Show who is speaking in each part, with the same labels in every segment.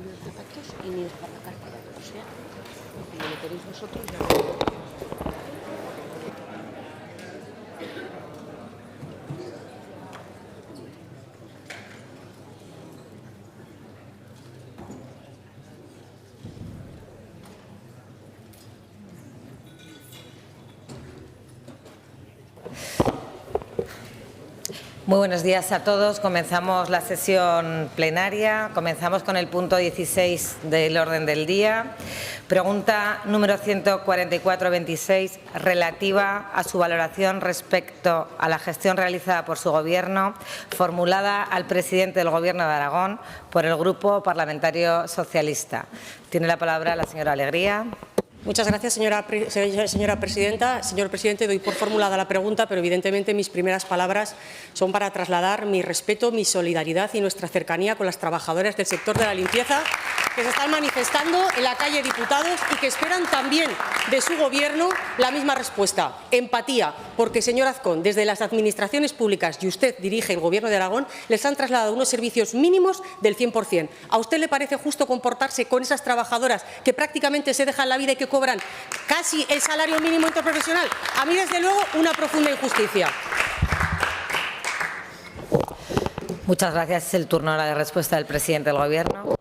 Speaker 1: cambio de zapatos y ni es para la cartera. O sea, como lo queréis vosotros, ya lo...
Speaker 2: Muy buenos días a todos. Comenzamos la sesión plenaria. Comenzamos con el punto 16 del orden del día. Pregunta número 144-26, relativa a su valoración respecto a la gestión realizada por su Gobierno, formulada al presidente del Gobierno de Aragón por el Grupo Parlamentario Socialista. Tiene la palabra la señora Alegría.
Speaker 3: Muchas gracias, señora presidenta. Señor presidente, doy por formulada la pregunta, pero evidentemente mis primeras palabras son para trasladar mi respeto, mi solidaridad y nuestra cercanía con las trabajadoras del sector de la limpieza que se están manifestando en la calle Diputados y que esperan también de su Gobierno la misma respuesta, empatía, porque, señor Azcón, desde las administraciones públicas, y usted dirige el Gobierno de Aragón, les han trasladado unos servicios mínimos del 100%. ¿A usted le parece justo comportarse con esas trabajadoras que prácticamente se dejan la vida y que cobran casi el salario mínimo interprofesional? A mí, desde luego, una profunda injusticia.
Speaker 2: Muchas gracias. Es el turno ahora de respuesta del presidente del Gobierno.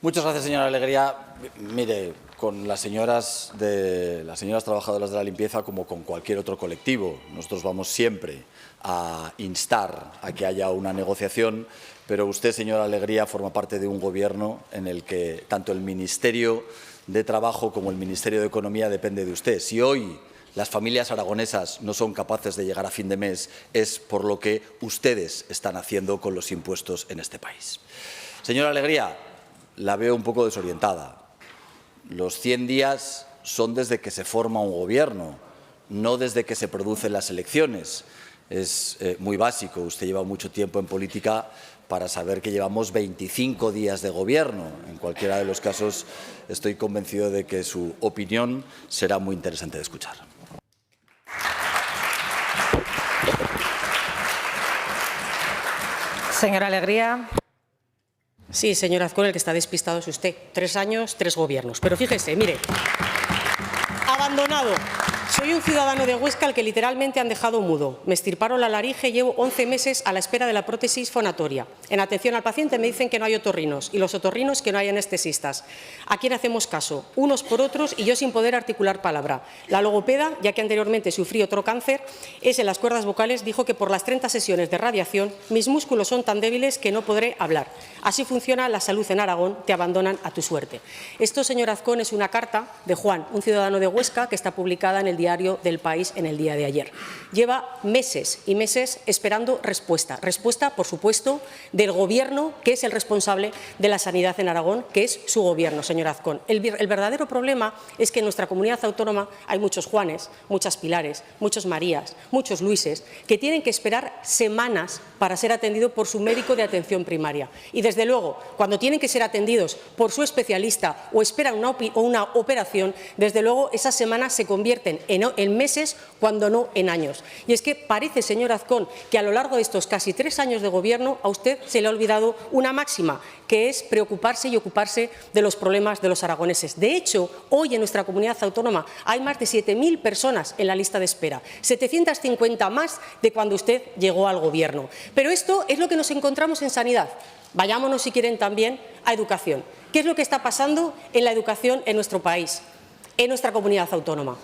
Speaker 4: Muchas gracias, señora Alegría. Mire, con las señoras trabajadoras de la limpieza, como con cualquier otro colectivo, nosotros vamos siempre a instar a que haya una negociación, pero usted, señora Alegría, forma parte de un Gobierno en el que tanto el Ministerio de Trabajo como el Ministerio de Economía depende de usted. Si hoy las familias aragonesas no son capaces de llegar a fin de mes, es por lo que ustedes están haciendo con los impuestos en este país. Señora Alegría, la veo un poco desorientada. Los 100 días son desde que se forma un Gobierno, no desde que se producen las elecciones. Es muy básico. Usted lleva mucho tiempo en política para saber que llevamos 25 días de Gobierno. En cualquiera de los casos, estoy convencido de que su opinión será muy interesante de escuchar.
Speaker 2: Señora Alegría.
Speaker 3: Sí, señor Azcón, el que está despistado es usted. 3 años, 3 gobiernos. Pero fíjese, mire, abandonado. Soy un ciudadano de Huesca al que literalmente han dejado mudo. Me extirparon la laringe y llevo 11 meses a la espera de la prótesis fonatoria. En atención al paciente me dicen que no hay otorrinos y los otorrinos que no hay anestesistas. ¿A quién hacemos caso? Unos por otros y yo sin poder articular palabra. La logopeda, ya que anteriormente sufrí otro cáncer, es en las cuerdas vocales, dijo que por las 30 sesiones de radiación mis músculos son tan débiles que no podré hablar. Así funciona la salud en Aragón, te abandonan a tu suerte. Esto, señor Azcón, es una carta de Juan, un ciudadano de Huesca, que está publicada en el diario del País en el día de ayer. Lleva meses y meses esperando respuesta. Respuesta, por supuesto, del Gobierno, que es el responsable de la sanidad en Aragón, que es su Gobierno, señor Azcón. El verdadero problema es que en nuestra comunidad autónoma hay muchos Juanes, muchas Pilares, muchos Marías, muchos Luises, que tienen que esperar semanas para ser atendidos por su médico de atención primaria. Y, desde luego, cuando tienen que ser atendidos por su especialista o esperan una operación, desde luego esas semanas se convierten en meses, cuando no en años. Y es que parece, señor Azcón, que a lo largo de estos casi 3 años de Gobierno a usted se le ha olvidado una máxima, que es preocuparse y ocuparse de los problemas de los aragoneses. De hecho, hoy en nuestra comunidad autónoma hay más de 7.000 personas en la lista de espera, 750 más de cuando usted llegó al Gobierno. Pero esto es lo que nos encontramos en sanidad. Vayámonos, si quieren, también a educación. ¿Qué es lo que está pasando en la educación en nuestro país, en nuestra comunidad autónoma?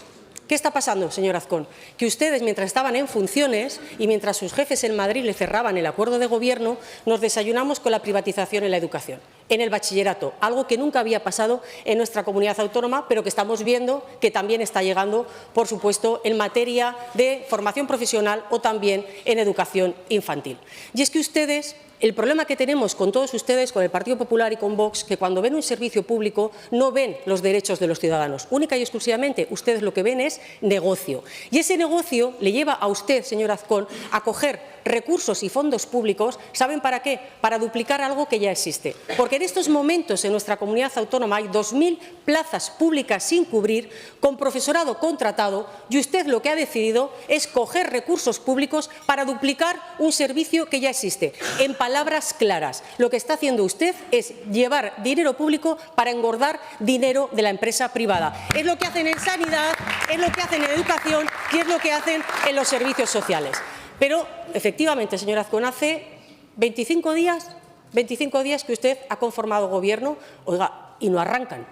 Speaker 3: ¿Qué está pasando, señor Azcón? Que ustedes, mientras estaban en funciones y mientras sus jefes en Madrid le cerraban el acuerdo de Gobierno, nos desayunamos con la privatización en la educación, en el bachillerato, algo que nunca había pasado en nuestra comunidad autónoma, pero que estamos viendo que también está llegando, por supuesto, en materia de formación profesional o también en educación infantil. Y es que ustedes El problema que tenemos con todos ustedes, con el Partido Popular y con Vox, que cuando ven un servicio público no ven los derechos de los ciudadanos. Única y exclusivamente, ustedes lo que ven es negocio. Y ese negocio le lleva a usted, señor Azcón, a coger recursos y fondos públicos, ¿saben para qué? Para duplicar algo que ya existe. Porque porque en estos momentos en nuestra comunidad autónoma hay 2.000 plazas públicas sin cubrir, con profesorado contratado, y usted lo que ha decidido es coger recursos públicos para duplicar un servicio que ya existe. En palabras claras, lo que está haciendo usted es llevar dinero público para engordar dinero de la empresa privada. Es lo que hacen en sanidad, es lo que hacen en educación y es lo que hacen en los servicios sociales. Pero, efectivamente, señor Azcón, hace 25 días que usted ha conformado gobierno, oiga, y no arrancan.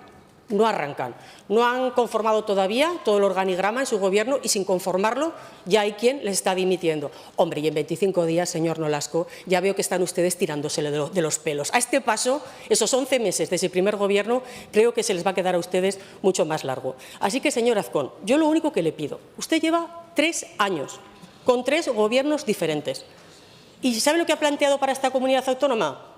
Speaker 3: No arrancan. No han conformado todavía todo el organigrama en su gobierno y sin conformarlo ya hay quien les está dimitiendo. Hombre, y en 25 días, señor Nolasco, ya veo que están ustedes tirándosele de los pelos. A este paso, esos 11 meses de ese primer gobierno, creo que se les va a quedar a ustedes mucho más largo. Así que, señor Azcón, yo lo único que le pido, usted lleva 3 años con 3 gobiernos diferentes. ¿Y sabe lo que ha planteado para esta comunidad autónoma?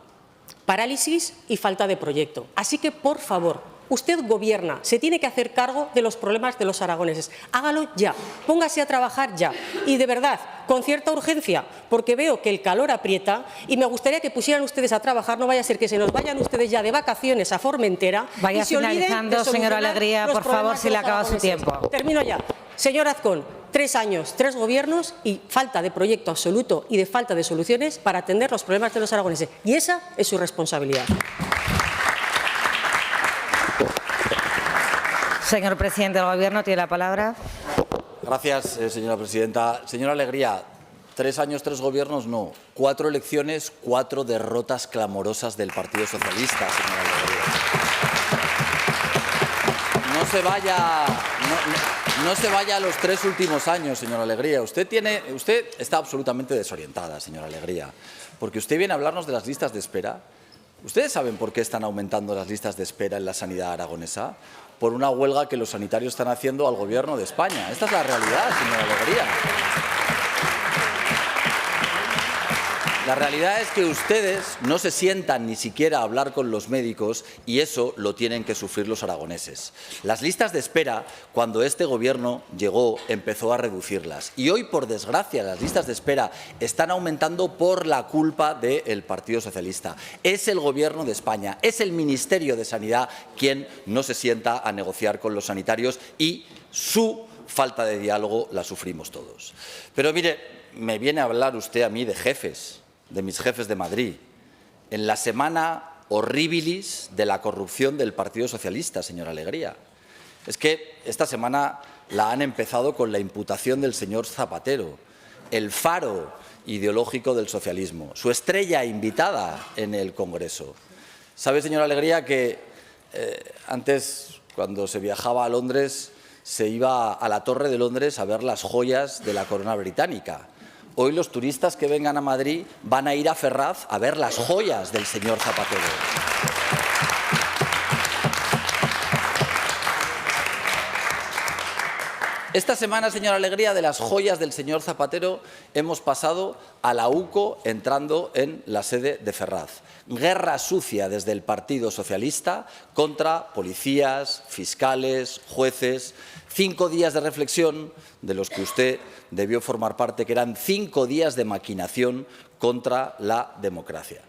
Speaker 3: Parálisis y falta de proyecto. Así que, por favor, usted gobierna, se tiene que hacer cargo de los problemas de los aragoneses. Hágalo ya, póngase a trabajar ya. Y de verdad, con cierta urgencia, porque veo que el calor aprieta y me gustaría que pusieran ustedes a trabajar, no vaya a ser que se nos vayan ustedes ya de vacaciones a Formentera.
Speaker 2: Vaya
Speaker 3: y se
Speaker 2: finalizando, señora Alegría, por favor, si le acaba su tiempo.
Speaker 3: Termino ya. Señor Azcón, 3 años, 3 gobiernos y falta de proyecto absoluto y de falta de soluciones para atender los problemas de los aragoneses. Y esa es su responsabilidad.
Speaker 2: Señor presidente del Gobierno, tiene la palabra.
Speaker 4: Gracias, señora presidenta. Señora Alegría, 3 años, 3 gobiernos, no. 4 elecciones, 4 derrotas clamorosas del Partido Socialista, señora Alegría. No se vaya a los 3 últimos años, señora Alegría. Usted está absolutamente desorientada, señora Alegría, porque usted viene a hablarnos de las listas de espera. ¿Ustedes saben por qué están aumentando las listas de espera en la sanidad aragonesa? Por una huelga que los sanitarios están haciendo al Gobierno de España. Esta es la realidad, señora Alegría. La realidad es que ustedes no se sientan ni siquiera a hablar con los médicos y eso lo tienen que sufrir los aragoneses. Las listas de espera, cuando este Gobierno llegó, empezó a reducirlas. Y hoy, por desgracia, las listas de espera están aumentando por la culpa del Partido Socialista. Es el Gobierno de España, es el Ministerio de Sanidad quien no se sienta a negociar con los sanitarios y su falta de diálogo la sufrimos todos. Pero mire, me viene a hablar usted a mí de jefes, de mis jefes de Madrid, en la semana horribilis de la corrupción del Partido Socialista, señora Alegría. Es que esta semana la han empezado con la imputación del señor Zapatero, el faro ideológico del socialismo, su estrella invitada en el Congreso. ¿Sabe, señora Alegría, que antes, cuando se viajaba a Londres, se iba a la Torre de Londres a ver las joyas de la corona británica? Hoy los turistas que vengan a Madrid van a ir a Ferraz a ver las joyas del señor Zapatero. Esta semana, señora Alegría, de las joyas del señor Zapatero hemos pasado a la UCO entrando en la sede de Ferraz. Guerra sucia desde el Partido Socialista contra policías, fiscales, jueces. 5 días de reflexión de los que usted debió formar parte, que eran 5 días de maquinación contra la democracia.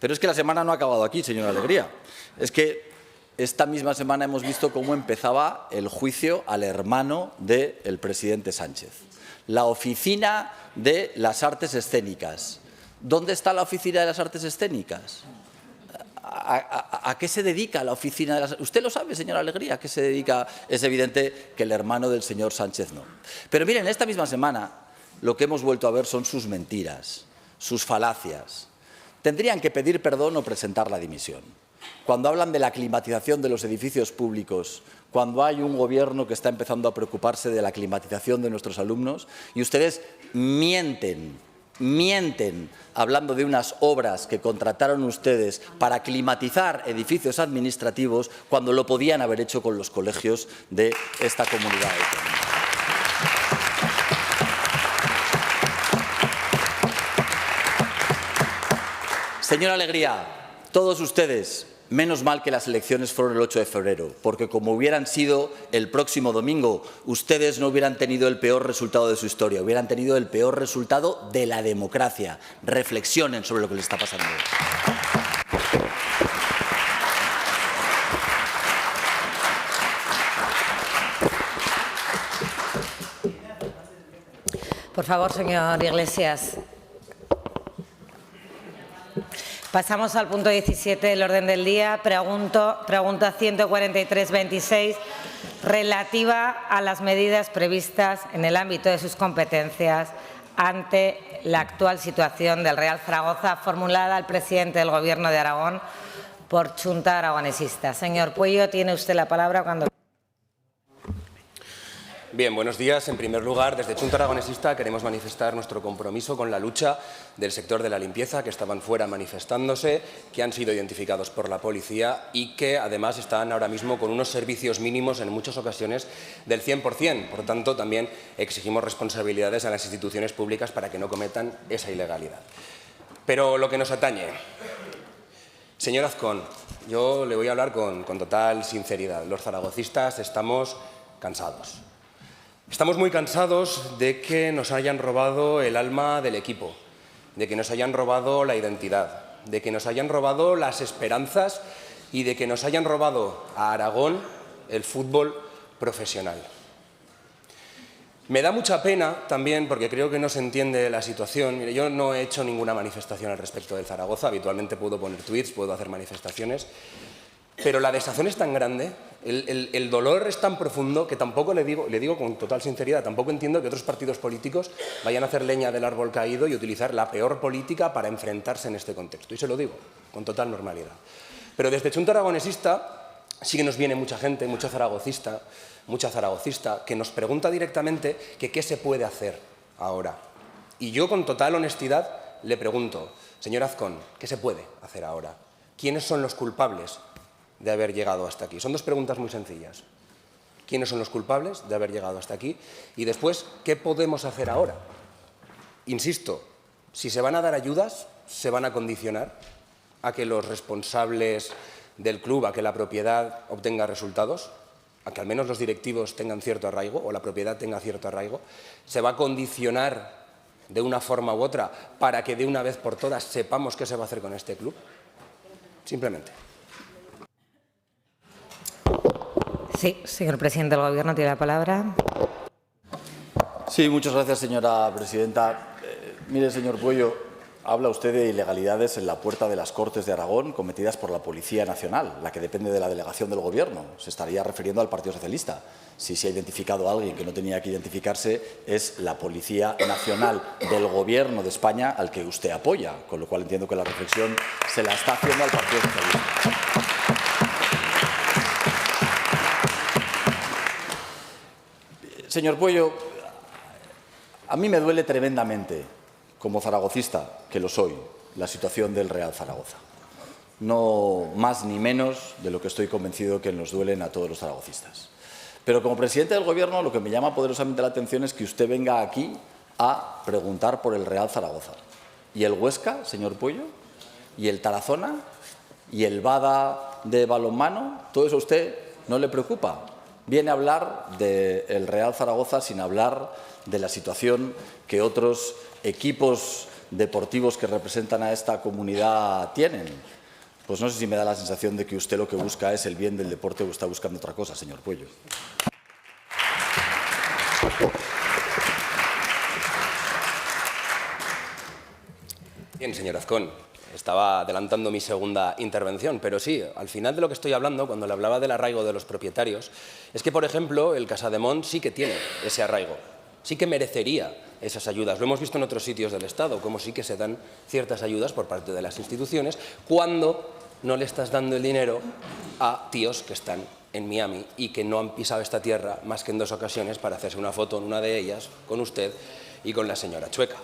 Speaker 4: Pero es que la semana no ha acabado aquí, señora Alegría. Es que esta misma semana hemos visto cómo empezaba el juicio al hermano del presidente Sánchez. La Oficina de las Artes Escénicas. ¿Dónde está la Oficina de las Artes Escénicas? ¿A qué se dedica la Oficina de las Artes? ¿Usted lo sabe, señora Alegría, a qué se dedica? Es evidente que el hermano del señor Sánchez no. Pero miren, esta misma semana lo que hemos vuelto a ver son sus mentiras, sus falacias. Tendrían que pedir perdón o presentar la dimisión. Cuando hablan de la climatización de los edificios públicos, cuando hay un Gobierno que está empezando a preocuparse de la climatización de nuestros alumnos, y ustedes mienten hablando de unas obras que contrataron ustedes para climatizar edificios administrativos cuando lo podían haber hecho con los colegios de esta comunidad autónoma. Señora Alegría, todos ustedes, menos mal que las elecciones fueron el 8 de febrero, porque como hubieran sido el próximo domingo, ustedes no hubieran tenido el peor resultado de su historia, hubieran tenido el peor resultado de la democracia. Reflexionen sobre lo que les está pasando.
Speaker 2: favor, señor Iglesias. Pasamos al punto 17 del orden del día. Pregunta 143-26, relativa a las medidas previstas en el ámbito de sus competencias ante la actual situación del Real Zaragoza, formulada al presidente del Gobierno de Aragón por Xunta Aragonesista. Señor Pueyo, tiene usted la palabra cuando...
Speaker 5: Bien, buenos días. En primer lugar, desde Xunta Aragonesista queremos manifestar nuestro compromiso con la lucha del sector de la limpieza, que estaban fuera manifestándose, que han sido identificados por la policía y que además están ahora mismo con unos servicios mínimos en muchas ocasiones del 100%. Por tanto, también exigimos responsabilidades a las instituciones públicas para que no cometan esa ilegalidad. Pero lo que nos atañe. Señor Azcón, yo le voy a hablar con total sinceridad. Los zaragocistas estamos cansados. Estamos muy cansados de que nos hayan robado el alma del equipo, de que nos hayan robado la identidad, de que nos hayan robado las esperanzas y de que nos hayan robado a Aragón el fútbol profesional. Me da mucha pena también, porque creo que no se entiende la situación. Mire, yo no he hecho ninguna manifestación al respecto del Zaragoza. Habitualmente puedo poner tuits, puedo hacer manifestaciones. Pero la desazón es tan grande, el dolor es tan profundo que tampoco le digo con total sinceridad, tampoco entiendo que otros partidos políticos vayan a hacer leña del árbol caído y utilizar la peor política para enfrentarse en este contexto. Y se lo digo con total normalidad. Pero desde Xunta Aragonesista sí que nos viene mucha gente, mucha zaragocista, que nos pregunta directamente que qué se puede hacer ahora. Y yo con total honestidad le pregunto, señor Azcón, ¿qué se puede hacer ahora? ¿Quiénes son los culpables de haber llegado hasta aquí? Son dos preguntas muy sencillas. ¿Quiénes son los culpables de haber llegado hasta aquí? Y después, ¿qué podemos hacer ahora? Insisto, si se van a dar ayudas, se van a condicionar a que los responsables del club, a que la propiedad obtenga resultados, a que al menos los directivos tengan cierto arraigo o la propiedad tenga cierto arraigo. Se va a condicionar de una forma u otra para que de una vez por todas sepamos qué se va a hacer con este club. Simplemente.
Speaker 2: Sí, señor presidente del Gobierno, tiene la palabra.
Speaker 4: Sí, muchas gracias, señora presidenta. Mire, señor Pueyo, habla usted de ilegalidades en la puerta de las Cortes de Aragón cometidas por la Policía Nacional, la que depende de la delegación del Gobierno. Se estaría refiriendo al Partido Socialista. Si se ha identificado a alguien que no tenía que identificarse, es la Policía Nacional del Gobierno de España al que usted apoya, con lo cual entiendo que la reflexión se la está haciendo al Partido Socialista. Señor Pueyo, a mí me duele tremendamente, como zaragocista, que lo soy, la situación del Real Zaragoza. No más ni menos de lo que estoy convencido que nos duelen a todos los zaragocistas. Pero como presidente del Gobierno, lo que me llama poderosamente la atención es que usted venga aquí a preguntar por el Real Zaragoza. ¿Y el Huesca, señor Pueyo? ¿Y el Tarazona? ¿Y el Bada de balonmano? ¿Todo eso a usted no le preocupa? Viene a hablar del Real Zaragoza sin hablar de la situación que otros equipos deportivos que representan a esta comunidad tienen. Pues no sé si me da la sensación de que usted lo que busca es el bien del deporte o está buscando otra cosa, señor Pueyo.
Speaker 5: Bien, señor Azcón, estaba adelantando mi segunda intervención, pero sí, al final de lo que estoy hablando, cuando le hablaba del arraigo de los propietarios, es que, por ejemplo, el Casademont sí que tiene ese arraigo, sí que merecería esas ayudas. Lo hemos visto en otros sitios del Estado, como sí que se dan ciertas ayudas por parte de las instituciones cuando no le estás dando el dinero a tíos que están en Miami y que no han pisado esta tierra más que en 2 ocasiones para hacerse una foto en una de ellas con usted y con la señora Chueca.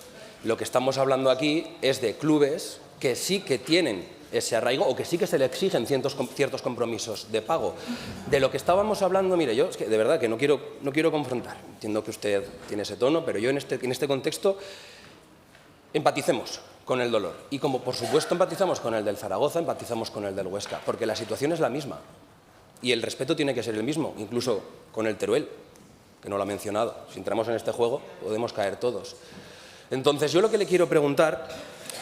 Speaker 5: Lo que estamos hablando aquí es de clubes que sí que tienen ese arraigo o que sí que se le exigen ciertos compromisos de pago. De lo que estábamos hablando, mire, yo es que de verdad que no quiero confrontar. Entiendo que usted tiene ese tono, pero yo en este contexto empaticemos con el dolor. Y como por supuesto empatizamos con el del Zaragoza, empatizamos con el del Huesca, porque la situación es la misma. Y el respeto tiene que ser el mismo, incluso con el Teruel, que no lo ha mencionado. Si entramos en este juego podemos caer todos. Entonces yo lo que le quiero preguntar,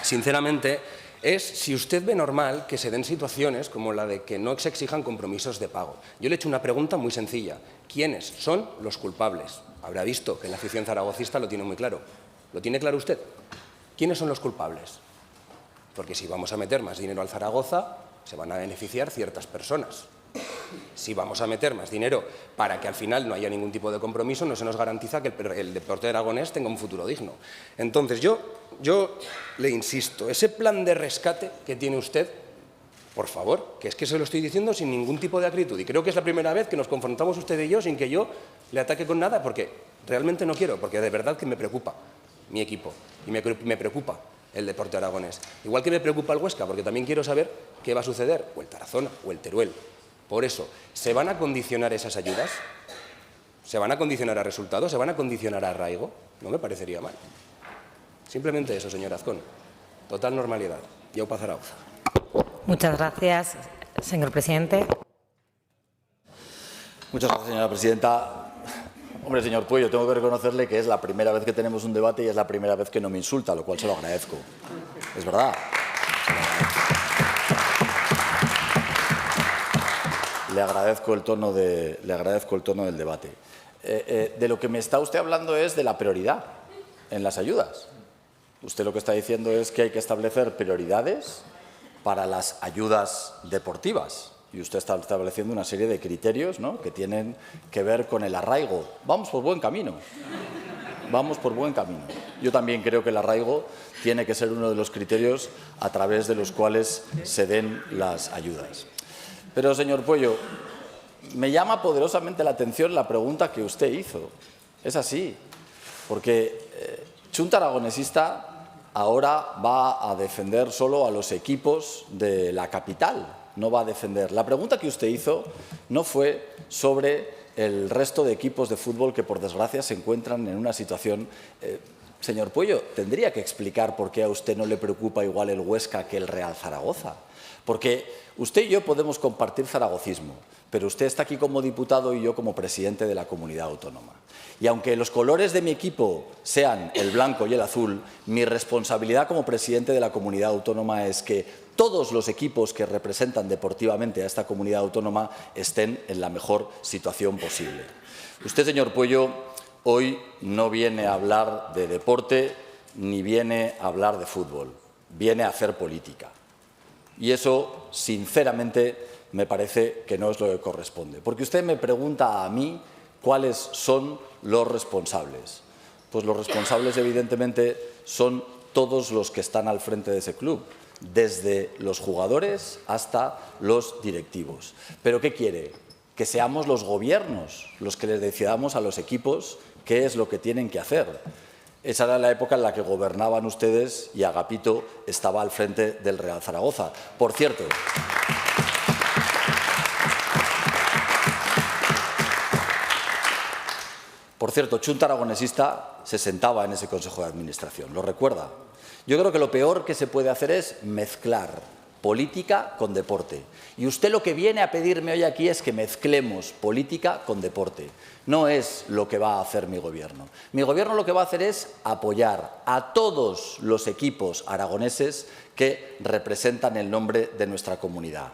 Speaker 5: sinceramente, es si usted ve normal que se den situaciones como la de que no se exijan compromisos de pago. Yo le he hecho una pregunta muy sencilla. ¿Quiénes son los culpables? Habrá visto que la afición zaragocista lo tiene muy claro. ¿Lo tiene claro usted? ¿Quiénes son los culpables? Porque si vamos a meter más dinero al Zaragoza, se van a beneficiar ciertas personas. Si vamos a meter más dinero para que al final no haya ningún tipo de compromiso, no se nos garantiza que el deporte aragonés tenga un futuro digno. Entonces, yo le insisto, ese plan de rescate que tiene usted, por favor, que es que se lo estoy diciendo sin ningún tipo de acritud. Y creo que es la primera vez que nos confrontamos usted y yo sin que yo le ataque con nada, porque realmente no quiero, porque de verdad que me preocupa mi equipo y me preocupa el deporte aragonés. Igual que me preocupa el Huesca, porque también quiero saber qué va a suceder, o el Tarazona, o el Teruel. Por eso, ¿se van a condicionar esas ayudas? ¿Se van a condicionar a resultados? ¿Se van a condicionar a arraigo? No me parecería mal. Simplemente eso, señor Azcón. Total normalidad. Yaupa Zaragoza.
Speaker 2: Muchas gracias, señor presidente.
Speaker 4: Muchas gracias, señora presidenta. Hombre, señor Puello, tengo que reconocerle que es la primera vez que tenemos un debate y es la primera vez que no me insulta, lo cual se lo agradezco. Es verdad. Le agradezco el tono del debate. De lo que me está usted hablando es de la prioridad en las ayudas. Usted lo que está diciendo es que hay que establecer prioridades para las ayudas deportivas. Y usted está estableciendo una serie de criterios, ¿no?, que tienen que ver con el arraigo. Vamos por buen camino. Vamos por buen camino. Yo también creo que el arraigo tiene que ser uno de los criterios a través de los cuales se den las ayudas. Pero, señor Puello, me llama poderosamente la atención la pregunta que usted hizo. Es así, porque Chunta Aragonesista ahora va a defender solo a los equipos de la capital, no va a defender. La pregunta que usted hizo no fue sobre el resto de equipos de fútbol que, por desgracia, se encuentran en una situación. Señor Puello, tendría que explicar por qué a usted no le preocupa igual el Huesca que el Real Zaragoza. Porque usted y yo podemos compartir zaragocismo, pero usted está aquí como diputado y yo como presidente de la comunidad autónoma. Y aunque los colores de mi equipo sean el blanco y el azul, mi responsabilidad como presidente de la comunidad autónoma es que todos los equipos que representan deportivamente a esta comunidad autónoma estén en la mejor situación posible. Usted, señor Puello, hoy no viene a hablar de deporte ni viene a hablar de fútbol, viene a hacer política. Y eso, sinceramente, me parece que no es lo que corresponde. Porque usted me pregunta a mí cuáles son los responsables. Pues los responsables, evidentemente, son todos los que están al frente de ese club, desde los jugadores hasta los directivos. ¿Pero qué quiere? Que seamos los gobiernos los que les decidamos a los equipos qué es lo que tienen que hacer. Esa era la época en la que gobernaban ustedes y Agapito estaba al frente del Real Zaragoza. Por cierto, Chunta Aragonesista se sentaba en ese Consejo de Administración, ¿lo recuerda? Yo creo que lo peor que se puede hacer es mezclar política con deporte. Y usted lo que viene a pedirme hoy aquí es que mezclemos política con deporte. No es lo que va a hacer mi gobierno. Mi gobierno lo que va a hacer es apoyar a todos los equipos aragoneses que representan el nombre de nuestra comunidad.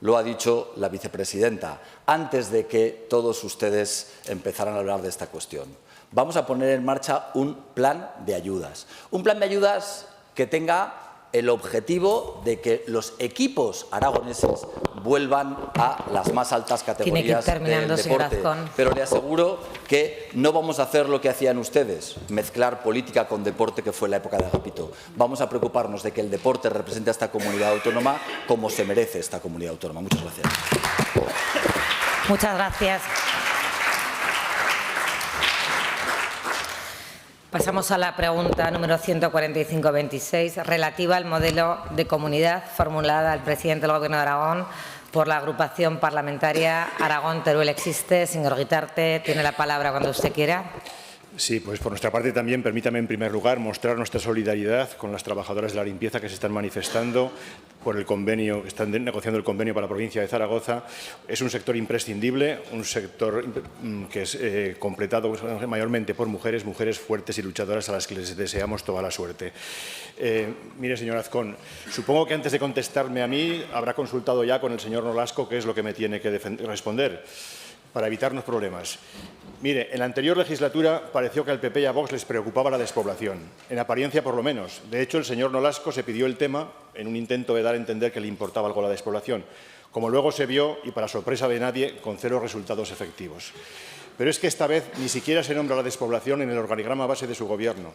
Speaker 4: Lo ha dicho la vicepresidenta antes de que todos ustedes empezaran a hablar de esta cuestión. Vamos a poner en marcha un plan de ayudas. Un plan de ayudas que tenga el objetivo de que los equipos aragoneses vuelvan a las más altas categorías del deporte. Pero le aseguro que no vamos a hacer lo que hacían ustedes, mezclar política con deporte, que fue la época de Agapito. Vamos a preocuparnos de que el deporte represente a esta comunidad autónoma como se merece esta comunidad autónoma. Muchas gracias.
Speaker 2: Muchas gracias. Pasamos a la pregunta número 145-26, relativa al modelo de comunidad formulada al presidente del Gobierno de Aragón por la agrupación parlamentaria Aragón Teruel Existe. Señor Guitarte, tiene la palabra cuando usted quiera.
Speaker 6: Sí, pues por nuestra parte también permítame en primer lugar mostrar nuestra solidaridad con las trabajadoras de la limpieza que se están manifestando por el convenio, están negociando el convenio para la provincia de Zaragoza. Es un sector imprescindible, un sector que es completado mayormente por mujeres fuertes y luchadoras a las que les deseamos toda la suerte. Mire, señor Azcón, supongo que antes de contestarme a mí habrá consultado ya con el señor Nolasco qué es lo que me tiene que responder. para evitarnos problemas. Mire, en la anterior legislatura pareció que al PP y a Vox les preocupaba la despoblación, en apariencia por lo menos. De hecho, el señor Nolasco se pidió el tema en un intento de dar a entender que le importaba algo la despoblación, como luego se vio, y para sorpresa de nadie, con 0 resultados efectivos. Pero es que esta vez ni siquiera se nombra la despoblación en el organigrama base de su Gobierno.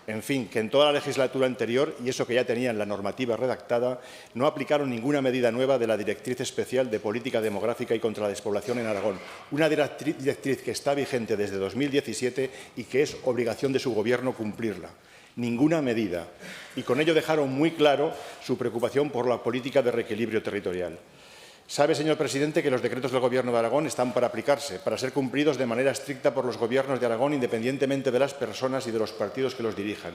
Speaker 6: En fin, que en toda la legislatura anterior, y eso que ya tenían la normativa redactada, no aplicaron ninguna medida nueva de la Directriz Especial de Política Demográfica y contra la Despoblación en Aragón, una directriz que está vigente desde 2017 y que es obligación de su Gobierno cumplirla. Ninguna medida. Y con ello dejaron muy claro su preocupación por la política de reequilibrio territorial. Sabe, señor presidente, que los decretos del Gobierno de Aragón están para aplicarse, para ser cumplidos de manera estricta por los gobiernos de Aragón, independientemente de las personas y de los partidos que los dirijan.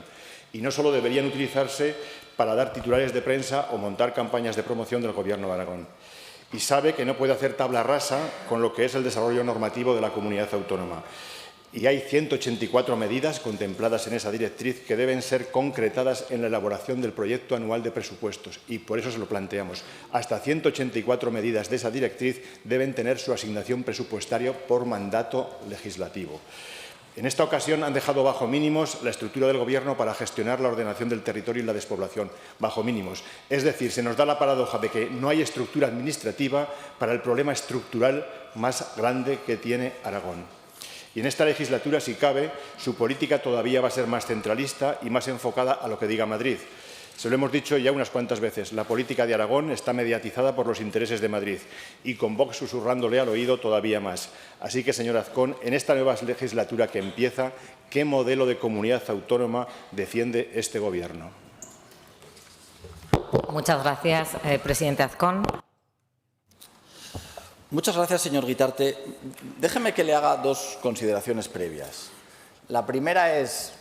Speaker 6: Y no solo deberían utilizarse para dar titulares de prensa o montar campañas de promoción del Gobierno de Aragón. Y sabe que no puede hacer tabla rasa con lo que es el desarrollo normativo de la comunidad autónoma. Y hay 184 medidas contempladas en esa directriz que deben ser concretadas en la elaboración del proyecto anual de presupuestos. Y por eso se lo planteamos. Hasta 184 medidas de esa directriz deben tener su asignación presupuestaria por mandato legislativo. En esta ocasión han dejado bajo mínimos la estructura del Gobierno para gestionar la ordenación del territorio y la despoblación. Bajo mínimos. Es decir, se nos da la paradoja de que no hay estructura administrativa para el problema estructural más grande que tiene Aragón. Y en esta legislatura, si cabe, su política todavía va a ser más centralista y más enfocada a lo que diga Madrid. Se lo hemos dicho ya unas cuantas veces, la política de Aragón está mediatizada por los intereses de Madrid y con Vox susurrándole al oído todavía más. Así que, señor Azcón, en esta nueva legislatura que empieza, ¿qué modelo de comunidad autónoma defiende este Gobierno?
Speaker 2: Muchas gracias, presidente Azcón.
Speaker 4: Muchas gracias, señor Guitarte. Déjeme que le haga 2 consideraciones previas. La primera es,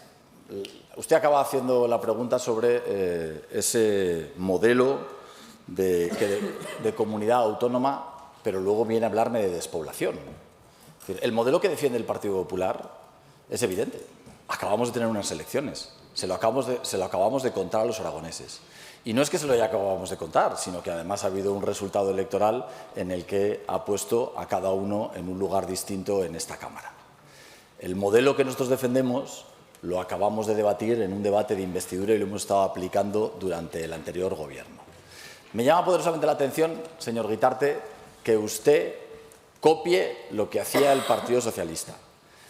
Speaker 4: usted acaba haciendo la pregunta sobre ese modelo de comunidad autónoma, pero luego viene a hablarme de despoblación. Es decir, el modelo que defiende el Partido Popular es evidente. Acabamos de tener unas elecciones. Se lo acabamos de contar a los aragoneses. Y no es que se lo acabamos de contar, sino que además ha habido un resultado electoral en el que ha puesto a cada uno en un lugar distinto en esta Cámara. El modelo que nosotros defendemos lo acabamos de debatir en un debate de investidura y lo hemos estado aplicando durante el anterior Gobierno. Me llama poderosamente la atención, señor Guitarte, que usted copie lo que hacía el Partido Socialista.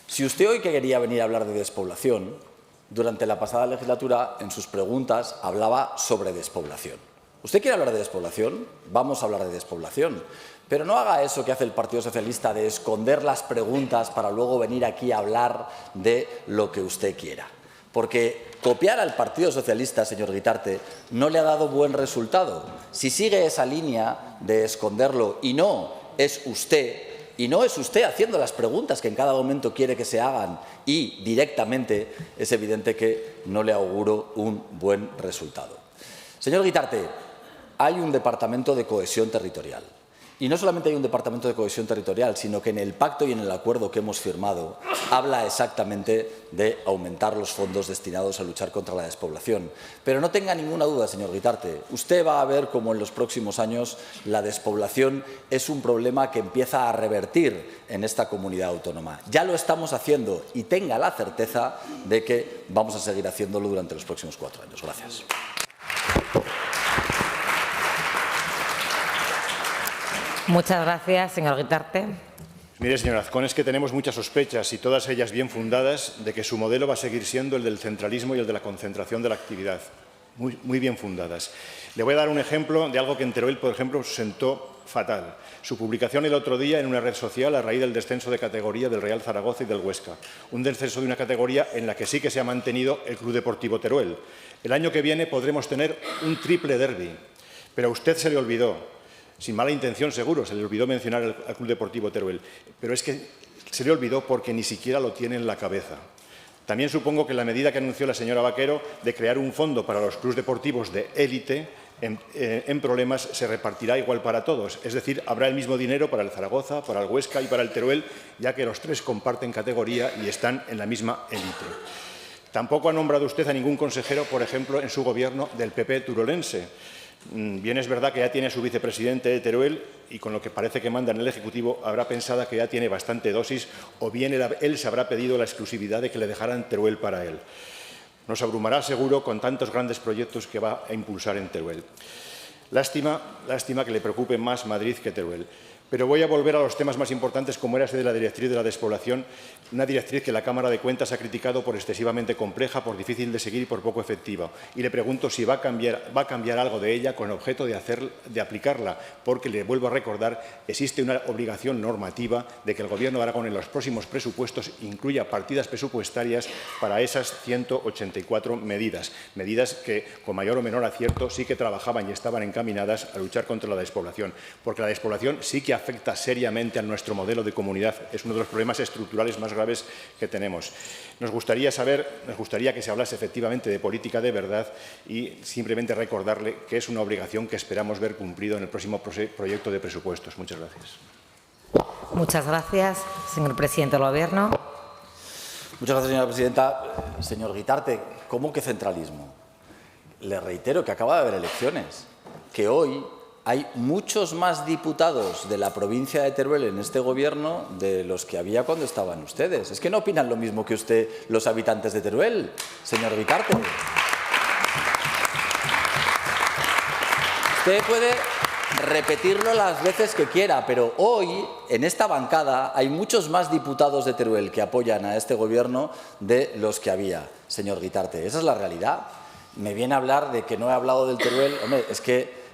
Speaker 4: Si usted hoy quería venir a hablar de despoblación, durante la pasada legislatura, en sus preguntas, hablaba sobre despoblación. ¿Usted quiere hablar de despoblación? Vamos a hablar de despoblación. Pero no haga eso que hace el Partido Socialista de esconder las preguntas para luego venir aquí a hablar de lo que usted quiera. Porque copiar al Partido Socialista, señor Guitarte, no le ha dado buen resultado. Si sigue esa línea de esconderlo y no es usted haciendo las preguntas que en cada momento quiere que se hagan y directamente, es evidente que no le auguro un buen resultado. Señor Guitarte, hay un Departamento de Cohesión Territorial. Y no solamente hay un Departamento de Cohesión Territorial, sino que en el pacto y en el acuerdo que hemos firmado habla exactamente de aumentar los fondos destinados a luchar contra la despoblación. Pero no tenga ninguna duda, señor Guitarte, usted va a ver cómo en los próximos años la despoblación es un problema que empieza a revertir en esta comunidad autónoma. Ya lo estamos haciendo y tenga la certeza de que vamos a seguir haciéndolo durante los próximos 4 años. Gracias.
Speaker 2: Muchas gracias, señor Guitarte.
Speaker 6: Mire, señor Azcón, es que tenemos muchas sospechas y todas ellas bien fundadas de que su modelo va a seguir siendo el del centralismo y el de la concentración de la actividad. Muy bien fundadas. Le voy a dar un ejemplo de algo que en Teruel, por ejemplo, sentó fatal. Su publicación el otro día en una red social a raíz del descenso de categoría del Real Zaragoza y del Huesca. Un descenso de una categoría en la que sí que se ha mantenido el Club Deportivo Teruel. El año que viene podremos tener un triple derbi, pero a usted se le olvidó. Sin mala intención, seguro, se le olvidó mencionar al Club Deportivo Teruel, pero es que se le olvidó porque ni siquiera lo tiene en la cabeza. También supongo que la medida que anunció la señora Vaquero de crear un fondo para los clubes deportivos de élite en problemas se repartirá igual para todos, es decir, habrá el mismo dinero para el Zaragoza, para el Huesca y para el Teruel, ya que los 3 comparten categoría y están en la misma élite. Tampoco ha nombrado usted a ningún consejero, por ejemplo, en su gobierno del PP turolense. Bien es verdad que ya tiene su vicepresidente de Teruel y con lo que parece que manda en el Ejecutivo habrá pensado que ya tiene bastante dosis o bien él se habrá pedido la exclusividad de que le dejaran Teruel para él. Nos abrumará seguro con tantos grandes proyectos que va a impulsar en Teruel. Lástima que le preocupe más Madrid que Teruel. Pero voy a volver a los temas más importantes, como era ese de la directriz de la despoblación, una directriz que la Cámara de Cuentas ha criticado por excesivamente compleja, por difícil de seguir y por poco efectiva. Y le pregunto si va a cambiar algo de ella con objeto de aplicarla, porque, le vuelvo a recordar, existe una obligación normativa de que el Gobierno de Aragón en los próximos presupuestos incluya partidas presupuestarias para esas 184 medidas que, con mayor o menor acierto, sí que trabajaban y estaban encaminadas a luchar contra la despoblación, porque la despoblación sí que afecta seriamente a nuestro modelo de comunidad. Es uno de los problemas estructurales más graves que tenemos. Nos gustaría que se hablase efectivamente de política de verdad y simplemente recordarle que es una obligación que esperamos ver cumplido en el próximo proyecto de presupuestos. Muchas gracias.
Speaker 2: Muchas gracias, señor presidente del Gobierno.
Speaker 4: Muchas gracias, señora presidenta. Señor Guitarte, ¿cómo que centralismo? Le reitero que acaba de haber elecciones, que hoy hay muchos más diputados de la provincia de Teruel en este Gobierno de los que había cuando estaban ustedes. Es que no opinan lo mismo que usted los habitantes de Teruel, señor Guitarte. Usted puede repetirlo las veces que quiera, pero hoy en esta bancada hay muchos más diputados de Teruel que apoyan a este Gobierno de los que había, señor Guitarte. Esa es la realidad. Me viene a hablar de que no he hablado del Teruel. Hombre, es que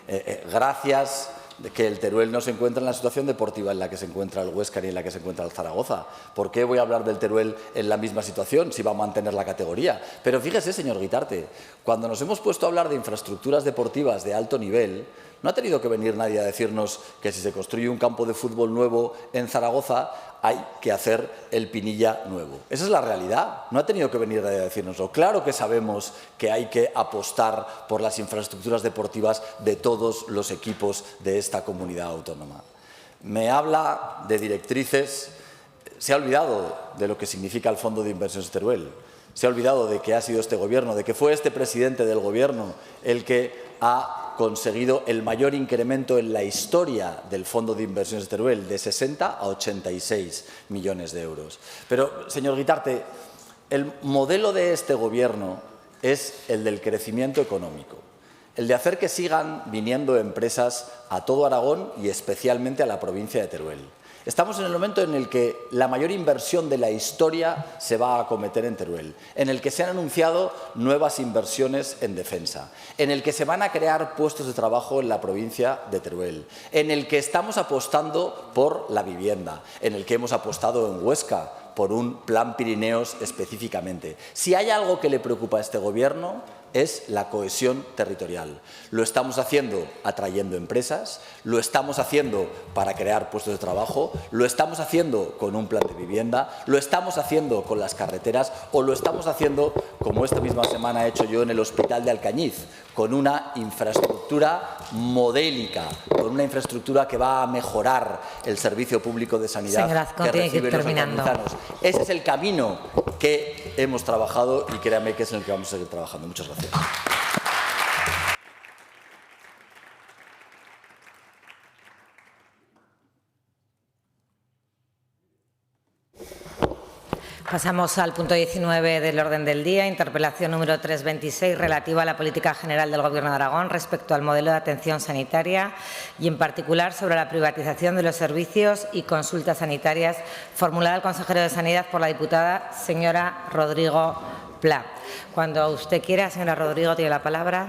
Speaker 4: gracias de que el Teruel no se encuentra en la situación deportiva en la que se encuentra el Huesca ni en la que se encuentra el Zaragoza. ¿Por qué voy a hablar del Teruel en la misma situación si va a mantener la categoría? Pero fíjese, señor Guitarte, cuando nos hemos puesto a hablar de infraestructuras deportivas de alto nivel, no ha tenido que venir nadie a decirnos que si se construye un campo de fútbol nuevo en Zaragoza hay que hacer el Pinilla nuevo. Esa es la realidad. No ha tenido que venir nadie a decírnoslo. Claro que sabemos que hay que apostar por las infraestructuras deportivas de todos los equipos de esta comunidad autónoma. Me habla de directrices. Se ha olvidado de lo que significa el Fondo de Inversiones de Teruel. Se ha olvidado de que ha sido este Gobierno, de que fue este presidente del Gobierno el que ha conseguido el mayor incremento en la historia del Fondo de Inversiones de Teruel, de 60 a 86 millones de euros. Pero, señor Guitarte, el modelo de este Gobierno es el del crecimiento económico, el de hacer que sigan viniendo empresas a todo Aragón y especialmente a la provincia de Teruel. Estamos en el momento en el que la mayor inversión de la historia se va a acometer en Teruel, en el que se han anunciado nuevas inversiones en defensa, en el que se van a crear puestos de trabajo en la provincia de Teruel, en el que estamos apostando por la vivienda, en el que hemos apostado en Huesca por un plan Pirineos específicamente. Si hay algo que le preocupa a este Gobierno, es la cohesión territorial. Lo estamos haciendo atrayendo empresas, lo estamos haciendo para crear puestos de trabajo, lo estamos haciendo con un plan de vivienda, lo estamos haciendo con las carreteras o lo estamos haciendo, como esta misma semana he hecho yo en el Hospital de Alcañiz, con una infraestructura modélica, con una infraestructura que va a mejorar el servicio público de sanidad que reciben los aragonizanos. Ese es el camino que hemos trabajado y créame que es en el que vamos a seguir trabajando. Muchas gracias.
Speaker 2: Pasamos al punto 19 del orden del día, interpelación número 326 relativa a la política general del Gobierno de Aragón respecto al modelo de atención sanitaria y en particular sobre la privatización de los servicios y consultas sanitarias, formulada al consejero de Sanidad por la diputada señora Rodrigo Pla. Cuando usted quiera, señora Rodrigo, tiene la palabra.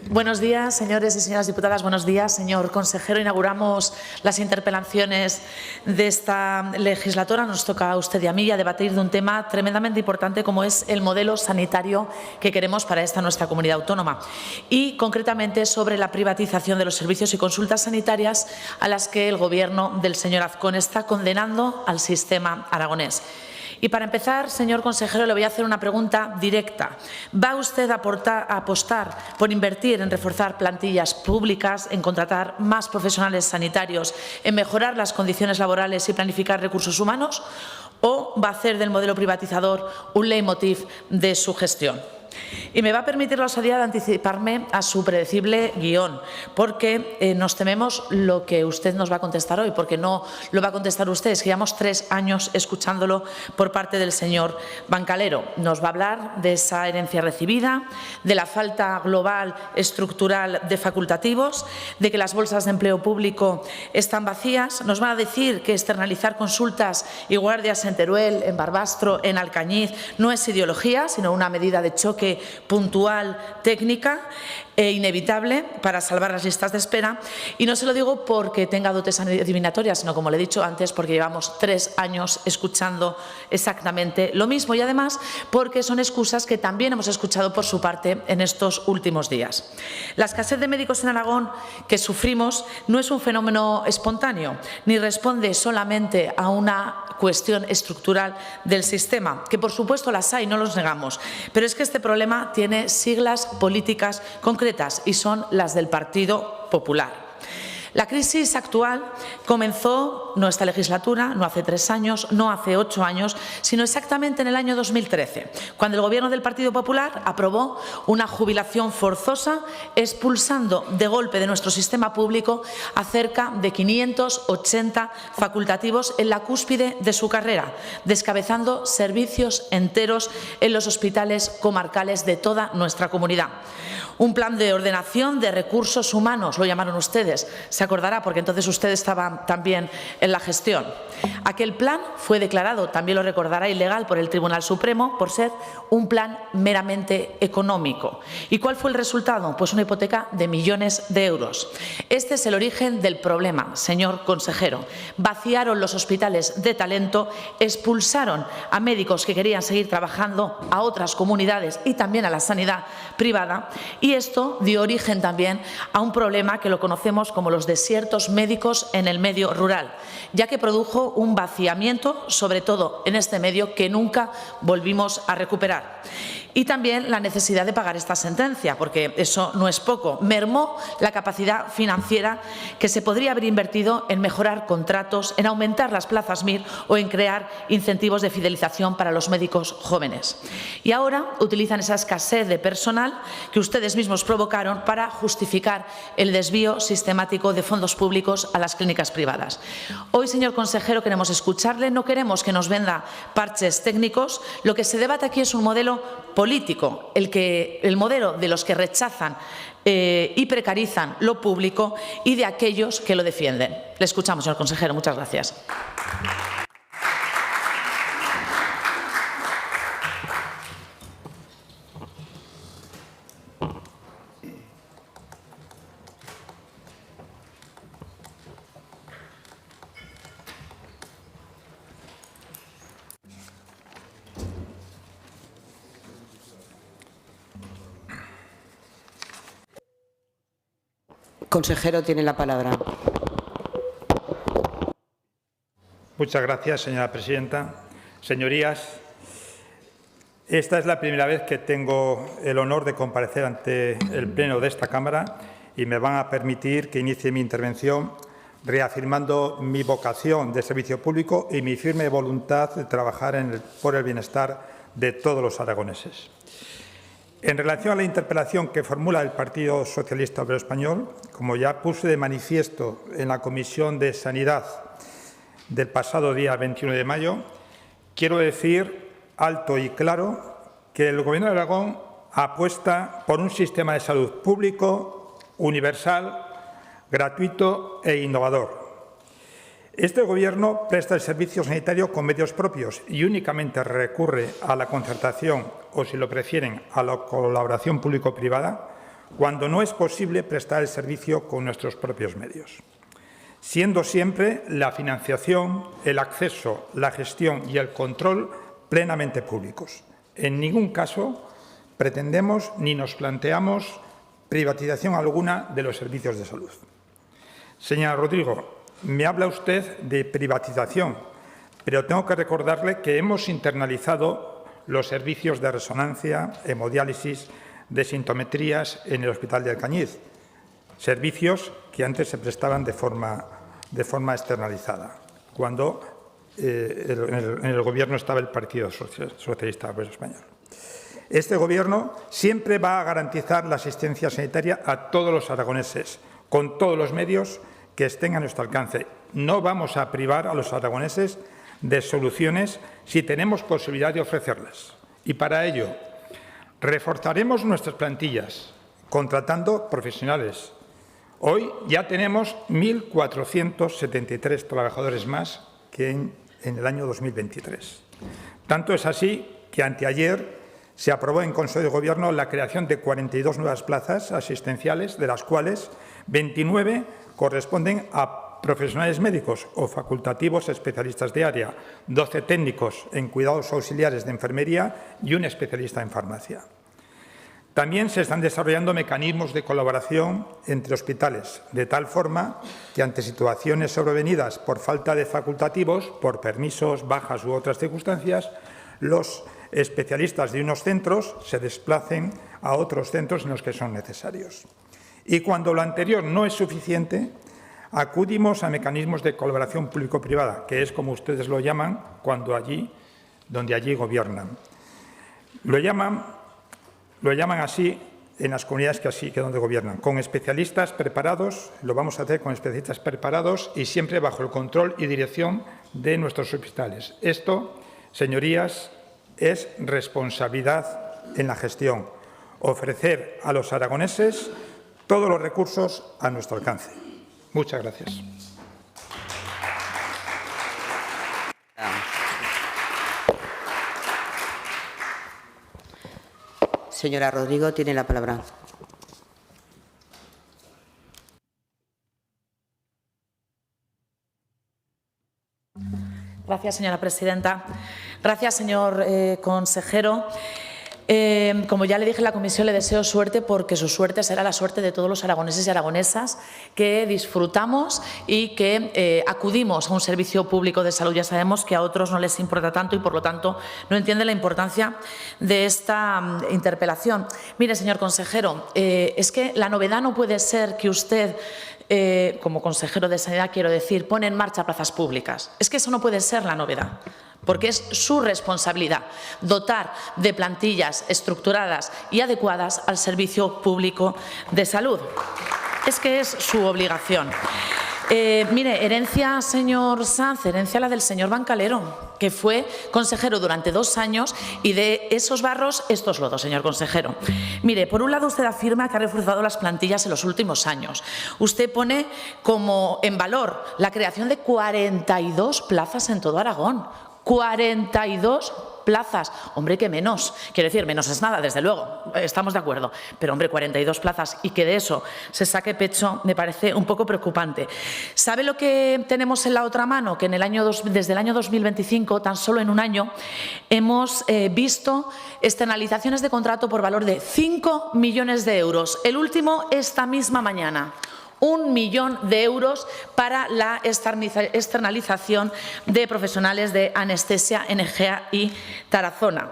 Speaker 7: Buenos días, señores y señoras diputadas. Buenos días, señor consejero. Inauguramos las interpelaciones de esta legislatura. Nos toca a usted y a mí ya debatir de un tema tremendamente importante como es el modelo sanitario que queremos para esta nuestra comunidad autónoma y concretamente sobre la privatización de los servicios y consultas sanitarias a las que el Gobierno del señor Azcón está condenando al sistema aragonés. Y para empezar, señor consejero, le voy a hacer una pregunta directa. ¿Va usted a apostar por invertir en reforzar plantillas públicas, en contratar más profesionales sanitarios, en mejorar las condiciones laborales y planificar recursos humanos? ¿O va a hacer del modelo privatizador un leitmotiv de su gestión? Y me va a permitir la osadía de anticiparme a su predecible guión, porque nos tememos lo que usted nos va a contestar hoy, porque no lo va a contestar usted. Es que llevamos 3 años escuchándolo por parte del señor Bancalero. Nos va a hablar de esa herencia recibida, de la falta global estructural de facultativos, de que las bolsas de empleo público están vacías. Nos va a decir que externalizar consultas y guardias en Teruel, en Barbastro, en Alcañiz no es ideología, sino una medida de choque puntual, técnica e inevitable para salvar las listas de espera. Y no se lo digo porque tenga dotes adivinatorias, sino, como le he dicho antes, porque llevamos 3 años escuchando exactamente lo mismo, y además porque son excusas que también hemos escuchado por su parte en estos últimos días. La escasez de médicos en Aragón que sufrimos no es un fenómeno espontáneo, ni responde solamente a una cuestión estructural del sistema, que por supuesto las hay, no los negamos, pero es que este problema tiene siglas políticas concretas y son las del Partido Popular. La crisis actual comenzó no esta legislatura, no hace 3 años, no hace 8 años, sino exactamente en el año 2013, cuando el Gobierno del Partido Popular aprobó una jubilación forzosa, expulsando de golpe de nuestro sistema público a cerca de 580 facultativos en la cúspide de su carrera, descabezando servicios enteros en los hospitales comarcales de toda nuestra comunidad. Un plan de ordenación de recursos humanos, lo llamaron ustedes, se acordará porque entonces usted estaba también en la gestión. Aquel plan fue declarado, también lo recordará, ilegal por el Tribunal Supremo por ser un plan meramente económico. ¿Y cuál fue el resultado? Pues una hipoteca de millones de euros. Este es el origen del problema, señor consejero. Vaciaron los hospitales de talento, expulsaron a médicos que querían seguir trabajando a otras comunidades y también a la sanidad privada, y esto dio origen también a un problema que lo conocemos como los desiertos médicos en el medio rural, ya que produjo un vaciamiento, sobre todo en este medio, que nunca volvimos a recuperar. Y también la necesidad de pagar esta sentencia, porque eso no es poco. Mermó la capacidad financiera que se podría haber invertido en mejorar contratos, en aumentar las plazas MIR o en crear incentivos de fidelización para los médicos jóvenes. Y ahora utilizan esa escasez de personal que ustedes mismos provocaron para justificar el desvío sistemático de fondos públicos a las clínicas privadas. Hoy, señor consejero, queremos escucharle, no queremos que nos venda parches técnicos. Lo que se debate aquí es un modelo político, el modelo de los que rechazan y precarizan lo público y de aquellos que lo defienden. Le escuchamos, señor consejero. Muchas gracias.
Speaker 8: Consejero, tiene la palabra.
Speaker 9: Muchas gracias, señora presidenta. Señorías, esta es la primera vez que tengo el honor de comparecer ante el Pleno de esta Cámara y me van a permitir que inicie mi intervención reafirmando mi vocación de servicio público y mi firme voluntad de trabajar por el bienestar de todos los aragoneses. En relación a la interpelación que formula el Partido Socialista Obrero Español, como ya puse de manifiesto en la Comisión de Sanidad del pasado día 21 de mayo, quiero decir alto y claro que el Gobierno de Aragón apuesta por un sistema de salud público, universal, gratuito e innovador. Este Gobierno presta el servicio sanitario con medios propios y únicamente recurre a la concertación o, si lo prefieren, a la colaboración público-privada cuando no es posible prestar el servicio con nuestros propios medios, siendo siempre la financiación, el acceso, la gestión y el control plenamente públicos. En ningún caso pretendemos ni nos planteamos privatización alguna de los servicios de salud. Señora Rodrigo, me habla usted de privatización, pero tengo que recordarle que hemos internalizado los servicios de resonancia, hemodiálisis, desintometrías en el Hospital de Alcañiz, servicios que antes se prestaban de forma externalizada, cuando en el Gobierno estaba el Partido Socialista Obrero Español. Este Gobierno siempre va a garantizar la asistencia sanitaria a todos los aragoneses, con todos los medios que estén a nuestro alcance. No vamos a privar a los aragoneses de soluciones si tenemos posibilidad de ofrecerlas. Y para ello, reforzaremos nuestras plantillas, contratando profesionales. Hoy ya tenemos 1.473 trabajadores más que en el año 2023. Tanto es así que anteayer se aprobó en Consejo de Gobierno la creación de 42 nuevas plazas asistenciales, de las cuales 29 corresponden a profesionales médicos o facultativos especialistas de área, 12 técnicos en cuidados auxiliares de enfermería y un especialista en farmacia. También se están desarrollando mecanismos de colaboración entre hospitales, de tal forma que ante situaciones sobrevenidas por falta de facultativos, por permisos, bajas u otras circunstancias, los especialistas de unos centros se desplacen a otros centros en los que son necesarios. Y cuando lo anterior no es suficiente, acudimos a mecanismos de colaboración público-privada, que es como ustedes lo llaman donde allí gobiernan. Lo llaman así en las comunidades que donde gobiernan, con especialistas preparados, lo vamos a hacer con especialistas preparados y siempre bajo el control y dirección de nuestros hospitales. Esto, señorías, es responsabilidad en la gestión, ofrecer a los aragoneses todos los recursos a nuestro alcance. Muchas gracias.
Speaker 1: Señora Rodrigo, tiene la palabra.
Speaker 7: Gracias, señora presidenta. Gracias, señor consejero. Como ya le dije en la comisión, le deseo suerte porque su suerte será la suerte de todos los aragoneses y aragonesas que disfrutamos y que acudimos a un servicio público de salud. Ya sabemos que a otros no les importa tanto y, por lo tanto, no entienden la importancia de esta interpelación. Mire, señor consejero, es que la novedad no puede ser que usted, como consejero de Sanidad, quiero decir, pone en marcha plazas públicas. Es que eso no puede ser la novedad, porque es su responsabilidad dotar de plantillas estructuradas y adecuadas al servicio público de salud. Es que es su obligación. Mire, herencia, señor Sanz, herencia la del señor Bancalero, que fue consejero durante 2 años y de esos barros estos lodos, señor consejero. Mire, por un lado usted afirma que ha reforzado las plantillas en los últimos años. Usted pone como en valor la creación de 42 plazas en todo Aragón. 42 plazas. Hombre, que menos. Quiero decir, menos es nada, desde luego. Estamos de acuerdo. Pero, hombre, 42 plazas y que de eso se saque pecho me parece un poco preocupante. ¿Sabe lo que tenemos en la otra mano? Que desde el año 2025, tan solo en un año, hemos visto externalizaciones de contrato por valor de 5 millones de euros. El último esta misma mañana. 1 millón de euros para la externalización de profesionales de anestesia en Egea y Tarazona.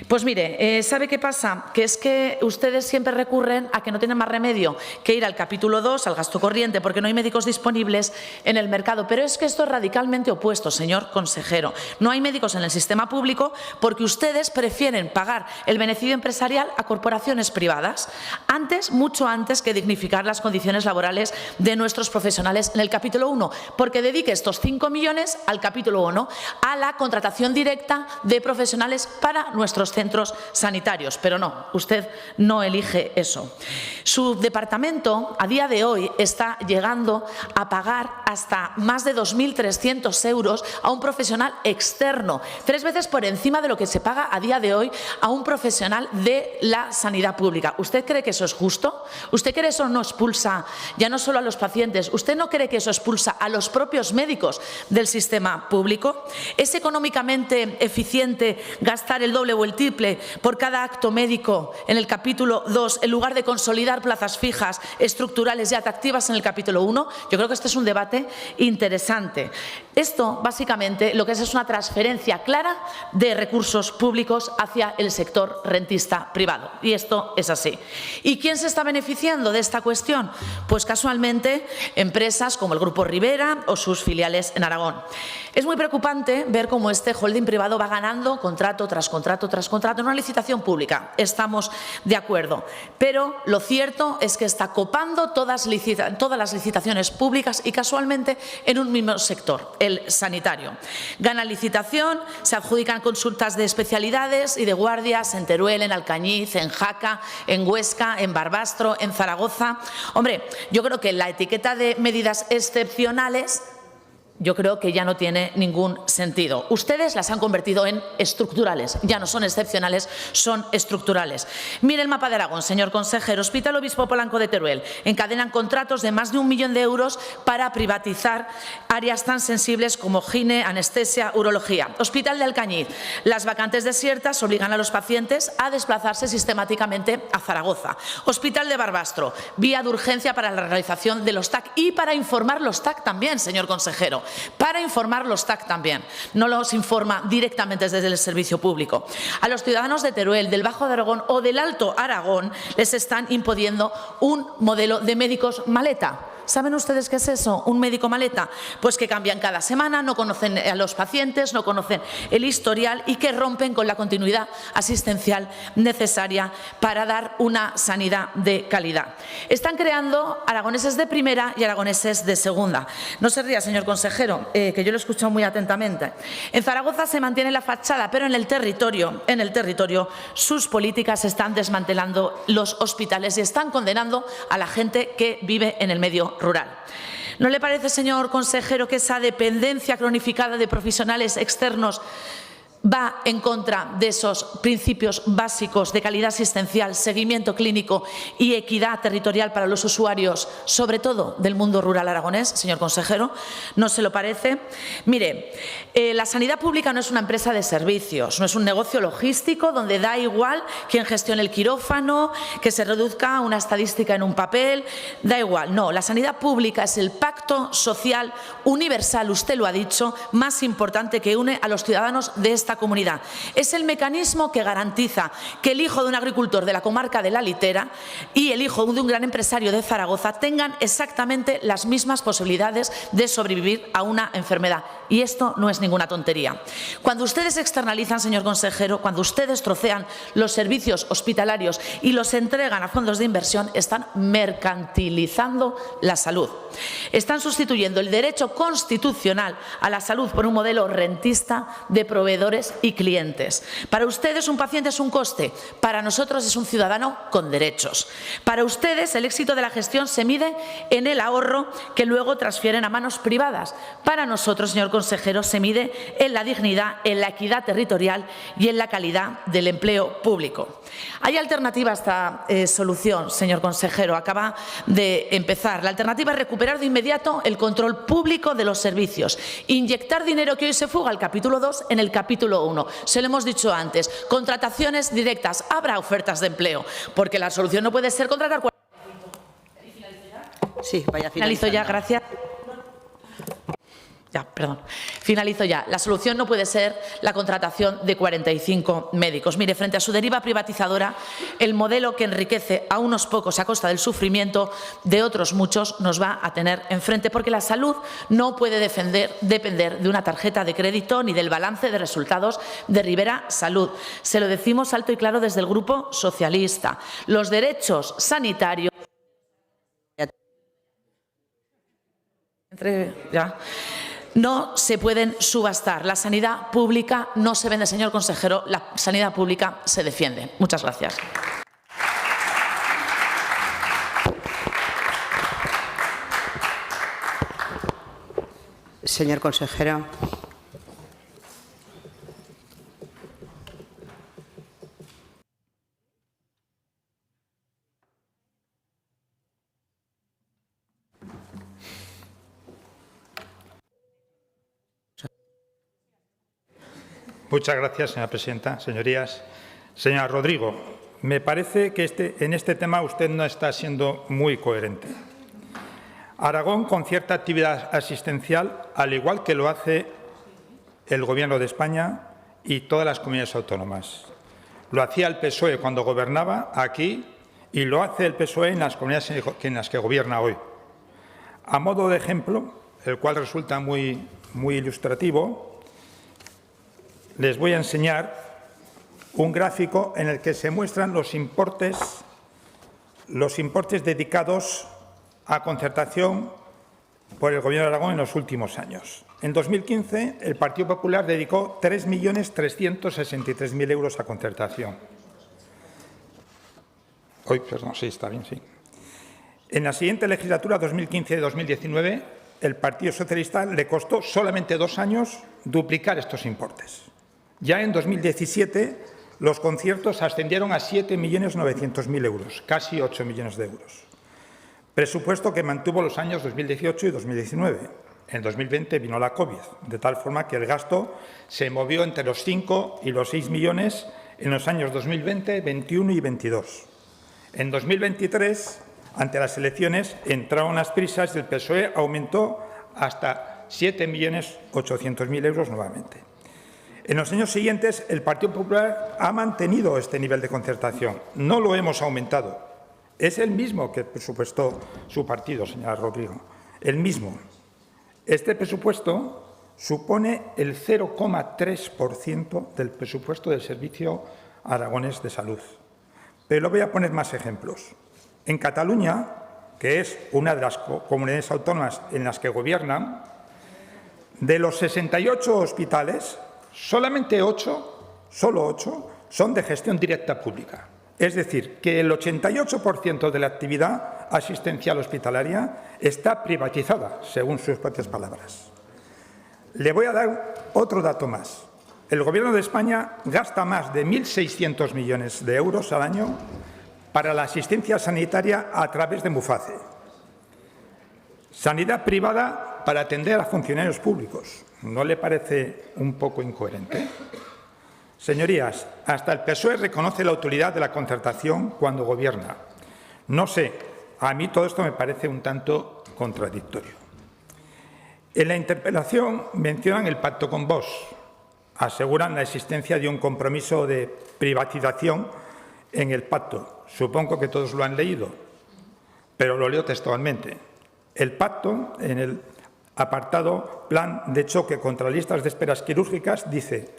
Speaker 7: Pues mire, ¿sabe qué pasa? Que es que ustedes siempre recurren a que no tienen más remedio que ir al capítulo 2, al gasto corriente, porque no hay médicos disponibles en el mercado. Pero es que esto es radicalmente opuesto, señor consejero. No hay médicos en el sistema público porque ustedes prefieren pagar el beneficio empresarial a corporaciones privadas, mucho antes que dignificar las condiciones laborales de nuestros profesionales en el capítulo 1, porque dedique estos 5 millones al capítulo 1, a la contratación directa de profesionales para nuestros centros sanitarios. Pero no, usted no elige eso. Su departamento a día de hoy está llegando a pagar hasta más de 2.300 euros a un profesional externo, 3 veces por encima de lo que se paga a día de hoy a un profesional de la sanidad pública. ¿Usted cree que eso es justo? ¿Usted cree que eso no expulsa ya no solo a los pacientes? ¿Usted no cree que eso expulsa a los propios médicos del sistema público? ¿Es económicamente eficiente gastar el doble doble o el triple por cada acto médico en el capítulo 2, en lugar de consolidar plazas fijas, estructurales y atractivas en el capítulo 1, yo creo que este es un debate interesante. Esto, básicamente, lo que es una transferencia clara de recursos públicos hacia el sector rentista privado. Y esto es así. ¿Y quién se está beneficiando de esta cuestión? Pues casualmente empresas como el Grupo Rivera o sus filiales en Aragón. Es muy preocupante ver cómo este holding privado va ganando contrato tras contrato tras contrato en una licitación pública. Estamos de acuerdo. Pero lo cierto es que está copando todas las licitaciones públicas y casualmente en un mismo sector, el sanitario. Gana licitación, se adjudican consultas de especialidades y de guardias en Teruel, en Alcañiz, en Jaca, en Huesca, en Barbastro, en Zaragoza. Hombre, yo creo que la etiqueta de medidas excepcionales yo creo que ya no tiene ningún sentido. Ustedes las han convertido en estructurales, ya no son excepcionales, son estructurales. Mire el mapa de Aragón, señor consejero. Hospital Obispo Polanco de Teruel. Encadenan contratos de más de 1 millón de euros para privatizar áreas tan sensibles como gine, anestesia, urología. Hospital de Alcañiz. Las vacantes desiertas obligan a los pacientes a desplazarse sistemáticamente a Zaragoza. Hospital de Barbastro. Vía de urgencia para la realización de los TAC y para informar los TAC también, señor consejero. Para informar los TAC también, no los informa directamente desde el servicio público. A los ciudadanos de Teruel, del Bajo de Aragón o del Alto Aragón les están imponiendo un modelo de médicos maleta. ¿Saben ustedes qué es eso? ¿Un médico maleta? Pues que cambian cada semana, no conocen a los pacientes, no conocen el historial y que rompen con la continuidad asistencial necesaria para dar una sanidad de calidad. Están creando aragoneses de primera y aragoneses de segunda. No se ría, señor consejero, que yo lo he escuchado muy atentamente. En Zaragoza se mantiene la fachada, pero en el territorio sus políticas están desmantelando los hospitales y están condenando a la gente que vive en el medio rural. ¿No le parece, señor consejero, que esa dependencia cronificada de profesionales externos va en contra de esos principios básicos de calidad asistencial, seguimiento clínico y equidad territorial para los usuarios, sobre todo del mundo rural aragonés, señor consejero? ¿No se lo parece? Mire, la sanidad pública no es una empresa de servicios, no es un negocio logístico donde da igual quién gestione el quirófano, que se reduzca una estadística en un papel, da igual. No, la sanidad pública es el pacto social universal, usted lo ha dicho, más importante que une a los ciudadanos de esta comunidad. Es el mecanismo que garantiza que el hijo de un agricultor de la comarca de la Litera y el hijo de un gran empresario de Zaragoza tengan exactamente las mismas posibilidades de sobrevivir a una enfermedad. Y esto no es ninguna tontería. Cuando ustedes externalizan, señor consejero, cuando ustedes trocean los servicios hospitalarios y los entregan a fondos de inversión, están mercantilizando la salud. Están sustituyendo el derecho constitucional a la salud por un modelo rentista de proveedores y clientes. Para ustedes un paciente es un coste, para nosotros es un ciudadano con derechos. Para ustedes el éxito de la gestión se mide en el ahorro que luego transfieren a manos privadas. Para nosotros, señor consejero, se mide en la dignidad, en la equidad territorial y en la calidad del empleo público. Hay alternativa a esta solución, señor consejero, acaba de empezar. La alternativa es recuperar de inmediato el control público de los servicios, inyectar dinero que hoy se fuga al capítulo 2 en el capítulo 1. Se lo hemos dicho antes, contrataciones directas, habrá ofertas de empleo, porque la solución no puede ser contratar.
Speaker 1: Sí, vaya
Speaker 7: Finalizo ya, gracias. Finalizo ya. La solución no puede ser la contratación de 45 médicos. Mire, frente a su deriva privatizadora, el modelo que enriquece a unos pocos a costa del sufrimiento de otros muchos nos va a tener enfrente, porque la salud no puede depender de una tarjeta de crédito ni del balance de resultados de Rivera Salud. Se lo decimos alto y claro desde el Grupo Socialista. Los derechos sanitarios no se pueden subastar. La sanidad pública no se vende, señor consejero, la sanidad pública se defiende. Muchas gracias.
Speaker 1: Señor consejero.
Speaker 9: Muchas gracias, señora presidenta. Señorías, señora Rodrigo, me parece que en este tema usted no está siendo muy coherente. Aragón concierta actividad asistencial, al igual que lo hace el Gobierno de España y todas las comunidades autónomas. Lo hacía el PSOE cuando gobernaba aquí y lo hace el PSOE en las comunidades en las que gobierna hoy. A modo de ejemplo, el cual resulta muy ilustrativo, les voy a enseñar un gráfico en el que se muestran los importes dedicados a concertación por el Gobierno de Aragón en los últimos años. En 2015, el Partido Popular dedicó 3.363.000 euros a concertación. En la siguiente legislatura, 2015-2019, el Partido Socialista le costó solamente 2 años duplicar estos importes. Ya en 2017, los conciertos ascendieron a 7.900.000 euros, casi 8 millones de euros. Presupuesto que mantuvo los años 2018 y 2019. En 2020 vino la COVID, de tal forma que el gasto se movió entre los 5 y los 6 millones en los años 2020, 21 y 22. En 2023, ante las elecciones, entraron las prisas y el PSOE aumentó hasta 7.800.000 euros nuevamente. En los años siguientes, el Partido Popular ha mantenido este nivel de concertación. No lo hemos aumentado. Es el mismo que presupuestó su partido, señora Rodrigo. El mismo. Este presupuesto supone el 0,3% del presupuesto del Servicio Aragonés de Salud. Pero voy a poner más ejemplos. En Cataluña, que es una de las comunidades autónomas en las que gobiernan, de los 68 hospitales, solamente 8 son de gestión directa pública. Es decir, que el 88% de la actividad asistencial hospitalaria está privatizada, según sus propias palabras. Le voy a dar otro dato más. El Gobierno de España gasta más de 1.600 millones de euros al año para la asistencia sanitaria a través de Muface. Sanidad privada para atender a funcionarios públicos. ¿No le parece un poco incoherente? Señorías, hasta el PSOE reconoce la utilidad de la concertación cuando gobierna. No sé, a mí todo esto me parece un tanto contradictorio. En la interpelación mencionan el pacto con Vox. Aseguran la existencia de un compromiso de privatización en el pacto. Supongo que todos lo han leído, pero lo leo textualmente. El pacto, en el apartado Plan de choque contra listas de esperas quirúrgicas, dice: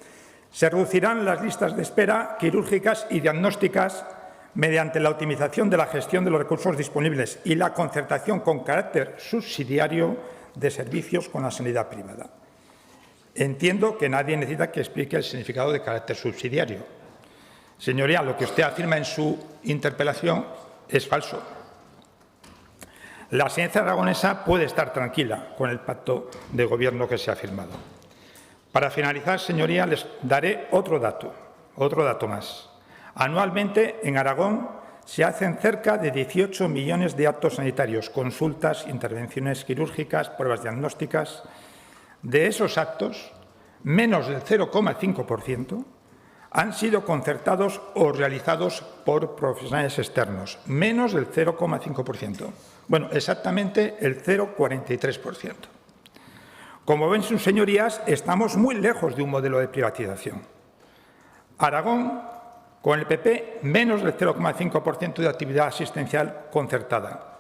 Speaker 9: se reducirán las listas de espera quirúrgicas y diagnósticas mediante la optimización de la gestión de los recursos disponibles y la concertación con carácter subsidiario de servicios con la sanidad privada. Entiendo que nadie necesita que explique el significado de carácter subsidiario. Señoría, lo que usted afirma en su interpelación es falso. La Agencia aragonesa puede estar tranquila con el pacto de gobierno que se ha firmado. Para finalizar, señoría, les daré otro dato más. Anualmente, en Aragón, se hacen cerca de 18 millones de actos sanitarios, consultas, intervenciones quirúrgicas, pruebas diagnósticas. De esos actos, menos del 0,5% han sido concertados o realizados por profesionales externos. Menos del 0,5%. Bueno, exactamente el 0,43%. Como ven sus señorías, estamos muy lejos de un modelo de privatización. Aragón, con el PP, menos del 0,5% de actividad asistencial concertada.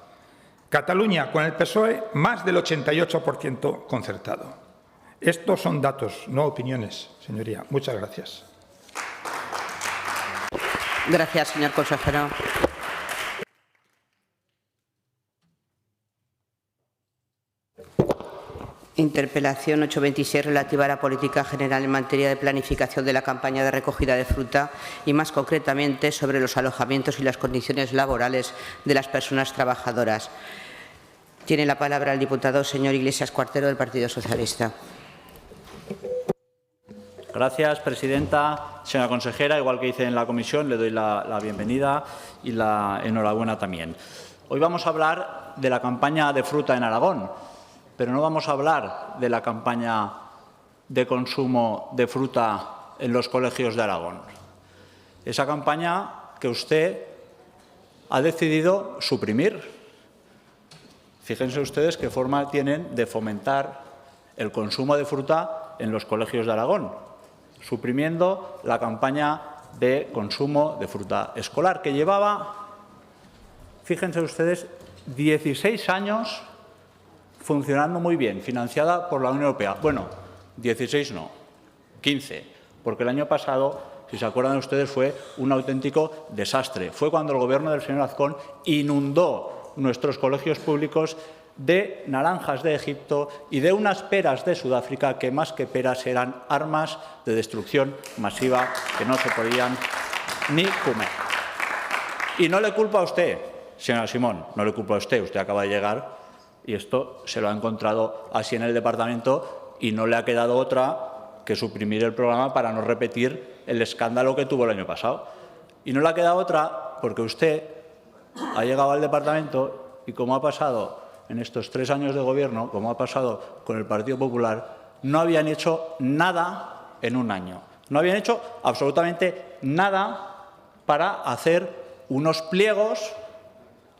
Speaker 9: Cataluña, con el PSOE, más del 88% concertado. Estos son datos, no opiniones, señoría. Muchas gracias.
Speaker 1: Gracias, señor consejero. Interpelación 826 relativa a la política general en materia de planificación de la campaña de recogida de fruta y, más concretamente, sobre los alojamientos y las condiciones laborales de las personas trabajadoras. Tiene la palabra el diputado señor Iglesias Cuartero, del Partido Socialista.
Speaker 8: Gracias, presidenta. Señora consejera, igual que hice en la comisión, le doy la bienvenida y la enhorabuena también. Hoy vamos a hablar de la campaña de fruta en Aragón, pero no vamos a hablar de la campaña de consumo de fruta en los colegios de Aragón. Esa campaña que usted ha decidido suprimir. Fíjense ustedes qué forma tienen de fomentar el consumo de fruta en los colegios de Aragón, suprimiendo la campaña de consumo de fruta escolar, que llevaba, fíjense ustedes, 16 años funcionando muy bien, financiada por la Unión Europea. Bueno, 16 no, 15, porque el año pasado, si se acuerdan ustedes, fue un auténtico desastre. Fue cuando el Gobierno del señor Azcón inundó nuestros colegios públicos de naranjas de Egipto y de unas peras de Sudáfrica que más que peras eran armas de destrucción masiva que no se podían ni comer. Y no le culpo a usted, señora Simón, no le culpo a usted, usted acaba de llegar y esto se lo ha encontrado así en el departamento y no le ha quedado otra que suprimir el programa para no repetir el escándalo que tuvo el año pasado. Y no le ha quedado otra porque usted ha llegado al departamento y, como ha pasado en estos 3 años de gobierno, como ha pasado con el Partido Popular, no habían hecho nada en un año. No habían hecho absolutamente nada para hacer unos pliegos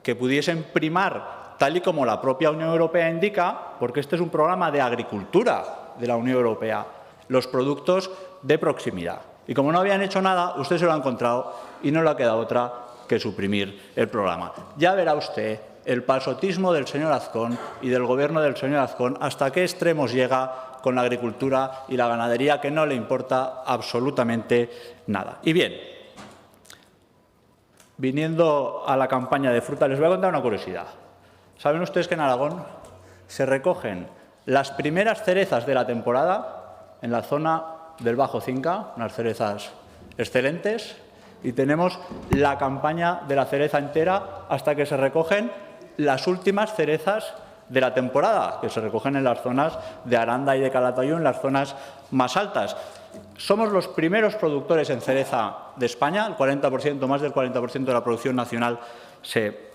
Speaker 8: que pudiesen primar, tal y como la propia Unión Europea indica, porque este es un programa de agricultura de la Unión Europea, los productos de proximidad. Y como no habían hecho nada, usted se lo ha encontrado y no le ha quedado otra que suprimir el programa. Ya verá usted el pasotismo del señor Azcón y del Gobierno del señor Azcón hasta qué extremos llega con la agricultura y la ganadería, que no le importa absolutamente nada. Y bien, viniendo a la campaña de fruta, les voy a contar una curiosidad. ¿Saben ustedes que en Aragón se recogen las primeras cerezas de la temporada en la zona del Bajo Cinca, unas cerezas excelentes, y tenemos la campaña de la cereza entera hasta que se recogen las últimas cerezas de la temporada, que se recogen en las zonas de Aranda y de Calatayud, en las zonas más altas. Somos los primeros productores en cereza de España, el 40%, más del 40% de la producción nacional se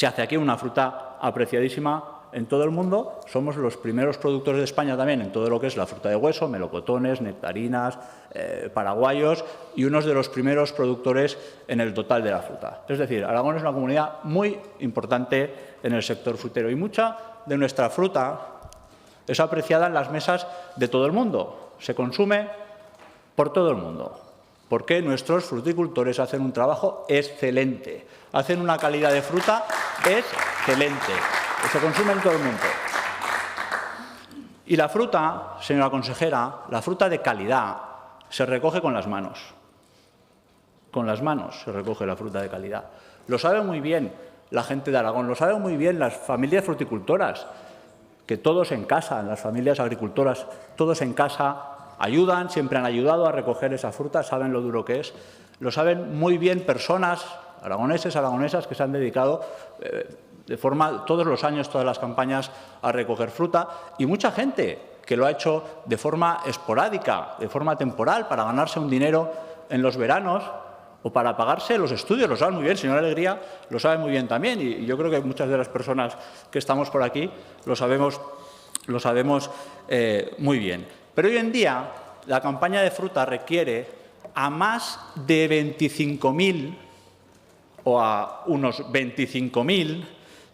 Speaker 8: hace aquí, una fruta apreciadísima en todo el mundo. Somos los primeros productores de España también en todo lo que es la fruta de hueso, melocotones, nectarinas, paraguayos, y unos de los primeros productores en el total de la fruta. Es decir, Aragón es una comunidad muy importante en el sector frutero y mucha de nuestra fruta es apreciada en las mesas de todo el mundo. Se consume por todo el mundo, porque nuestros fruticultores hacen un trabajo excelente, hacen una calidad de fruta excelente, que se consume en todo el mundo. Y la fruta, señora consejera, la fruta de calidad se recoge con las manos. Con las manos se recoge la fruta de calidad. Lo sabe muy bien la gente de Aragón, lo saben muy bien las familias fruticultoras, que todos en casa, las familias agricultoras, todos en casa ayudan, siempre han ayudado a recoger esa fruta, saben lo duro que es. Lo saben muy bien personas, aragoneses, aragonesas, que se han dedicado de forma, todos los años, todas las campañas, a recoger fruta, y mucha gente que lo ha hecho de forma esporádica, de forma temporal, para ganarse un dinero en los veranos o para pagarse los estudios. Lo saben muy bien, señora Alegría, lo sabe muy bien también, y yo creo que muchas de las personas que estamos por aquí lo sabemos muy bien. Pero hoy en día la campaña de fruta requiere a más de 25.000 o a unos 25.000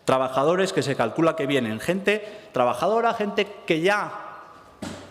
Speaker 8: trabajadores que se calcula que vienen, gente trabajadora, gente que ya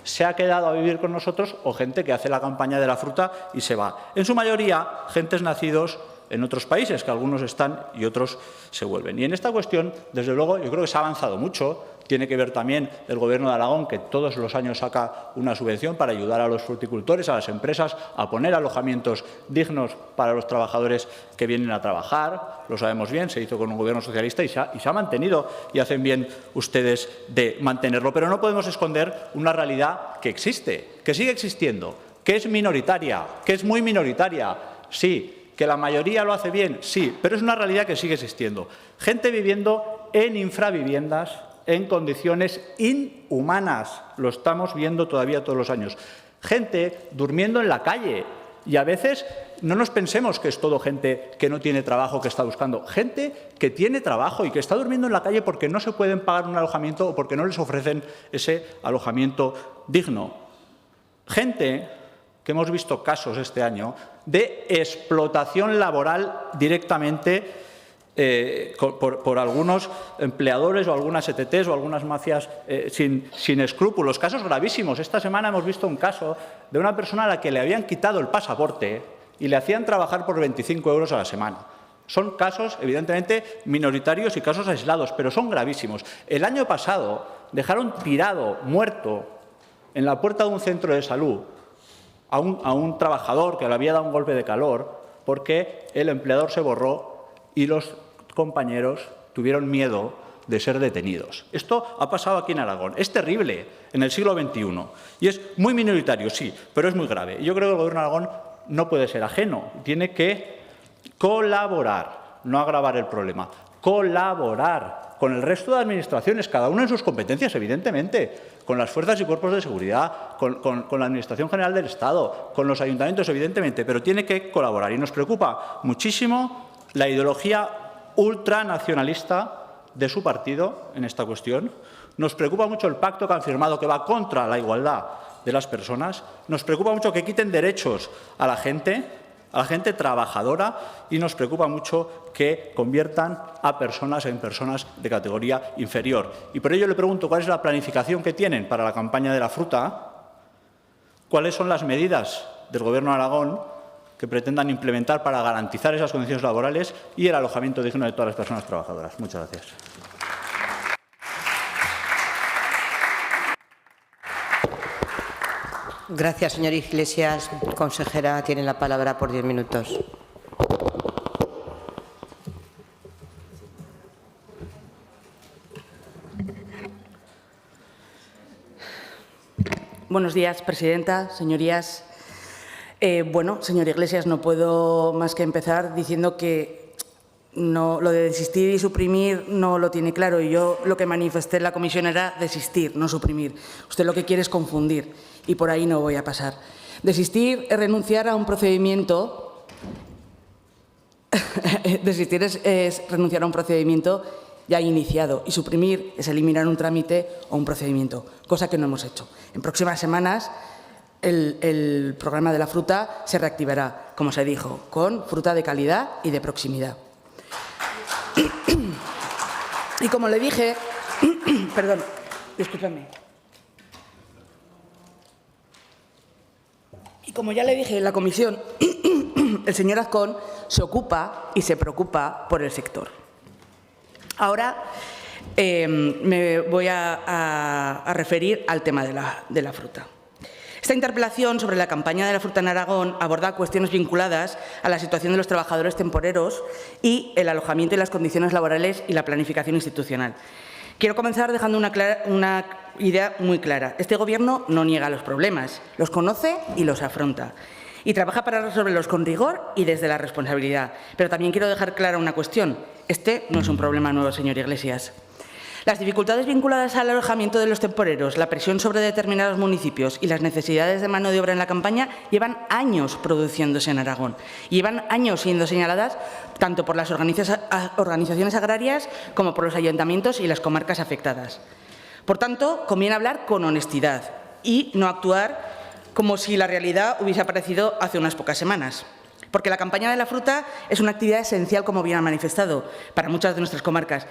Speaker 8: se ha quedado a vivir con nosotros o gente que hace la campaña de la fruta y se va. En su mayoría, gentes nacidos en otros países, que algunos están y otros se vuelven. Y en esta cuestión, desde luego, yo creo que se ha avanzado mucho. Tiene que ver también el Gobierno de Aragón, que todos los años saca una subvención para ayudar a los fruticultores, a las empresas, a poner alojamientos dignos para los trabajadores que vienen a trabajar. Lo sabemos bien, se hizo con un Gobierno socialista y se ha mantenido, y hacen bien ustedes de mantenerlo. Pero no podemos esconder una realidad que existe, que sigue existiendo, que es minoritaria, que es muy minoritaria, sí. ¿Que la mayoría lo hace bien? Sí, pero es una realidad que sigue existiendo. Gente viviendo en infraviviendas, en condiciones inhumanas. Lo estamos viendo todavía todos los años. Gente durmiendo en la calle. Y a veces no nos pensemos que es todo gente que no tiene trabajo, que está buscando. Gente que tiene trabajo y que está durmiendo en la calle porque no se pueden pagar un alojamiento o porque no les ofrecen ese alojamiento digno. Gente que hemos visto casos este año de explotación laboral directamente por algunos empleadores o algunas ETTs o algunas mafias sin escrúpulos. Casos gravísimos. Esta semana hemos visto un caso de una persona a la que le habían quitado el pasaporte y le hacían trabajar por 25 euros a la semana. Son casos, evidentemente, minoritarios y casos aislados, pero son gravísimos. El año pasado dejaron tirado, muerto, en la puerta de un centro de salud a un trabajador que le había dado un golpe de calor porque el empleador se borró y los compañeros tuvieron miedo de ser detenidos. Esto ha pasado aquí en Aragón. Es terrible en el siglo XXI y es muy minoritario, sí, pero es muy grave. Yo creo que el Gobierno de Aragón no puede ser ajeno. Tiene que colaborar, no agravar el problema, colaborar con el resto de administraciones, cada uno en sus competencias, evidentemente, con las fuerzas y cuerpos de seguridad, con la Administración General del Estado, con los ayuntamientos, evidentemente, pero tiene que colaborar. Y nos preocupa muchísimo la ideología ultranacionalista de su partido en esta cuestión. Nos preocupa mucho el pacto que han firmado que va contra la igualdad de las personas. Nos preocupa mucho que quiten derechos a la gente trabajadora y nos preocupa mucho que conviertan a personas en personas de categoría inferior. Y por ello le pregunto cuál es la planificación que tienen para la campaña de la fruta, cuáles son las medidas del Gobierno de Aragón que pretendan implementar para garantizar esas condiciones laborales y el alojamiento digno de todas las personas trabajadoras. Muchas gracias.
Speaker 1: Gracias, señor Iglesias. Consejera, tiene la palabra por 10 minutos.
Speaker 10: Buenos días, presidenta, señorías. Bueno, señor Iglesias, no puedo más que empezar diciendo que lo de desistir y suprimir no lo tiene claro. Y yo lo que manifesté en la comisión era desistir, no suprimir. Usted lo que quiere es confundir y por ahí no voy a pasar. Desistir es renunciar a un procedimiento. Desistir es renunciar a un procedimiento ya iniciado y suprimir es eliminar un trámite o un procedimiento, cosa que no hemos hecho. En próximas semanas el programa de la fruta se reactivará, como se dijo, con fruta de calidad y de proximidad. Y como le dije, perdón, discúlpame. Y como ya le dije en la comisión, el señor Azcón se ocupa y se preocupa por el sector. Ahora me voy a referir al tema de la fruta. Esta interpelación sobre la campaña de la fruta en Aragón aborda cuestiones vinculadas a la situación de los trabajadores temporeros y el alojamiento y las condiciones laborales y la planificación institucional. Quiero comenzar dejando una idea muy clara. Este Gobierno no niega los problemas, los conoce y los afronta. Y trabaja para resolverlos con rigor y desde la responsabilidad. Pero también quiero dejar clara una cuestión. Este no es un problema nuevo, señor Iglesias. Las dificultades vinculadas al alojamiento de los temporeros, la presión sobre determinados municipios y las necesidades de mano de obra en la campaña llevan años produciéndose en Aragón. Llevan años siendo señaladas tanto por las organizaciones agrarias como por los ayuntamientos y las comarcas afectadas. Por tanto, conviene hablar con honestidad y no actuar como si la realidad hubiese aparecido hace unas pocas semanas. Porque la campaña de la fruta es una actividad esencial, como bien ha manifestado, para muchas de nuestras comarcas.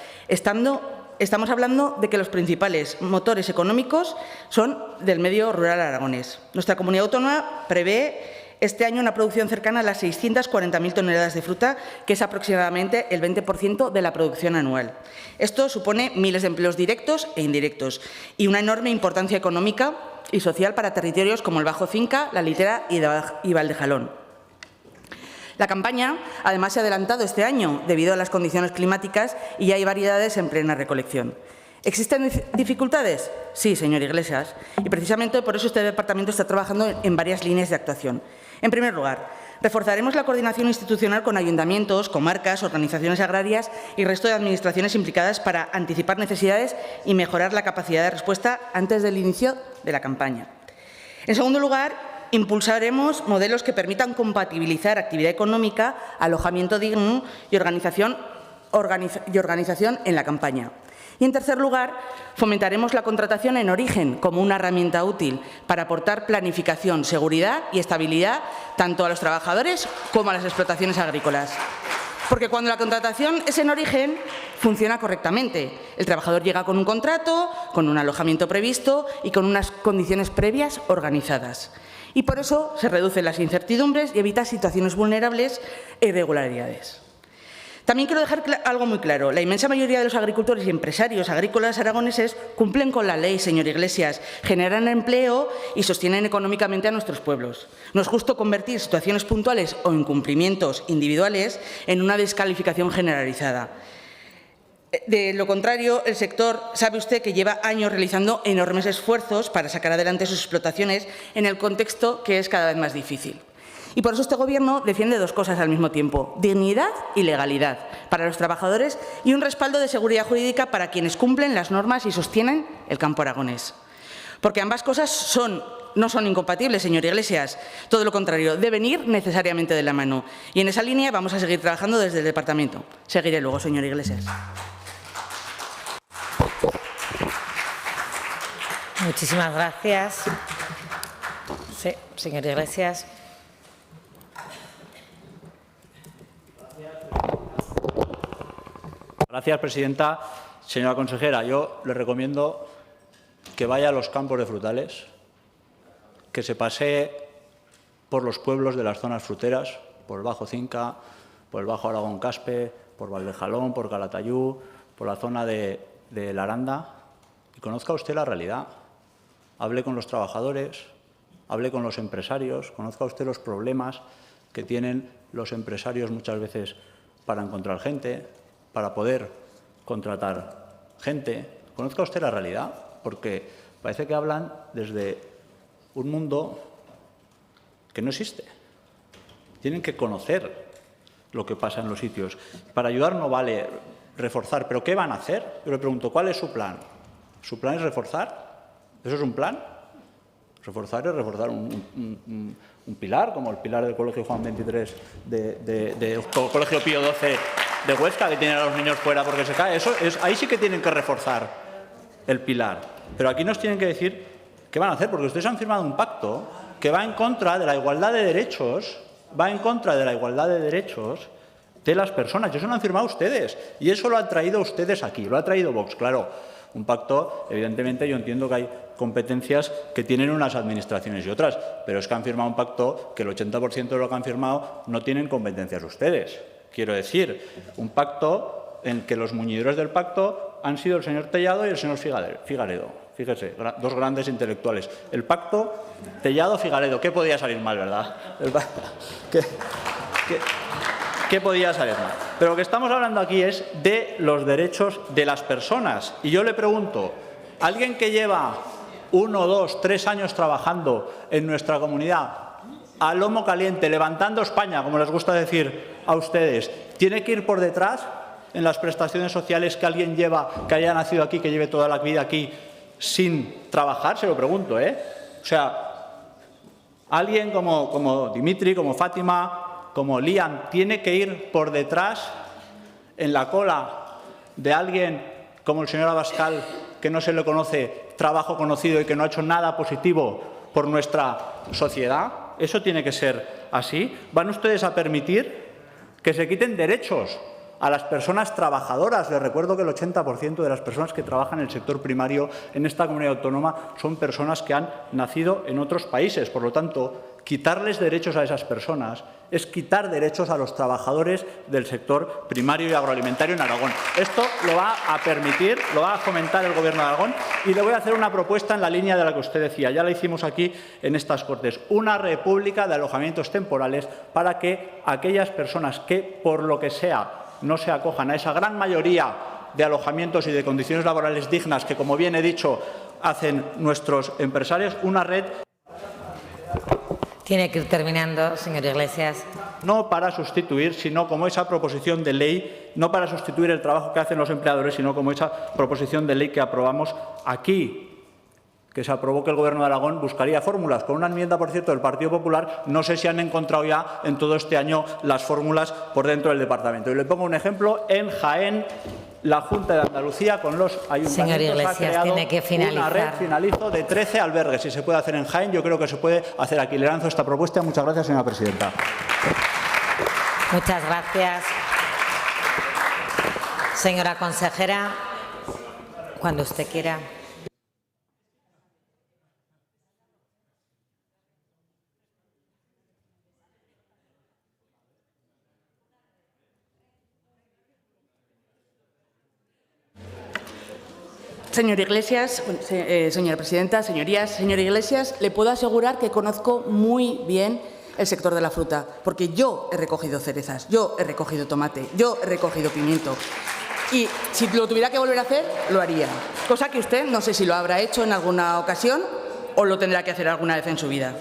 Speaker 10: Estamos hablando de que los principales motores económicos son del medio rural aragonés. Nuestra comunidad autónoma prevé este año una producción cercana a las 640.000 toneladas de fruta, que es aproximadamente el 20% de la producción anual. Esto supone miles de empleos directos e indirectos y una enorme importancia económica y social para territorios como el Bajo Cinca, La Litera y Valdejalón. La campaña, además, se ha adelantado este año debido a las condiciones climáticas y ya hay variedades en plena recolección. ¿Existen dificultades? Sí, señor Iglesias, y precisamente por eso este departamento está trabajando en varias líneas de actuación. En primer lugar, reforzaremos la coordinación institucional con ayuntamientos, comarcas, organizaciones agrarias y resto de administraciones implicadas para anticipar necesidades y mejorar la capacidad de respuesta antes del inicio de la campaña. En segundo lugar, impulsaremos modelos que permitan compatibilizar actividad económica, alojamiento digno y organización en la campaña. Y, en tercer lugar, fomentaremos la contratación en origen como una herramienta útil para aportar planificación, seguridad y estabilidad tanto a los trabajadores como a las explotaciones agrícolas. Porque cuando la contratación es en origen, funciona correctamente. El trabajador llega con un contrato, con un alojamiento previsto y con unas condiciones previas organizadas. Y por eso se reducen las incertidumbres y evita situaciones vulnerables e irregularidades. También quiero dejar algo muy claro. La inmensa mayoría de los agricultores y empresarios agrícolas aragoneses cumplen con la ley, señor Iglesias, generan empleo y sostienen económicamente a nuestros pueblos. No es justo convertir situaciones puntuales o incumplimientos individuales en una descalificación generalizada. De lo contrario, el sector sabe usted que lleva años realizando enormes esfuerzos para sacar adelante sus explotaciones en el contexto que es cada vez más difícil. Y por eso este Gobierno defiende dos cosas al mismo tiempo: dignidad y legalidad para los trabajadores y un respaldo de seguridad jurídica para quienes cumplen las normas y sostienen el campo aragonés. Porque ambas cosas no son incompatibles, señor Iglesias. Todo lo contrario, deben ir necesariamente de la mano. Y en esa línea vamos a seguir trabajando desde el Departamento. Seguiré luego, señor Iglesias.
Speaker 2: Muchísimas gracias. Sí, señor Iglesias.
Speaker 8: Gracias, presidenta. Señora consejera, yo le recomiendo que vaya a los campos de frutales, que se pasee por los pueblos de las zonas fruteras, por el Bajo Cinca, por el Bajo Aragón Caspe, por Valdejalón, por Calatayud, por la zona de la Aranda, y conozca usted la realidad. Hable con los trabajadores, hable con los empresarios, conozca usted los problemas que tienen los empresarios muchas veces para encontrar gente, para poder contratar gente. Conozca usted la realidad, porque parece que hablan desde un mundo que no existe. Tienen que conocer lo que pasa en los sitios. Para ayudar no vale reforzar, pero ¿qué van a hacer? Yo le pregunto, ¿cuál es su plan? ¿Su plan es reforzar? ¿Eso es un plan? Reforzar es reforzar un pilar, como el pilar del Colegio Juan XXIII del Colegio Pío XII de Huesca, que tienen a los niños fuera porque se cae. Ahí sí que tienen que reforzar el pilar. Pero aquí nos tienen que decir qué van a hacer, porque ustedes han firmado un pacto que va en contra de la igualdad de derechos, de las personas. Y eso lo han firmado ustedes. Y eso lo han traído ustedes aquí, lo ha traído Vox. Claro, un pacto, evidentemente, yo entiendo que hay competencias que tienen unas administraciones y otras, pero es que han firmado un pacto que el 80% de lo que han firmado no tienen competencias ustedes. Quiero decir, un pacto en que los muñidores del pacto han sido el señor Tellado y el señor Figaredo. Fíjese, dos grandes intelectuales. El pacto Tellado-Figaredo. ¿Qué podía salir mal, verdad? ¿Qué podía salir mal? Pero lo que estamos hablando aquí es de los derechos de las personas. Y yo le pregunto, ¿alguien que lleva 1, 2, 3 años trabajando en nuestra comunidad a lomo caliente, levantando España, como les gusta decir a ustedes, tiene que ir por detrás en las prestaciones sociales que alguien lleva, que haya nacido aquí, que lleve toda la vida aquí sin trabajar? Se lo pregunto, ¿eh? O sea, alguien como Dimitri, como Fátima, como Lian, tiene que ir por detrás en la cola de alguien como el señor Abascal, que no se le conoce trabajo conocido y que no ha hecho nada positivo por nuestra sociedad. ¿Eso tiene que ser así? ¿Van ustedes a permitir que se quiten derechos a las personas trabajadoras? Les recuerdo que el 80% de las personas que trabajan en el sector primario en esta comunidad autónoma son personas que han nacido en otros países. Por lo tanto, quitarles derechos a esas personas es quitar derechos a los trabajadores del sector primario y agroalimentario en Aragón. Esto lo va a permitir, lo va a fomentar el Gobierno de Aragón, y le voy a hacer una propuesta en la línea de la que usted decía. Ya la hicimos aquí en estas Cortes. Una república de alojamientos temporales para que aquellas personas que, por lo que sea, no se acojan a esa gran mayoría de alojamientos y de condiciones laborales dignas que, como bien he dicho, hacen nuestros empresarios, una red.
Speaker 2: Tiene que ir terminando, señor Iglesias.
Speaker 8: No para sustituir, sino como esa proposición de ley, no para sustituir el trabajo que hacen los empleadores, sino como esa proposición de ley que aprobamos aquí, que se aprobó, que el Gobierno de Aragón buscaría fórmulas. Con una enmienda, por cierto, del Partido Popular, no sé si han encontrado ya en todo este año las fórmulas por dentro del departamento. Y le pongo un ejemplo. En Jaén, la Junta de Andalucía con los ayuntamientos
Speaker 2: Señor Iglesias,
Speaker 8: ha creado
Speaker 2: tiene que finalizar.
Speaker 8: una red, finalizo, de 13 albergues. Si se puede hacer en Jaén, yo creo que se puede hacer aquí. Le lanzo esta propuesta. Muchas gracias, señora presidenta.
Speaker 2: Muchas gracias. Señora consejera, cuando usted quiera.
Speaker 10: Señor Iglesias, señora presidenta, señorías, señor Iglesias, le puedo asegurar que conozco muy bien el sector de la fruta, porque yo he recogido cerezas, yo he recogido tomate, yo he recogido pimiento. Y si lo tuviera que volver a hacer, lo haría. Cosa que usted no sé si lo habrá hecho en alguna ocasión o lo tendrá que hacer alguna vez en su vida.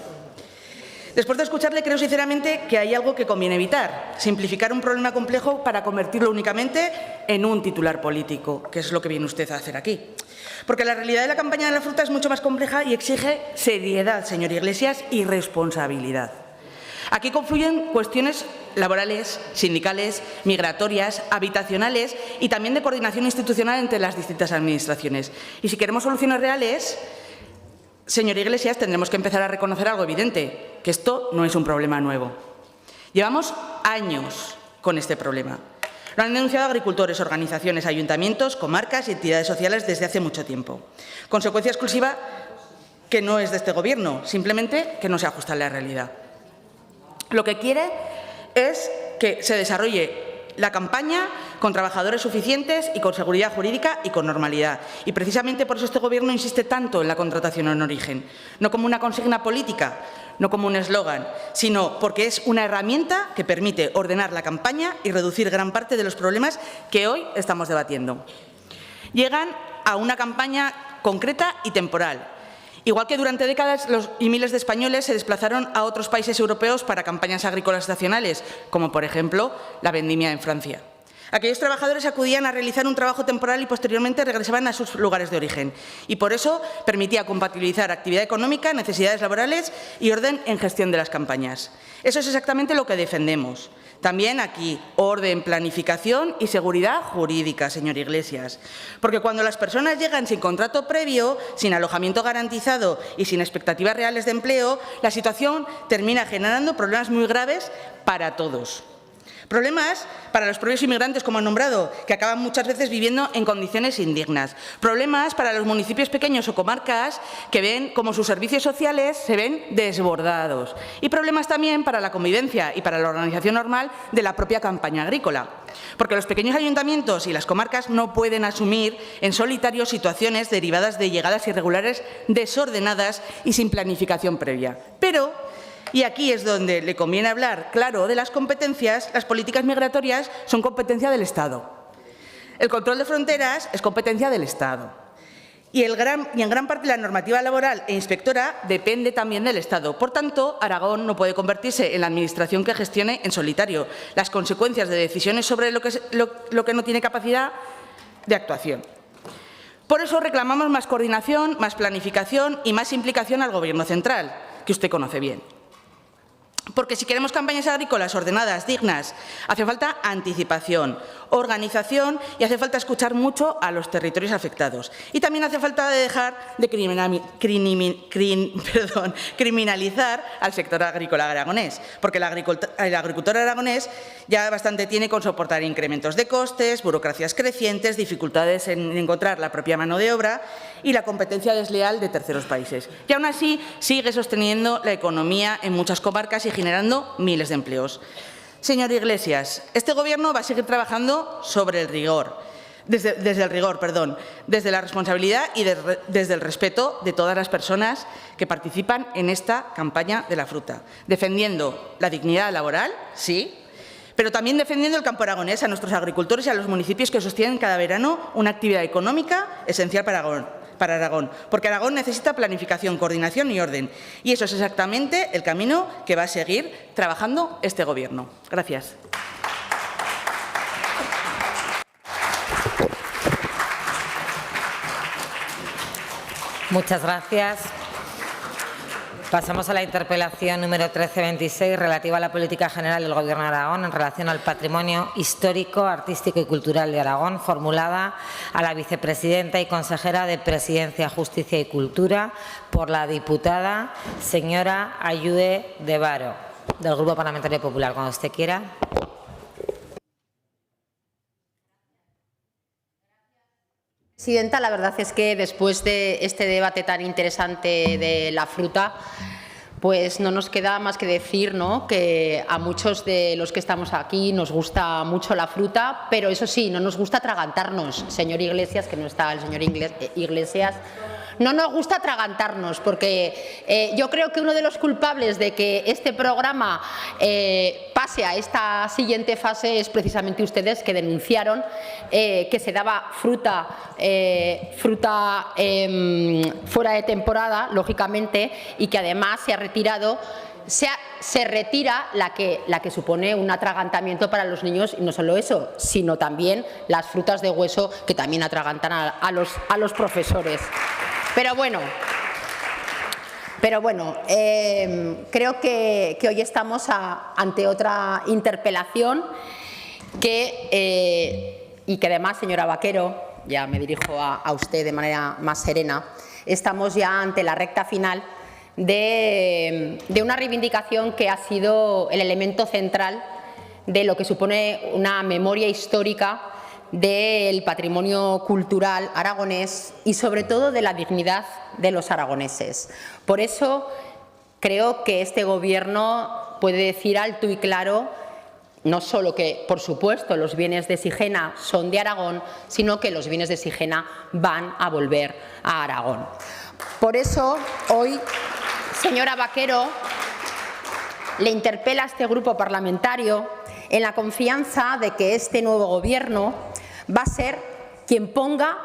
Speaker 10: Después de escucharle, creo sinceramente que hay algo que conviene evitar: simplificar un problema complejo para convertirlo únicamente en un titular político, que es lo que viene usted a hacer aquí. Porque la realidad de la campaña de la fruta es mucho más compleja y exige seriedad, señor Iglesias, y responsabilidad. Aquí confluyen cuestiones laborales, sindicales, migratorias, habitacionales y también de coordinación institucional entre las distintas administraciones. Y si queremos soluciones reales, señor Iglesias, tendremos que empezar a reconocer algo evidente, que esto no es un problema nuevo. Llevamos años con este problema. Lo han denunciado agricultores, organizaciones, ayuntamientos, comarcas y entidades sociales desde hace mucho tiempo. Consecuencia exclusiva que no es de este Gobierno, simplemente que no se ajusta a la realidad. Lo que quiere es que se desarrolle la campaña con trabajadores suficientes y con seguridad jurídica y con normalidad. Y precisamente por eso este Gobierno insiste tanto en la contratación en origen, no como una consigna política, no como un eslogan, sino porque es una herramienta que permite ordenar la campaña y reducir gran parte de los problemas que hoy estamos debatiendo. Llegan a una campaña concreta y temporal. Igual que durante décadas y miles de españoles se desplazaron a otros países europeos para campañas agrícolas nacionales, como por ejemplo la vendimia en Francia. Aquellos trabajadores acudían a realizar un trabajo temporal y posteriormente regresaban a sus lugares de origen. Y por eso permitía compatibilizar actividad económica, necesidades laborales y orden en gestión de las campañas. Eso es exactamente lo que defendemos. También aquí, orden, planificación y seguridad jurídica, señor Iglesias. Porque cuando las personas llegan sin contrato previo, sin alojamiento garantizado y sin expectativas reales de empleo, la situación termina generando problemas muy graves para todos. Problemas para los propios inmigrantes, como han nombrado, que acaban muchas veces viviendo en condiciones indignas. Problemas para los municipios pequeños o comarcas que ven como sus servicios sociales se ven desbordados. Y problemas también para la convivencia y para la organización normal de la propia campaña agrícola. Porque los pequeños ayuntamientos y las comarcas no pueden asumir en solitario situaciones derivadas de llegadas irregulares, desordenadas y sin planificación previa. Pero y aquí es donde le conviene hablar, claro, de las competencias. Las políticas migratorias son competencia del Estado. El control de fronteras es competencia del Estado. Y en gran parte la normativa laboral e inspectora depende también del Estado. Por tanto, Aragón no puede convertirse en la administración que gestione en solitario las consecuencias de decisiones sobre lo que no tiene capacidad de actuación. Por eso reclamamos más coordinación, más planificación y más implicación al Gobierno central, que usted conoce bien. Porque si queremos campañas agrícolas ordenadas, dignas, hace falta anticipación, organización y hace falta escuchar mucho a los territorios afectados. Y también hace falta dejar de criminalizar al sector agrícola aragonés, porque el agricultor aragonés ya bastante tiene con soportar incrementos de costes, burocracias crecientes, dificultades en encontrar la propia mano de obra y la competencia desleal de terceros países. Y aún así sigue sosteniendo la economía en muchas comarcas y generando miles de empleos. Señor Iglesias, este Gobierno va a seguir trabajando sobre el rigor, desde la responsabilidad y desde el respeto de todas las personas que participan en esta campaña de la fruta, defendiendo la dignidad laboral, sí, pero también defendiendo el campo aragonés, a nuestros agricultores y a los municipios que sostienen cada verano una actividad económica esencial para Aragón, porque Aragón necesita planificación, coordinación y orden. Y eso es exactamente el camino que va a seguir trabajando este Gobierno. Gracias.
Speaker 2: Muchas gracias. Pasamos a la interpelación número 1326 relativa a la política general del Gobierno de Aragón en relación al patrimonio histórico, artístico y cultural de Aragón, formulada a la vicepresidenta y consejera de Presidencia, Justicia y Cultura por la diputada señora Ayude de Varo, del Grupo Parlamentario Popular. Cuando usted quiera.
Speaker 11: Presidenta, la verdad es que después de este debate tan interesante de la fruta, pues no nos queda más que decir, ¿no?, que a muchos de los que estamos aquí nos gusta mucho la fruta, pero eso sí, no nos gusta atragantarnos. Señor Iglesias, que no está el señor Iglesias, no nos gusta atragantarnos, porque yo creo que uno de los culpables de que este programa pase a esta siguiente fase es precisamente ustedes, que denunciaron que se daba fruta fuera de temporada, lógicamente, y que además se ha retirado. Se retira la que supone un atragantamiento para los niños, y no solo eso, sino también las frutas de hueso, que también atragantan a los profesores. Pero bueno, creo que hoy estamos ante otra interpelación y que además, señora Vaquero, ya me dirijo a usted de manera más serena, estamos ya ante la recta final de una reivindicación que ha sido el elemento central de lo que supone una memoria histórica del patrimonio cultural aragonés y sobre todo de la dignidad de los aragoneses. Por eso creo que este Gobierno puede decir alto y claro no solo que, por supuesto, los bienes de Sigena son de Aragón, sino que los bienes de Sigena van a volver a Aragón. Por eso hoy, señora Vaquero, le interpela a este grupo parlamentario en la confianza de que este nuevo Gobierno va a ser quien ponga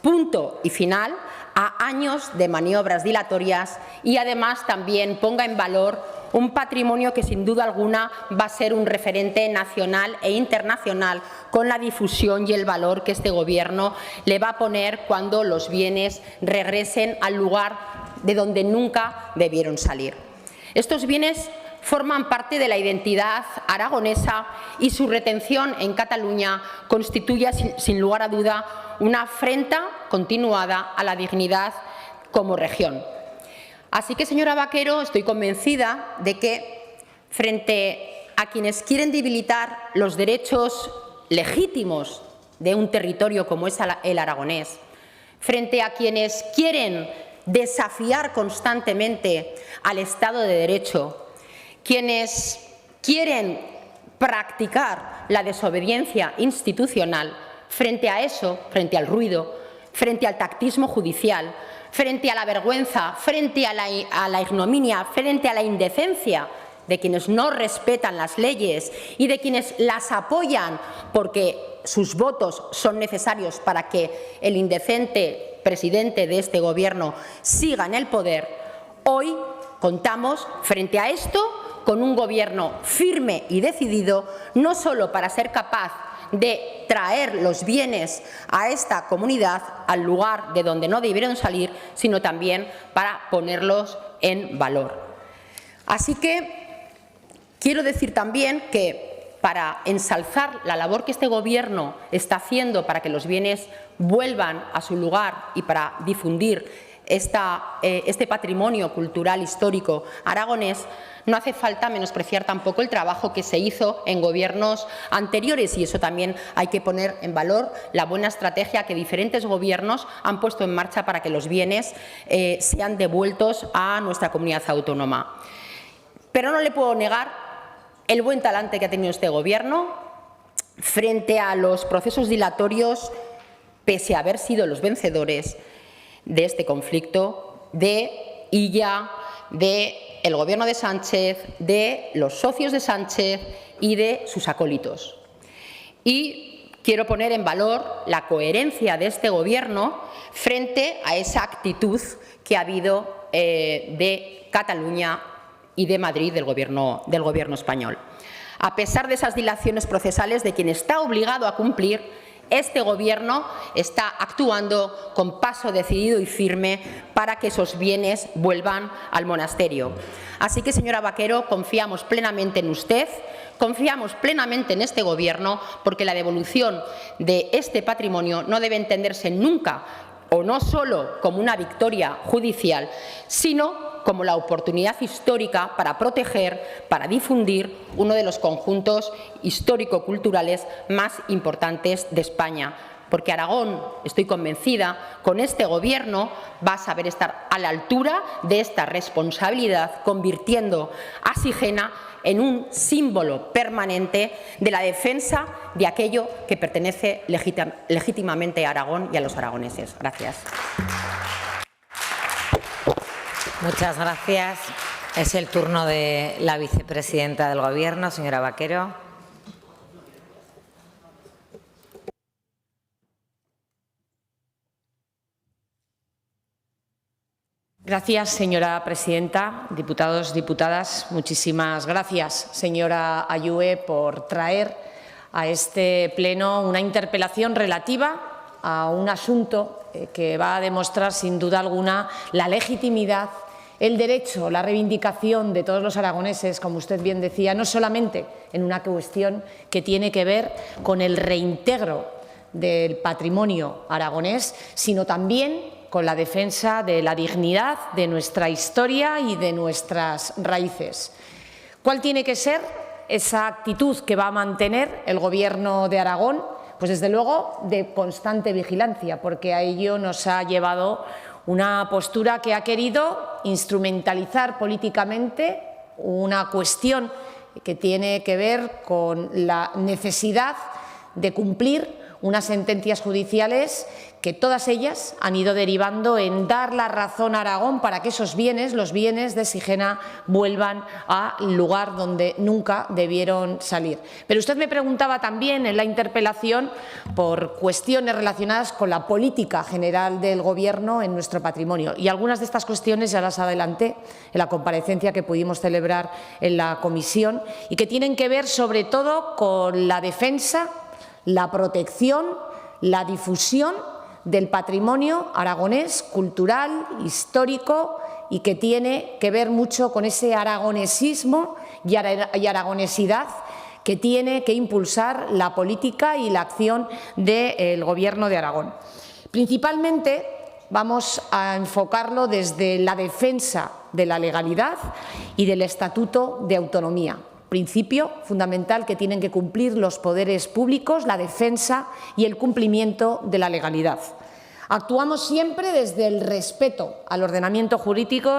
Speaker 11: punto y final a años de maniobras dilatorias y además también ponga en valor un patrimonio que sin duda alguna va a ser un referente nacional e internacional con la difusión y el valor que este Gobierno le va a poner cuando los bienes regresen al lugar de donde nunca debieron salir. Estos bienes forman parte de la identidad aragonesa y su retención en Cataluña constituye, sin lugar a duda, una afrenta continuada a la dignidad como región. Así que, señora Vaquero, estoy convencida de que, frente a quienes quieren debilitar los derechos legítimos de un territorio como es el aragonés, frente a quienes quieren desafiar constantemente al Estado de Derecho, quienes quieren practicar la desobediencia institucional, frente a eso, frente al ruido, frente al tactismo judicial, frente a la vergüenza, frente a la ignominia, frente a la indecencia de quienes no respetan las leyes y de quienes las apoyan porque sus votos son necesarios para que el indecente presidente de este Gobierno siga en el poder, hoy contamos frente a esto con un Gobierno firme y decidido, no solo para ser capaz de traer los bienes a esta comunidad al lugar de donde no debieron salir, sino también para ponerlos en valor. Así que quiero decir también que para ensalzar la labor que este Gobierno está haciendo para que los bienes vuelvan a su lugar y para difundir este patrimonio cultural histórico aragonés, no hace falta menospreciar tampoco el trabajo que se hizo en gobiernos anteriores, y eso también hay que poner en valor la buena estrategia que diferentes gobiernos han puesto en marcha para que los bienes sean devueltos a nuestra comunidad autónoma. Pero no le puedo negar el buen talante que ha tenido este Gobierno frente a los procesos dilatorios, pese a haber sido los vencedores de este conflicto, de Illa, del Gobierno de Sánchez, de los socios de Sánchez y de sus acólitos. Y quiero poner en valor la coherencia de este Gobierno frente a esa actitud que ha habido de Cataluña y de Madrid, del Gobierno español. A pesar de esas dilaciones procesales de quien está obligado a cumplir Este Gobierno está actuando con paso decidido y firme para que esos bienes vuelvan al monasterio. Así que, señora Vaquero, confiamos plenamente en usted, confiamos plenamente en este Gobierno, porque la devolución de este patrimonio no debe entenderse nunca o no solo como una victoria judicial, sino como la oportunidad histórica para proteger, para difundir uno de los conjuntos histórico-culturales más importantes de España. Porque Aragón, estoy convencida, con este Gobierno va a saber estar a la altura de esta responsabilidad, convirtiendo a Sigena en un símbolo permanente de la defensa de aquello que pertenece legítimamente a Aragón y a los aragoneses. Gracias.
Speaker 2: Muchas gracias. Es el turno de la vicepresidenta del Gobierno, señora Vaquero.
Speaker 12: Gracias, señora presidenta. Diputados, diputadas, muchísimas gracias, señora Ayue, por traer a este pleno una interpelación relativa a un asunto que va a demostrar, sin duda alguna, la legitimidad, el derecho, la reivindicación de todos los aragoneses, como usted bien decía, no solamente en una cuestión que tiene que ver con el reintegro del patrimonio aragonés, sino también con la defensa de la dignidad de nuestra historia y de nuestras raíces. ¿Cuál tiene que ser esa actitud que va a mantener el Gobierno de Aragón? Pues desde luego de constante vigilancia, porque a ello nos ha llevado una postura que ha querido instrumentalizar políticamente una cuestión que tiene que ver con la necesidad de cumplir unas sentencias judiciales que todas ellas han ido derivando en dar la razón a Aragón para que esos bienes, los bienes de Sigena, vuelvan al lugar donde nunca debieron salir. Pero usted me preguntaba también en la interpelación por cuestiones relacionadas con la política general del Gobierno en nuestro patrimonio. Y algunas de estas cuestiones ya las adelanté en la comparecencia que pudimos celebrar en la comisión y que tienen que ver sobre todo con la defensa, la protección, la difusión del patrimonio aragonés, cultural, histórico y que tiene que ver mucho con ese aragonesismo y aragonesidad que tiene que impulsar la política y la acción del Gobierno de Aragón. Principalmente vamos a enfocarlo desde la defensa de la legalidad y del Estatuto de Autonomía. Principio fundamental que tienen que cumplir los poderes públicos, la defensa y el cumplimiento de la legalidad. Actuamos siempre desde el respeto al ordenamiento jurídico,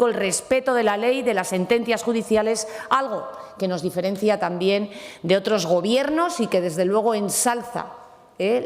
Speaker 12: el respeto de la ley, de las sentencias judiciales, algo que nos diferencia también de otros gobiernos y que desde luego ensalza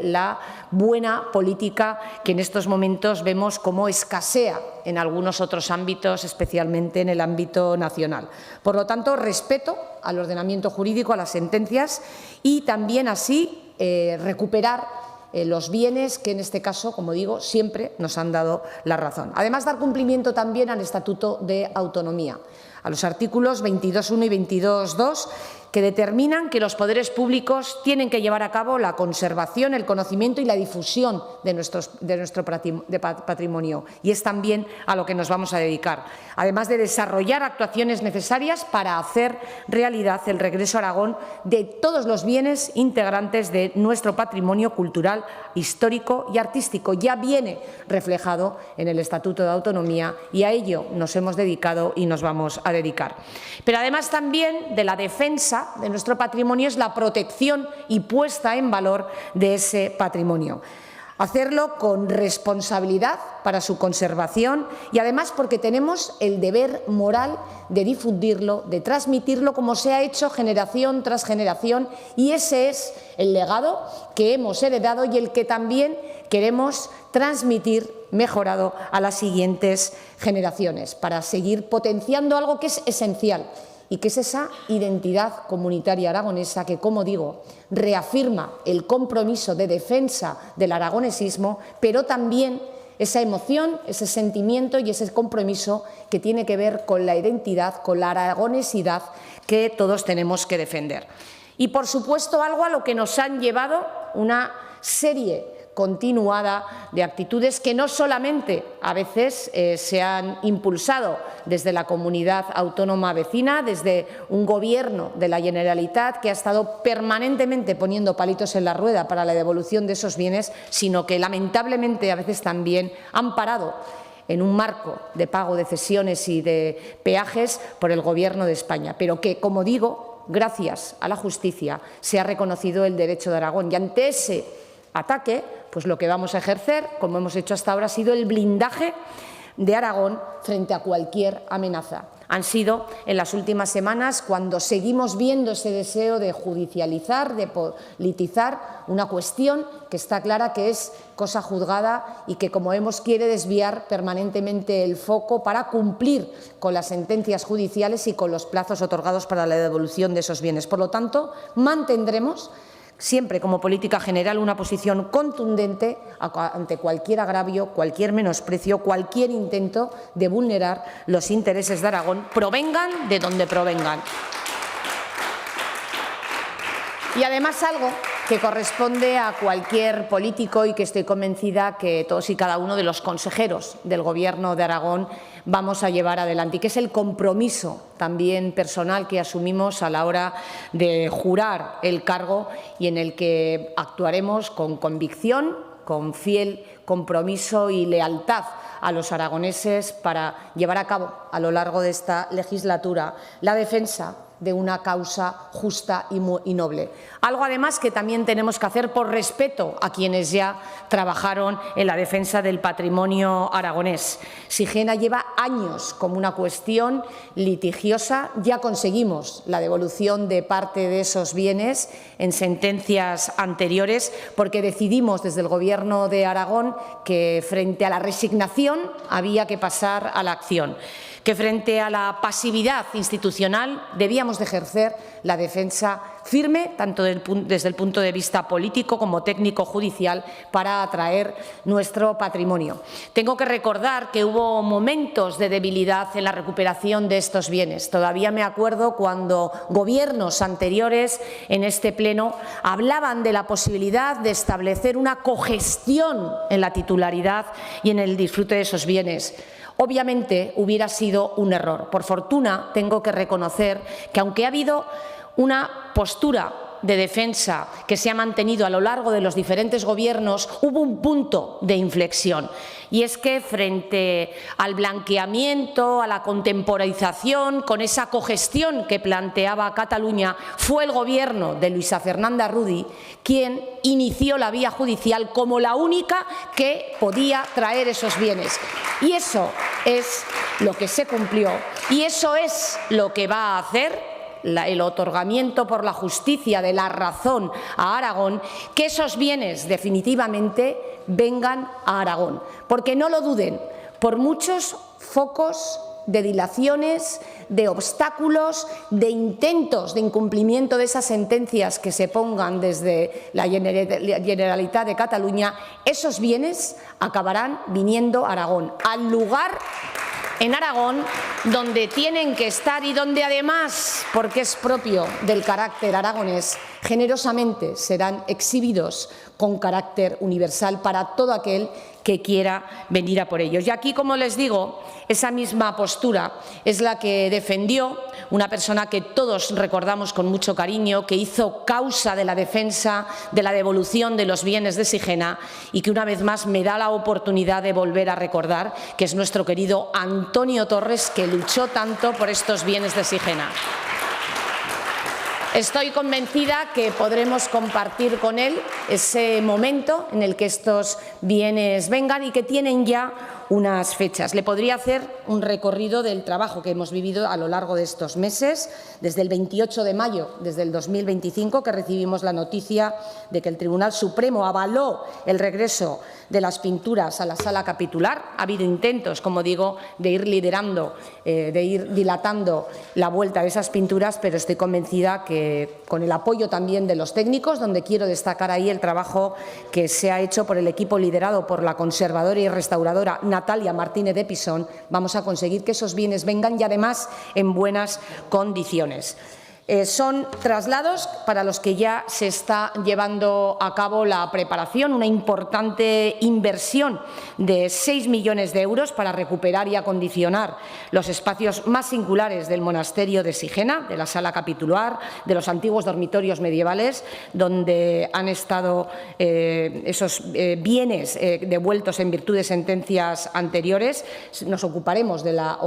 Speaker 12: la buena política que en estos momentos vemos cómo escasea en algunos otros ámbitos, especialmente en el ámbito nacional. Por lo tanto, respeto al ordenamiento jurídico, a las sentencias y también así recuperar los bienes que en este caso, como digo, siempre nos han dado la razón. Además, dar cumplimiento también al Estatuto de Autonomía, a los artículos 22.1 y 22.2, que determinan que los poderes públicos tienen que llevar a cabo la conservación, el conocimiento y la difusión de nuestro patrimonio. Y es también a lo que nos vamos a dedicar, además de desarrollar actuaciones necesarias para hacer realidad el regreso a Aragón de todos los bienes integrantes de nuestro patrimonio cultural, histórico y artístico. Ya viene reflejado en el Estatuto de Autonomía y a ello nos hemos dedicado y nos vamos a dedicar. Pero además también de la defensa de nuestro patrimonio es la protección y puesta en valor de ese patrimonio. Hacerlo con responsabilidad para su conservación y además porque tenemos el deber moral de difundirlo, de transmitirlo como se ha hecho generación tras generación y ese es el legado que hemos heredado y el que también queremos transmitir mejorado a las siguientes generaciones para seguir potenciando algo que es esencial y que es esa identidad comunitaria aragonesa que, como digo, reafirma el compromiso de defensa del aragonesismo, pero también esa emoción, ese sentimiento y ese compromiso que tiene que ver con la identidad, con la aragonesidad que todos tenemos que defender. Y, por supuesto, algo a lo que nos han llevado una serie continuada de actitudes que no solamente a veces se han impulsado desde la comunidad autónoma vecina, desde un Gobierno de la Generalitat que ha estado permanentemente poniendo palitos en la rueda para la devolución de esos bienes, sino que lamentablemente a veces también han parado en un marco de pago de cesiones y de peajes por el Gobierno de España, pero que, como digo, gracias a la justicia se ha reconocido el derecho de Aragón, y ante ese ataque, pues lo que vamos a ejercer, como hemos hecho hasta ahora, ha sido el blindaje de Aragón frente a cualquier amenaza. Han sido en las últimas semanas cuando seguimos viendo ese deseo de judicializar, de politizar una cuestión que está clara que es cosa juzgada y que, como vemos, quiere desviar permanentemente el foco para cumplir con las sentencias judiciales y con los plazos otorgados para la devolución de esos bienes. Por lo tanto, mantendremos siempre como política general una posición contundente ante cualquier agravio, cualquier menosprecio, cualquier intento de vulnerar los intereses de Aragón, provengan de donde provengan. Y además algo que corresponde a cualquier político y que estoy convencida que todos y cada uno de los consejeros del Gobierno de Aragón vamos a llevar adelante, y que es el compromiso también personal que asumimos a la hora de jurar el cargo y en el que actuaremos con convicción, con fiel compromiso y lealtad a los aragoneses para llevar a cabo a lo largo de esta legislatura la defensa de una causa justa y noble. Algo, además, que también tenemos que hacer por respeto a quienes ya trabajaron en la defensa del patrimonio aragonés. Sigena lleva años como una cuestión litigiosa. Ya conseguimos la devolución de parte de esos bienes en sentencias anteriores, porque decidimos desde el Gobierno de Aragón que, frente a la resignación, había que pasar a la acción, que frente a la pasividad institucional debíamos de ejercer la defensa firme, tanto desde el punto de vista político como técnico-judicial, para atraer nuestro patrimonio. Tengo que recordar que hubo momentos de debilidad en la recuperación de estos bienes. Todavía me acuerdo cuando gobiernos anteriores en este Pleno hablaban de la posibilidad de establecer una cogestión en la titularidad y en el disfrute de esos bienes. Obviamente hubiera sido un error. Por fortuna, tengo que reconocer que, aunque ha habido una postura de defensa que se ha mantenido a lo largo de los diferentes gobiernos, hubo un punto de inflexión. Y es que, frente al blanqueamiento, a la contemporización, con esa cogestión que planteaba Cataluña, fue el Gobierno de Luisa Fernanda Rudi quien inició la vía judicial como la única que podía traer esos bienes. Y eso es lo que se cumplió, y eso es lo que va a hacer el otorgamiento por la justicia de la razón a Aragón, que esos bienes definitivamente vengan a Aragón. Porque, no lo duden, por muchos focos de dilaciones, de obstáculos, de intentos de incumplimiento de esas sentencias que se pongan desde la Generalitat de Cataluña, esos bienes acabarán viniendo a Aragón, al lugar en Aragón donde tienen que estar y donde, además, porque es propio del carácter aragonés, generosamente serán exhibidos con carácter universal para todo aquel que quiera venir a por ellos. Y aquí, como les digo, esa misma postura es la que defendió una persona que todos recordamos con mucho cariño, que hizo causa de la defensa de la devolución de los bienes de Sigena y que, una vez más, me da la oportunidad de volver a recordar, que es nuestro querido Antonio Torres, que luchó tanto por estos bienes de Sigena. Estoy convencida que podremos compartir con él ese momento en el que estos bienes vengan y que tienen ya unas fechas. Le podría hacer un recorrido del trabajo que hemos vivido a lo largo de estos meses, desde el 28 de mayo, desde el 2025, que recibimos la noticia de que el Tribunal Supremo avaló el regreso de las pinturas a la sala capitular. Ha habido intentos, como digo, de ir liderando, de ir dilatando la vuelta de esas pinturas, pero estoy convencida que, con el apoyo también de los técnicos, donde quiero destacar ahí el trabajo que se ha hecho por el equipo liderado por la conservadora y restauradora Natalia Martínez de Pisón, vamos a conseguir que esos bienes vengan, y además en buenas condiciones. Son traslados para los que ya se está llevando a cabo la preparación, una importante inversión de 6 millones de euros para recuperar y acondicionar los espacios más singulares del monasterio de Sigena, de la sala capitular, de los antiguos dormitorios medievales, donde han estado esos bienes devueltos en virtud de sentencias anteriores. Nos ocuparemos de la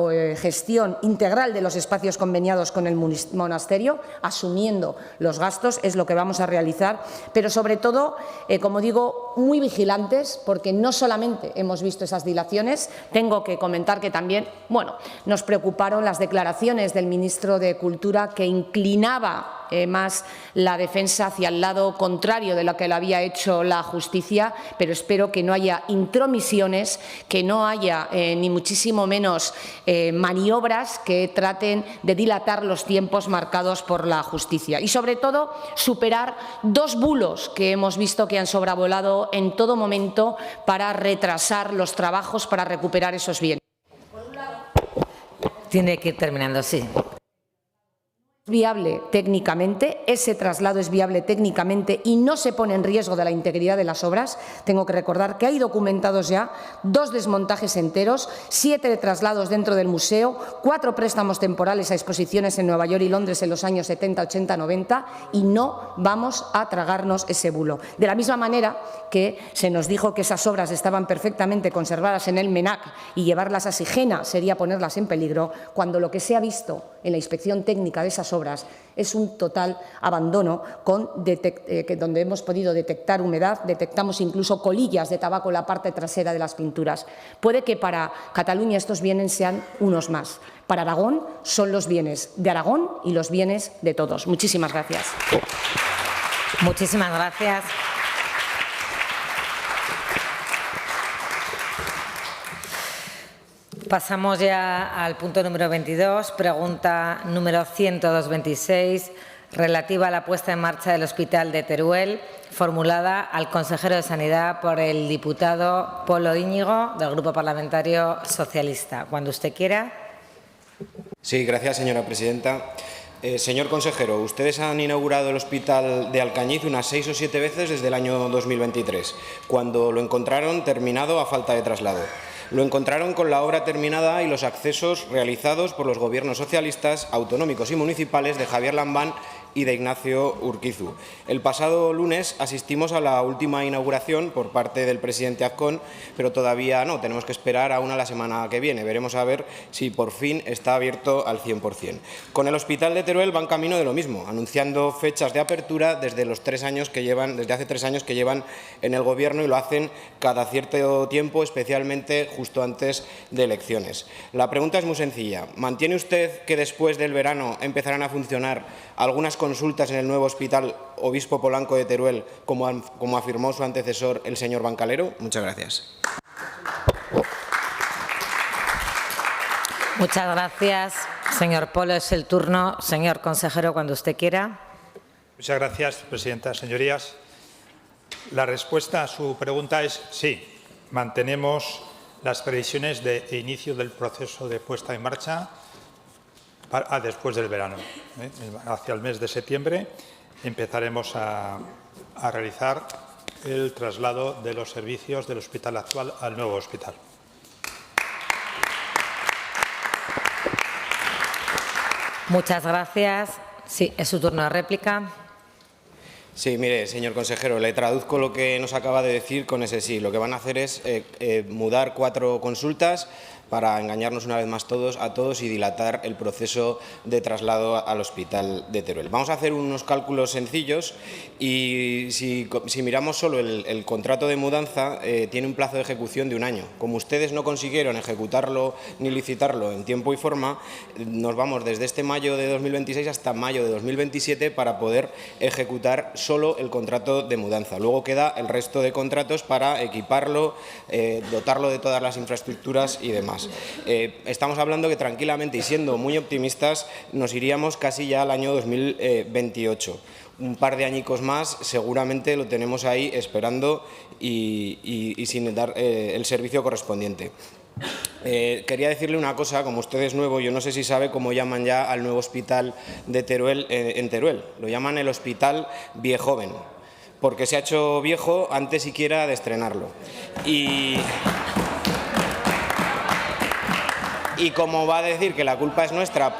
Speaker 12: gestión integral de los espacios conveniados con el monasterio, asumiendo los gastos, es lo que vamos a realizar, pero sobre todo, como digo, muy vigilantes, porque no solamente hemos visto esas dilaciones, tengo que comentar que también, nos preocuparon las declaraciones del ministro de Cultura, que inclinaba más la defensa hacia el lado contrario de lo que le había hecho la justicia, pero espero que no haya intromisiones, que no haya ni muchísimo menos maniobras que traten de dilatar los tiempos marcados por la justicia y, sobre todo, superar 2 bulos que hemos visto que han sobrevolado en todo momento para retrasar los trabajos para recuperar esos bienes.
Speaker 2: Tiene que ir terminando, sí.
Speaker 12: Viable técnicamente, ese traslado es viable técnicamente y no se pone en riesgo de la integridad de las obras. Tengo que recordar que hay documentados ya 2 desmontajes enteros, 7 traslados dentro del museo, 4 préstamos temporales a exposiciones en Nueva York y Londres en los años 70, 80, 90 y no vamos a tragarnos ese bulo. De la misma manera que se nos dijo que esas obras estaban perfectamente conservadas en el MENAC y llevarlas a Sigena sería ponerlas en peligro, cuando lo que se ha visto en la inspección técnica de esas obras es un total abandono donde hemos podido detectar humedad, detectamos incluso colillas de tabaco en la parte trasera de las pinturas. Puede que para Cataluña estos bienes sean unos más. Para Aragón son los bienes de Aragón y los bienes de todos. Muchísimas gracias.
Speaker 2: Muchísimas gracias. Pasamos ya al punto número 22, pregunta número 10226, relativa a la puesta en marcha del Hospital de Teruel, formulada al consejero de Sanidad por el diputado Polo Íñigo, del Grupo Parlamentario Socialista. Cuando usted quiera.
Speaker 13: Sí, gracias, señora presidenta. Señor consejero, ustedes han inaugurado el Hospital de Alcañiz unas 6 o 7 veces desde el año 2023, cuando lo encontraron terminado a falta de traslado. Lo encontraron con la obra terminada y los accesos realizados por los gobiernos socialistas, autonómicos y municipales de Javier Lambán y de Ignacio Urquizu. El pasado lunes asistimos a la última inauguración por parte del presidente Azcón, pero todavía no, tenemos que esperar aún a la semana que viene. Veremos a ver si por fin está abierto al 100%. Con el Hospital de Teruel van camino de lo mismo, anunciando fechas de apertura desde hace 3 años que llevan en el Gobierno, y lo hacen cada cierto tiempo, especialmente justo antes de elecciones. La pregunta es muy sencilla. ¿Mantiene usted que después del verano empezarán a funcionar algunas consultas en el nuevo Hospital Obispo Polanco de Teruel, como afirmó su antecesor, el señor Bancalero? Muchas gracias.
Speaker 2: Muchas gracias, señor Polo. Es el turno. Señor consejero, cuando usted quiera.
Speaker 9: Muchas gracias, presidenta. Señorías, la respuesta a su pregunta es sí. Mantenemos las previsiones de inicio del proceso de puesta en marcha después del verano. Hacia el mes de septiembre empezaremos a realizar el traslado de los servicios del hospital actual al nuevo hospital.
Speaker 2: Muchas gracias. Sí, es su turno de réplica.
Speaker 13: Sí, mire, señor consejero, le traduzco lo que nos acaba de decir con ese sí. Lo que van a hacer es mudar 4 consultas para engañarnos una vez más a todos y dilatar el proceso de traslado al Hospital de Teruel. Vamos a hacer unos cálculos sencillos y si miramos solo el contrato de mudanza, tiene un plazo de ejecución de 1 año. Como ustedes no consiguieron ejecutarlo ni licitarlo en tiempo y forma, nos vamos desde este mayo de 2026 hasta mayo de 2027 para poder ejecutar solo el contrato de mudanza. Luego queda el resto de contratos para equiparlo, dotarlo de todas las infraestructuras y demás. Estamos hablando que tranquilamente y siendo muy optimistas nos iríamos casi ya al año 2028. Un par de añicos más seguramente lo tenemos ahí esperando y sin dar el servicio correspondiente. Quería decirle una cosa, como usted es nuevo, yo no sé si sabe cómo llaman ya al nuevo hospital de Teruel, en Teruel. Lo llaman el Hospital Viejoven, porque se ha hecho viejo antes siquiera de estrenarlo. Y como va a decir que la culpa es nuestra,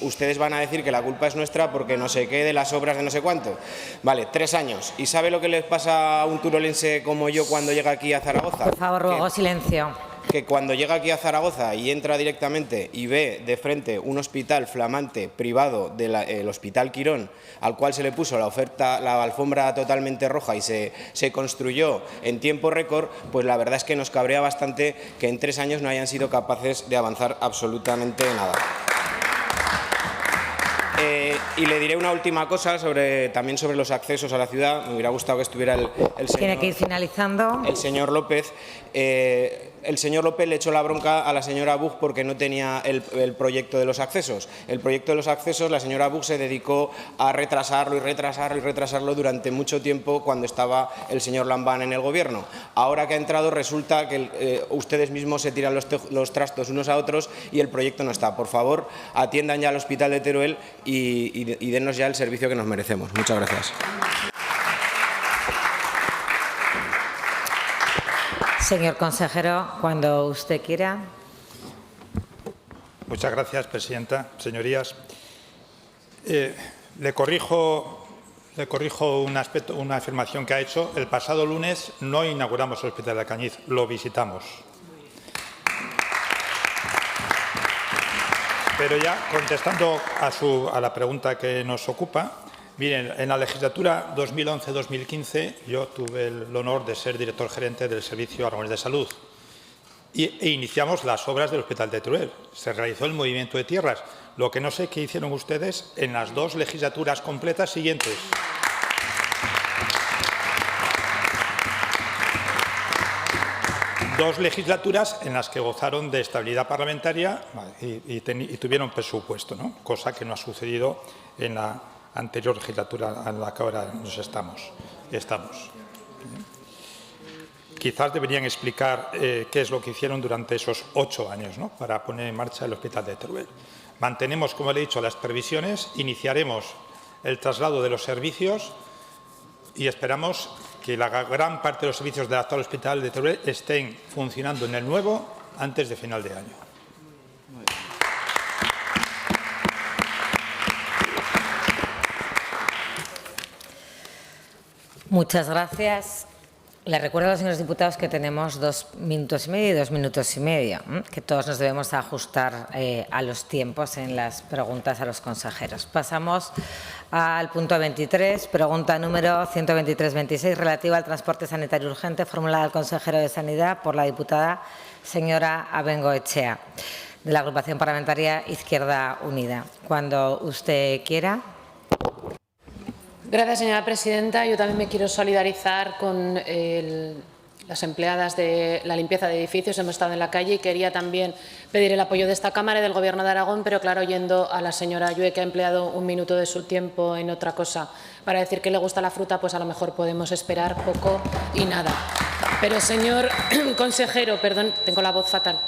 Speaker 13: ustedes van a decir que la culpa es nuestra porque no sé qué de las obras de no sé cuánto. Vale, 3 años. ¿Y sabe lo que les pasa a un turolense como yo cuando llega aquí a Zaragoza?
Speaker 2: Por favor, ruego silencio.
Speaker 13: Que cuando llega aquí a Zaragoza y entra directamente y ve de frente un hospital flamante privado del Hospital Quirón, al cual se le puso la alfombra totalmente roja y se construyó en tiempo récord, pues la verdad es que nos cabrea bastante que en 3 años no hayan sido capaces de avanzar absolutamente nada. Y le diré una última cosa también sobre los accesos a la ciudad. Me hubiera gustado que estuviera el señor...
Speaker 2: Tiene que ir finalizando.
Speaker 13: El señor López. El señor López le echó la bronca a la señora Buch porque no tenía el proyecto de los accesos. El proyecto de los accesos, la señora Buch se dedicó a retrasarlo y retrasarlo y retrasarlo durante mucho tiempo cuando estaba el señor Lambán en el gobierno. Ahora que ha entrado resulta que ustedes mismos se tiran los trastos unos a otros y el proyecto no está. Por favor, atiendan ya al Hospital de Teruel y dennos ya el servicio que nos merecemos. Muchas gracias.
Speaker 2: Señor consejero, cuando usted quiera.
Speaker 9: Muchas gracias, presidenta. Señorías, le corrijo una afirmación que ha hecho. El pasado lunes no inauguramos el Hospital de Alcañiz, lo visitamos. Pero ya contestando a la pregunta que nos ocupa, miren, en la legislatura 2011-2015 yo tuve el honor de ser director gerente del Servicio Aragonés de Salud e iniciamos las obras del Hospital de Teruel. Se realizó el movimiento de tierras, lo que no sé qué hicieron ustedes en las 2 legislaturas completas siguientes. Dos legislaturas en las que gozaron de estabilidad parlamentaria y tuvieron presupuesto, ¿no? Cosa que no ha sucedido en la anterior legislatura en la que ahora estamos. Quizás deberían explicar qué es lo que hicieron durante esos 8 años, ¿no?, para poner en marcha el Hospital de Teruel. Mantenemos, como le he dicho, las previsiones, iniciaremos el traslado de los servicios y esperamos que la gran parte de los servicios del actual Hospital de Teruel estén funcionando en el nuevo antes de final de año.
Speaker 2: Muchas gracias. Les recuerdo a los señores diputados que tenemos 2 minutos y medio y 2 minutos y medio, que todos nos debemos ajustar a los tiempos en las preguntas a los consejeros. Pasamos al punto 23, pregunta número 123-26, relativa al transporte sanitario urgente, formulada al consejero de Sanidad por la diputada señora Abengoechea, de la agrupación parlamentaria Izquierda Unida. Cuando usted quiera.
Speaker 14: Gracias, señora presidenta. Yo también me quiero solidarizar con las empleadas de la limpieza de edificios. Hemos estado en la calle y quería también pedir el apoyo de esta Cámara y del Gobierno de Aragón, pero claro, oyendo a la señora Ayue, que ha empleado 1 minuto de su tiempo en otra cosa para decir que le gusta la fruta, pues a lo mejor podemos esperar poco y nada. Pero, señor consejero, perdón, tengo la voz fatal.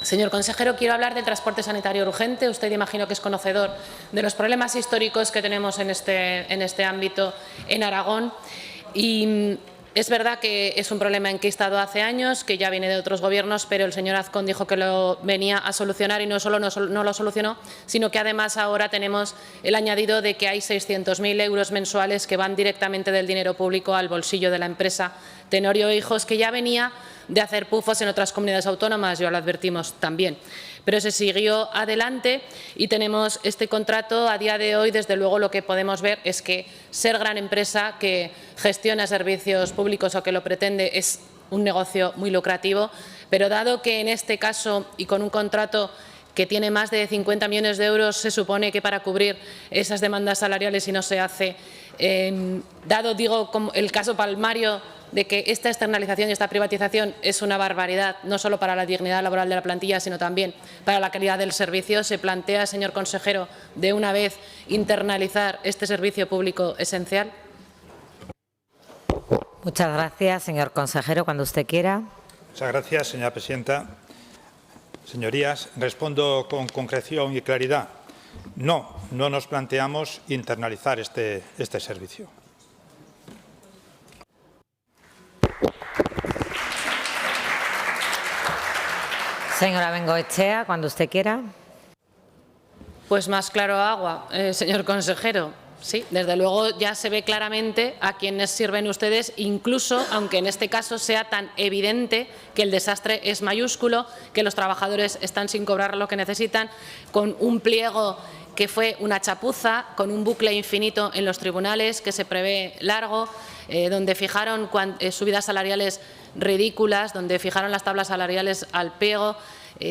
Speaker 14: Señor consejero, quiero hablar del transporte sanitario urgente. Usted imagino que es conocedor de los problemas históricos que tenemos en este ámbito en Aragón. Y es verdad que es un problema enquistado hace años, que ya viene de otros gobiernos, pero el señor Azcón dijo que lo venía a solucionar y no solo no lo solucionó, sino que además ahora tenemos el añadido de que hay 600.000 euros mensuales que van directamente del dinero público al bolsillo de la empresa Tenorio Hijos, que ya venía de hacer pufos en otras comunidades autónomas, ya lo advertimos también. Pero se siguió adelante y tenemos este contrato. A día de hoy, desde luego, lo que podemos ver es que ser gran empresa que gestiona servicios públicos o que lo pretende es un negocio muy lucrativo, pero dado que en este caso y con un contrato que tiene más de 50 millones de euros, se supone que para cubrir esas demandas salariales y no se hace, dado, digo, como el caso palmario de que esta externalización y esta privatización es una barbaridad, no solo para la dignidad laboral de la plantilla, sino también para la calidad del servicio. ¿Se plantea, señor consejero, de una vez internalizar este servicio público esencial?
Speaker 2: Muchas gracias, señor consejero. Cuando usted quiera.
Speaker 9: Muchas gracias, señora presidenta. Señorías, respondo con concreción y claridad. No nos planteamos internalizar este servicio.
Speaker 2: Señora Bengoechea, cuando usted quiera.
Speaker 14: Pues más claro agua, señor consejero. Sí, desde luego ya se ve claramente a quiénes sirven ustedes, incluso aunque en este caso sea tan evidente que el desastre es mayúsculo, que los trabajadores están sin cobrar lo que necesitan, con un pliego que fue una chapuza, con un bucle infinito en los tribunales que se prevé largo, donde fijaron subidas salariales ridículas, donde fijaron las tablas salariales al pego.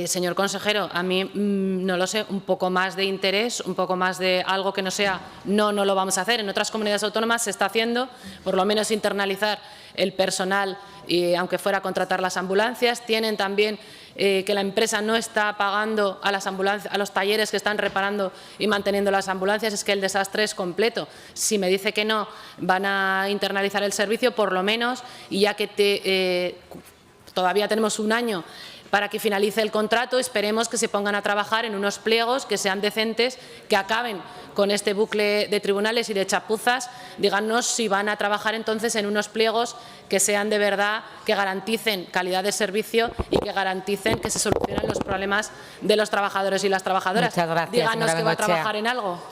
Speaker 14: Señor consejero, a mí, no lo sé, un poco más de interés, un poco más de algo que no sea no lo vamos a hacer. En otras comunidades autónomas se está haciendo, por lo menos internalizar el personal, y aunque fuera a contratar las ambulancias. Tienen también que la empresa no está pagando a las ambulancias, a los talleres que están reparando y manteniendo las ambulancias. Es que el desastre es completo. Si me dice que no van a internalizar el servicio, por lo menos, y ya que todavía tenemos un año para que finalice el contrato, esperemos que se pongan a trabajar en unos pliegos que sean decentes, que acaben con este bucle de tribunales y de chapuzas. Díganos si van a trabajar entonces en unos pliegos que sean de verdad, que garanticen calidad de servicio y que garanticen que se solucionen los problemas de los trabajadores y las trabajadoras.
Speaker 2: Muchas gracias,
Speaker 14: díganos que va a
Speaker 2: Bengoechea.
Speaker 14: trabajar en algo.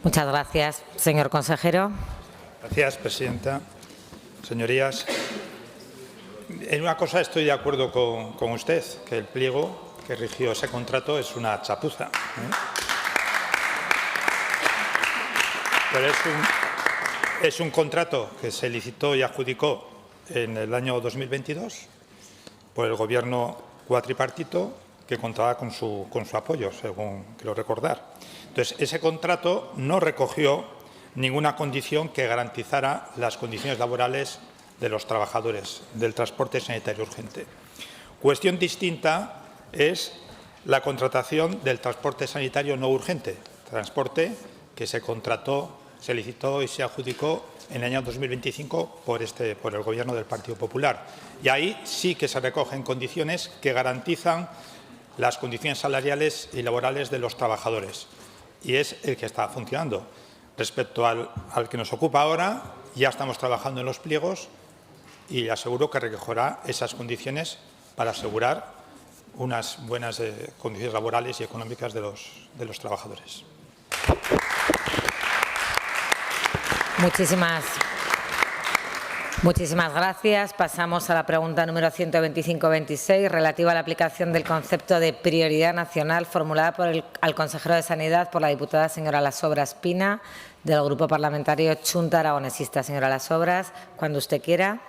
Speaker 2: Muchas gracias, señor consejero.
Speaker 9: Gracias, presidenta. Señorías, en una cosa estoy de acuerdo con usted, que el pliego que rigió ese contrato es una chapuza. Pero es un contrato que se licitó y adjudicó en el año 2022 por el Gobierno cuatripartito, que contaba con su apoyo, según quiero recordar. Entonces, ese contrato no recogió ninguna condición que garantizara las condiciones laborales de los trabajadores del transporte sanitario urgente. Cuestión distinta es la contratación del transporte sanitario no urgente, transporte que se contrató, se licitó y se adjudicó en el año 2025 por el Gobierno del Partido Popular. Y ahí sí que se recogen condiciones que garantizan las condiciones salariales y laborales de los trabajadores. Y es el que está funcionando. Respecto al que nos ocupa ahora, ya estamos trabajando en los pliegos y aseguro que recogerá esas condiciones para asegurar unas buenas condiciones laborales y económicas de los trabajadores.
Speaker 2: Muchísimas gracias. Pasamos a la pregunta número 125-26, relativa a la aplicación del concepto de prioridad nacional formulada al consejero de Sanidad por la diputada señora Lasobras Pina, del Grupo Parlamentario Chunta Aragonesista. Señora Lasobras, cuando usted quiera.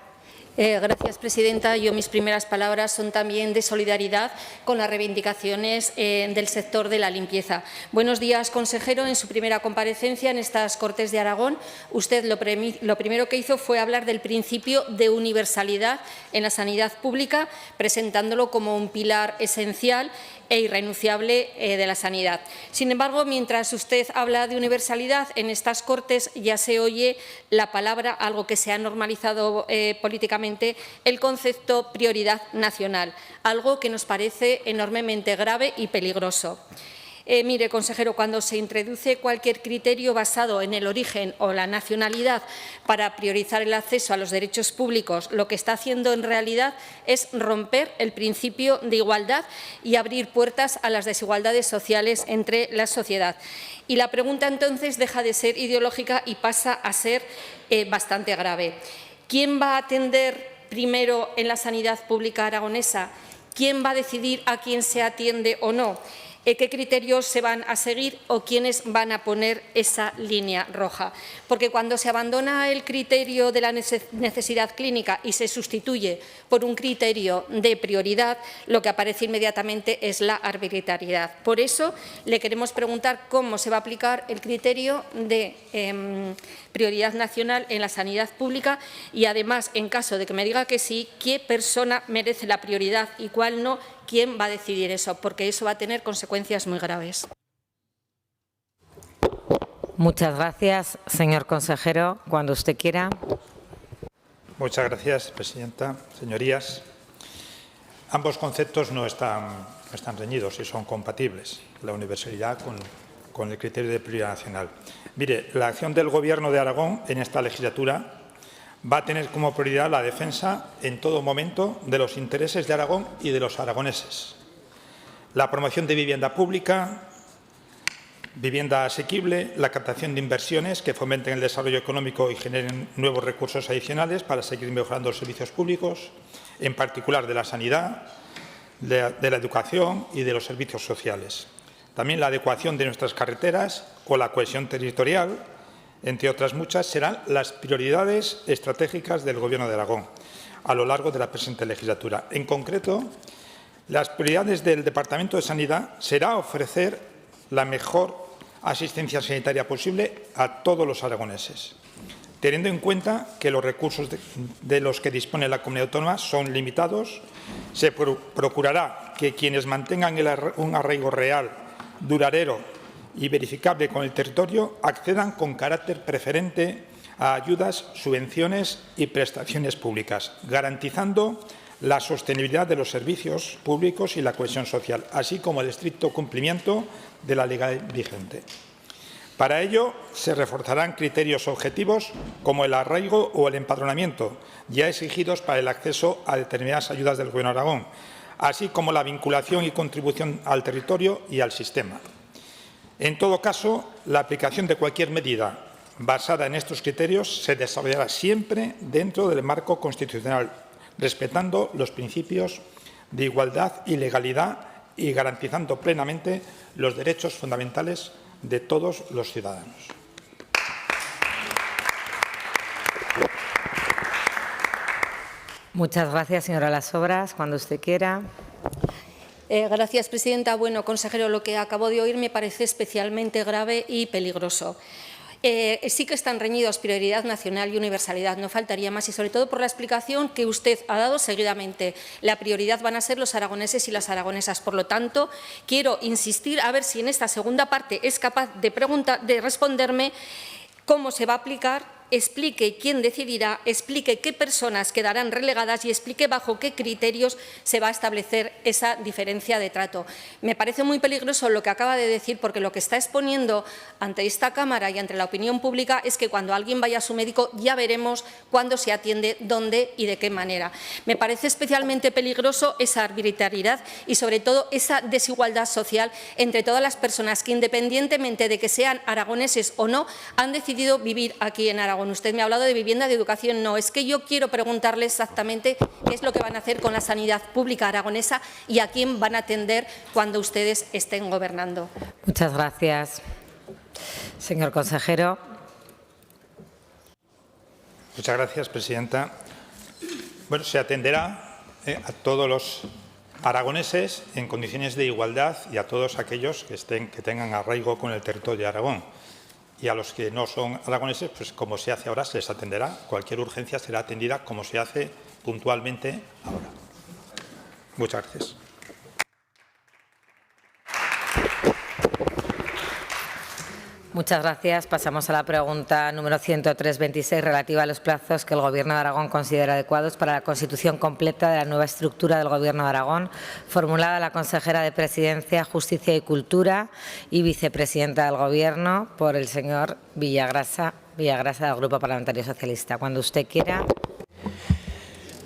Speaker 15: Gracias, presidenta. Mis primeras palabras son también de solidaridad con las reivindicaciones del sector de la limpieza. Buenos días, consejero. En su primera comparecencia en estas Cortes de Aragón, usted lo primero que hizo fue hablar del principio de universalidad en la sanidad pública, presentándolo como un pilar esencial e irrenunciable de la sanidad. Sin embargo, mientras usted habla de universalidad, en estas Cortes ya se oye la palabra, algo que se ha normalizado políticamente, el concepto prioridad nacional, algo que nos parece enormemente grave y peligroso. Mire, consejero, cuando se introduce cualquier criterio basado en el origen o la nacionalidad para priorizar el acceso a los derechos públicos, lo que está haciendo en realidad es romper el principio de igualdad y abrir puertas a las desigualdades sociales entre la sociedad. Y la pregunta entonces deja de ser ideológica y pasa a ser bastante grave. ¿Quién va a atender primero en la sanidad pública aragonesa? ¿Quién va a decidir a quién se atiende o no? ¿Qué criterios se van a seguir o quiénes van a poner esa línea roja? Porque cuando se abandona el criterio de la necesidad clínica y se sustituye por un criterio de prioridad, lo que aparece inmediatamente es la arbitrariedad. Por eso le queremos preguntar cómo se va a aplicar el criterio de prioridad nacional en la sanidad pública y, además, en caso de que me diga que sí, qué persona merece la prioridad y cuál no. ¿Quién va a decidir eso? Porque eso va a tener consecuencias muy graves.
Speaker 2: Muchas gracias, señor consejero. Cuando usted quiera.
Speaker 9: Muchas gracias, presidenta. Señorías, ambos conceptos no están reñidos y son compatibles, la universalidad con el criterio de prioridad nacional. Mire, la acción del Gobierno de Aragón en esta legislatura va a tener como prioridad la defensa en todo momento de los intereses de Aragón y de los aragoneses. La promoción de vivienda pública, vivienda asequible, la captación de inversiones que fomenten el desarrollo económico y generen nuevos recursos adicionales para seguir mejorando los servicios públicos, en particular de la sanidad, de la educación y de los servicios sociales. También la adecuación de nuestras carreteras o la cohesión territorial, entre otras muchas, serán las prioridades estratégicas del Gobierno de Aragón a lo largo de la presente legislatura. En concreto, las prioridades del Departamento de Sanidad será ofrecer la mejor asistencia sanitaria posible a todos los aragoneses, teniendo en cuenta que los recursos de los que dispone la comunidad autónoma son limitados. Se procurará que quienes mantengan un arraigo real, duradero y verificable con el territorio accedan con carácter preferente a ayudas, subvenciones y prestaciones públicas, garantizando la sostenibilidad de los servicios públicos y la cohesión social, así como el estricto cumplimiento de la ley vigente. Para ello, se reforzarán criterios objetivos como el arraigo o el empadronamiento, ya exigidos para el acceso a determinadas ayudas del Gobierno de Aragón, así como la vinculación y contribución al territorio y al sistema. En todo caso, la aplicación de cualquier medida basada en estos criterios se desarrollará siempre dentro del marco constitucional, respetando los principios de igualdad y legalidad y garantizando plenamente los derechos fundamentales de todos los ciudadanos.
Speaker 2: Muchas gracias, señora Las Obras. Cuando usted quiera.
Speaker 15: Gracias, presidenta. Bueno, consejero, lo que acabo de oír me parece especialmente grave y peligroso. Sí que están reñidos prioridad nacional y universalidad, no faltaría más, y sobre todo por la explicación que usted ha dado seguidamente. La prioridad van a ser los aragoneses y las aragonesas. Por lo tanto, quiero insistir a ver si en esta segunda parte es capaz de responderme cómo se va a aplicar, explique quién decidirá, explique qué personas quedarán relegadas y explique bajo qué criterios se va a establecer esa diferencia de trato. Me parece muy peligroso lo que acaba de decir, porque lo que está exponiendo ante esta Cámara y ante la opinión pública es que cuando alguien vaya a su médico ya veremos cuándo se atiende, dónde y de qué manera. Me parece especialmente peligroso esa arbitrariedad y, sobre todo, esa desigualdad social entre todas las personas que, independientemente de que sean aragoneses o no, han decidido vivir aquí en Aragón. Usted me ha hablado de vivienda, de educación. No, es que yo quiero preguntarle exactamente qué es lo que van a hacer con la sanidad pública aragonesa y a quién van a atender cuando ustedes estén gobernando.
Speaker 2: Muchas gracias. Señor consejero.
Speaker 9: Muchas gracias, presidenta. Bueno, se atenderá a todos los aragoneses en condiciones de igualdad y a todos aquellos que tengan arraigo con el territorio de Aragón. Y a los que no son aragoneses, pues como se hace ahora, se les atenderá. Cualquier urgencia será atendida como se hace puntualmente ahora. Muchas gracias.
Speaker 2: Muchas gracias. Pasamos a la pregunta número 10326, relativa a los plazos que el Gobierno de Aragón considera adecuados para la constitución completa de la nueva estructura del Gobierno de Aragón, formulada a la consejera de Presidencia, Justicia y Cultura y vicepresidenta del Gobierno por el señor Villagrasa del Grupo Parlamentario Socialista. Cuando usted quiera.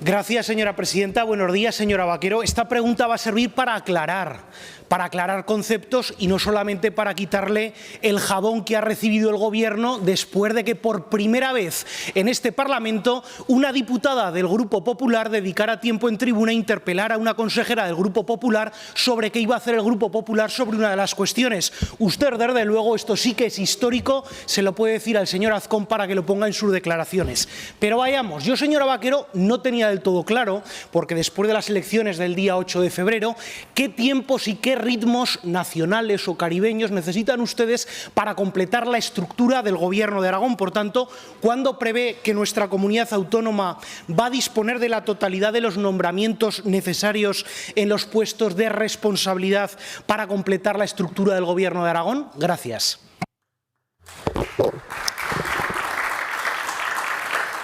Speaker 16: Gracias, señora presidenta. Buenos días, señora Vaquero. Esta pregunta va a servir para aclarar conceptos y no solamente para quitarle el jabón que ha recibido el Gobierno después de que por primera vez en este Parlamento una diputada del Grupo Popular dedicara tiempo en tribuna a interpelar a una consejera del Grupo Popular sobre qué iba a hacer el Grupo Popular sobre una de las cuestiones. Usted, desde luego, esto sí que es histórico, se lo puede decir al señor Azcón para que lo ponga en sus declaraciones. Pero vayamos, yo, señora Vaquero, no tenía del todo claro, porque después de las elecciones del día 8 de febrero, qué tiempos y qué ritmos nacionales o caribeños necesitan ustedes para completar la estructura del Gobierno de Aragón. Por tanto, ¿cuándo prevé que nuestra comunidad autónoma va a disponer de la totalidad de los nombramientos necesarios en los puestos de responsabilidad para completar la estructura del Gobierno de Aragón? Gracias.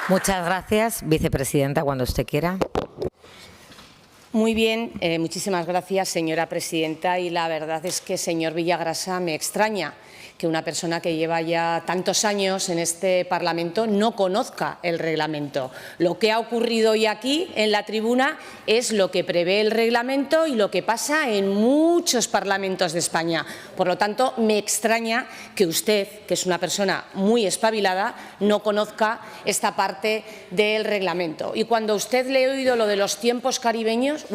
Speaker 2: Muchas gracias, vicepresidenta, cuando usted quiera.
Speaker 12: Muy bien, muchísimas gracias, señora presidenta. Y la verdad es que, señor Villagrasa, me extraña que una persona que lleva ya tantos años en este Parlamento no conozca el reglamento. Lo que ha ocurrido hoy aquí en la tribuna es lo que prevé el reglamento y lo que pasa en muchos parlamentos de España. Por lo tanto, me extraña que usted, que es una persona muy espabilada, no conozca esta parte del reglamento. Y cuando a usted le he oído lo de los tiempos caribeños,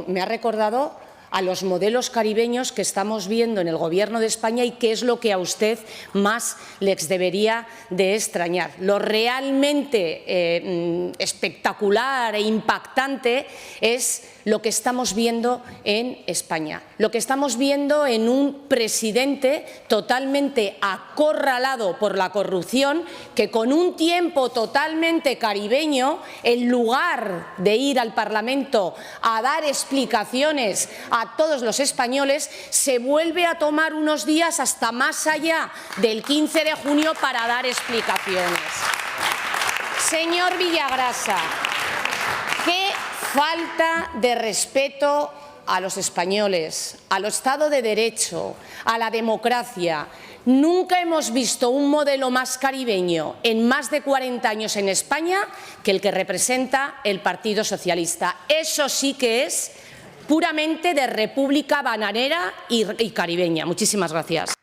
Speaker 12: me ha recordado a los modelos caribeños que estamos viendo en el Gobierno de España y qué es lo que a usted más les debería de extrañar. Lo realmente espectacular e impactante es lo que estamos viendo en España, lo que estamos viendo en un presidente totalmente acorralado por la corrupción, que con un tiempo totalmente caribeño, en lugar de ir al Parlamento a dar explicaciones a todos los españoles, se vuelve a tomar unos días hasta más allá del 15 de junio para dar explicaciones. Señor Villagrasa, qué falta de respeto a los españoles, al Estado de Derecho, a la democracia. Nunca hemos visto un modelo más caribeño en más de 40 años en España que el que representa el Partido Socialista. Eso sí que es puramente de república bananera y caribeña. Muchísimas gracias.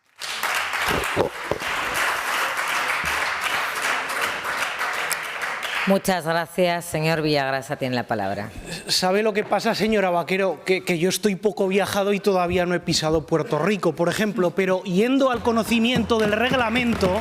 Speaker 2: Muchas gracias. Señor Villagrasa, tiene la palabra.
Speaker 16: ¿Sabe lo que pasa, señora Vaquero? Que yo estoy poco viajado y todavía no he pisado Puerto Rico, por ejemplo, pero yendo al conocimiento del reglamento,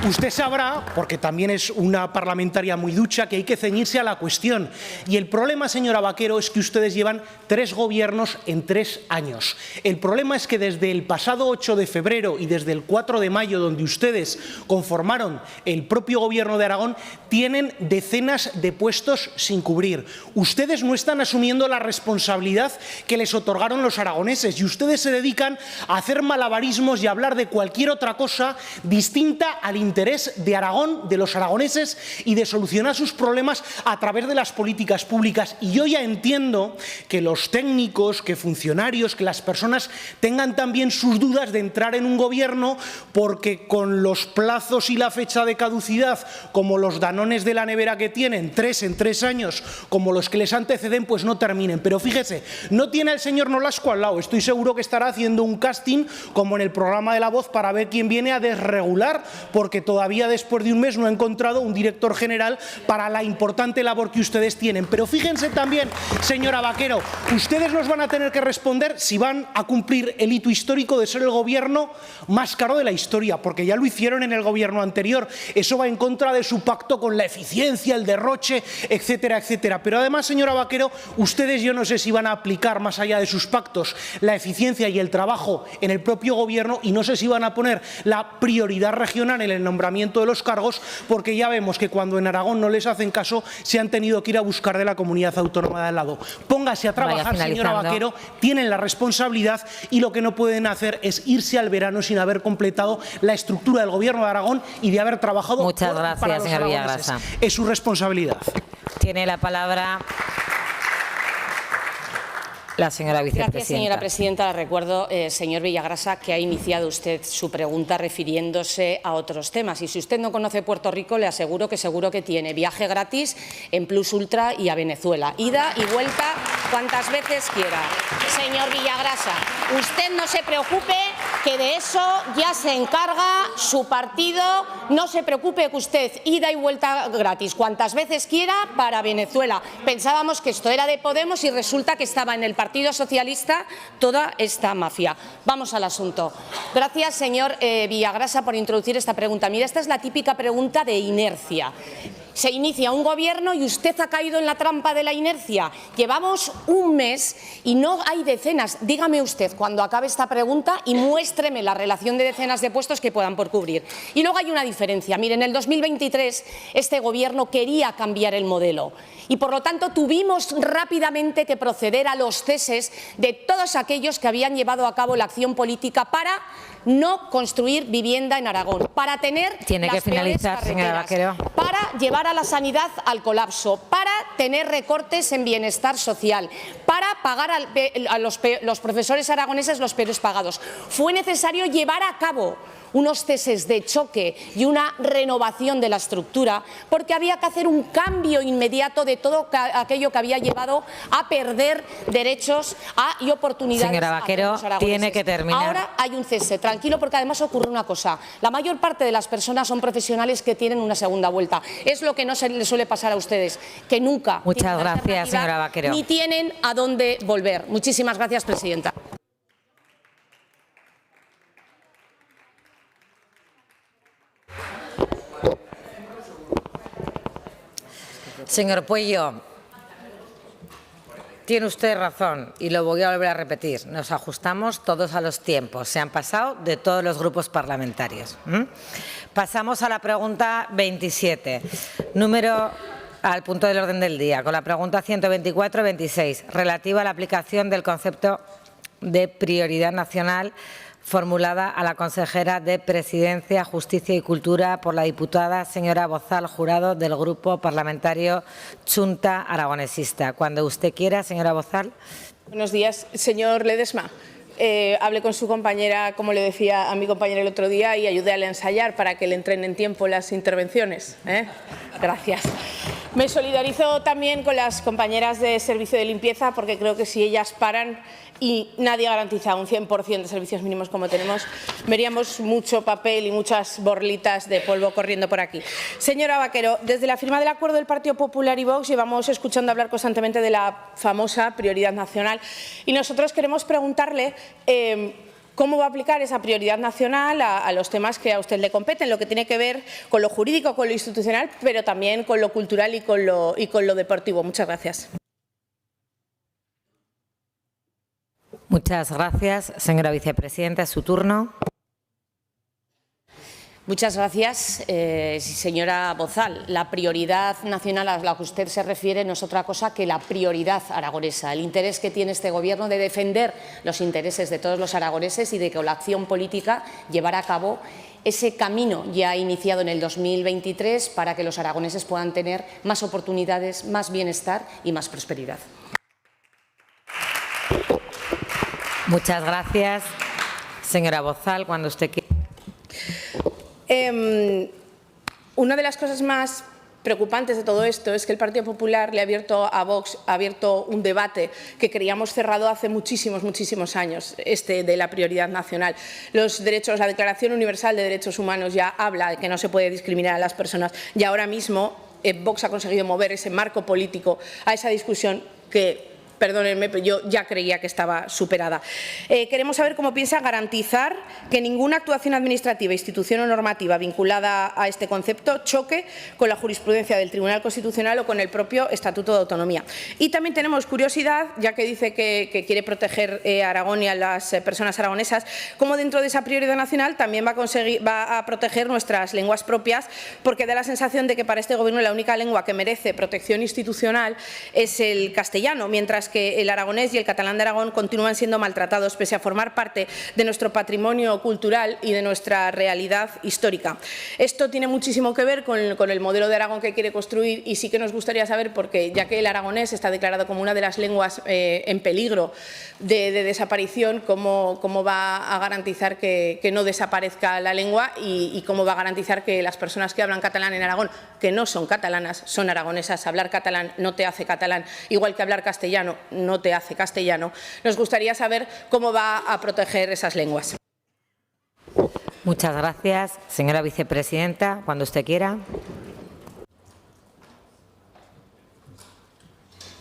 Speaker 16: usted sabrá, porque también es una parlamentaria muy ducha, que hay que ceñirse a la cuestión. Y el problema, señora Vaquero, es que ustedes llevan 3 gobiernos en 3 años. El problema es que desde el pasado 8 de febrero y desde el 4 de mayo, donde ustedes conformaron el propio Gobierno de Aragón, tienen decenas de puestos sin cubrir. Ustedes no están asumiendo la responsabilidad que les otorgaron los aragoneses y ustedes se dedican a hacer malabarismos y a hablar de cualquier otra cosa distinta al interés de Aragón, de los aragoneses y de solucionar sus problemas a través de las políticas públicas. Y yo ya entiendo que los técnicos, que funcionarios, que las personas tengan también sus dudas de entrar en un gobierno, porque con los plazos y la fecha de caducidad, como los danones de la nevera que tienen, 3 en 3 años, como los que les anteceden, pues no terminen. Pero fíjese, no tiene al señor Nolasco al lado. Estoy seguro que estará haciendo un casting, como en el programa de La Voz, para ver quién viene a desregular, porque todavía después de un mes no ha encontrado un director general para la importante labor que ustedes tienen. Pero fíjense también, señora Vaquero, ustedes nos van a tener que responder si van a cumplir el hito histórico de ser el gobierno más caro de la historia, porque ya lo hicieron en el gobierno anterior. Eso va en contra de su pacto con la eficiencia, el derroche, etcétera, etcétera. Pero además, señora Vaquero, ustedes yo no sé si van a aplicar, más allá de sus pactos, la eficiencia y el trabajo en el propio gobierno, y no sé si van a poner la prioridad regional en el nombramiento de los cargos, porque ya vemos que cuando en Aragón no les hacen caso, se han tenido que ir a buscar de la comunidad autónoma de al lado. Póngase a trabajar, señora Vaquero, tienen la responsabilidad, y lo que no pueden hacer es irse al verano sin haber completado la estructura del gobierno de Aragón y de haber trabajado para los
Speaker 2: señor Villagrasa.
Speaker 16: Es su responsabilidad.
Speaker 2: Tiene la palabra la señora vicepresidenta.
Speaker 12: Gracias, señora presidenta. Le recuerdo, señor Villagrasa, que ha iniciado usted su pregunta refiriéndose a otros temas. Y si usted no conoce Puerto Rico, le aseguro que seguro que tiene viaje gratis en Plus Ultra y a Venezuela. Ida y vuelta cuantas veces quiera. Señor Villagrasa, usted no se preocupe, que de eso ya se encarga su partido. No se preocupe, que usted ida y vuelta gratis cuantas veces quiera para Venezuela. Pensábamos que esto era de Podemos y resulta que estaba en el Partido Socialista toda esta mafia. Vamos al asunto. Gracias, señor Villagrasa, por introducir esta pregunta. Mira, esta es la típica pregunta de inercia. Se inicia un gobierno y usted ha caído en la trampa de la inercia. Llevamos un mes y no hay decenas. Dígame usted cuando acabe esta pregunta y muéstreme la relación de decenas de puestos que puedan por cubrir. Y luego hay una diferencia. Mire, en el 2023 este gobierno quería cambiar el modelo y por lo tanto tuvimos rápidamente que proceder a los ceses de todos aquellos que habían llevado a cabo la acción política para no construir vivienda en Aragón, para tener
Speaker 2: Tiene que finalizar, señora Vaquero.
Speaker 12: Para
Speaker 17: para llevar a la sanidad al colapso, para tener recortes en bienestar social, para pagar a los profesores aragoneses los peores pagados. Fue necesario llevar a cabo unos ceses de choque y una renovación de la estructura, porque había que hacer un cambio inmediato de todo aquello que había llevado a perder derechos y oportunidades.
Speaker 2: Señora Vaquero, tiene que terminar.
Speaker 17: Ahora hay un cese, tranquilo, porque además ocurre una cosa. La mayor parte de las personas son profesionales que tienen una segunda vuelta. Es lo que no se les suele pasar a ustedes, que nunca
Speaker 2: Muchas gracias, señora Vaquero.
Speaker 17: ni tienen a dónde volver. Muchísimas gracias, presidenta.
Speaker 2: Señor Pueyo, tiene usted razón y lo voy a volver a repetir. Nos ajustamos todos a los tiempos. Se han pasado de todos los grupos parlamentarios. Pasamos a la pregunta 27, al punto del orden del día, con la pregunta 124-26, relativa a la aplicación del concepto de prioridad nacional formulada a la consejera de Presidencia, Justicia y Cultura por la diputada señora Bozal Jurado del Grupo Parlamentario Chunta Aragonesista. Cuando usted quiera, señora Bozal.
Speaker 18: Buenos días, señor Ledesma. Hablé con su compañera, como le decía a mi compañera el otro día, y ayudéle a ensayar para que le entren en tiempo las intervenciones. Gracias. Me solidarizo también con las compañeras de servicio de limpieza, porque creo que si ellas paran y nadie garantiza un 100% de servicios mínimos como tenemos, veríamos mucho papel y muchas borlitas de polvo corriendo por aquí. Señora Vaquero, desde la firma del acuerdo del Partido Popular y Vox llevamos escuchando hablar constantemente de la famosa prioridad nacional y nosotros queremos preguntarle ¿cómo va a aplicar esa prioridad nacional a los temas que a usted le competen, lo que tiene que ver con lo jurídico, con lo institucional, pero también con lo cultural y con lo deportivo? Muchas gracias.
Speaker 2: Muchas gracias. Señora vicepresidenta, es su turno.
Speaker 11: Muchas gracias, señora Bozal. La prioridad nacional a la que usted se refiere no es otra cosa que la prioridad aragonesa, el interés que tiene este Gobierno de defender los intereses de todos los aragoneses y de que con la acción política llevar a cabo ese camino ya iniciado en el 2023 para que los aragoneses puedan tener más oportunidades, más bienestar y más prosperidad.
Speaker 2: Muchas gracias. Señora Bozal, cuando usted quiera.
Speaker 18: Una de las cosas más preocupantes de todo esto es que el Partido Popular le ha abierto a Vox un debate que creíamos cerrado hace muchísimos años, de la prioridad nacional. Los derechos, la Declaración Universal de Derechos Humanos ya habla de que no se puede discriminar a las personas y ahora mismo Vox ha conseguido mover ese marco político a esa discusión que, perdónenme, pero yo ya creía que estaba superada. Queremos saber cómo piensa garantizar que ninguna actuación administrativa, institución o normativa vinculada a este concepto choque con la jurisprudencia del Tribunal Constitucional o con el propio Estatuto de Autonomía. Y también tenemos curiosidad, ya que dice que quiere proteger a Aragón y a las personas aragonesas, cómo dentro de esa prioridad nacional también va a proteger nuestras lenguas propias, porque da la sensación de que para este Gobierno la única lengua que merece protección institucional es el castellano, mientras que el aragonés y el catalán de Aragón continúan siendo maltratados pese a formar parte de nuestro patrimonio cultural y de nuestra realidad histórica. Esto tiene muchísimo que ver con el modelo de Aragón que quiere construir y sí que nos gustaría saber, porque ya que el aragonés está declarado como una de las lenguas en peligro de desaparición, cómo va a garantizar que no desaparezca la lengua y cómo va a garantizar que las personas que hablan catalán en Aragón, que no son catalanas, son aragonesas. Hablar catalán no te hace catalán, igual que hablar castellano no te hace castellano. Nos gustaría saber cómo va a proteger esas lenguas.
Speaker 2: Muchas gracias. Señora vicepresidenta, cuando usted quiera.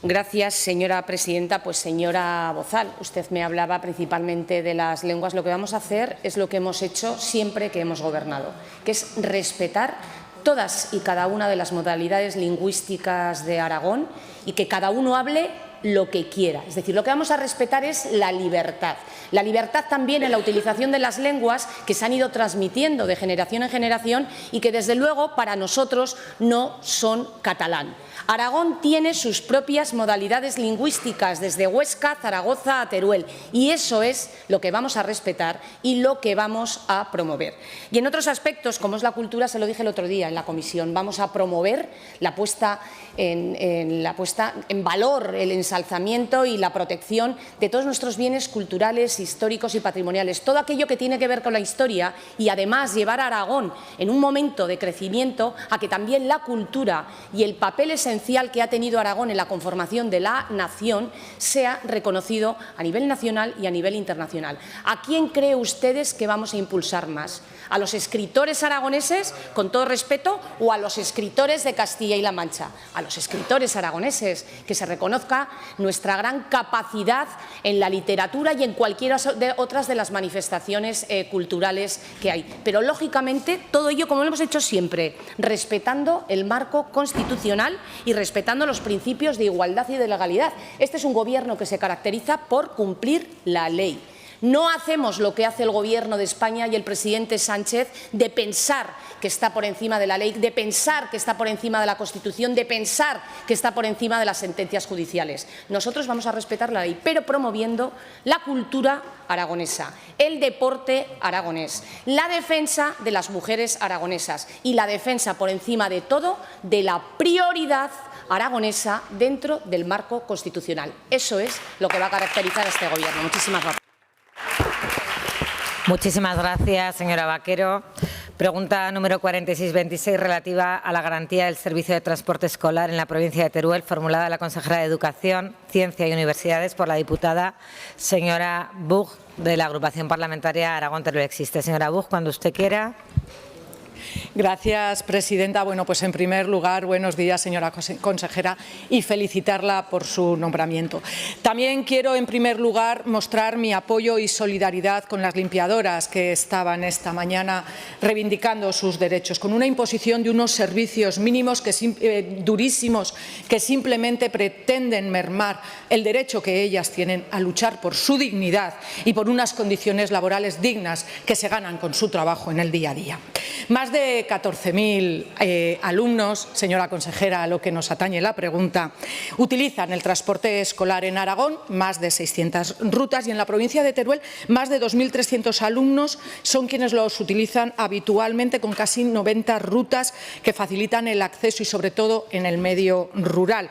Speaker 11: Gracias, señora presidenta. Pues, señora Bozal, usted me hablaba principalmente de las lenguas. Lo que vamos a hacer es lo que hemos hecho siempre que hemos gobernado, que es respetar todas y cada una de las modalidades lingüísticas de Aragón y que cada uno hable
Speaker 17: lo que quiera. Es decir, lo que vamos a respetar es la libertad. La libertad también en la utilización de las lenguas que se han ido transmitiendo de generación en generación y que desde luego para nosotros no son catalán. Aragón tiene sus propias modalidades lingüísticas desde Huesca, Zaragoza a Teruel y eso es lo que vamos a respetar y lo que vamos a promover. Y en otros aspectos, como es la cultura, se lo dije el otro día en la comisión, vamos a promover la puesta en valor, el ensalzamiento y la protección de todos nuestros bienes culturales, históricos y patrimoniales. Todo aquello que tiene que ver con la historia y además llevar a Aragón en un momento de crecimiento a que también la cultura y el papel esencial que ha tenido Aragón en la conformación de la nación sea reconocido a nivel nacional y a nivel internacional. ¿A quién creen ustedes que vamos a impulsar más? ¿A los escritores aragoneses, con todo respeto, o a los escritores de Castilla y La Mancha? A los escritores aragoneses, que se reconozca nuestra gran capacidad en la literatura y en cualquiera de otras de las manifestaciones culturales que hay. Pero, lógicamente, todo ello, como lo hemos hecho siempre, respetando el marco constitucional y respetando los principios de igualdad y de legalidad. Este es un Gobierno que se caracteriza por cumplir la ley. No hacemos lo que hace el Gobierno de España y el presidente Sánchez de pensar que está por encima de la ley, de pensar que está por encima de la Constitución, de pensar que está por encima de las sentencias judiciales. Nosotros vamos a respetar la ley, pero promoviendo la cultura aragonesa, el deporte aragonés, la defensa de las mujeres aragonesas y la defensa, por encima de todo, de la prioridad aragonesa dentro del marco constitucional. Eso es lo que va a caracterizar a este Gobierno. Muchísimas gracias.
Speaker 2: Muchísimas gracias, señora Vaquero. Pregunta número 4626, relativa a la garantía del servicio de transporte escolar en la provincia de Teruel, formulada a la consejera de Educación, Ciencia y Universidades por la diputada señora Buch, de la agrupación parlamentaria Aragón Teruel Existe. Señora Buch, cuando usted quiera.
Speaker 19: Gracias, presidenta. Bueno, pues en primer lugar, buenos días, señora consejera, y felicitarla por su nombramiento. También quiero, en primer lugar, mostrar mi apoyo y solidaridad con las limpiadoras que estaban esta mañana reivindicando sus derechos, con una imposición de unos servicios mínimos durísimos que simplemente pretenden mermar el derecho que ellas tienen a luchar por su dignidad y por unas condiciones laborales dignas que se ganan con su trabajo en el día a día. Más de 14.000 alumnos, señora consejera, a lo que nos atañe la pregunta, utilizan el transporte escolar en Aragón, más de 600 rutas, y en la provincia de Teruel más de 2.300 alumnos son quienes los utilizan habitualmente, con casi 90 rutas que facilitan el acceso y sobre todo en el medio rural.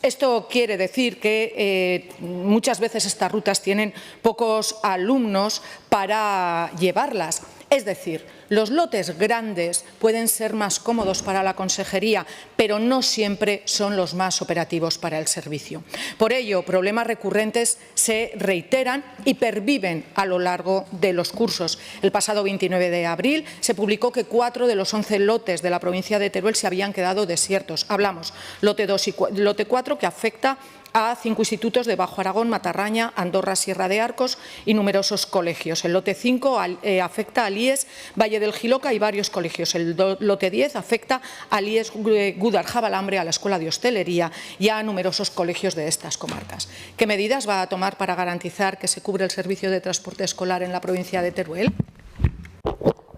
Speaker 19: Esto quiere decir que muchas veces estas rutas tienen pocos alumnos para llevarlas. Es decir, los lotes grandes pueden ser más cómodos para la consejería, pero no siempre son los más operativos para el servicio. Por ello, problemas recurrentes se reiteran y perviven a lo largo de los cursos. El pasado 29 de abril se publicó que 4 de los 11 lotes de la provincia de Teruel se habían quedado desiertos. Hablamos lote 2 y lote 4, que afecta a 5 institutos de Bajo Aragón, Matarraña, Andorra, Sierra de Arcos y numerosos colegios. El lote 5 afecta a IES, Valle del Jiloca y varios colegios. El lote 10 afecta a IES, Gúdar, Jabalambre, a la Escuela de Hostelería y a numerosos colegios de estas comarcas. ¿Qué medidas va a tomar para garantizar que se cubre el servicio de transporte escolar en la provincia de Teruel?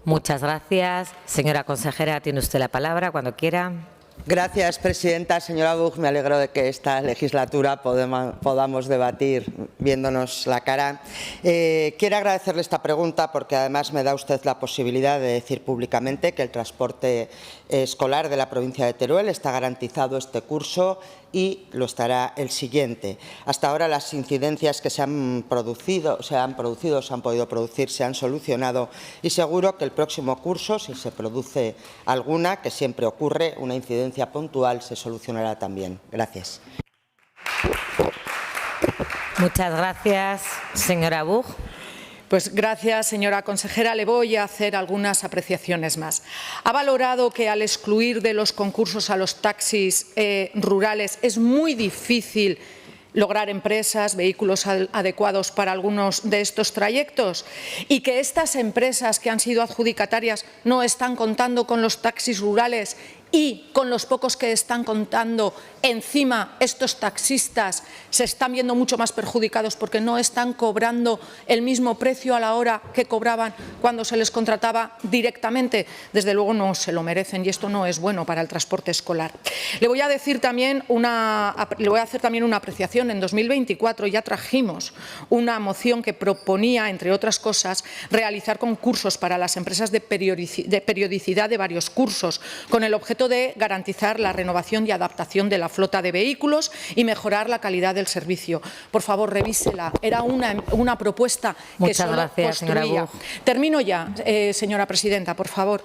Speaker 2: Muchas gracias. Señora consejera, tiene usted la palabra cuando quiera.
Speaker 20: Gracias, presidenta. Señora Buch, me alegro de que esta legislatura podamos debatir viéndonos la cara. Quiero agradecerle esta pregunta porque además me da usted la posibilidad de decir públicamente que el transporte escolar de la provincia de Teruel está garantizado este curso y lo estará el siguiente. Hasta ahora las incidencias que se han podido producir, se han solucionado y seguro que el próximo curso, si se produce alguna, que siempre ocurre, una incidencia puntual, se solucionará también. Gracias.
Speaker 2: Muchas gracias, señora Buch.
Speaker 19: Pues gracias, señora consejera. Le voy a hacer algunas apreciaciones más. ¿Ha valorado que al excluir de los concursos a los taxis rurales es muy difícil lograr empresas, vehículos adecuados para algunos de estos trayectos? Y que estas empresas que han sido adjudicatarias no están contando con los taxis rurales y con los pocos que están contando Encima, estos taxistas se están viendo mucho más perjudicados porque no están cobrando el mismo precio a la hora que cobraban cuando se les contrataba directamente. Desde luego no se lo merecen y esto no es bueno para el transporte escolar. Le voy a hacer también una apreciación. En 2024 ya trajimos una moción que proponía, entre otras cosas, realizar concursos para las empresas de periodicidad de varios cursos, con el objeto de garantizar la renovación y adaptación de la flota de vehículos y mejorar la calidad del servicio. Por favor, revísela. Era una propuesta que
Speaker 2: Muchas
Speaker 19: solo
Speaker 2: gracias, señora
Speaker 19: construía.
Speaker 2: Buch.
Speaker 19: Termino ya, señora presidenta, por favor.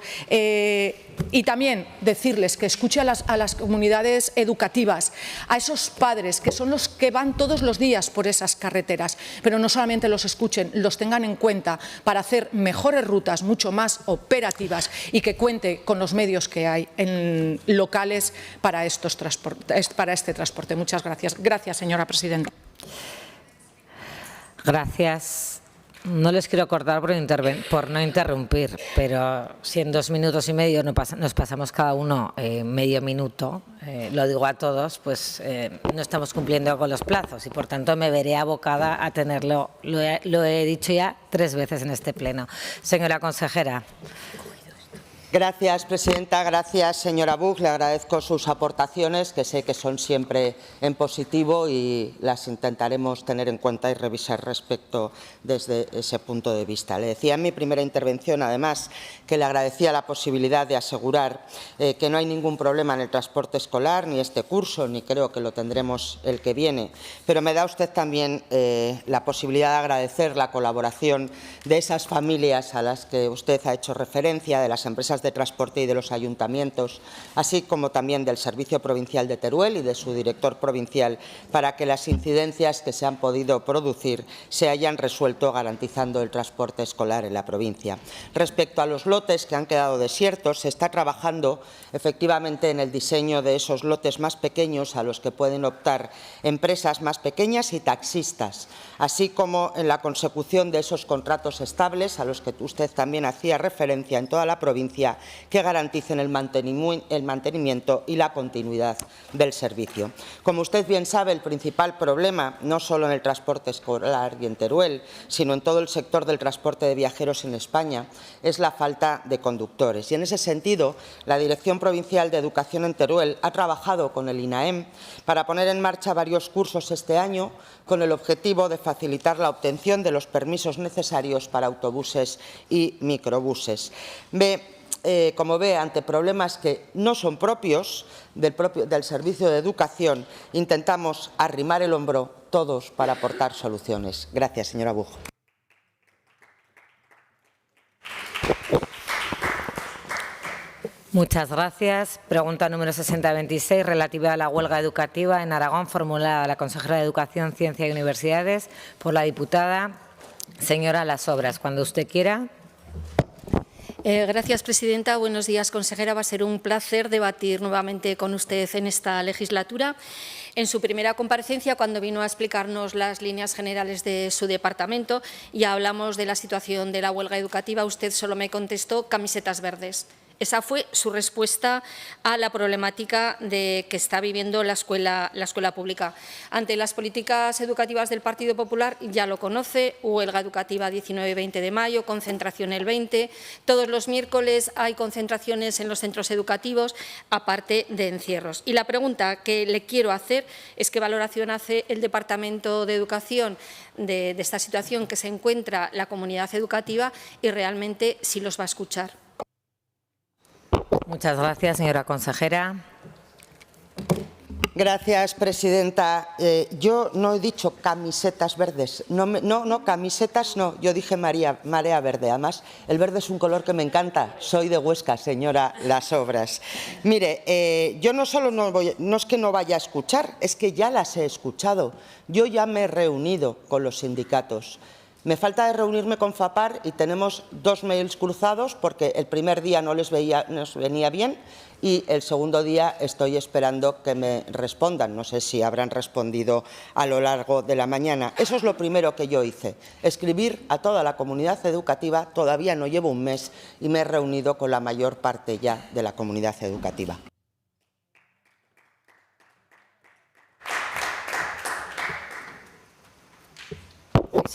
Speaker 19: Y también decirles que escuche a las comunidades educativas, a esos padres que son los que van todos los días por esas carreteras, pero no solamente los escuchen, los tengan en cuenta para hacer mejores rutas, mucho más operativas y que cuente con los medios que hay en locales para este transporte. Muchas gracias. Gracias, señora presidenta.
Speaker 2: Gracias. No les quiero cortar por no interrumpir, pero si en 2 minutos y medio nos pasamos cada uno medio minuto, lo digo a todos, pues no estamos cumpliendo con los plazos y por tanto me veré abocada a tenerlo. Lo he dicho ya 3 veces en este pleno. Señora consejera.
Speaker 20: Gracias, presidenta. Gracias, señora Buch. Le agradezco sus aportaciones, que sé que son siempre en positivo y las intentaremos tener en cuenta y revisar respecto desde ese punto de vista. Le decía en mi primera intervención, además, que le agradecía la posibilidad de asegurar que no hay ningún problema en el transporte escolar, ni este curso, ni creo que lo tendremos el que viene. Pero me da usted también la posibilidad de agradecer la colaboración de esas familias a las que usted ha hecho referencia, de las empresas de transporte y de los ayuntamientos, así como también del Servicio Provincial de Teruel y de su director provincial, para que las incidencias que se han podido producir se hayan resuelto garantizando el transporte escolar en la provincia. Respecto a los lotes que han quedado desiertos, se está trabajando efectivamente en el diseño de esos lotes más pequeños a los que pueden optar empresas más pequeñas y taxistas, así como en la consecución de esos contratos estables a los que usted también hacía referencia en toda la provincia, que garanticen el mantenimiento y la continuidad del servicio. Como usted bien sabe, el principal problema, no solo en el transporte escolar y en Teruel, sino en todo el sector del transporte de viajeros en España, es la falta de conductores. Y en ese sentido, la Dirección Provincial de Educación en Teruel ha trabajado con el INAEM para poner en marcha varios cursos este año con el objetivo de facilitar la obtención de los permisos necesarios para autobuses y microbuses. Como ve, ante problemas que no son propios del Servicio de Educación, intentamos arrimar el hombro todos para aportar soluciones. Gracias, señora Buch.
Speaker 2: Muchas gracias. Pregunta número 6026, relativa a la huelga educativa en Aragón, formulada a la consejera de Educación, Ciencia y Universidades por la diputada señora Las Obras. Cuando usted quiera.
Speaker 15: Gracias, presidenta. Buenos días, consejera. Va a ser un placer debatir nuevamente con usted en esta legislatura. En su primera comparecencia, cuando vino a explicarnos las líneas generales de su departamento, ya hablamos de la situación de la huelga educativa. Usted solo me contestó camisetas verdes. Esa fue su respuesta a la problemática que está viviendo la escuela pública. Ante las políticas educativas del Partido Popular, ya lo conoce, huelga educativa 19 y 20 de mayo, concentración el 20, todos los miércoles hay concentraciones en los centros educativos, aparte de encierros. Y la pregunta que le quiero hacer es qué valoración hace el Departamento de Educación de esta situación que se encuentra la comunidad educativa y realmente si los va a escuchar.
Speaker 2: Muchas gracias, señora consejera.
Speaker 20: Gracias, presidenta. Yo no he dicho camisetas verdes. No, camisetas no. Yo dije marea verde. Además, el verde es un color que me encanta. Soy de Huesca, señora Las Obras. Mire, yo no es que no vaya a escuchar, es que ya las he escuchado. Yo ya me he reunido con los sindicatos. Me falta de reunirme con FAPAR y tenemos 2 mails cruzados porque el primer día no nos venía bien y el segundo día estoy esperando que me respondan. No sé si habrán respondido a lo largo de la mañana. Eso es lo primero que yo hice, escribir a toda la comunidad educativa. Todavía no llevo un mes y me he reunido con la mayor parte ya de la comunidad educativa.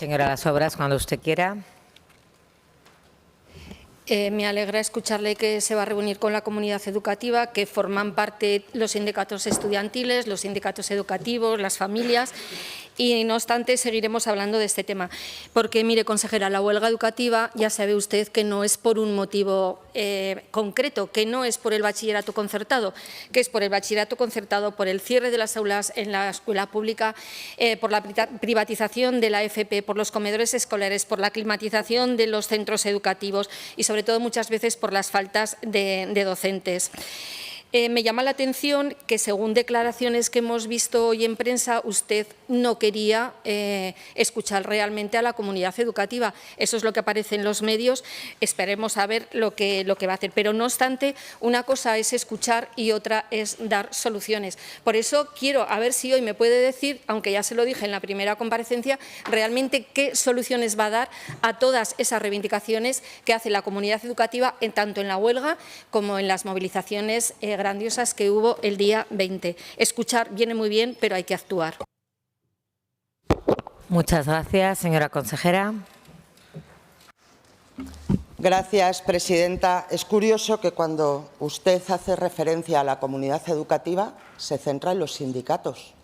Speaker 2: Señora Las Obras, cuando usted quiera.
Speaker 15: Me alegra escucharle que se va a reunir con la comunidad educativa, que forman parte los sindicatos estudiantiles, los sindicatos educativos, las familias, y no obstante seguiremos hablando de este tema. Porque, mire, consejera, la huelga educativa ya sabe usted que no es por un motivo concreto, que no es por el bachillerato concertado, que es por el bachillerato concertado, por el cierre de las aulas en la escuela pública, por la privatización de la FP, por los comedores escolares, por la climatización de los centros educativos y, sobre todo, muchas veces por las faltas de docentes. Me llama la atención que, según declaraciones que hemos visto hoy en prensa, usted no quería escuchar realmente a la comunidad educativa. Eso es lo que aparece en los medios. Esperemos a ver lo que va a hacer. Pero, no obstante, una cosa es escuchar y otra es dar soluciones. Por eso quiero a ver si hoy me puede decir, aunque ya se lo dije en la primera comparecencia, realmente qué soluciones va a dar a todas esas reivindicaciones que hace la comunidad educativa, tanto en la huelga como en las movilizaciones grandiosas que hubo el día 20. Escuchar viene muy bien, pero hay que actuar.
Speaker 2: Muchas gracias, señora consejera.
Speaker 20: Gracias, presidenta. Es curioso que cuando usted hace referencia a la comunidad educativa se centra en los sindicatos.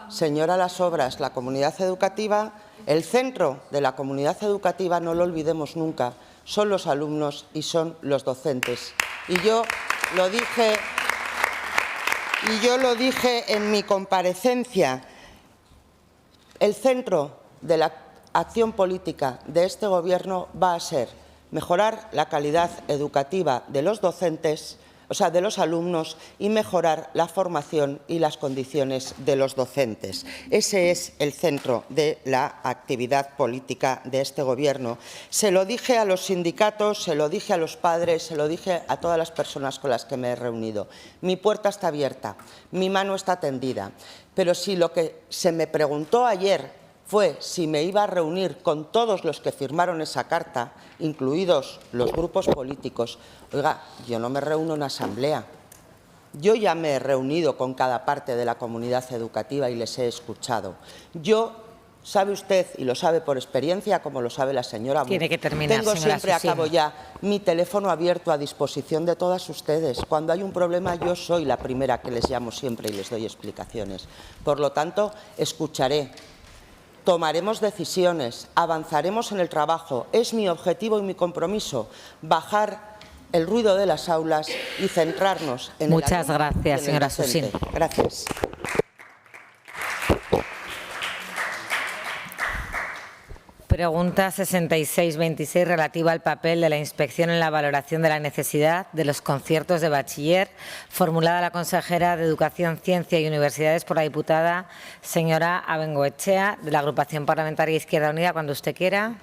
Speaker 20: Señora Las Obras, la comunidad educativa, el centro de la comunidad educativa, no lo olvidemos nunca, son los alumnos y son los docentes. Y yo lo dije en mi comparecencia, el centro de la acción política de este Gobierno va a ser mejorar la calidad educativa de los docentes, de los alumnos, y mejorar la formación y las condiciones de los docentes. Ese es el centro de la actividad política de este Gobierno. Se lo dije a los sindicatos, se lo dije a los padres, se lo dije a todas las personas con las que me he reunido. Mi puerta está abierta, mi mano está tendida. Pero si lo que se me preguntó ayer fue si me iba a reunir con todos los que firmaron esa carta, incluidos los grupos políticos, oiga, yo no me reúno en asamblea. Yo ya me he reunido con cada parte de la comunidad educativa y les he escuchado. Yo, sabe usted, y lo sabe por experiencia, como lo sabe la señora Buch,
Speaker 2: tiene que terminar,
Speaker 20: tengo
Speaker 2: señora
Speaker 20: siempre,
Speaker 2: Susín,
Speaker 20: acabo ya, mi teléfono abierto a disposición de todas ustedes. Cuando hay un problema, yo soy la primera que les llamo siempre y les doy explicaciones. Por lo tanto, escucharé. Tomaremos decisiones, avanzaremos en el trabajo. Es mi objetivo y mi compromiso bajar el ruido de las aulas y centrarnos en el alumno.
Speaker 2: Muchas gracias, señora Susín.
Speaker 20: Gracias.
Speaker 2: Pregunta 6626 relativa al papel de la Inspección en la valoración de la necesidad de los conciertos de bachiller, formulada a la consejera de Educación, Ciencia y Universidades por la diputada señora Abengoechea, de la Agrupación Parlamentaria Izquierda Unida, cuando usted quiera.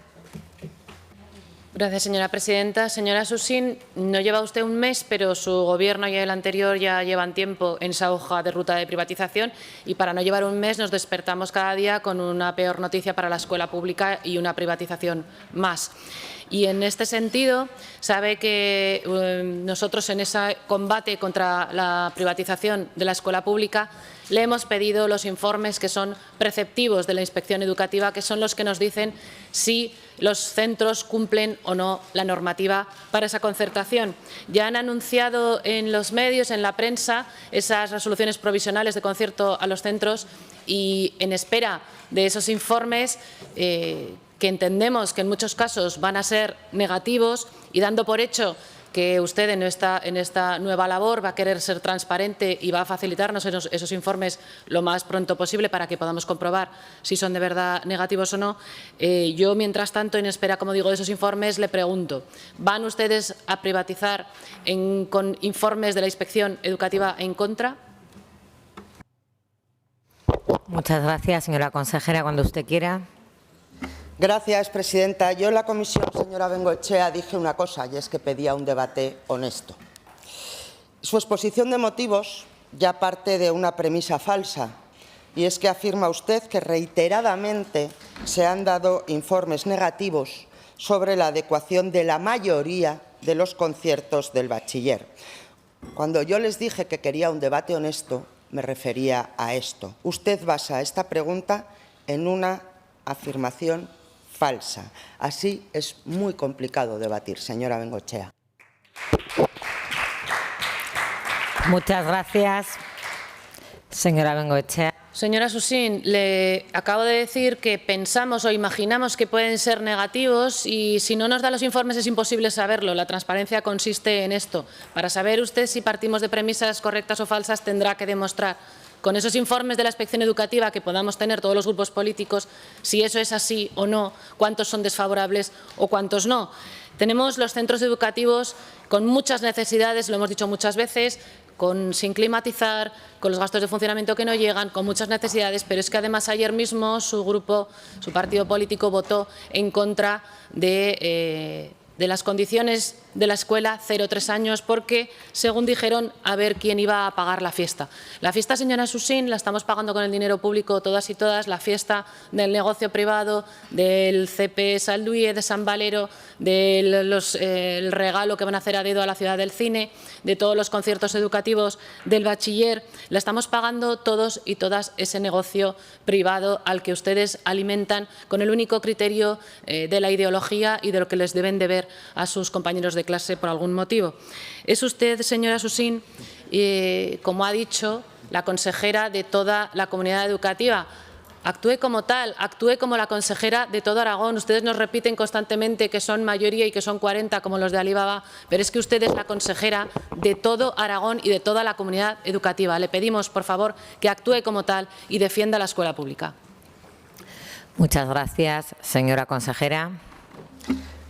Speaker 14: Gracias, señora presidenta. Señora Susín, no lleva usted un mes, pero su Gobierno y el anterior ya llevan tiempo en esa hoja de ruta de privatización, y para no llevar un mes nos despertamos cada día con una peor noticia para la escuela pública y una privatización más. Y en este sentido, sabe que nosotros en ese combate contra la privatización de la escuela pública le hemos pedido los informes que son preceptivos de la Inspección Educativa, que son los que nos dicen si los centros cumplen o no la normativa para esa concertación. Ya han anunciado en los medios, en la prensa, esas resoluciones provisionales de concierto a los centros, y en espera de esos informes, que entendemos que en muchos casos van a ser negativos, y dando por hecho que usted en esta nueva labor va a querer ser transparente y va a facilitarnos esos informes lo más pronto posible para que podamos comprobar si son de verdad negativos o no. Yo, mientras tanto, en espera, como digo, de esos informes, le pregunto, ¿van ustedes a privatizar con informes de la Inspección Educativa en contra?
Speaker 2: Muchas gracias, señora consejera, cuando usted quiera.
Speaker 20: Gracias, presidenta. Yo en la comisión, señora Bengoechea, dije una cosa, y es que pedía un debate honesto. Su exposición de motivos ya parte de una premisa falsa, y es que afirma usted que reiteradamente se han dado informes negativos sobre la adecuación de la mayoría de los conciertos del bachiller. Cuando yo les dije que quería un debate honesto, me refería a esto. Usted basa esta pregunta en una afirmación falsa. Así es muy complicado debatir, señora Bengoechea.
Speaker 2: Muchas gracias, señora Bengoechea.
Speaker 14: Señora Susín, le acabo de decir que pensamos o imaginamos que pueden ser negativos y si no nos da los informes es imposible saberlo. La transparencia consiste en esto. Para saber usted si partimos de premisas correctas o falsas tendrá que demostrar con esos informes de la inspección educativa que podamos tener todos los grupos políticos si eso es así o no, cuántos son desfavorables o cuántos no. Tenemos los centros educativos con muchas necesidades, lo hemos dicho muchas veces, sin climatizar, con los gastos de funcionamiento que no llegan, con muchas necesidades, pero es que además ayer mismo su grupo, su partido político votó en contra de las condiciones de la escuela 0-3 años porque, según dijeron, a ver quién iba a pagar la fiesta. La fiesta, señora Susín, la estamos pagando con el dinero público todas y todas, la fiesta del negocio privado, del CP Salduie, de San Valero, del regalo que van a hacer a dedo a la ciudad del cine, de todos los conciertos educativos del bachiller, la estamos pagando todos y todas ese negocio privado al que ustedes alimentan con el único criterio de la ideología y de lo que les deben de ver a sus compañeros de clase por algún motivo. Es usted, señora Susín, como ha dicho, la consejera de toda la comunidad educativa. Actúe como tal, actúe como la consejera de todo Aragón. Ustedes nos repiten constantemente que son mayoría y que son 40 como los de Alibaba, pero es que usted es la consejera de todo Aragón y de toda la comunidad educativa. Le pedimos, por favor, que actúe como tal y defienda la escuela pública.
Speaker 2: Muchas gracias, señora consejera.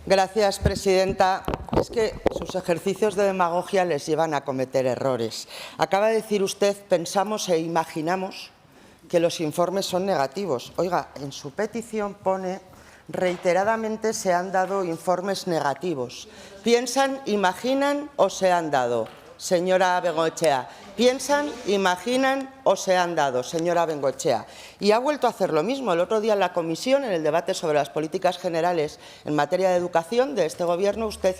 Speaker 20: Gracias, presidenta. Es que sus ejercicios de demagogia les llevan a cometer errores. Acaba de decir usted, pensamos e imaginamos que los informes son negativos. Oiga, en su petición pone reiteradamente se han dado informes negativos. ¿Piensan, imaginan o se han dado? Señora Bengoechea, ¿piensan, imaginan o se han dado? Señora Bengoechea. Y ha vuelto a hacer lo mismo. El otro día en la comisión, en el debate sobre las políticas generales en materia de educación de este Gobierno, usted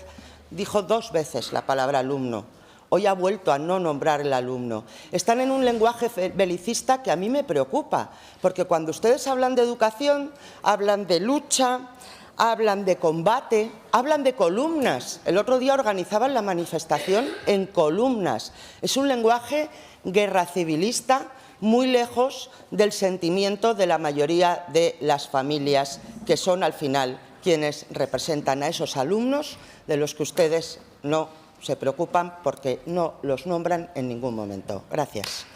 Speaker 20: dijo 2 veces la palabra alumno. Hoy ha vuelto a no nombrar el alumno. Están en un lenguaje belicista que a mí me preocupa, porque cuando ustedes hablan de educación, hablan de lucha, hablan de combate, hablan de columnas. El otro día organizaban la manifestación en columnas. Es un lenguaje guerra civilista muy lejos del sentimiento de la mayoría de las familias que son al final quienes representan a esos alumnos de los que ustedes no se preocupan porque no los nombran en ningún momento. Gracias.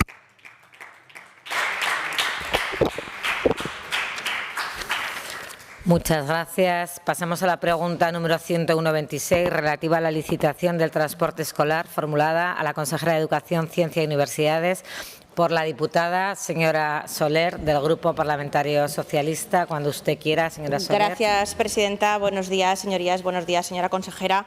Speaker 2: Muchas gracias. Pasamos a la pregunta número 10126, relativa a la licitación del transporte escolar, formulada a la consejera de Educación, Ciencia y Universidades por la diputada señora Soler, del Grupo Parlamentario Socialista. Cuando usted quiera, señora Soler.
Speaker 21: Gracias, presidenta. Buenos días, señorías. Buenos días, señora consejera.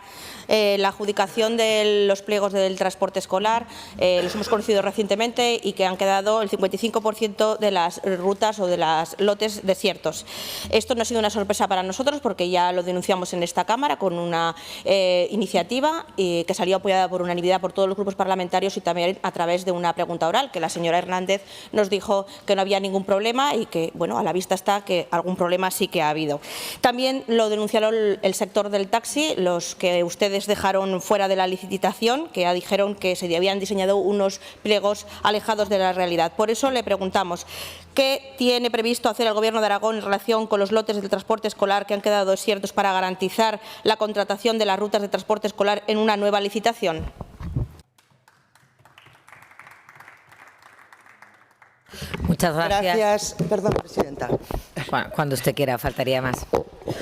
Speaker 21: La adjudicación de los pliegos del transporte escolar los hemos conocido recientemente y que han quedado el 55% de las rutas o de los lotes desiertos. Esto no ha sido una sorpresa para nosotros porque ya lo denunciamos en esta Cámara con una iniciativa que salió apoyada por unanimidad por todos los grupos parlamentarios y también a través de una pregunta oral que la señora Hernández nos dijo que no había ningún problema y que, bueno, a la vista está que algún problema sí que ha habido. También lo denunciaron el sector del taxi, los que ustedes dejaron fuera de la licitación, que ya dijeron que se habían diseñado unos pliegos alejados de la realidad. Por eso le preguntamos, ¿qué tiene previsto hacer el Gobierno de Aragón en relación con los lotes del transporte escolar que han quedado desiertos para garantizar la contratación de las rutas de transporte escolar en una nueva licitación?
Speaker 2: Muchas gracias.
Speaker 20: Gracias. Perdón, presidenta.
Speaker 2: Cuando usted quiera, faltaría más.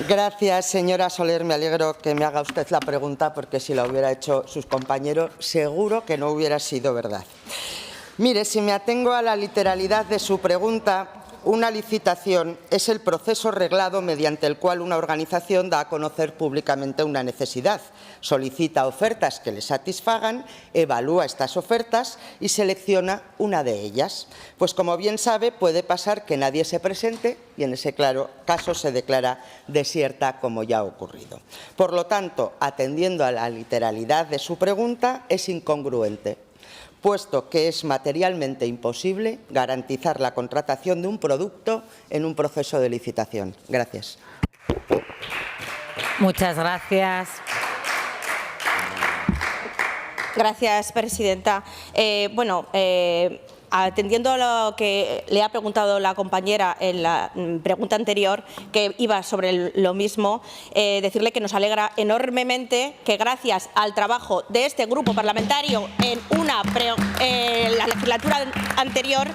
Speaker 20: Gracias, señora Soler. Me alegro que me haga usted la pregunta porque si la hubiera hecho sus compañeros, seguro que no hubiera sido verdad. Mire, si me atengo a la literalidad de su pregunta, una licitación es el proceso reglado mediante el cual una organización da a conocer públicamente una necesidad, solicita ofertas que le satisfagan, evalúa estas ofertas y selecciona una de ellas. Pues como bien sabe, puede pasar que nadie se presente y en ese caso se declara desierta, como ya ha ocurrido. Por lo tanto, atendiendo a la literalidad de su pregunta, es incongruente, puesto que es materialmente imposible garantizar la contratación de un producto en un proceso de licitación. Gracias.
Speaker 2: Muchas gracias.
Speaker 21: Gracias, presidenta. Atendiendo a lo que le ha preguntado la compañera en la pregunta anterior, que iba sobre lo mismo, decirle que nos alegra enormemente que gracias al trabajo de este grupo parlamentario en la legislatura anterior,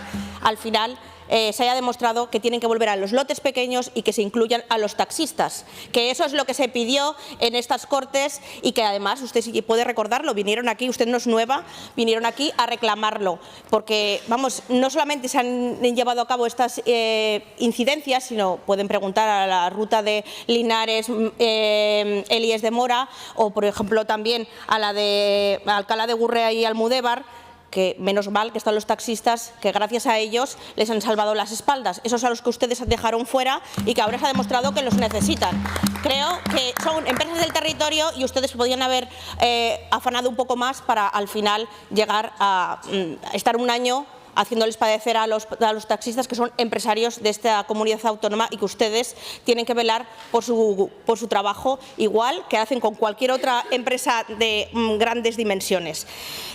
Speaker 21: al final se haya demostrado que tienen que volver a los lotes pequeños y que se incluyan a los taxistas, que eso es lo que se pidió en estas Cortes y que además, usted sí puede recordarlo, vinieron aquí, usted no es nueva, vinieron aquí a reclamarlo, porque vamos, no solamente se han llevado a cabo estas incidencias, sino pueden preguntar a la ruta de Linares, Elías de Mora o por ejemplo también a la de Alcalá de Gurrea y Almudévar, que menos mal que están los taxistas, que gracias a ellos les han salvado las espaldas. Esos a los que ustedes dejaron fuera y que ahora se ha demostrado que los necesitan. Creo que son empresas del territorio y ustedes podrían haber afanado un poco más para al final llegar a estar un año haciéndoles padecer a los taxistas, que son empresarios de esta comunidad autónoma y que ustedes tienen que velar por su trabajo, igual que hacen con cualquier otra empresa de grandes dimensiones.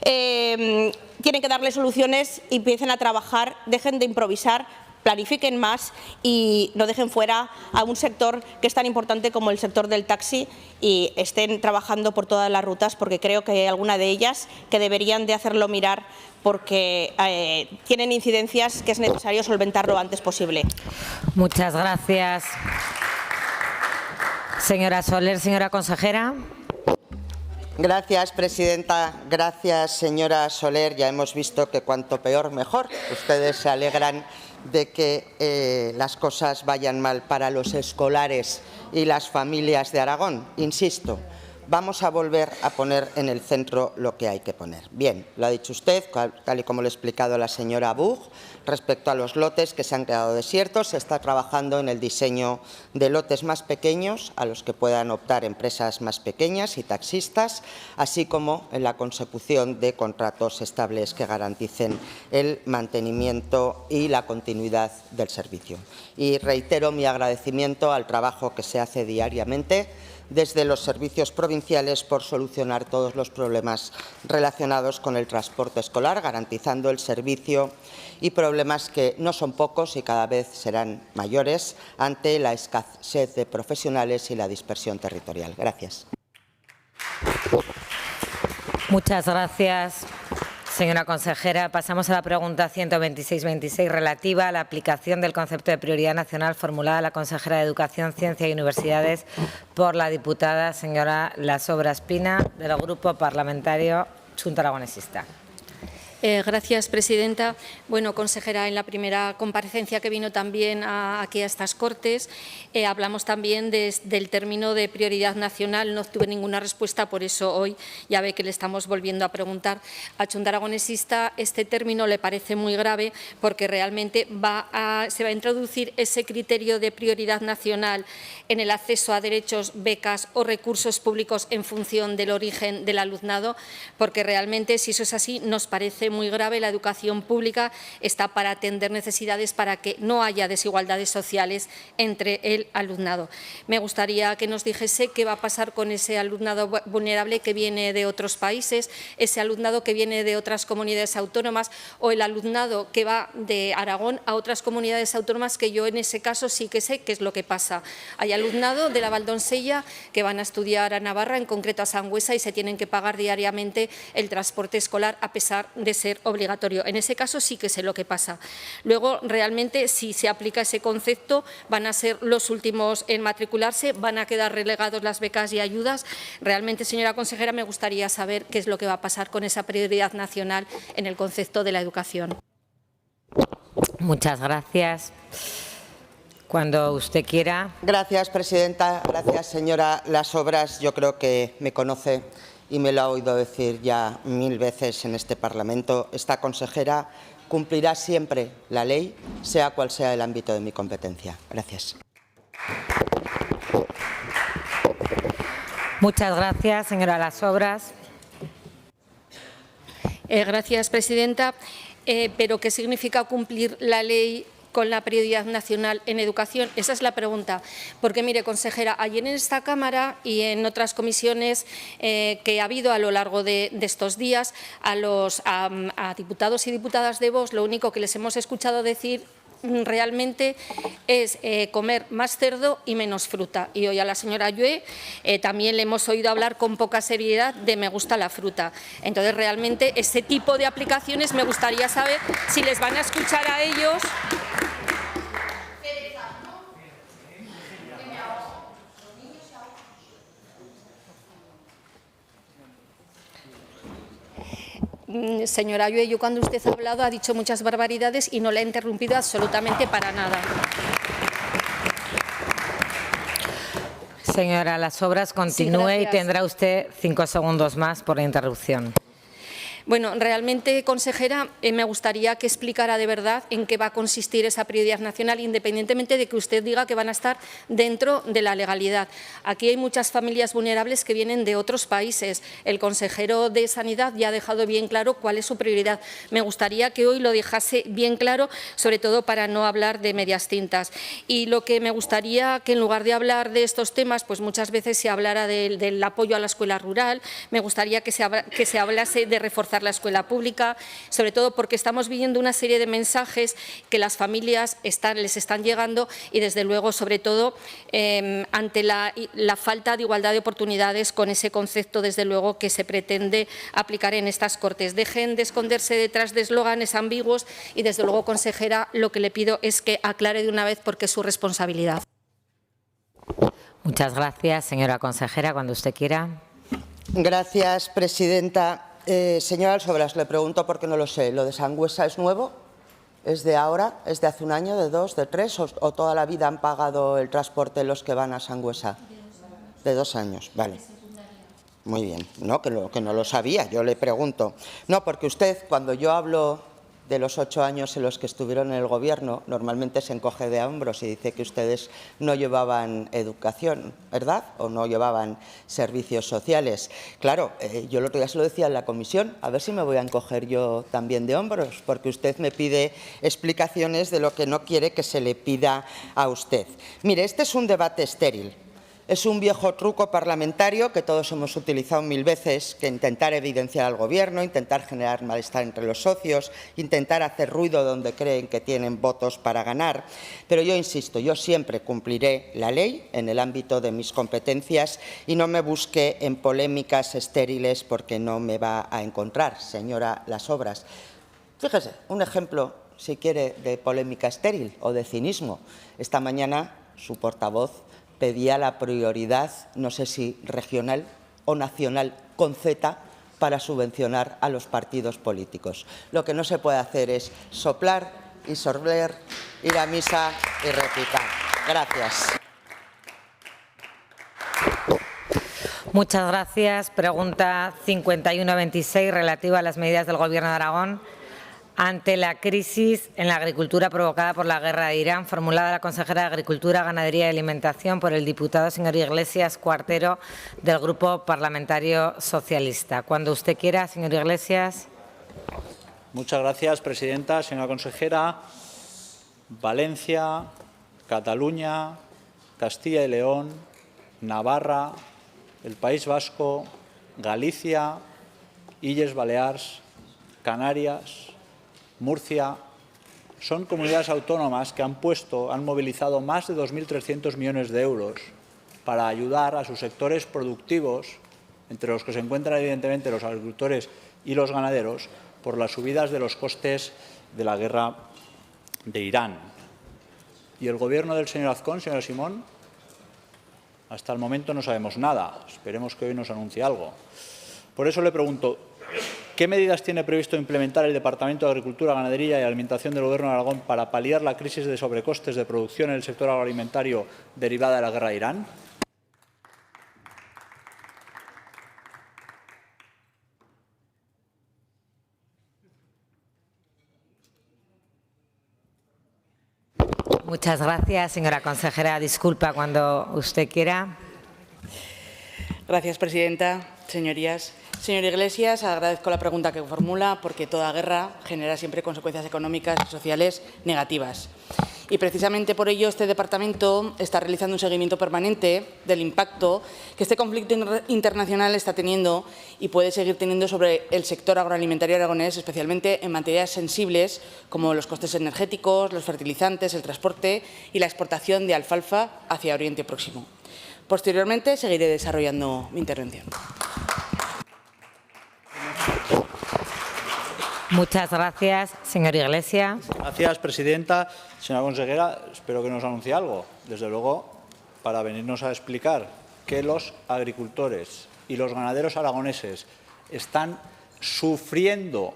Speaker 21: Tienen que darle soluciones y empiecen a trabajar, dejen de improvisar, planifiquen más y no dejen fuera a un sector que es tan importante como el sector del taxi y estén trabajando por todas las rutas, porque creo que hay alguna de ellas que deberían de hacerlo mirar porque tienen incidencias que es necesario solventar lo antes posible.
Speaker 2: Muchas gracias. Señora Soler, señora consejera.
Speaker 20: Gracias, presidenta. Gracias, señora Soler. Ya hemos visto que cuanto peor, mejor. Ustedes se alegran de que las cosas vayan mal para los escolares y las familias de Aragón. Insisto, vamos a volver a poner en el centro lo que hay que poner. Bien, lo ha dicho usted, tal y como le ha explicado la señora Buch, respecto a los lotes que se han quedado desiertos, se está trabajando en el diseño de lotes más pequeños a los que puedan optar empresas más pequeñas y taxistas, así como en la consecución de contratos estables que garanticen el mantenimiento y la continuidad del servicio. Y reitero mi agradecimiento al trabajo que se hace diariamente desde los servicios provinciales por solucionar todos los problemas relacionados con el transporte escolar, garantizando el servicio y problemas que no son pocos y cada vez serán mayores ante la escasez de profesionales y la dispersión territorial. Gracias.
Speaker 2: Muchas gracias, señora consejera. Pasamos a la pregunta 126-26 relativa a la aplicación del concepto de prioridad nacional formulada a la consejera de Educación, Ciencia y Universidades por la diputada señora Lasobra Espina del Grupo Parlamentario Xunta Aragonesista.
Speaker 15: Gracias, presidenta. Bueno, consejera, en la primera comparecencia que vino también aquí a estas Cortes, hablamos también del término de prioridad nacional. No obtuve ninguna respuesta, por eso hoy ya ve que le estamos volviendo a preguntar. A Xunta Aragonesista este término le parece muy grave porque realmente se va a introducir ese criterio de prioridad nacional en el acceso a derechos, becas o recursos públicos en función del origen del alumnado, porque realmente, si eso es así, nos parece muy grave. La educación pública está para atender necesidades, para que no haya desigualdades sociales entre el alumnado. Me gustaría que nos dijese qué va a pasar con ese alumnado vulnerable que viene de otros países, ese alumnado que viene de otras comunidades autónomas o el alumnado que va de Aragón a otras comunidades autónomas, que yo en ese caso sí que sé qué es lo que pasa. Hay alumnado de la Valdonsella que van a estudiar a Navarra, en concreto a Sangüesa, y se tienen que pagar diariamente el transporte escolar a pesar de ser obligatorio. En ese caso sí que sé lo que pasa. Luego, realmente, si se aplica ese concepto, van a ser los últimos en matricularse, van a quedar relegados las becas y ayudas. Realmente, señora consejera, me gustaría saber qué es lo que va a pasar con esa prioridad nacional en el concepto de la educación.
Speaker 2: Muchas gracias. Cuando usted quiera.
Speaker 20: Gracias, presidenta. Gracias, señora Lasobras. Yo creo que me conoce y me lo ha oído decir ya 1000 veces en este Parlamento. Esta consejera cumplirá siempre la ley, sea cual sea el ámbito de mi competencia. Gracias.
Speaker 2: Muchas gracias, señora Lasobras.
Speaker 15: Gracias, presidenta. Pero ¿qué significa cumplir la ley con la prioridad nacional en educación? Esa es la pregunta. Porque, mire, consejera, ayer en esta Cámara y en otras comisiones que ha habido a lo largo de estos días, a diputados y diputadas de Vox, lo único que les hemos escuchado decir realmente es comer más cerdo y menos fruta. Y hoy a la señora Ayue también le hemos oído hablar con poca seriedad de me gusta la fruta. Entonces, realmente, ese tipo de aplicaciones me gustaría saber si les van a escuchar a ellos. Señora Ayue, yo cuando usted ha hablado ha dicho muchas barbaridades y no la he interrumpido absolutamente para nada.
Speaker 2: Señora Las Obras, continúe y tendrá usted 5 segundos más por la interrupción.
Speaker 15: Bueno, realmente, consejera, me gustaría que explicara de verdad en qué va a consistir esa prioridad nacional, independientemente de que usted diga que van a estar dentro de la legalidad. Aquí hay muchas familias vulnerables que vienen de otros países. El consejero de Sanidad ya ha dejado bien claro cuál es su prioridad. Me gustaría que hoy lo dejase bien claro, sobre todo para no hablar de medias tintas. Y lo que me gustaría que, en lugar de hablar de estos temas, pues muchas veces se hablara del apoyo a la escuela rural. Me gustaría que se hablase de reforzar la escuela pública, sobre todo porque estamos viendo una serie de mensajes que las familias les están llegando y, desde luego, sobre todo, ante la falta de igualdad de oportunidades con ese concepto, desde luego, que se pretende aplicar en estas Cortes. Dejen de esconderse detrás de eslóganes ambiguos y, desde luego, consejera, lo que le pido es que aclare de una vez porque es su responsabilidad.
Speaker 2: Muchas gracias, señora consejera. Cuando usted quiera.
Speaker 20: Gracias, presidenta. Señora Las Obras, le pregunto porque no lo sé. ¿Lo de Sangüesa es nuevo? ¿Es de ahora? ¿Es de hace un año, de 2, de 3? ¿O toda la vida han pagado el transporte los que van a Sangüesa? De 2 años, vale. Muy bien. No, que no lo sabía, yo le pregunto. No, porque usted, cuando yo hablo de los 8 años en los que estuvieron en el Gobierno, normalmente se encoge de hombros y dice que ustedes no llevaban educación, ¿verdad? O no llevaban servicios sociales. Claro, yo el otro día se lo decía en la comisión, a ver si me voy a encoger yo también de hombros, porque usted me pide explicaciones de lo que no quiere que se le pida a usted. Mire, este es un debate estéril. Es un viejo truco parlamentario que todos hemos utilizado 1000 veces, que intentar evidenciar al Gobierno, intentar generar malestar entre los socios, intentar hacer ruido donde creen que tienen votos para ganar. Pero yo insisto, yo siempre cumpliré la ley en el ámbito de mis competencias y no me busque en polémicas estériles porque no me va a encontrar, señora Las Obras. Fíjese, un ejemplo, si quiere, de polémica estéril o de cinismo. Esta mañana su portavoz pedía la prioridad, no sé si regional o nacional, con Z, para subvencionar a los partidos políticos. Lo que no se puede hacer es soplar y sorber, ir a misa y repicar. Gracias.
Speaker 2: Muchas gracias. Pregunta 5126, relativa a las medidas del Gobierno de Aragón ante la crisis en la agricultura provocada por la guerra de Irán, formulada a la consejera de Agricultura, Ganadería y Alimentación por el diputado señor Iglesias Cuartero, del Grupo Parlamentario Socialista. Cuando usted quiera, señor Iglesias.
Speaker 8: Muchas gracias, presidenta. Señora consejera, Valencia, Cataluña, Castilla y León, Navarra, el País Vasco, Galicia, Illes Balears, Canarias, Murcia, son comunidades autónomas que han movilizado más de 2.300 millones de euros para ayudar a sus sectores productivos, entre los que se encuentran evidentemente los agricultores y los ganaderos, por las subidas de los costes de la guerra de Irán. ¿Y el Gobierno del señor Azcón, señora Simón? Hasta el momento no sabemos nada. Esperemos que hoy nos anuncie algo. Por eso le pregunto, ¿qué medidas tiene previsto implementar el Departamento de Agricultura, Ganadería y Alimentación del Gobierno de Aragón para paliar la crisis de sobrecostes de producción en el sector agroalimentario derivada de la guerra de Irán?
Speaker 2: Muchas gracias, señora consejera. Disculpa, cuando usted quiera.
Speaker 10: Gracias, presidenta. señorías. Señor Iglesias, agradezco la pregunta que formula porque toda guerra genera siempre consecuencias económicas y sociales negativas. Y precisamente por ello este departamento está realizando un seguimiento permanente del impacto que este conflicto internacional está teniendo y puede seguir teniendo sobre el sector agroalimentario aragonés, especialmente en materias sensibles como los costes energéticos, los fertilizantes, el transporte y la exportación de alfalfa hacia Oriente Próximo. Posteriormente seguiré desarrollando mi intervención.
Speaker 2: Muchas gracias, señor Iglesias.
Speaker 8: Gracias, presidenta. Señora consejera, espero que nos anuncie algo. Desde luego, para venirnos a explicar que los agricultores y los ganaderos aragoneses están sufriendo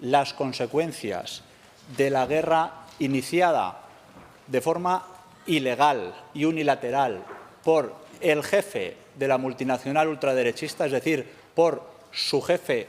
Speaker 8: las consecuencias de la guerra iniciada de forma ilegal y unilateral por el jefe de la multinacional ultraderechista, es decir, por su jefe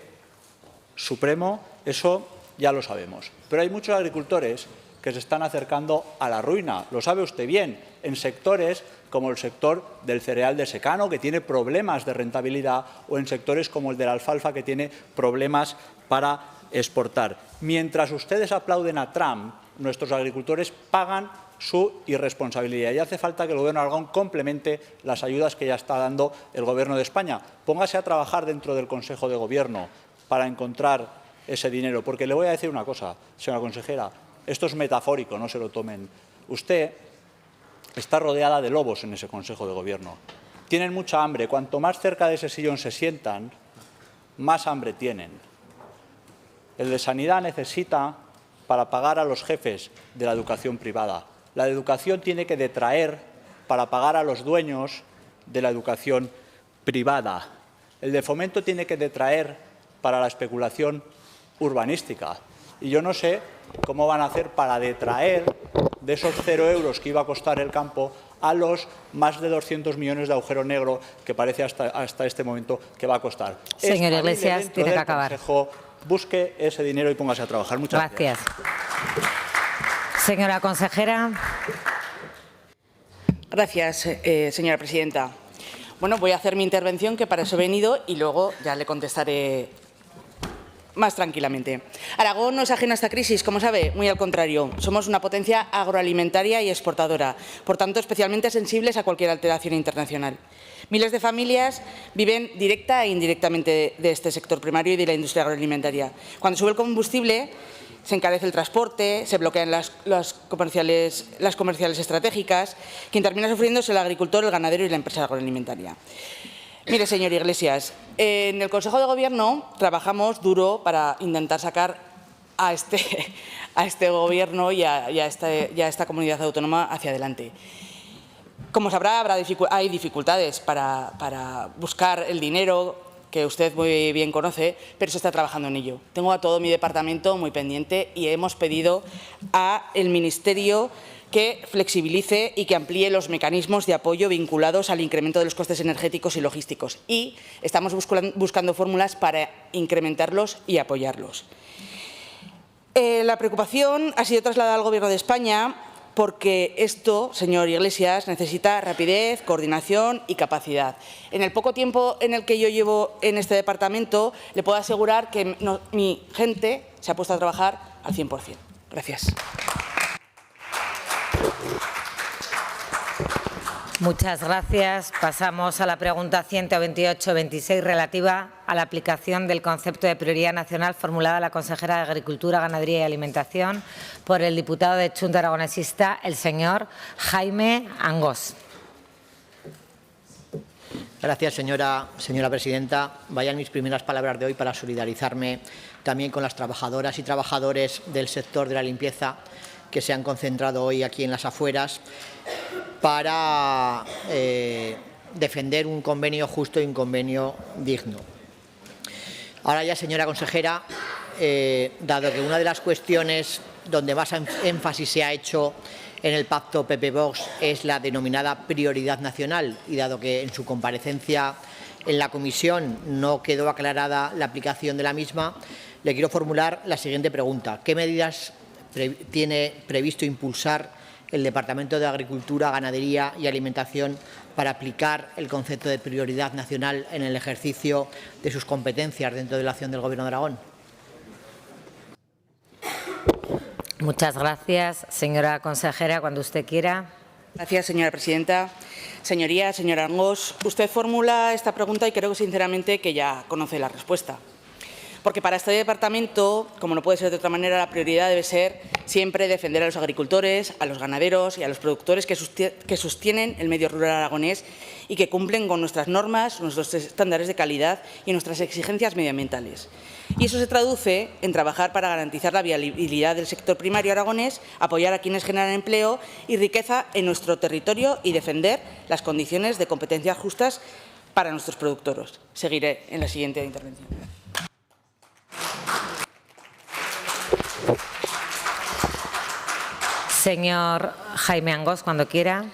Speaker 8: supremo, eso ya lo sabemos. Pero hay muchos agricultores que se están acercando a la ruina. Lo sabe usted bien, en sectores como el sector del cereal de secano, que tiene problemas de rentabilidad, o en sectores como el de la alfalfa, que tiene problemas para exportar. Mientras ustedes aplauden a Trump, nuestros agricultores pagan su irresponsabilidad. Y hace falta que el Gobierno de Aragón complemente las ayudas que ya está dando el Gobierno de España. Póngase a trabajar dentro del Consejo de Gobierno para encontrar ese dinero. Porque le voy a decir una cosa, señora consejera, esto es metafórico, no se lo tomen. Usted está rodeada de lobos en ese Consejo de Gobierno. Tienen mucha hambre. Cuanto más cerca de ese sillón se sientan, más hambre tienen. El de Sanidad necesita para pagar a los jefes de la educación privada. La educación tiene que detraer para pagar a los dueños de la educación privada. El de Fomento tiene que detraer para la especulación urbanística. Y yo no sé cómo van a hacer para detraer de esos 0 euros que iba a costar el campo a los más de 200 millones de agujero negro que parece hasta este momento que va a costar.
Speaker 2: Señor Iglesias, tiene que acabar.
Speaker 8: Consejo, busque ese dinero y póngase a trabajar. Muchas gracias.
Speaker 2: Señora consejera.
Speaker 10: Gracias, señora presidenta. Bueno, voy a hacer mi intervención, que para eso he venido, y luego ya le contestaré más tranquilamente. Aragón no es ajeno a esta crisis, como sabe, muy al contrario. Somos una potencia agroalimentaria y exportadora, por tanto, especialmente sensibles a cualquier alteración internacional. Miles de familias viven directa e indirectamente de este sector primario y de la industria agroalimentaria. Cuando sube el combustible, se encarece el transporte, se bloquean las comerciales estratégicas. Quien termina sufriendo es el agricultor, el ganadero y la empresa agroalimentaria. Mire, señor Iglesias, en el Consejo de Gobierno trabajamos duro para intentar sacar a este Gobierno y a esta comunidad autónoma hacia adelante. Como sabrá, hay dificultades para buscar el dinero que usted muy bien conoce, pero se está trabajando en ello. Tengo a todo mi departamento muy pendiente y hemos pedido al Ministerio que flexibilice y que amplíe los mecanismos de apoyo vinculados al incremento de los costes energéticos y logísticos. Y estamos buscando fórmulas para incrementarlos y apoyarlos. La preocupación ha sido trasladada al Gobierno de España porque esto, señor Iglesias, necesita rapidez, coordinación y capacidad. En el poco tiempo en el que yo llevo en este departamento, le puedo asegurar que mi gente se ha puesto a trabajar al 100%. Gracias.
Speaker 2: Muchas gracias. Pasamos a la pregunta 128-26 relativa a la aplicación del concepto de prioridad nacional formulada a la consejera de Agricultura, Ganadería y Alimentación por el diputado de Chunta Aragonesista, el señor Jaime Angós.
Speaker 3: Gracias, señora presidenta. Vayan mis primeras palabras de hoy para solidarizarme también con las trabajadoras y trabajadores del sector de la limpieza que se han concentrado hoy aquí en las afueras para defender un convenio justo y un convenio digno. Ahora ya, señora consejera, dado que una de las cuestiones donde más énfasis se ha hecho en el pacto PP-Vox es la denominada prioridad nacional, y dado que en su comparecencia en la comisión no quedó aclarada la aplicación de la misma, le quiero formular la siguiente pregunta. ¿Qué medidas tiene previsto impulsar el Departamento de Agricultura, Ganadería y Alimentación para aplicar el concepto de prioridad nacional en el ejercicio de sus competencias dentro de la acción del Gobierno de Aragón?
Speaker 2: Muchas gracias. Señora consejera, cuando usted quiera.
Speaker 10: Gracias, señora presidenta. Señorías, señor Arangós, usted formula esta pregunta y creo sinceramente que ya conoce la respuesta. Porque para este departamento, como no puede ser de otra manera, la prioridad debe ser siempre defender a los agricultores, a los ganaderos y a los productores que sostienen el medio rural aragonés y que cumplen con nuestras normas, nuestros estándares de calidad y nuestras exigencias medioambientales. Y eso se traduce en trabajar para garantizar la viabilidad del sector primario aragonés, apoyar a quienes generan empleo y riqueza en nuestro territorio y defender las condiciones de competencias justas para nuestros productores. Seguiré en la siguiente intervención.
Speaker 2: Señor Jaime Angós, cuando quiera.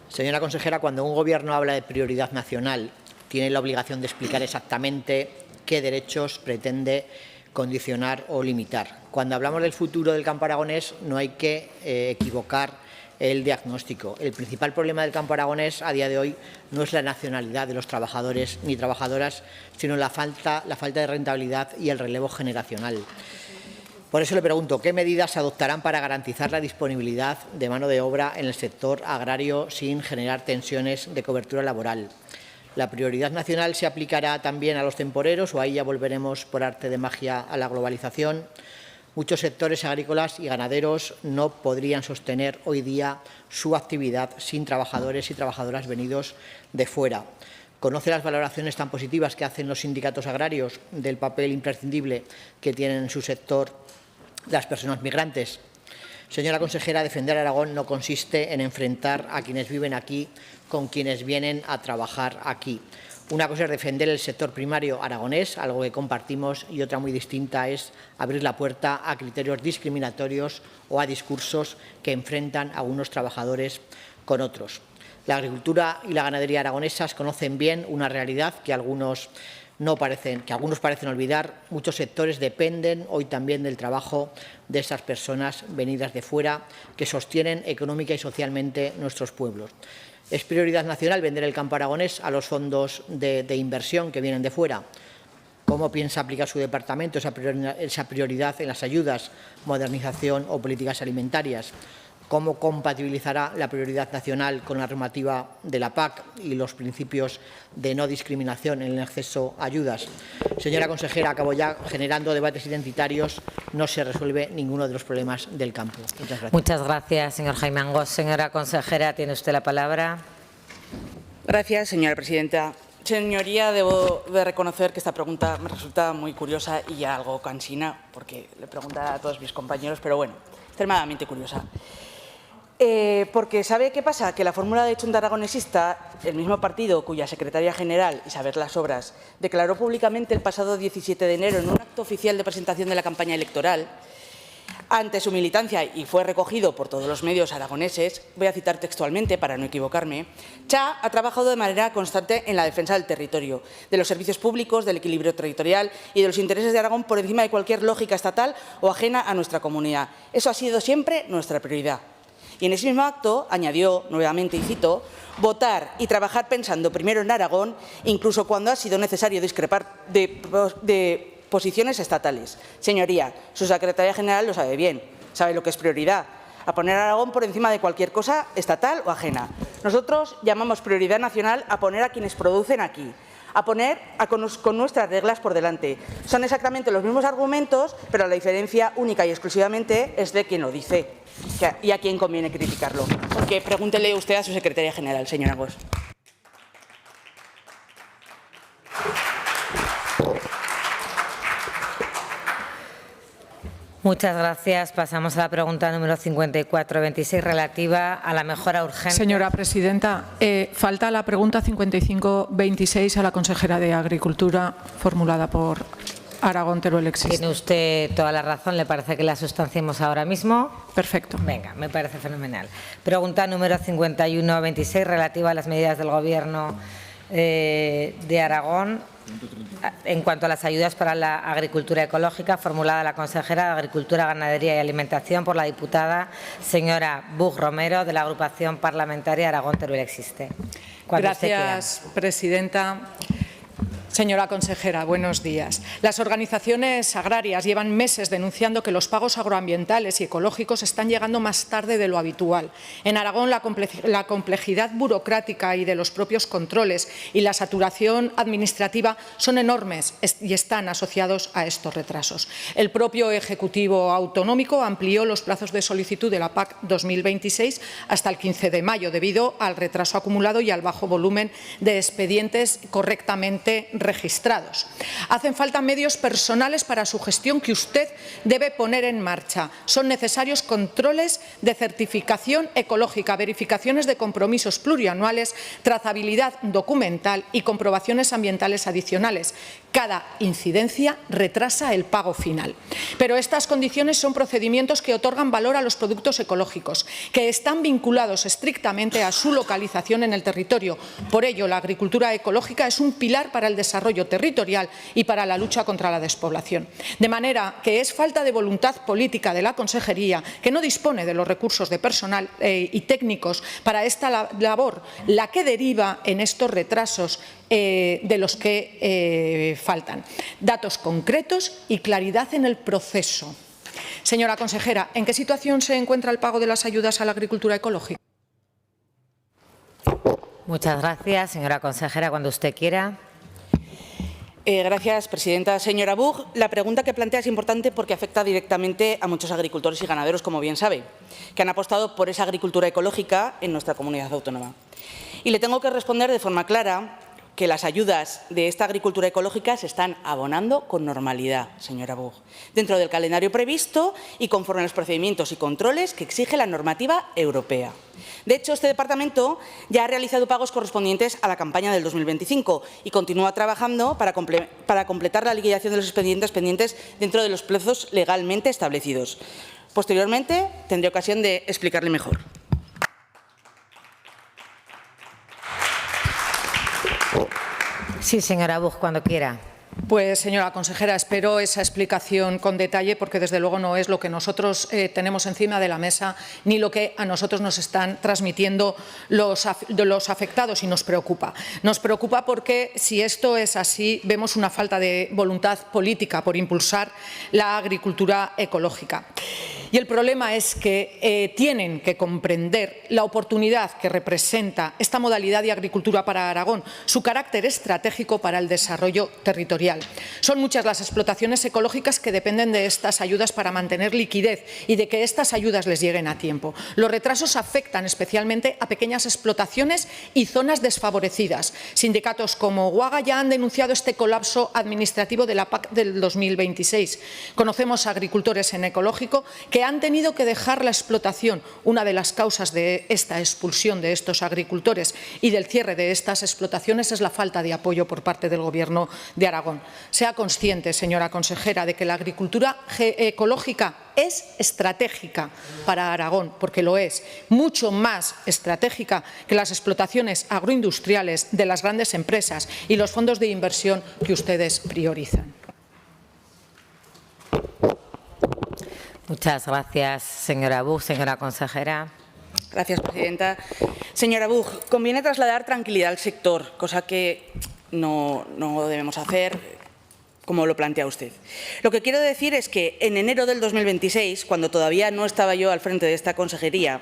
Speaker 3: Señora consejera, cuando un Gobierno habla de prioridad nacional, tiene la obligación de explicar exactamente qué derechos pretende condicionar o limitar. Cuando hablamos del futuro del campo aragonés, no hay que equivocar el diagnóstico. El principal problema del campo aragonés a día de hoy no es la nacionalidad de los trabajadores ni trabajadoras, sino la falta de rentabilidad y el relevo generacional. Por eso le pregunto, ¿qué medidas se adoptarán para garantizar la disponibilidad de mano de obra en el sector agrario sin generar tensiones de cobertura laboral? ¿La prioridad nacional se aplicará también a los temporeros o ahí ya volveremos por arte de magia a la globalización? Muchos sectores agrícolas y ganaderos no podrían sostener hoy día su actividad sin trabajadores y trabajadoras venidos de fuera. ¿Conoce las valoraciones tan positivas que hacen los sindicatos agrarios del papel imprescindible que tienen en su sector las personas migrantes? Señora consejera, defender Aragón no consiste en enfrentar a quienes viven aquí con quienes vienen a trabajar aquí. Una cosa es defender el sector primario aragonés, algo que compartimos, y otra muy distinta es abrir la puerta a criterios discriminatorios o a discursos que enfrentan a unos trabajadores con otros. La agricultura y la ganadería aragonesas conocen bien una realidad que algunos parecen olvidar. Muchos sectores dependen hoy también del trabajo de esas personas venidas de fuera que sostienen económica y socialmente nuestros pueblos. ¿Es prioridad nacional vender el campo aragonés a los fondos de inversión que vienen de fuera? ¿Cómo piensa aplicar su departamento esa prioridad en las ayudas, modernización o políticas alimentarias? ¿Cómo compatibilizará la prioridad nacional con la normativa de la PAC y los principios de no discriminación en el acceso a ayudas? Señora consejera, acabo ya, generando debates identitarios no se resuelve ninguno de los problemas del campo. Muchas gracias.
Speaker 2: Muchas gracias, señor Jaime Angós. Señora consejera, tiene usted la palabra.
Speaker 10: Gracias, señora presidenta. Señoría, debo de reconocer que esta pregunta me resulta muy curiosa y ya algo cansina, porque le pregunta a todos mis compañeros, pero bueno, extremadamente curiosa. Porque ¿sabe qué pasa? Que la fórmula de Chunta Aragonesista, el mismo partido cuya secretaria general, Isabel Las Obras, declaró públicamente el pasado 17 de enero en un acto oficial de presentación de la campaña electoral, ante su militancia y fue recogido por todos los medios aragoneses, voy a citar textualmente para no equivocarme, CHA ha trabajado de manera constante en la defensa del territorio, de los servicios públicos, del equilibrio territorial y de los intereses de Aragón por encima de cualquier lógica estatal o ajena a nuestra comunidad. Eso ha sido siempre nuestra prioridad. Y en ese mismo acto añadió, nuevamente y cito, votar y trabajar pensando primero en Aragón, incluso cuando ha sido necesario discrepar de posiciones estatales. Señoría, su secretaria general lo sabe bien, sabe lo que es prioridad, a poner a Aragón por encima de cualquier cosa estatal o ajena. Nosotros llamamos prioridad nacional a poner a quienes producen aquí, a poner con nuestras reglas por delante. Son exactamente los mismos argumentos, pero la diferencia única y exclusivamente es de quien lo dice y a quién conviene criticarlo. Porque pregúntele usted a su secretaria general, señora Angós.
Speaker 2: Muchas gracias. Pasamos a la pregunta número 5426, relativa a la mejora urgente.
Speaker 19: Señora presidenta, falta la pregunta 5526 a la consejera de Agricultura, formulada por Aragón Teruel Existe.
Speaker 2: Tiene usted toda la razón. ¿Le parece que la sustanciemos ahora mismo?
Speaker 19: Perfecto.
Speaker 2: Venga, me parece fenomenal. Pregunta número 5126, relativa a las medidas del Gobierno de Aragón En cuanto a las ayudas para la agricultura ecológica, formulada la consejera de Agricultura, Ganadería y Alimentación por la diputada señora Buch Romero, de la agrupación parlamentaria Aragón-Teruel Existe.
Speaker 19: Gracias, presidenta. Señora consejera, buenos días. Las organizaciones agrarias llevan meses denunciando que los pagos agroambientales y ecológicos están llegando más tarde de lo habitual. En Aragón, la complejidad burocrática y de los propios controles y la saturación administrativa son enormes y están asociados a estos retrasos. El propio Ejecutivo Autonómico amplió los plazos de solicitud de la PAC 2026 hasta el 15 de mayo debido al retraso acumulado y al bajo volumen de expedientes correctamente registrados. Hacen falta medios personales para su gestión que usted debe poner en marcha. Son necesarios controles de certificación ecológica, verificaciones de compromisos plurianuales, trazabilidad documental y comprobaciones ambientales adicionales. Cada incidencia retrasa el pago final. Pero estas condiciones son procedimientos que otorgan valor a los productos ecológicos, que están vinculados estrictamente a su localización en el territorio. Por ello, la agricultura ecológica es un pilar para el desarrollo territorial y para la lucha contra la despoblación. De manera que es falta de voluntad política de la Consejería, que no dispone de los recursos de personal y técnicos para esta labor, la que deriva en estos retrasos de los que faltan. Datos concretos y claridad en el proceso. Señora consejera, ¿en qué situación se encuentra el pago de las ayudas a la agricultura ecológica?
Speaker 2: Muchas gracias, señora consejera. Cuando usted quiera.
Speaker 10: Gracias, presidenta. Señora Buch, la pregunta que plantea es importante porque afecta directamente a muchos agricultores y ganaderos, como bien sabe, que han apostado por esa agricultura ecológica en nuestra comunidad autónoma. Y le tengo que responder de forma clara que las ayudas de esta agricultura ecológica se están abonando con normalidad, señora Buch, dentro del calendario previsto y conforme a los procedimientos y controles que exige la normativa europea. De hecho, este departamento ya ha realizado pagos correspondientes a la campaña del 2025 y continúa trabajando para completar la liquidación de los expedientes pendientes dentro de los plazos legalmente establecidos. Posteriormente, tendré ocasión de explicarle mejor.
Speaker 2: Sí, señora Buch, cuando quiera.
Speaker 19: Pues, señora consejera, espero esa explicación con detalle porque, desde luego, no es lo que nosotros tenemos encima de la mesa ni lo que a nosotros nos están transmitiendo los afectados y nos preocupa. Nos preocupa porque, si esto es así, vemos una falta de voluntad política por impulsar la agricultura ecológica. Y el problema es que tienen que comprender la oportunidad que representa esta modalidad de agricultura para Aragón, su carácter estratégico para el desarrollo territorial. Son muchas las explotaciones ecológicas que dependen de estas ayudas para mantener liquidez y de que estas ayudas les lleguen a tiempo. Los retrasos afectan especialmente a pequeñas explotaciones y zonas desfavorecidas. Sindicatos como UAGA ya han denunciado este colapso administrativo de la PAC del 2026. Conocemos a agricultores en ecológico que han tenido que dejar la explotación. Una de las causas de esta expulsión de estos agricultores y del cierre de estas explotaciones es la falta de apoyo por parte del Gobierno de Aragón. Sea consciente, señora consejera, de que la agricultura ecológica es estratégica para Aragón, porque lo es, mucho más estratégica que las explotaciones agroindustriales de las grandes empresas y los fondos de inversión que ustedes priorizan.
Speaker 2: Muchas gracias, señora Buch. Señora consejera.
Speaker 10: Gracias, presidenta. Señora Buch, conviene trasladar tranquilidad al sector, cosa que no debemos hacer, como lo plantea usted. Lo que quiero decir es que en enero del 2026, cuando todavía no estaba yo al frente de esta consejería,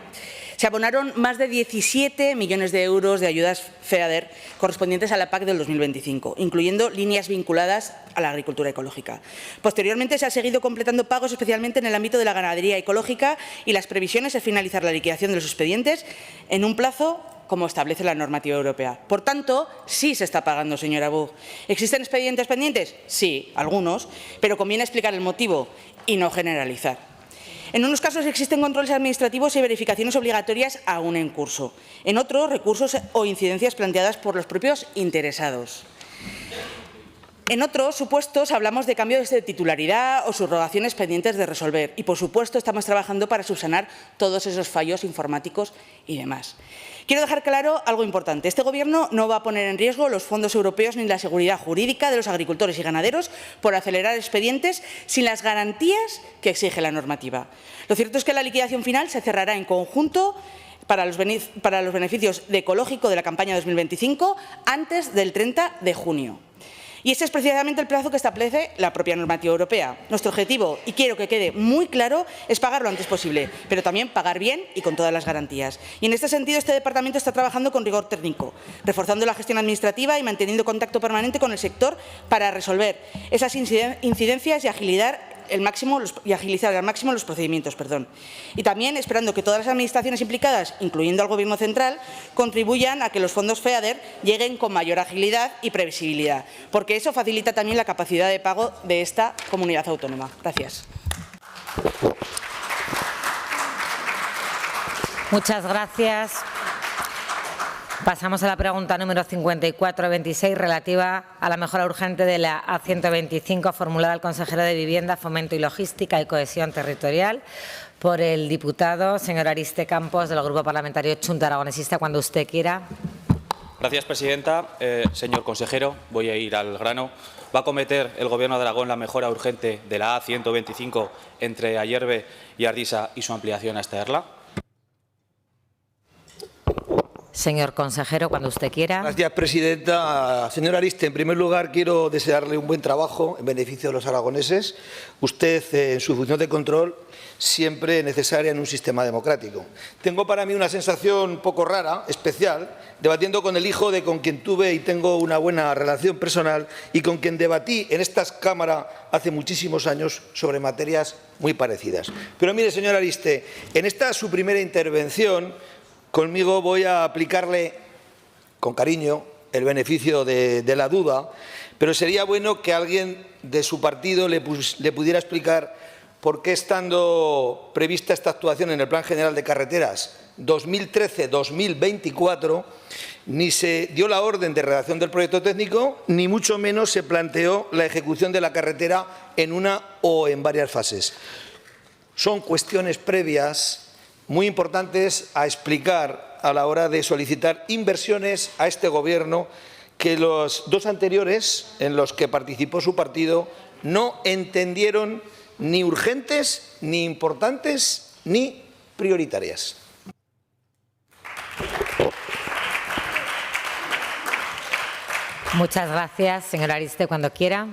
Speaker 10: se abonaron más de 17 millones de euros de ayudas FEADER correspondientes a la PAC del 2025, incluyendo líneas vinculadas a la agricultura ecológica. Posteriormente se ha seguido completando pagos, especialmente en el ámbito de la ganadería ecológica, y las previsiones es finalizar la liquidación de los expedientes en un plazo como establece la normativa europea. Por tanto, sí se está pagando, señora Buch. ¿Existen expedientes pendientes? Sí, algunos, pero conviene explicar el motivo y no generalizar. En unos casos existen controles administrativos y verificaciones obligatorias aún en curso. En otros, recursos o incidencias planteadas por los propios interesados. En otros supuestos hablamos de cambios de titularidad o subrogaciones pendientes de resolver y, por supuesto, estamos trabajando para subsanar todos esos fallos informáticos y demás. Quiero dejar claro algo importante. Este Gobierno no va a poner en riesgo los fondos europeos ni la seguridad jurídica de los agricultores y ganaderos por acelerar expedientes sin las garantías que exige la normativa. Lo cierto es que la liquidación final se cerrará en conjunto para los beneficios de ecológico de la campaña 2025 antes del 30 de junio. Y ese es precisamente el plazo que establece la propia normativa europea. Nuestro objetivo, y quiero que quede muy claro, es pagar lo antes posible, pero también pagar bien y con todas las garantías. Y en este sentido, este Departamento está trabajando con rigor técnico, reforzando la gestión administrativa y manteniendo contacto permanente con el sector para resolver esas incidencias y agilizar al máximo los procedimientos. Y también esperando que todas las administraciones implicadas, incluyendo al Gobierno central, contribuyan a que los fondos FEADER lleguen con mayor agilidad y previsibilidad, porque eso facilita también la capacidad de pago de esta comunidad autónoma. Gracias.
Speaker 2: Muchas gracias. Pasamos a la pregunta número 5426, relativa a la mejora urgente de la A125, formulada al consejero de Vivienda, Fomento y Logística y Cohesión Territorial por el diputado señor Ariste Campos, del Grupo Parlamentario Chunta Aragonesista. Cuando usted quiera.
Speaker 5: Gracias, presidenta. Señor consejero, voy a ir al grano. ¿Va a acometer el Gobierno de Aragón la mejora urgente de la A125 entre Ayerbe y Ardisa y su ampliación hasta Erla?
Speaker 2: Señor consejero, cuando usted quiera.
Speaker 22: Gracias, presidenta. Señor Ariste, en primer lugar quiero desearle un buen trabajo en beneficio de los aragoneses. Usted, en su función de control, siempre necesaria en un sistema democrático. Tengo para mí una sensación un poco rara, especial, debatiendo con el hijo de con quien tuve y tengo una buena relación personal y con quien debatí en esta Cámara hace muchísimos años sobre materias muy parecidas. Pero mire, señor Ariste, en esta su primera intervención, conmigo voy a aplicarle, con cariño, el beneficio de la duda, pero sería bueno que alguien de su partido le pudiera explicar por qué, estando prevista esta actuación en el Plan General de Carreteras 2013-2024, ni se dio la orden de redacción del proyecto técnico, ni mucho menos se planteó la ejecución de la carretera en una o en varias fases. Son cuestiones previas muy importantes a explicar a la hora de solicitar inversiones a este Gobierno que los dos anteriores, en los que participó su partido, no entendieron ni urgentes, ni importantes, ni prioritarias.
Speaker 2: Muchas gracias, señor Ariste. Cuando quiera.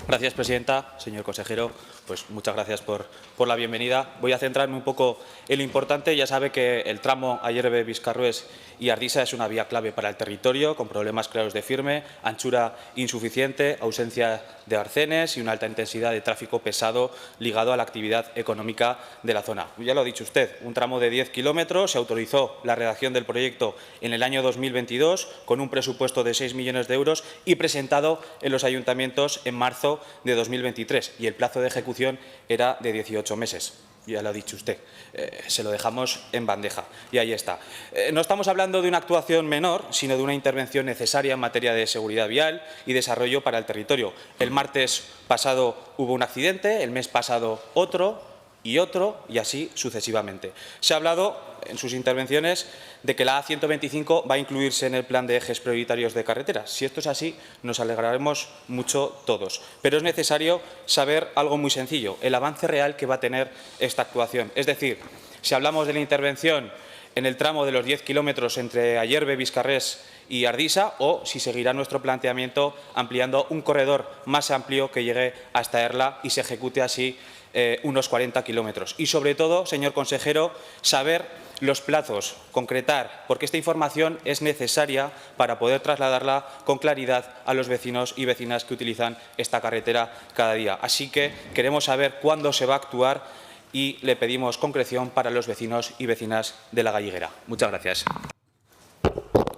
Speaker 5: Gracias, presidenta. Señor consejero, pues muchas gracias por la bienvenida. Voy a centrarme un poco en lo importante. Ya sabe que el tramo Ayerbe-Viscarrués y Ardisa es una vía clave para el territorio, con problemas claros de firme, anchura insuficiente, ausencia de arcenes y una alta intensidad de tráfico pesado ligado a la actividad económica de la zona. Ya lo ha dicho usted, un tramo de 10 kilómetros. Se autorizó la redacción del proyecto en el año 2022 con un presupuesto de 6 millones de euros y presentado en los ayuntamientos en marzo de 2023. Y el plazo de ejecución era de 18 meses. Ya lo ha dicho usted, se lo dejamos en bandeja y ahí está. No estamos hablando de una actuación menor, sino de una intervención necesaria en materia de seguridad vial y desarrollo para el territorio. El martes pasado hubo un accidente, el mes pasado otro y así sucesivamente. Se ha hablado en sus intervenciones de que la A125 va a incluirse en el plan de ejes prioritarios de carreteras. Si esto es así, nos alegraremos mucho todos. Pero es necesario saber algo muy sencillo, el avance real que va a tener esta actuación. Es decir, si hablamos de la intervención en el tramo de los 10 kilómetros entre Ayerbe, Viscarrués y Ardisa, o si seguirá nuestro planteamiento ampliando un corredor más amplio que llegue hasta Erla y se ejecute así unos 40 kilómetros. Y sobre todo, señor consejero, saber los plazos, concretar, porque esta información es necesaria para poder trasladarla con claridad a los vecinos y vecinas que utilizan esta carretera cada día. Así que queremos saber cuándo se va a actuar y le pedimos concreción para los vecinos y vecinas de La Galleguera. Muchas gracias.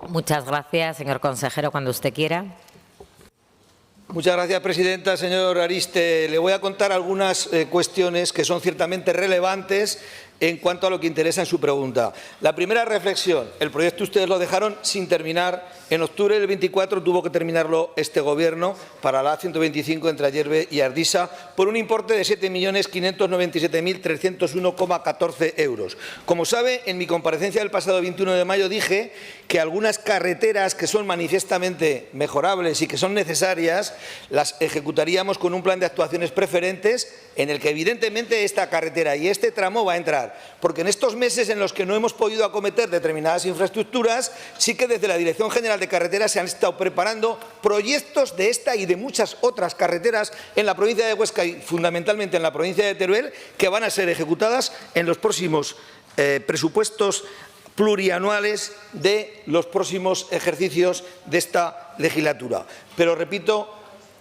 Speaker 2: Muchas gracias, señor consejero. Cuando usted quiera.
Speaker 22: Muchas gracias, presidenta. Señor Ariste, le voy a contar algunas cuestiones que son ciertamente relevantes en cuanto a lo que interesa en su pregunta. La primera reflexión, el proyecto ustedes lo dejaron sin terminar. En octubre del 24 tuvo que terminarlo este Gobierno para la A125 entre Ayerbe y Ardisa por un importe de 7.597.301,14 euros. Como sabe, en mi comparecencia del pasado 21 de mayo dije que algunas carreteras que son manifiestamente mejorables y que son necesarias las ejecutaríamos con un plan de actuaciones preferentes en el que evidentemente esta carretera y este tramo va a entrar, porque en estos meses en los que no hemos podido acometer determinadas infraestructuras, sí que desde la Dirección General de Carreteras se han estado preparando proyectos de esta y de muchas otras carreteras en la provincia de Huesca y fundamentalmente en la provincia de Teruel, que van a ser ejecutadas en los próximos presupuestos plurianuales de los próximos ejercicios de esta legislatura. Pero repito,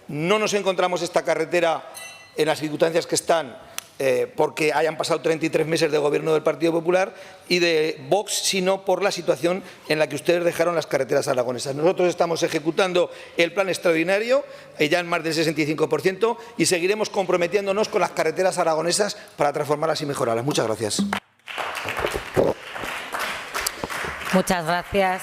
Speaker 22: no nos encontramos esta carretera en las circunstancias que están porque hayan pasado 33 meses de gobierno del Partido Popular y de Vox, sino por la situación en la que ustedes dejaron las carreteras aragonesas. Nosotros estamos ejecutando el plan extraordinario, ya en más del 65%, y seguiremos comprometiéndonos con las carreteras aragonesas para transformarlas y mejorarlas. Muchas gracias.
Speaker 2: Muchas gracias.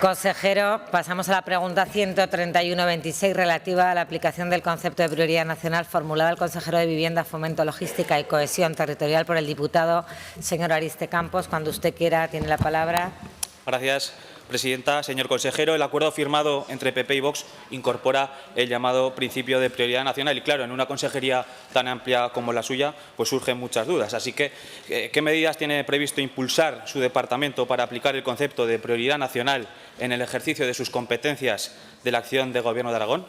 Speaker 2: Consejero, pasamos a la pregunta 131-26 relativa a la aplicación del concepto de prioridad nacional formulada al consejero de Vivienda, Fomento, Logística y Cohesión Territorial por el diputado señor Ariste Campos. Cuando usted quiera, tiene la palabra.
Speaker 5: Gracias, presidenta. Señor consejero, el acuerdo firmado entre PP y Vox incorpora el llamado principio de prioridad nacional y, claro, en una consejería tan amplia como la suya, pues surgen muchas dudas. Así que, ¿qué medidas tiene previsto impulsar su departamento para aplicar el concepto de prioridad nacional en el ejercicio de sus competencias de la acción de Gobierno de Aragón?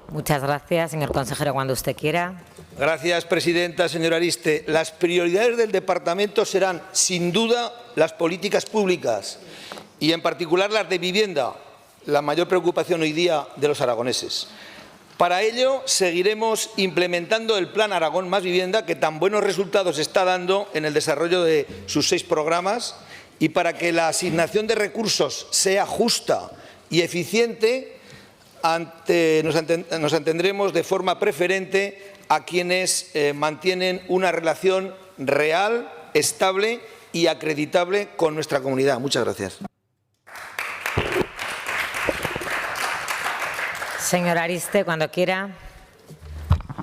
Speaker 2: Muchas gracias, señor consejero. Cuando usted quiera.
Speaker 22: Gracias, presidenta. Señor Ariste, las prioridades del departamento serán, sin duda, las políticas públicas y, en particular, las de vivienda, la mayor preocupación hoy día de los aragoneses. Para ello, seguiremos implementando el Plan Aragón Más Vivienda, que tan buenos resultados está dando en el desarrollo de sus 6 programas, y para que la asignación de recursos sea justa y eficiente, nos atendremos de forma preferente a quienes mantienen una relación real, estable y acreditable con nuestra comunidad. Muchas gracias.
Speaker 2: Señor Ariste, cuando quiera.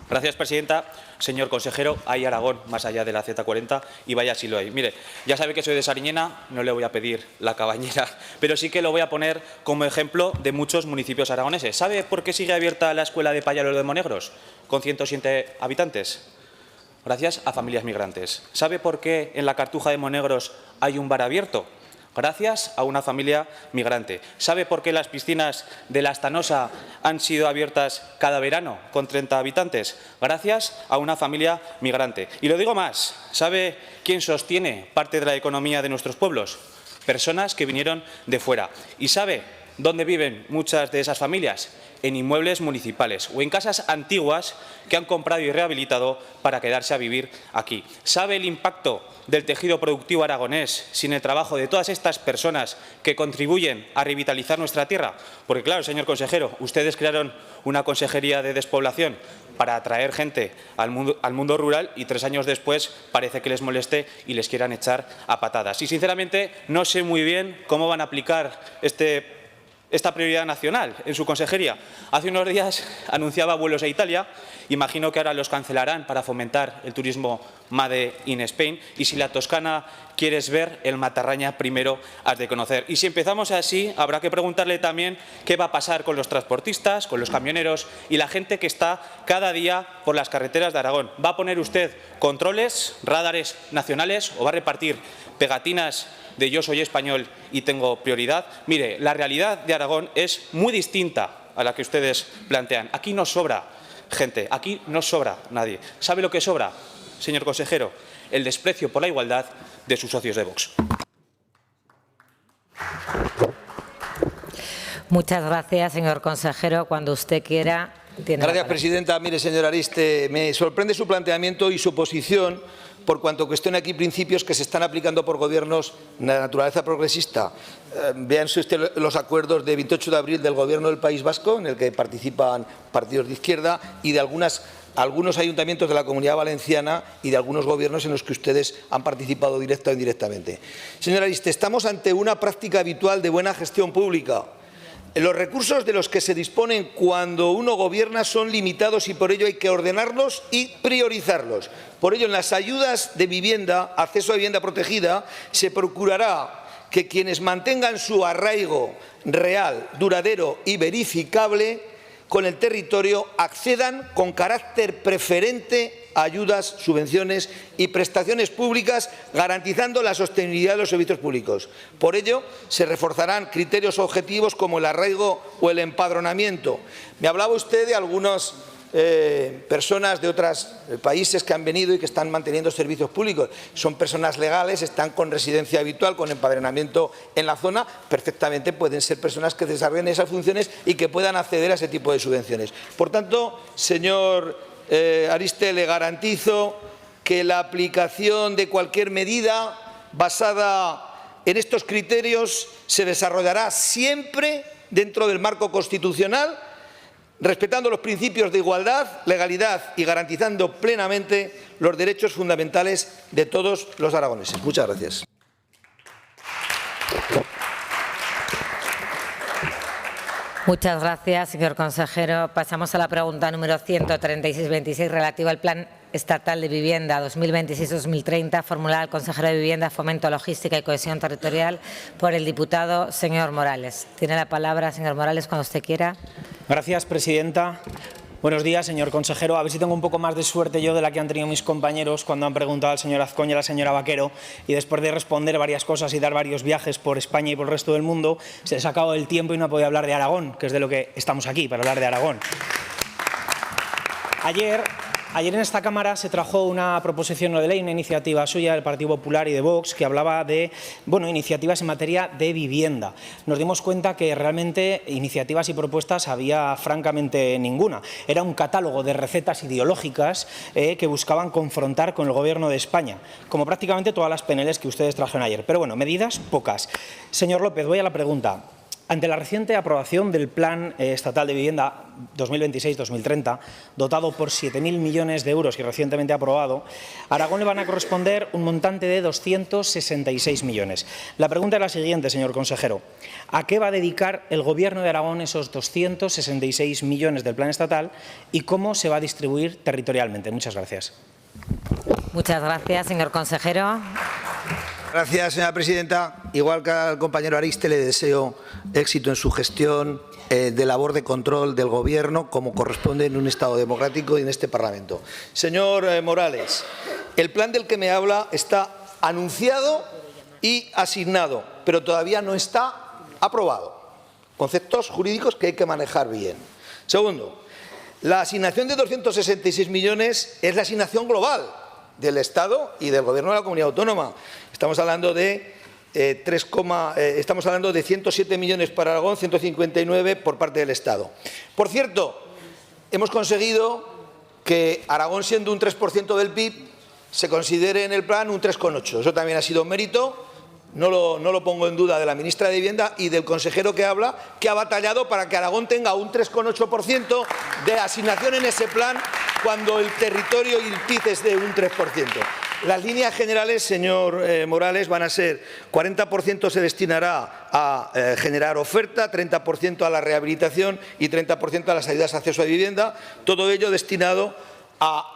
Speaker 5: Gracias, presidenta. Señor consejero, hay Aragón más allá de la Z40 y vaya si lo hay. Mire, ya sabe que soy de Sariñena, no le voy a pedir la cabañera, pero sí que lo voy a poner como ejemplo de muchos municipios aragoneses. ¿Sabe por qué sigue abierta la escuela de Payalos de Monegros con 107 habitantes? Gracias a familias migrantes. ¿Sabe por qué en la Cartuja de Monegros hay un bar abierto? Gracias a una familia migrante. ¿Sabe por qué las piscinas de la Astanosa han sido abiertas cada verano con 30 habitantes? Gracias a una familia migrante. Y lo digo más, ¿sabe quién sostiene parte de la economía de nuestros pueblos? Personas que vinieron de fuera. ¿Y sabe dónde viven muchas de esas familias? En inmuebles municipales o en casas antiguas que han comprado y rehabilitado para quedarse a vivir aquí. ¿Sabe el impacto del tejido productivo aragonés sin el trabajo de todas estas personas que contribuyen a revitalizar nuestra tierra? Porque, claro, señor consejero, ustedes crearon una consejería de despoblación para atraer gente al mundo rural y 3 años después parece que les moleste y les quieran echar a patadas. Y, sinceramente, no sé muy bien cómo van a aplicar esta prioridad nacional en su consejería. Hace unos días anunciaba vuelos a Italia, imagino que ahora los cancelarán para fomentar el turismo Made in Spain, y si la Toscana quieres ver, el Matarraña primero has de conocer. Y si empezamos así, habrá que preguntarle también qué va a pasar con los transportistas, con los camioneros y la gente que está cada día por las carreteras de Aragón. ¿Va a poner usted controles, radares nacionales o va a repartir pegatinas de yo soy español y tengo prioridad? Mire, la realidad de Aragón es muy distinta a la que ustedes plantean. Aquí no sobra gente, aquí no sobra nadie. ¿Sabe lo que sobra, señor consejero? El desprecio por la igualdad de sus socios de Vox.
Speaker 2: Muchas gracias, señor consejero. Cuando usted quiera.
Speaker 22: Gracias, presidenta. Mire, señor Ariste, me sorprende su planteamiento y su posición por cuanto cuestiona aquí principios que se están aplicando por gobiernos de naturaleza progresista. Véanse usted los acuerdos de 28 de abril del Gobierno del País Vasco, en el que participan partidos de izquierda, y de algunas algunos ayuntamientos de la Comunidad Valenciana y de algunos gobiernos en los que ustedes han participado directa o indirectamente. Señora Ariste, estamos ante una práctica habitual de buena gestión pública. Los recursos de los que se disponen cuando uno gobierna son limitados y por ello hay que ordenarlos y priorizarlos. Por ello, en las ayudas de vivienda, acceso a vivienda protegida, se procurará que quienes mantengan su arraigo real, duradero y verificable con el territorio accedan con carácter preferente a ayudas, subvenciones y prestaciones públicas, garantizando la sostenibilidad de los servicios públicos. Por ello, se reforzarán criterios objetivos como el arraigo o el empadronamiento. Me hablaba usted de algunas personas de otros países que han venido y que están manteniendo servicios públicos. Son personas legales, están con residencia habitual, con empadronamiento en la zona. Perfectamente pueden ser personas que desarrollen esas funciones y que puedan acceder a ese tipo de subvenciones. Por tanto, señor Ariste, le garantizo que la aplicación de cualquier medida basada en estos criterios se desarrollará siempre dentro del marco constitucional, respetando los principios de igualdad, legalidad y garantizando plenamente los derechos fundamentales de todos los aragoneses. Muchas gracias.
Speaker 2: Muchas gracias, señor consejero. Pasamos a la pregunta número 13626, relativa al Plan Estatal de Vivienda 2026-2030, formulada al consejero de Vivienda, Fomento, Logística y Cohesión Territorial por el diputado señor Morales. Tiene la palabra, señor Morales, cuando usted quiera.
Speaker 4: Gracias, presidenta. Buenos días, señor consejero. A ver si tengo un poco más de suerte yo de la que han tenido mis compañeros cuando han preguntado al señor Azcón y a la señora Vaquero, y después de responder varias cosas y dar varios viajes por España y por el resto del mundo, se les ha acabado el tiempo y no ha podido hablar de Aragón, que es de lo que estamos aquí, para hablar de Aragón. Ayer en esta Cámara se trajo una proposición no de ley, una iniciativa suya del Partido Popular y de Vox, que hablaba de iniciativas en materia de vivienda. Nos dimos cuenta que realmente iniciativas y propuestas había francamente ninguna. Era un catálogo de recetas ideológicas que buscaban confrontar con el Gobierno de España, como prácticamente todas las PNLs que ustedes trajeron ayer. Pero bueno, medidas pocas. Señor López, voy a la pregunta. Ante la reciente aprobación del Plan Estatal de Vivienda 2026-2030, dotado por 7.000 millones de euros y recientemente aprobado, a Aragón le van a corresponder un montante de 266 millones. La pregunta es la siguiente, señor consejero. ¿A qué va a dedicar el Gobierno de Aragón esos 266 millones del Plan Estatal y cómo se va a distribuir territorialmente? Muchas gracias.
Speaker 2: Muchas gracias, señor consejero.
Speaker 22: Gracias, señora presidenta. Igual que al compañero Ariste, le deseo éxito en su gestión de labor de control del Gobierno, como corresponde en un Estado democrático y en este Parlamento. Señor Morales, el plan del que me habla está anunciado y asignado, pero todavía no está aprobado. Conceptos jurídicos que hay que manejar bien. Segundo, la asignación de 266 millones es la asignación global del Estado y del Gobierno de la Comunidad Autónoma. Estamos hablando de 107 millones para Aragón, 159 por parte del Estado. Por cierto, hemos conseguido que Aragón, siendo un 3% del PIB, se considere en el plan un 3,8. Eso también ha sido un mérito, no lo pongo en duda, de la ministra de Vivienda y del consejero que habla, que ha batallado para que Aragón tenga un 3,8% de asignación en ese plan, cuando el territorio y el PIB es de un 3%. Las líneas generales, señor Morales, van a ser 40% se destinará a generar oferta, 30% a la rehabilitación y 30% a las ayudas de acceso a vivienda, todo ello destinado a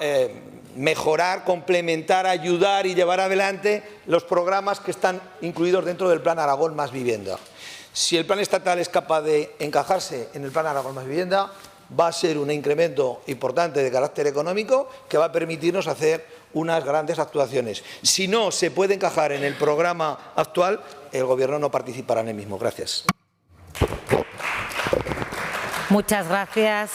Speaker 22: mejorar, complementar, ayudar y llevar adelante los programas que están incluidos dentro del Plan Aragón Más Vivienda. Si el plan estatal es capaz de encajarse en el Plan Aragón Más Vivienda, va a ser un incremento importante de carácter económico que va a permitirnos hacer unas grandes actuaciones. Si no se puede encajar en el programa actual, el Gobierno no participará en el mismo. Gracias.
Speaker 2: Muchas gracias,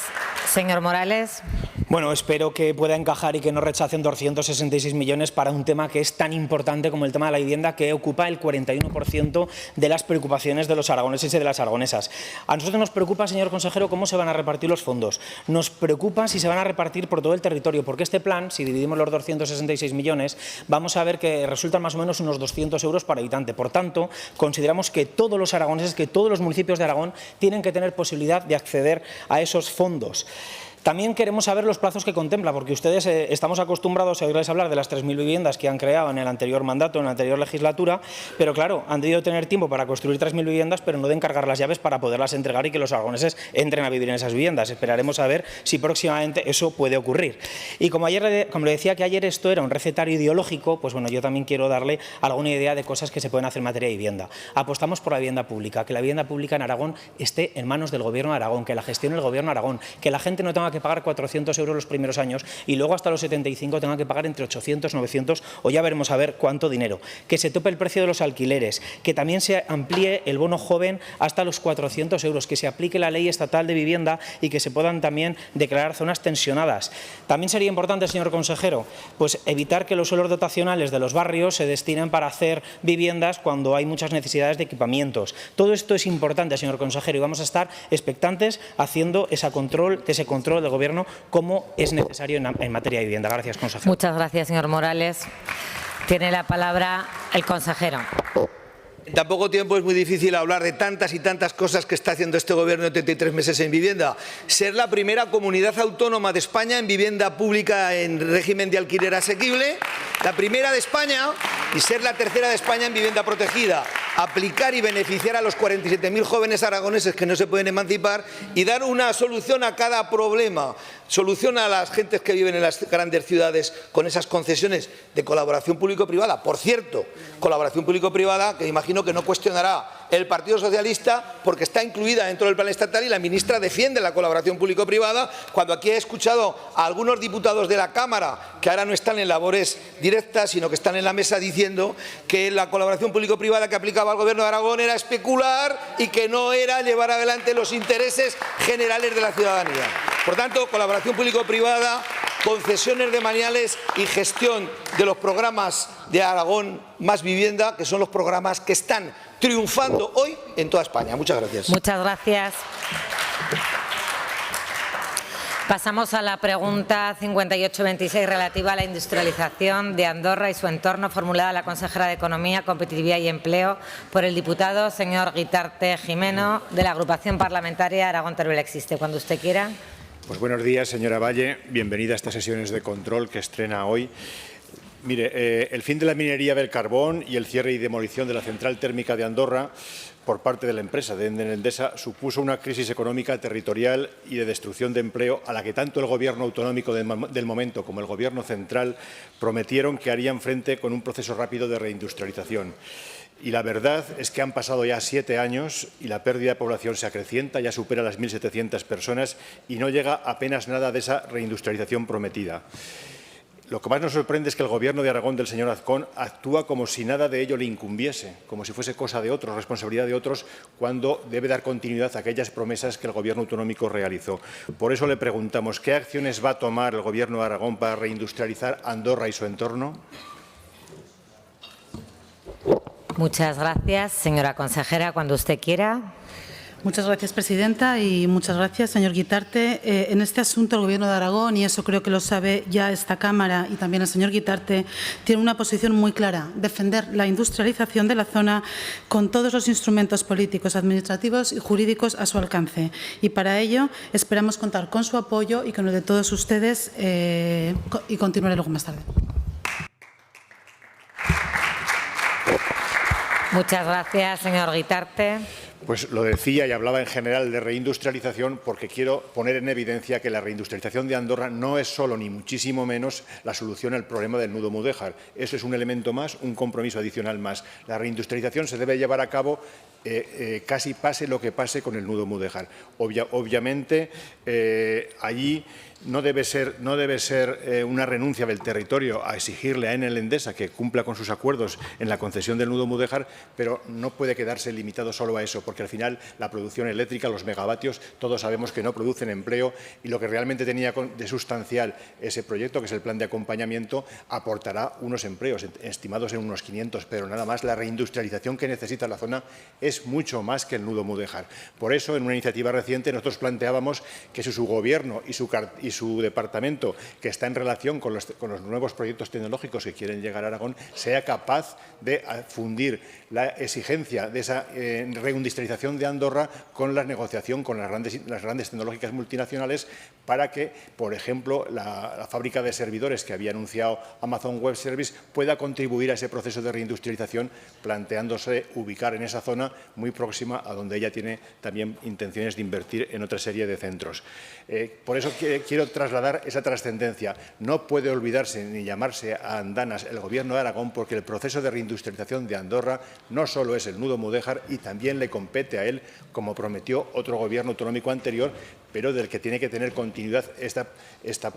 Speaker 2: señor Morales.
Speaker 4: Bueno, espero que pueda encajar y que no rechacen 266 millones para un tema que es tan importante como el tema de la vivienda, que ocupa el 41% de las preocupaciones de los aragoneses y de las aragonesas. A nosotros nos preocupa, señor consejero, cómo se van a repartir los fondos. Nos preocupa si se van a repartir por todo el territorio, porque este plan, si dividimos los 266 millones, vamos a ver que resultan más o menos unos 200 euros por habitante. Por tanto, consideramos que todos los aragoneses, que todos los municipios de Aragón tienen que tener posibilidad de acceder a esos fondos. También queremos saber los plazos que contempla, porque ustedes estamos acostumbrados a oírles hablar de las 3.000 viviendas que han creado en el anterior mandato, en la anterior legislatura, pero claro, han debido tener tiempo para construir 3.000 viviendas, pero no de encargar las llaves para poderlas entregar y que los aragoneses entren a vivir en esas viviendas. Esperaremos a ver si próximamente eso puede ocurrir. Y como le decía que ayer esto era un recetario ideológico, pues bueno, yo también quiero darle alguna idea de cosas que se pueden hacer en materia de vivienda. Apostamos por la vivienda pública, que la vivienda pública en Aragón esté en manos del Gobierno de Aragón, que la gestione el Gobierno de Aragón, que la gente no tenga que pagar 400 euros los primeros años y luego hasta los 75 tenga que pagar entre 800, 900 o ya veremos a ver cuánto dinero. Que se tope el precio de los alquileres, que también se amplíe el bono joven hasta los 400 euros, que se aplique la ley estatal de vivienda y que se puedan también declarar zonas tensionadas. También sería importante, señor consejero, pues evitar que los suelos dotacionales de los barrios se destinen para hacer viviendas cuando hay muchas necesidades de equipamientos. Todo esto es importante, señor consejero, y vamos a estar expectantes haciendo ese control del Gobierno como es necesario en materia de vivienda. Gracias, consejero.
Speaker 2: Muchas gracias, señor Morales. Tiene la palabra el consejero.
Speaker 22: En tan poco tiempo es muy difícil hablar de tantas y tantas cosas que está haciendo este Gobierno en 33 meses en vivienda. Ser la primera comunidad autónoma de España en vivienda pública en régimen de alquiler asequible, la primera de España, y ser la tercera de España en vivienda protegida. Aplicar y beneficiar a los 47.000 jóvenes aragoneses que no se pueden emancipar y dar una solución a cada problema. Solución a las gentes que viven en las grandes ciudades con esas concesiones de colaboración público-privada. Por cierto, colaboración público-privada que imagino que no cuestionará el Partido Socialista porque está incluida dentro del plan estatal y la ministra defiende la colaboración público-privada, cuando aquí he escuchado a algunos diputados de la Cámara que ahora no están en labores directas sino que están en la mesa diciendo que la colaboración público-privada que aplicaba el Gobierno de Aragón era especular y que no era llevar adelante los intereses generales de la ciudadanía. Por tanto, colaboración público-privada, concesiones de maniales y gestión de los programas de Aragón Más Vivienda, que son los programas que están triunfando hoy en toda España. Muchas gracias.
Speaker 2: Muchas gracias. Pasamos a la pregunta 5826 relativa a la industrialización de Andorra y su entorno, formulada a la consejera de Economía, Competitividad y Empleo por el diputado señor Guitarte Jimeno, de la agrupación parlamentaria Aragón Teruel Existe. Cuando usted quiera.
Speaker 6: Pues buenos días, señora Valle. Bienvenida a estas sesiones de control que estrena hoy. Mire, el fin de la minería del carbón y el cierre y demolición de la central térmica de Andorra por parte de la empresa de Endesa supuso una crisis económica, territorial y de destrucción de empleo a la que tanto el Gobierno autonómico del momento como el Gobierno central prometieron que harían frente con un proceso rápido de reindustrialización. Y la verdad es que han pasado ya 7 años y la pérdida de población se acrecienta, ya supera las 1.700 personas y no llega apenas nada de esa reindustrialización prometida. Lo que más nos sorprende es que el Gobierno de Aragón del señor Azcón actúa como si nada de ello le incumbiese, como si fuese cosa de otros, responsabilidad de otros, cuando debe dar continuidad a aquellas promesas que el Gobierno autonómico realizó. Por eso le preguntamos, ¿qué acciones va a tomar el Gobierno de Aragón para reindustrializar Andorra y su entorno?
Speaker 2: Muchas gracias, señora consejera. Cuando usted quiera.
Speaker 7: Muchas gracias, presidenta, y muchas gracias, señor Guitarte. En este asunto, el Gobierno de Aragón, y eso creo que lo sabe ya esta Cámara y también el señor Guitarte, tiene una posición muy clara: defender la industrialización de la zona con todos los instrumentos políticos, administrativos y jurídicos a su alcance. Y para ello esperamos contar con su apoyo y con el de todos ustedes, y continuaré luego más tarde.
Speaker 2: Muchas gracias, señor Guitarte.
Speaker 6: Pues lo decía y hablaba en general de reindustrialización porque quiero poner en evidencia que la reindustrialización de Andorra no es solo ni muchísimo menos la solución al problema del nudo mudéjar. Eso es un elemento más, un compromiso adicional más. La reindustrialización se debe llevar a cabo casi pase lo que pase con el nudo mudéjar. Obviamente, allí no debe ser una renuncia del territorio a exigirle a Enel Endesa que cumpla con sus acuerdos en la concesión del nudo mudéjar, pero no puede quedarse limitado solo a eso, porque al final la producción eléctrica, los megavatios, todos sabemos que no producen empleo y lo que realmente tenía de sustancial ese proyecto, que es el plan de acompañamiento, aportará unos empleos estimados en unos 500, pero nada más. La reindustrialización que necesita la zona es mucho más que el nudo mudéjar. Por eso, en una iniciativa reciente, nosotros planteábamos que si su Gobierno y su departamento, que está en relación con los nuevos proyectos tecnológicos que quieren llegar a Aragón, sea capaz de fundir la exigencia de esa reindustrialización reindustrialización de Andorra con la negociación con las grandes tecnológicas multinacionales para que, por ejemplo, la fábrica de servidores que había anunciado Amazon Web Service pueda contribuir a ese proceso de reindustrialización, planteándose ubicar en esa zona muy próxima a donde ella tiene también intenciones de invertir en otra serie de centros. Por eso quiero trasladar esa trascendencia. No puede olvidarse ni llamarse a andanas el Gobierno de Aragón, porque el proceso de reindustrialización de Andorra no solo es el nudo mudéjar y también le compete a él, como prometió otro Gobierno autonómico anterior, pero del que tiene que tener continuidad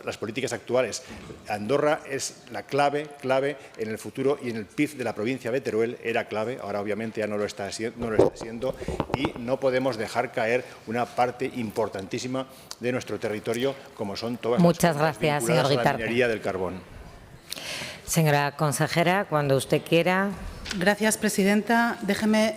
Speaker 6: las políticas actuales. Andorra es la clave en el futuro, y en el PIB de la provincia de Teruel era clave, ahora obviamente ya no lo está siendo, y no podemos dejar caer una parte importantísima de nuestro territorio, como son todas
Speaker 2: Muchas
Speaker 6: las
Speaker 2: gracias,
Speaker 6: vinculadas
Speaker 2: señor
Speaker 6: a la
Speaker 2: Guitarte.
Speaker 6: minería del carbón.
Speaker 2: Señora consejera, cuando usted quiera.
Speaker 7: Gracias, presidenta. Déjeme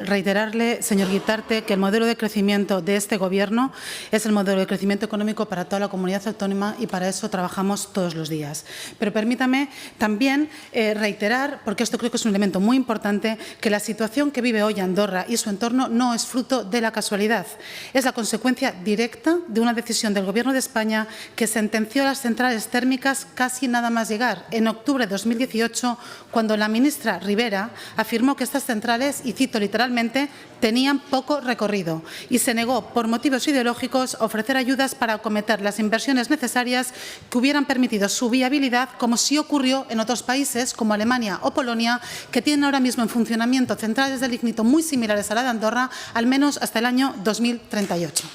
Speaker 7: reiterarle, señor Guitarte, que el modelo de crecimiento de este Gobierno es el modelo de crecimiento económico para toda la comunidad autónoma, y para eso trabajamos todos los días. Pero permítame también reiterar, porque esto creo que es un elemento muy importante, que la situación que vive hoy Andorra y su entorno no es fruto de la casualidad. Es la consecuencia directa de una decisión del Gobierno de España que sentenció las centrales térmicas casi nada más llegar, en octubre de 2018, cuando la ministra Rivera afirmó que estas centrales, y cito literalmente, tenían poco recorrido, y se negó por motivos ideológicos a ofrecer ayudas para acometer las inversiones necesarias que hubieran permitido su viabilidad, como sí ocurrió en otros países como Alemania o Polonia, que tienen ahora mismo en funcionamiento centrales de lignito muy similares a la de Andorra, al menos hasta el año 2038.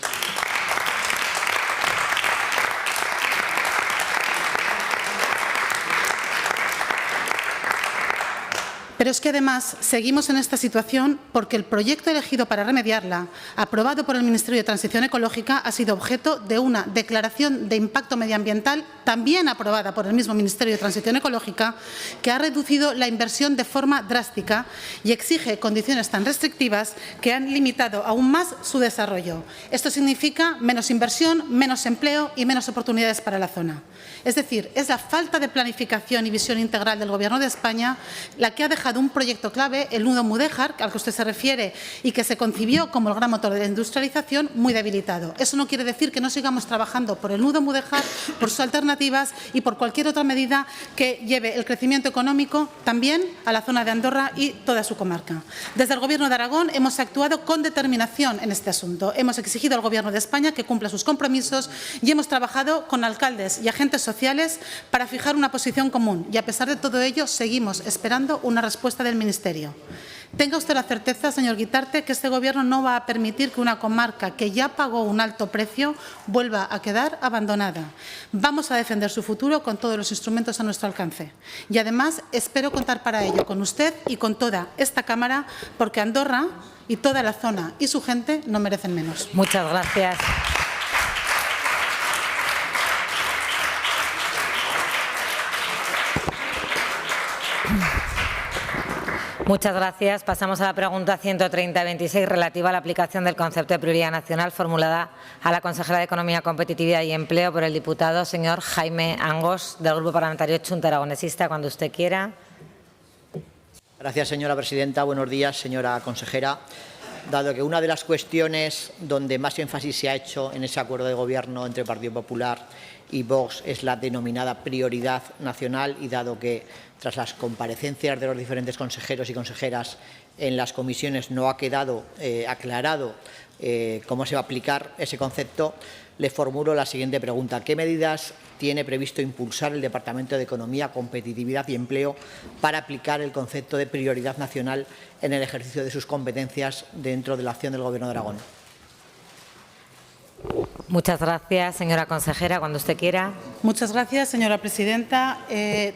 Speaker 7: Pero es que además seguimos en esta situación porque el proyecto elegido para remediarla, aprobado por el Ministerio de Transición Ecológica, ha sido objeto de una declaración de impacto medioambiental, también aprobada por el mismo Ministerio de Transición Ecológica, que ha reducido la inversión de forma drástica y exige condiciones tan restrictivas que han limitado aún más su desarrollo. Esto significa menos inversión, menos empleo y menos oportunidades para la zona. Es decir, es la falta de planificación y visión integral del Gobierno de España la que ha dejado un proyecto clave, el nudo mudéjar, al que usted se refiere y que se concibió como el gran motor de la industrialización, muy debilitado. Eso no quiere decir que no sigamos trabajando por el nudo mudéjar, por sus alternativas y por cualquier otra medida que lleve el crecimiento económico también a la zona de Andorra y toda su comarca. Desde el Gobierno de Aragón hemos actuado con determinación en este asunto. Hemos exigido al Gobierno de España que cumpla sus compromisos y hemos trabajado con alcaldes y agentes sociales para fijar una posición común, y a pesar de todo ello seguimos esperando una respuesta del Ministerio. Tenga usted la certeza, señor Guitarte, que este Gobierno no va a permitir que una comarca que ya pagó un alto precio vuelva a quedar abandonada. Vamos a defender su futuro con todos los instrumentos a nuestro alcance. Y además espero contar para ello con usted y con toda esta Cámara, porque Andorra y toda la zona y su gente no merecen menos.
Speaker 2: Muchas gracias. Muchas gracias. Pasamos a la pregunta 130-26 relativa a la aplicación del concepto de prioridad nacional, formulada a la consejera de Economía, Competitividad y Empleo por el diputado señor Jaime Angos, del Grupo Parlamentario Chunta Aragonesista. Cuando usted quiera.
Speaker 3: Gracias, señora presidenta. Buenos días, señora consejera. Dado que una de las cuestiones donde más énfasis se ha hecho en ese acuerdo de gobierno entre el Partido Popular y Vox es la denominada prioridad nacional, y dado que tras las comparecencias de los diferentes consejeros y consejeras en las comisiones no ha quedado aclarado cómo se va a aplicar ese concepto, le formulo la siguiente pregunta. ¿Qué medidas tiene previsto impulsar el Departamento de Economía, Competitividad y Empleo para aplicar el concepto de prioridad nacional en el ejercicio de sus competencias dentro de la acción del Gobierno de Aragón?
Speaker 2: Muchas gracias, señora consejera. Cuando usted quiera.
Speaker 7: Muchas gracias, señora presidenta.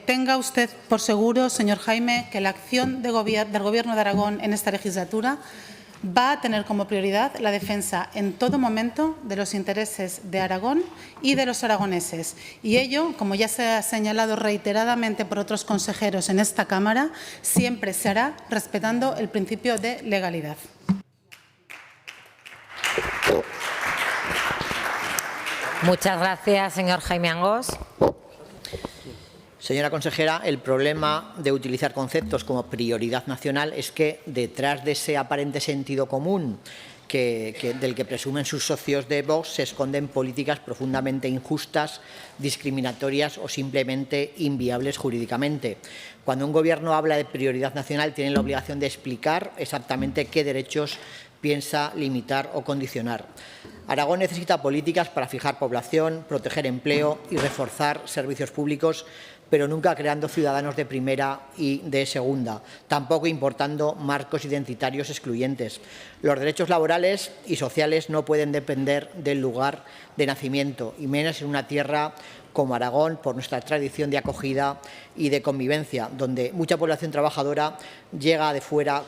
Speaker 7: Tenga usted por seguro, señor Jaime, que la acción del Gobierno de Aragón en esta legislatura va a tener como prioridad la defensa en todo momento de los intereses de Aragón y de los aragoneses. Y ello, como ya se ha señalado reiteradamente por otros consejeros en esta Cámara, siempre se hará respetando el principio de legalidad.
Speaker 2: Muchas gracias, señor Jaime Angos.
Speaker 3: Señora consejera, el problema de utilizar conceptos como prioridad nacional es que detrás de ese aparente sentido común del que presumen sus socios de Vox se esconden políticas profundamente injustas, discriminatorias o simplemente inviables jurídicamente. Cuando un Gobierno habla de prioridad nacional, tiene la obligación de explicar exactamente qué derechos piensa limitar o condicionar. Aragón necesita políticas para fijar población, proteger empleo y reforzar servicios públicos, pero nunca creando ciudadanos de primera y de segunda, tampoco importando marcos identitarios excluyentes. Los derechos laborales y sociales no pueden depender del lugar de nacimiento, y menos en una tierra como Aragón, por nuestra tradición de acogida y de convivencia, donde mucha población trabajadora llega de fuera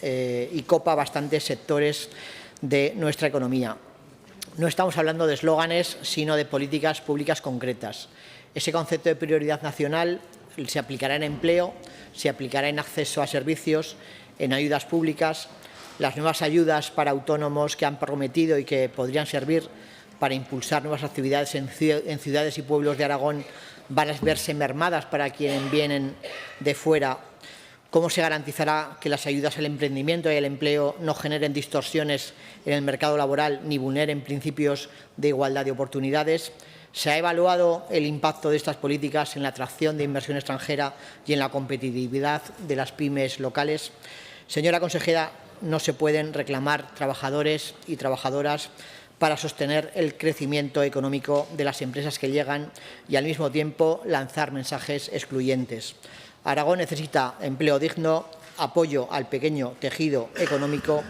Speaker 3: y copa bastantes sectores de nuestra economía. No estamos hablando de eslóganes, sino de políticas públicas concretas. Ese concepto de prioridad nacional se aplicará en empleo, se aplicará en acceso a servicios, en ayudas públicas. Las nuevas ayudas para autónomos que han prometido y que podrían servir para impulsar nuevas actividades en ciudades y pueblos de Aragón van a verse mermadas para quienes vienen de fuera. ¿Cómo se garantizará que las ayudas al emprendimiento y al empleo no generen distorsiones en el mercado laboral ni vulneren principios de igualdad de oportunidades? ¿Se ha evaluado el impacto de estas políticas en la atracción de inversión extranjera y en la competitividad de las pymes locales? Señora consejera, no se pueden reclamar trabajadores y trabajadoras para sostener el crecimiento económico de las empresas que llegan y, al mismo tiempo, lanzar mensajes excluyentes. Aragón necesita empleo digno, apoyo al pequeño tejido económico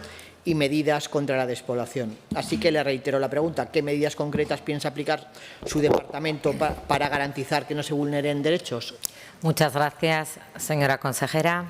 Speaker 3: y medidas contra la despoblación. Así que le reitero la pregunta: ¿qué medidas concretas piensa aplicar su departamento para garantizar que no se vulneren derechos?
Speaker 2: Muchas gracias, señora consejera.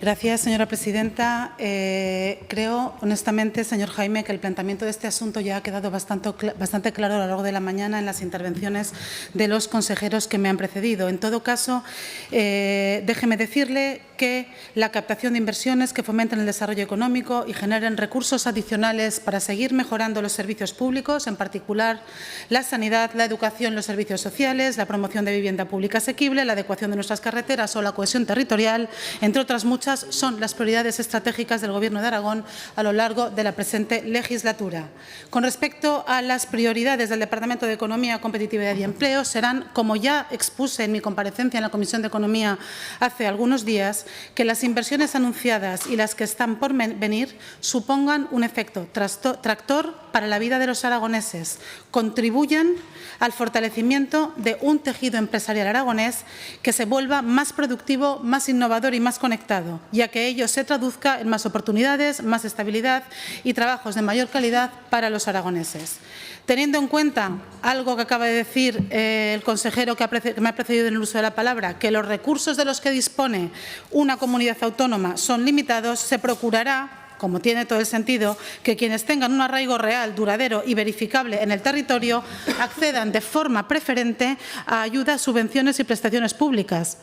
Speaker 7: Gracias, señora presidenta. Creo, honestamente, señor Jaime, que el planteamiento de este asunto ya ha quedado bastante claro a lo largo de la mañana en las intervenciones de los consejeros que me han precedido. En todo caso, déjeme decirle que la captación de inversiones que fomenten el desarrollo económico y generen recursos adicionales para seguir mejorando los servicios públicos, en particular la sanidad, la educación, los servicios sociales, la promoción de vivienda pública asequible, la adecuación de nuestras carreteras o la cohesión territorial, entre otras muchas, son las prioridades estratégicas del Gobierno de Aragón a lo largo de la presente legislatura. Con respecto a las prioridades del Departamento de Economía, Competitividad y Empleo, serán, como ya expuse en mi comparecencia en la Comisión de Economía hace algunos días, que las inversiones anunciadas y las que están por venir supongan un efecto tractor para la vida de los aragoneses, contribuyan al fortalecimiento de un tejido empresarial aragonés que se vuelva más productivo, más innovador y más conectado, y a que ello se traduzca en más oportunidades, más estabilidad y trabajos de mayor calidad para los aragoneses. Teniendo en cuenta algo que acaba de decir el consejero que me ha precedido en el uso de la palabra, que los recursos de los que dispone una comunidad autónoma son limitados, se procurará, como tiene todo el sentido, que quienes tengan un arraigo real, duradero y verificable en el territorio accedan de forma preferente a ayudas, subvenciones y prestaciones públicas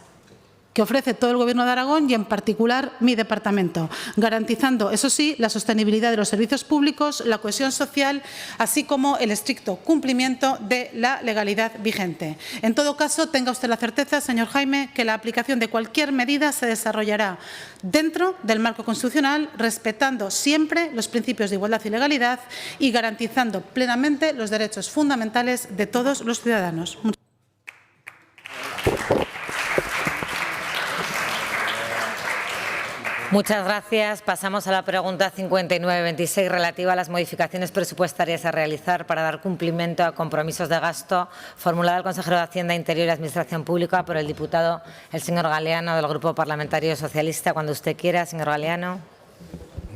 Speaker 7: que ofrece todo el Gobierno de Aragón y, en particular, mi departamento, garantizando, eso sí, la sostenibilidad de los servicios públicos, la cohesión social, así como el estricto cumplimiento de la legalidad vigente. En todo caso, tenga usted la certeza, señor Jaime, que la aplicación de cualquier medida se desarrollará dentro del marco constitucional, respetando siempre los principios de igualdad y legalidad y garantizando plenamente los derechos fundamentales de todos los ciudadanos.
Speaker 2: Muchas gracias. Pasamos a la pregunta 5926 relativa a las modificaciones presupuestarias a realizar para dar cumplimiento a compromisos de gasto formulada al consejero de Hacienda, Interior y Administración Pública por el diputado el señor Galeano del Grupo Parlamentario Socialista. Cuando usted quiera, señor Galeano.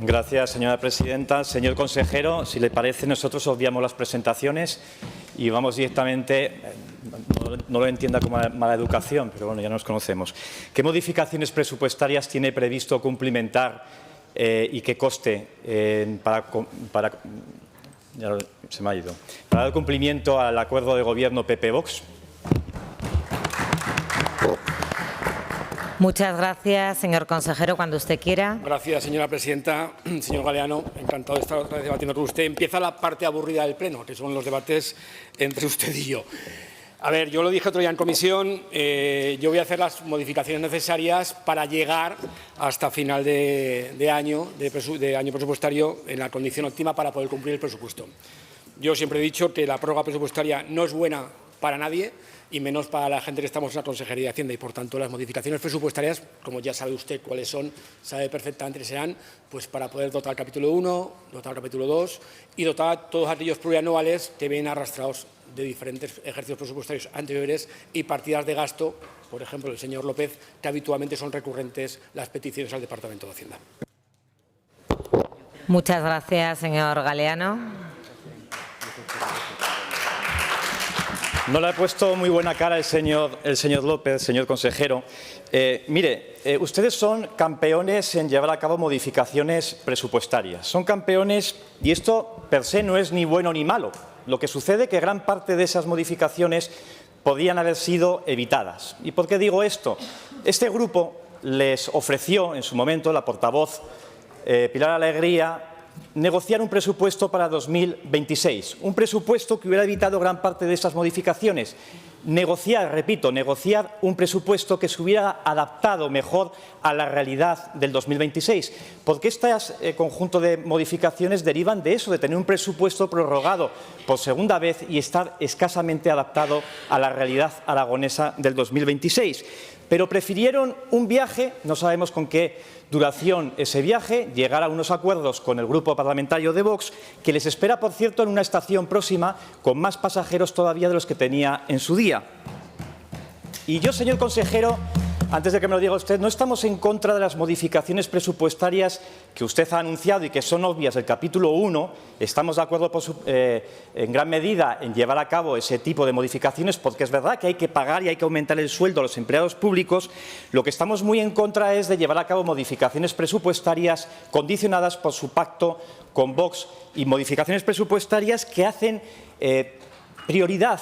Speaker 1: Gracias, señora presidenta. Señor consejero, si le parece, nosotros obviamos las presentaciones y vamos directamente, no lo entienda como mala educación, pero bueno, ya nos conocemos. ¿Qué modificaciones presupuestarias tiene previsto cumplimentar y qué coste para dar cumplimiento al acuerdo de gobierno PP-Vox?
Speaker 2: Muchas gracias, señor consejero. Cuando usted quiera.
Speaker 13: Gracias, señora presidenta. Señor Galeano, encantado de estar debatiendo con usted. Empieza la parte aburrida del Pleno, que son los debates entre usted y yo. A ver, yo lo dije otro día en comisión, yo voy a hacer las modificaciones necesarias para llegar hasta final de año presupuestario en la condición óptima para poder cumplir el presupuesto. Yo siempre he dicho que la prórroga presupuestaria no es buena para nadie y menos para la gente que estamos en la Consejería de Hacienda y, por tanto, las modificaciones presupuestarias, como ya sabe usted cuáles son, sabe perfectamente que serán pues para poder dotar el capítulo 1, dotar el capítulo 2 y dotar todos aquellos plurianuales que vienen arrastrados de diferentes ejercicios presupuestarios anteriores y partidas de gasto, por ejemplo, el señor López, que habitualmente son recurrentes las peticiones al Departamento de Hacienda.
Speaker 2: Muchas gracias, señor Galeano.
Speaker 1: No le ha puesto muy buena cara el señor López, señor consejero. Ustedes son campeones en llevar a cabo modificaciones presupuestarias. Son campeones y esto per se no es ni bueno ni malo. Lo que sucede es que gran parte de esas modificaciones podían haber sido evitadas. ¿Y por qué digo esto? Este grupo les ofreció en su momento, la portavoz Pilar Alegría, negociar un presupuesto para 2026, un presupuesto que hubiera evitado gran parte de esas modificaciones. Negociar, repito, negociar un presupuesto que se hubiera adaptado mejor a la realidad del 2026, porque este conjunto de modificaciones derivan de eso, de tener un presupuesto prorrogado por segunda vez y estar escasamente adaptado a la realidad aragonesa del 2026. Pero prefirieron un viaje, no sabemos con qué duración ese viaje, llegar a unos acuerdos con el grupo parlamentario de Vox, que les espera, por cierto, en una estación próxima con más pasajeros todavía de los que tenía en su día. Y yo, señor consejero, antes de que me lo diga usted, no estamos en contra de las modificaciones presupuestarias que usted ha anunciado y que son obvias del capítulo 1. Estamos de acuerdo en gran medida en llevar a cabo ese tipo de modificaciones porque es verdad que hay que pagar y hay que aumentar el sueldo a los empleados públicos. Lo que estamos muy en contra es de llevar a cabo modificaciones presupuestarias condicionadas por su pacto con Vox y modificaciones presupuestarias que hacen prioridad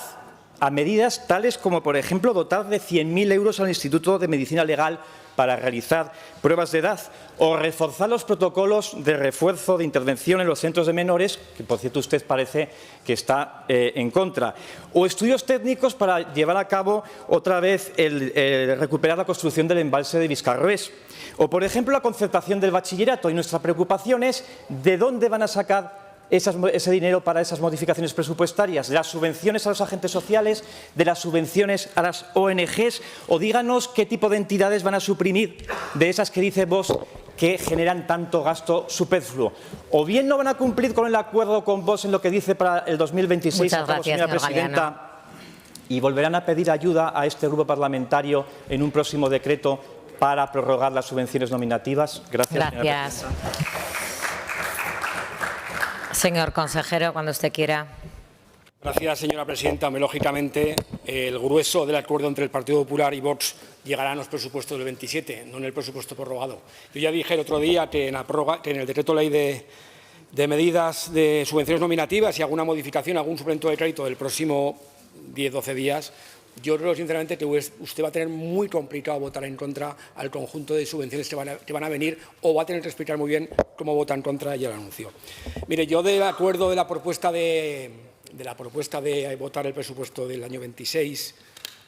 Speaker 1: a medidas tales como, por ejemplo, dotar de 100.000 euros al Instituto de Medicina Legal para realizar pruebas de edad o reforzar los protocolos de refuerzo de intervención en los centros de menores, que por cierto usted parece que está en contra, o estudios técnicos para llevar a cabo otra vez recuperar la construcción del embalse de Viscarrués, o por ejemplo la concertación del bachillerato. Y nuestra preocupación es de dónde van a sacar ese dinero para esas modificaciones presupuestarias, de las subvenciones a los agentes sociales, de las subvenciones a las ONGs, o díganos qué tipo de entidades van a suprimir de esas que dice Vox que generan tanto gasto superfluo. O bien no van a cumplir con el acuerdo con Vox en lo que dice para el 2026,
Speaker 2: Muchas gracias,
Speaker 1: señora presidenta, y volverán a pedir ayuda a este grupo parlamentario en un próximo decreto para prorrogar las subvenciones nominativas. Gracias.
Speaker 2: Gracias. Señor consejero, cuando usted quiera.
Speaker 13: Gracias, señora presidenta. Lógicamente, el grueso del acuerdo entre el Partido Popular y Vox llegará en los presupuestos del 27, no en el presupuesto prorrogado. Yo ya dije el otro día que en el decreto ley de medidas de subvenciones nominativas y alguna modificación, algún suplemento de crédito del próximo 10-12 días, yo creo sinceramente que usted va a tener muy complicado votar en contra al conjunto de subvenciones que van a venir, o va a tener que explicar muy bien cómo vota en contra, ya lo anunció. Mire, yo del acuerdo de la propuesta de votar el presupuesto del año 26,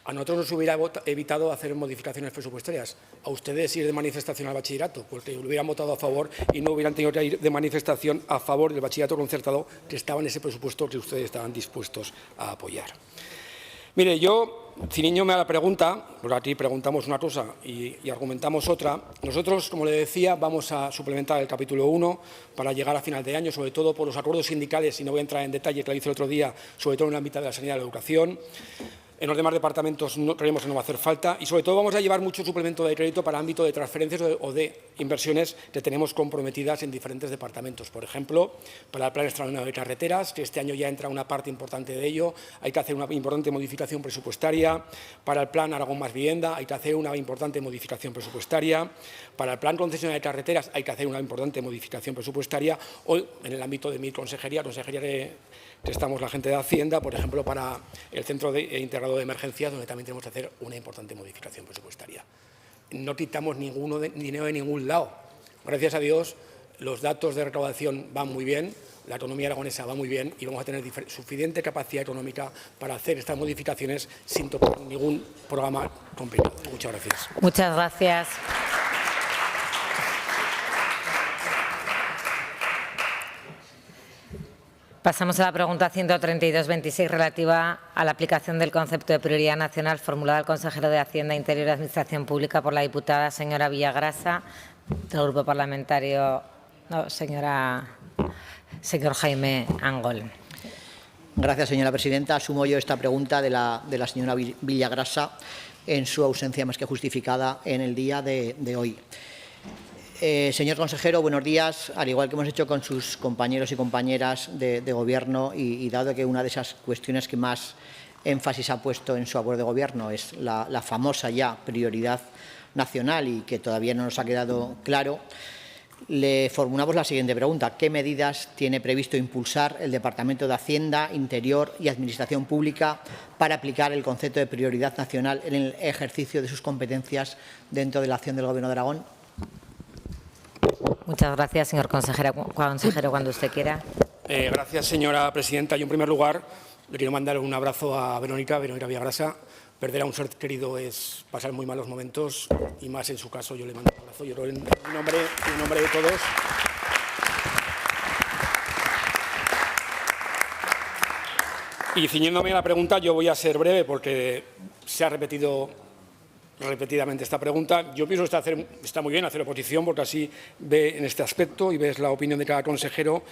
Speaker 13: a nosotros nos hubiera evitado hacer modificaciones presupuestarias. A ustedes ir de manifestación al bachillerato, porque lo hubieran votado a favor y no hubieran tenido que ir de manifestación a favor del bachillerato concertado que estaba en ese presupuesto que ustedes estaban dispuestos a apoyar. Mire, yo, ciñéndome a la pregunta, porque aquí preguntamos una cosa y argumentamos otra, nosotros, como le decía, vamos a suplementar el capítulo 1 para llegar a final de año, sobre todo por los acuerdos sindicales, y no voy a entrar en detalle, que lo hice el otro día, sobre todo en el ámbito de la sanidad y la educación. En los demás departamentos creemos que no va a hacer falta y, sobre todo, vamos a llevar mucho suplemento de crédito para el ámbito de transferencias o de inversiones que tenemos comprometidas en diferentes departamentos. Por ejemplo, para el Plan Extraordinario de Carreteras, que este año ya entra una parte importante de ello, hay que hacer una importante modificación presupuestaria. Para el Plan Aragón Más Vivienda hay que hacer una importante modificación presupuestaria. Para el Plan Concesionario de Carreteras hay que hacer una importante modificación presupuestaria. O en el ámbito de mi consejería que estamos la gente de Hacienda, por ejemplo, para el Centro Integrado de Emergencias, donde también tenemos que hacer una importante modificación presupuestaria. No quitamos dinero de ningún lado. Gracias a Dios, los datos de recaudación van muy bien. la autonomía aragonesa va muy bien y vamos a tener suficiente capacidad económica para hacer estas modificaciones sin tocar ningún programa complicado. Muchas gracias.
Speaker 2: Muchas gracias. Pasamos a la pregunta 132-26 relativa a la aplicación del concepto de prioridad nacional formulada al consejero de Hacienda, Interior y Administración Pública por la diputada señora Villagrasa, del Grupo Parlamentario, señor Jaime Angol.
Speaker 3: Gracias, señora presidenta. Asumo yo esta pregunta de la señora Villagrasa en su ausencia más que justificada en el día de hoy. Señor consejero, buenos días. Al igual que hemos hecho con sus compañeros y compañeras de Gobierno y dado que una de esas cuestiones que más énfasis ha puesto en su acuerdo de Gobierno es la famosa ya prioridad nacional y que todavía no nos ha quedado claro, le formulamos la siguiente pregunta. ¿Qué medidas tiene previsto impulsar el Departamento de Hacienda, Interior y Administración Pública para aplicar el concepto de prioridad nacional en el ejercicio de sus competencias dentro de la acción del Gobierno de Aragón?
Speaker 2: Muchas gracias, señor consejero. Cuando usted quiera.
Speaker 13: Gracias, señora presidenta. Yo, en primer lugar, le quiero mandar un abrazo a Verónica Villagrasa. Perder a un ser querido es pasar muy malos momentos y más en su caso. Yo le mando un abrazo. Yo creo en nombre de todos. Y ciñéndome a la pregunta, yo voy a ser breve porque se ha repetido repetidamente esta pregunta. Yo pienso que está muy bien hacer oposición porque así ve en este aspecto y ves la opinión de cada consejero.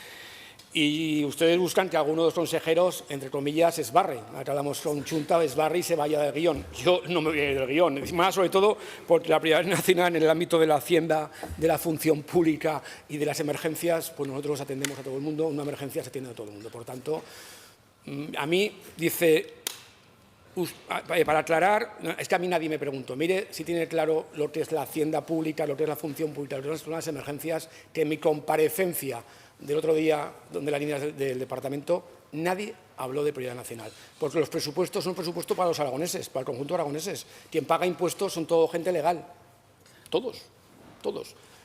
Speaker 13: Y ustedes buscan que alguno de los consejeros, entre comillas, esbarre. Acá hablamos con Chunta, esbarre y se vaya del guión. Yo no me voy a ir del guión. Más sobre todo porque la prioridad nacional en el ámbito de la Hacienda, de la función pública y de las emergencias, pues nosotros atendemos a todo el mundo. Una emergencia se atiende a todo el mundo. Por tanto, a mí dice... Para aclarar, es que a mí nadie me preguntó, mire si tiene claro lo que es la hacienda pública, lo que es la función pública, lo que son las emergencias, que en mi comparecencia del otro día, donde la línea del departamento, nadie habló de prioridad nacional. Porque los presupuestos son presupuestos para los aragoneses, para el conjunto de aragoneses. Quien paga impuestos son todo gente legal. Todos.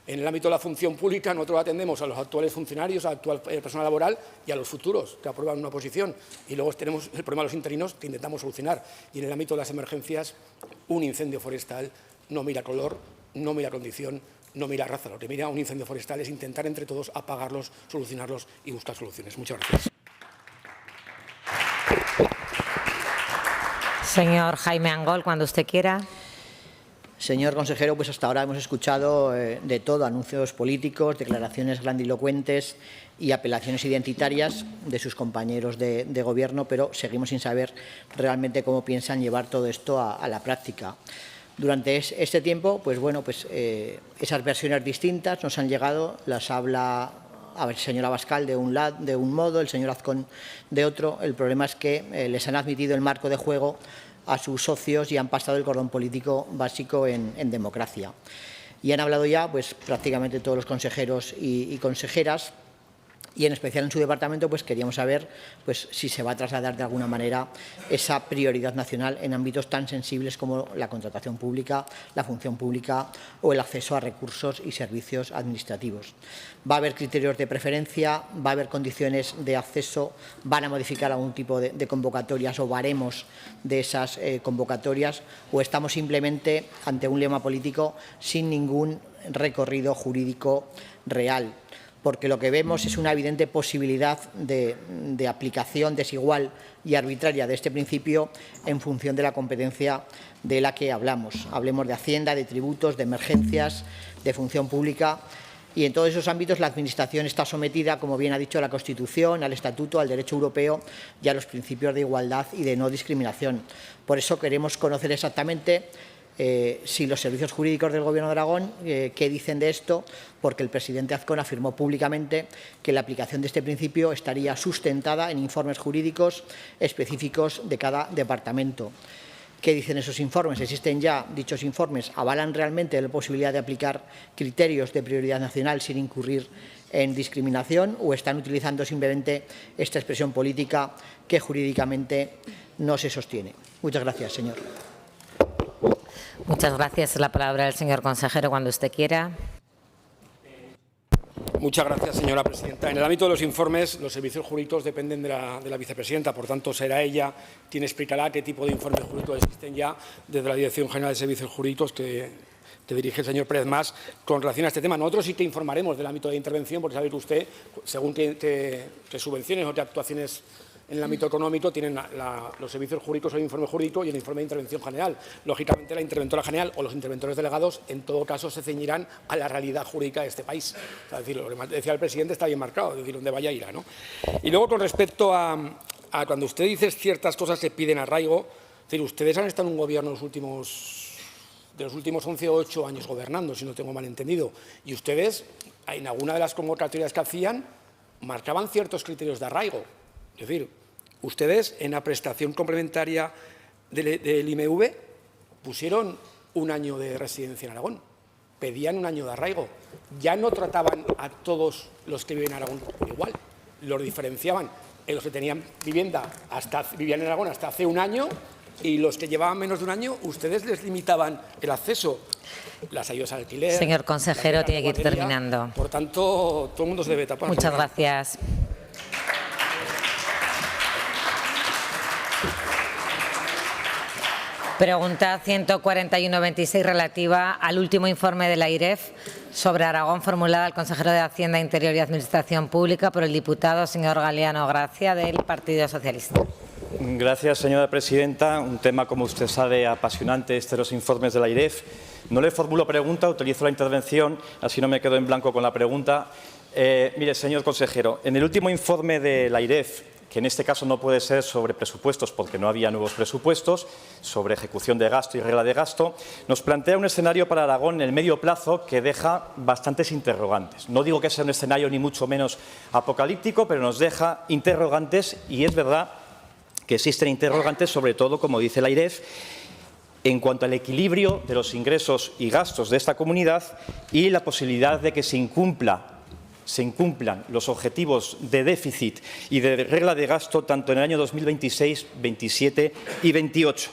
Speaker 13: En el ámbito de la función pública nosotros atendemos a los actuales funcionarios, al actual personal laboral y a los futuros que aprueban una posición. Y luego tenemos el problema de los interinos que intentamos solucionar. Y en el ámbito de las emergencias, un incendio forestal no mira color, no mira condición, no mira raza. Lo que mira un incendio forestal es intentar entre todos apagarlos, solucionarlos y buscar soluciones. Muchas gracias.
Speaker 2: Señor Jaime Angol, cuando usted quiera.
Speaker 3: Señor consejero, pues hasta ahora hemos escuchado de todo, anuncios políticos, declaraciones grandilocuentes y apelaciones identitarias de sus compañeros de Gobierno, pero seguimos sin saber realmente cómo piensan llevar todo esto a la práctica. Durante este tiempo, pues bueno, esas versiones distintas nos han llegado, las habla el señor Abascal de un modo, el señor Azcón de otro. El problema es que les han admitido el marco de juego a sus socios y han pasado el cordón político básico en democracia. Y han hablado ya pues, prácticamente todos los consejeros y consejeras, y en especial en su departamento pues queríamos saber pues, si se va a trasladar de alguna manera esa prioridad nacional en ámbitos tan sensibles como la contratación pública, la función pública o el acceso a recursos y servicios administrativos. Va a haber criterios de preferencia, va a haber condiciones de acceso, van a modificar algún tipo de convocatorias o baremos de esas convocatorias, o estamos simplemente ante un lema político sin ningún recorrido jurídico real. Porque lo que vemos es una evidente posibilidad de aplicación desigual y arbitraria de este principio en función de la competencia de la que hablamos. Hablemos de Hacienda, de tributos, de emergencias, de función pública. Y en todos esos ámbitos la Administración está sometida, como bien ha dicho, a la Constitución, al Estatuto, al Derecho Europeo y a los principios de igualdad y de no discriminación. Por eso queremos conocer exactamente si los servicios jurídicos del Gobierno de Aragón, qué dicen de esto, porque el presidente Azcón afirmó públicamente que la aplicación de este principio estaría sustentada en informes jurídicos específicos de cada departamento. ¿Qué dicen esos informes? ¿Existen ya dichos informes? ¿Avalan realmente la posibilidad de aplicar criterios de prioridad nacional sin incurrir en discriminación, o están utilizando simplemente esta expresión política que jurídicamente no se sostiene? Muchas gracias, señor.
Speaker 2: Muchas gracias. La palabra del señor consejero, cuando usted quiera.
Speaker 13: Muchas gracias, señora presidenta. En el ámbito de los informes, los servicios jurídicos dependen de la vicepresidenta. Por tanto, será ella quien explicará qué tipo de informes jurídicos existen ya desde la Dirección General de Servicios Jurídicos que dirige el señor Pérez Mas con relación a este tema. Nosotros sí que informaremos del ámbito de intervención, porque sabe que usted, según qué subvenciones o qué actuaciones en el ámbito económico, tienen los servicios jurídicos o el informe jurídico y el informe de intervención general. Lógicamente, la interventora general o los interventores delegados, en todo caso, se ceñirán a la realidad jurídica de este país. Es decir, lo que decía el presidente está bien marcado, es decir, donde vaya irá, ¿no? Y luego, con respecto a cuando usted dice ciertas cosas que piden arraigo, es decir, ustedes han estado en un gobierno de los últimos 11 o 8 años gobernando, si no tengo mal entendido, y ustedes, en alguna de las convocatorias que hacían, marcaban ciertos criterios de arraigo. Es decir, ustedes en la prestación complementaria del IMV pusieron un año de residencia en Aragón, pedían un año de arraigo. Ya no trataban a todos los que viven en Aragón igual, los diferenciaban en los que tenían vivienda, vivían en Aragón hasta hace un año, y los que llevaban menos de un año, ustedes les limitaban el acceso, las ayudas al alquiler.
Speaker 2: Señor consejero, tiene que ir terminando.
Speaker 13: Por tanto, todo el mundo se debe tapar.
Speaker 2: Muchas gracias. Pregunta 141-26 relativa al último informe de la AIREF sobre Aragón, formulada al consejero de Hacienda, Interior y Administración Pública por el diputado señor Galeano Gracia, del Partido Socialista.
Speaker 1: Gracias, señora presidenta. Un tema, como usted sabe, apasionante, de los informes de la AIREF. No le formulo pregunta, utilizo la intervención, así no me quedo en blanco con la pregunta. Mire, señor consejero, en el último informe de la AIREF, que en este caso no puede ser sobre presupuestos porque no había nuevos presupuestos, sobre ejecución de gasto y regla de gasto, nos plantea un escenario para Aragón en el medio plazo que deja bastantes interrogantes. No digo que sea un escenario ni mucho menos apocalíptico, pero nos deja interrogantes, y es verdad que existen interrogantes, sobre todo, como dice la AIREF, en cuanto al equilibrio de los ingresos y gastos de esta comunidad y la posibilidad de que se incumplan los objetivos de déficit y de regla de gasto tanto en el año 2026, 27 y 28.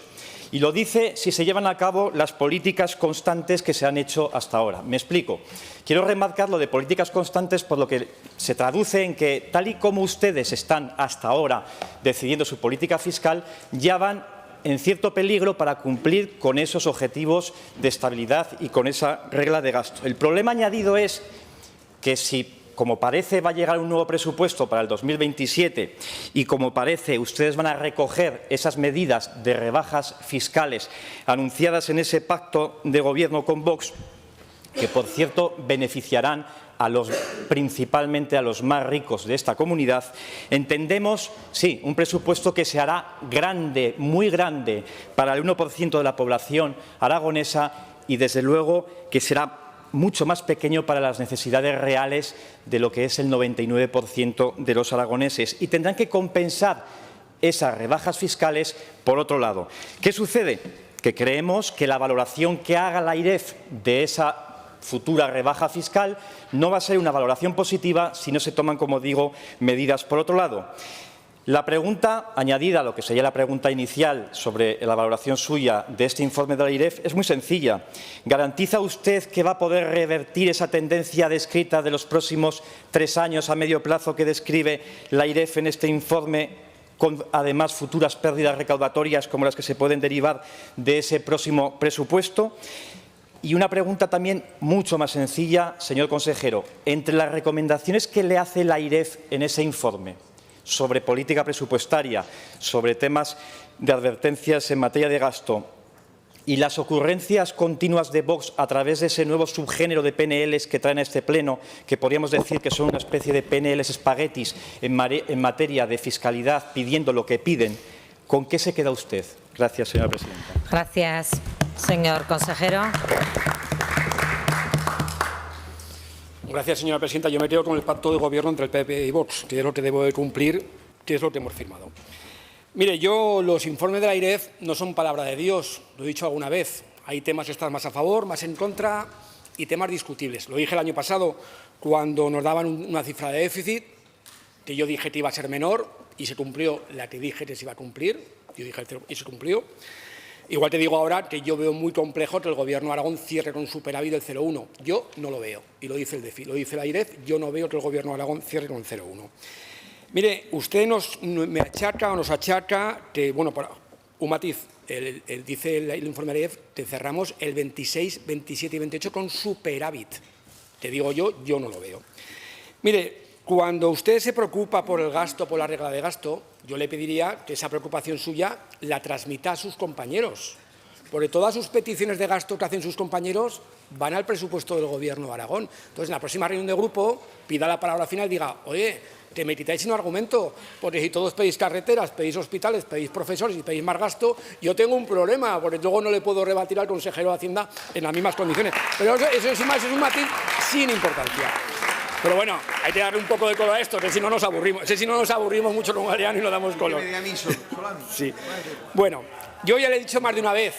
Speaker 1: Y lo dice si se llevan a cabo las políticas constantes que se han hecho hasta ahora. Me explico. Quiero remarcar lo de políticas constantes por lo que se traduce en que, tal y como ustedes están hasta ahora decidiendo su política fiscal, ya van en cierto peligro para cumplir con esos objetivos de estabilidad y con esa regla de gasto. El problema añadido es que si, como parece, va a llegar un nuevo presupuesto para el 2027 y, como parece, ustedes van a recoger esas medidas de rebajas fiscales anunciadas en ese pacto de gobierno con Vox, que, por cierto, beneficiarán principalmente a los más ricos de esta comunidad, entendemos, sí, un presupuesto que se hará grande, muy grande, para el 1% de la población aragonesa y, desde luego, que será mucho más pequeño para las necesidades reales de lo que es el 99% de los aragoneses, y tendrán que compensar esas rebajas fiscales por otro lado. ¿Qué sucede? Que creemos que la valoración que haga la AIREF de esa futura rebaja fiscal no va a ser una valoración positiva si no se toman, como digo, medidas por otro lado. La pregunta añadida a lo que sería la pregunta inicial sobre la valoración suya de este informe de la AIREF es muy sencilla. ¿Garantiza usted que va a poder revertir esa tendencia descrita de los próximos 3 años a medio plazo que describe la AIREF en este informe, con además futuras pérdidas recaudatorias como las que se pueden derivar de ese próximo presupuesto? Y una pregunta también mucho más sencilla, señor consejero. Entre las recomendaciones que le hace la AIREF en ese informe sobre política presupuestaria, sobre temas de advertencias en materia de gasto y las ocurrencias continuas de Vox a través de ese nuevo subgénero de PNLs que traen a este pleno, que podríamos decir que son una especie de PNLs espaguetis en materia de fiscalidad, pidiendo lo que piden, ¿con qué se queda usted? Gracias, señora presidenta.
Speaker 2: Gracias, señor consejero.
Speaker 13: Gracias, señora presidenta. Yo me quedo con el pacto de gobierno entre el PP y Vox, que es lo que debo de cumplir, que es lo que hemos firmado. Mire, los informes de la AIREF no son palabra de Dios, lo he dicho alguna vez. Hay temas que están más a favor, más en contra y temas discutibles. Lo dije el año pasado cuando nos daban una cifra de déficit, que yo dije que iba a ser menor y se cumplió la que dije que se iba a cumplir, yo dije y se cumplió. Igual te digo ahora que yo veo muy complejo que el Gobierno de Aragón cierre con superávit del 0,1. Yo no lo veo, y lo dice el DEFI, lo dice la AIREF, yo no veo que el Gobierno de Aragón cierre con 0,1. Mire, usted me achaca o nos achaca que, bueno, para un matiz, dice el informe de la AIREF, que cerramos el 26, 27 y 28 con superávit. Te digo yo no lo veo. Mire, cuando usted se preocupa por el gasto, por la regla de gasto, yo le pediría que esa preocupación suya la transmita a sus compañeros, porque todas sus peticiones de gasto que hacen sus compañeros van al presupuesto del Gobierno de Aragón. Entonces, en la próxima reunión de grupo, pida la palabra final y diga, oye, que me quitáis un argumento, porque si todos pedís carreteras, pedís hospitales, pedís profesores y pedís más gasto, yo tengo un problema, porque luego no le puedo rebatir al consejero de Hacienda en las mismas condiciones. Pero eso es un matiz sin importancia. Pero bueno, hay que darle un poco de color a esto, que si no nos aburrimos. Si no nos aburrimos mucho con Galeano y no damos color. Sí. Bueno, yo ya le he dicho más de una vez,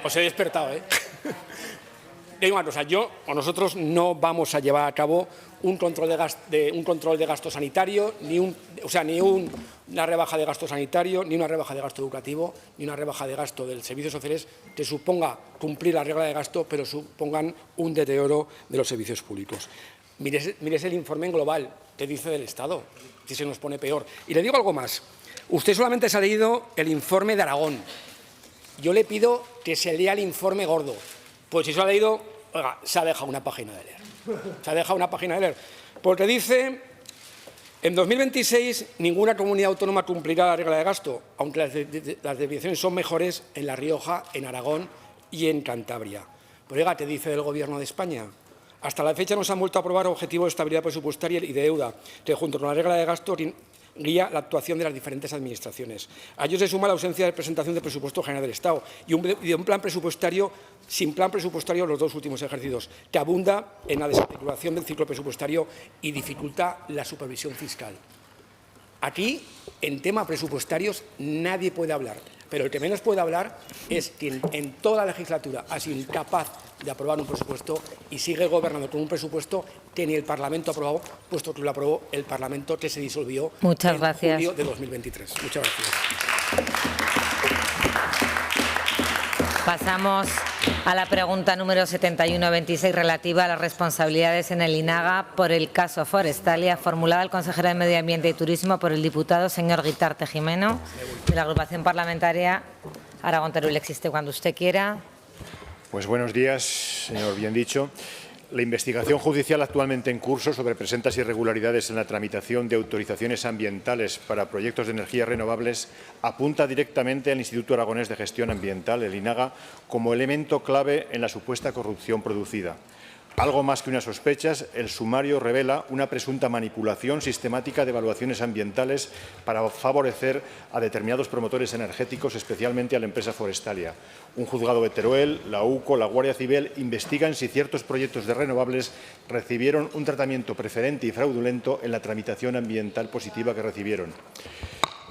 Speaker 13: os he despertado, ¿eh? Digo una cosa, yo o nosotros no vamos a llevar a cabo un control de gasto sanitario, ni una rebaja de gasto sanitario, ni una rebaja de gasto educativo, ni una rebaja de gasto de servicios sociales que suponga cumplir la regla de gasto, pero supongan un deterioro de los servicios públicos. Mires el informe en global, que dice del Estado, si se nos pone peor. Y le digo algo más. Usted solamente se ha leído el informe de Aragón. Yo le pido que se lea el informe gordo. Pues si se lo ha leído, oiga, se ha dejado una página de leer. Se ha dejado una página de leer. Porque dice, en 2026 ninguna comunidad autónoma cumplirá la regla de gasto, aunque las desviaciones son mejores en La Rioja, en Aragón y en Cantabria. Pero oiga, ¿qué dice del Gobierno de España? Hasta la fecha no se han vuelto a aprobar objetivos de estabilidad presupuestaria y de deuda, que junto con la regla de gasto guía la actuación de las diferentes administraciones. A ello se suma la ausencia de presentación del presupuesto general del Estado y un plan presupuestario sin plan presupuestario los dos últimos ejercicios, que abunda en la desarticulación del ciclo presupuestario y dificulta la supervisión fiscal. Aquí, en temas presupuestarios, nadie puede hablar, pero el que menos puede hablar es quien en toda la legislatura ha sido incapaz de aprobar un presupuesto y sigue gobernando con un presupuesto que ni el Parlamento ha aprobado, puesto que lo aprobó el Parlamento que se disolvió en julio de 2023. Muchas gracias.
Speaker 2: Pasamos a la pregunta número 7126 relativa a las responsabilidades en el INAGA por el caso Forestalia, formulada al consejero de Medio Ambiente y Turismo por el diputado señor Guitarte Jimeno, de la agrupación parlamentaria Aragón Teruel. Existe cuando usted quiera.
Speaker 6: Pues buenos días, señor bien dicho. La investigación judicial actualmente en curso sobre presuntas irregularidades en la tramitación de autorizaciones ambientales para proyectos de energías renovables apunta directamente al Instituto Aragonés de Gestión Ambiental, el INAGA, como elemento clave en la supuesta corrupción producida. Algo más que unas sospechas, el sumario revela una presunta manipulación sistemática de evaluaciones ambientales para favorecer a determinados promotores energéticos, especialmente a la empresa Forestalia. Un juzgado de Teruel, la UCO, la Guardia Civil investigan si ciertos proyectos de renovables recibieron un tratamiento preferente y fraudulento en la tramitación ambiental positiva que recibieron.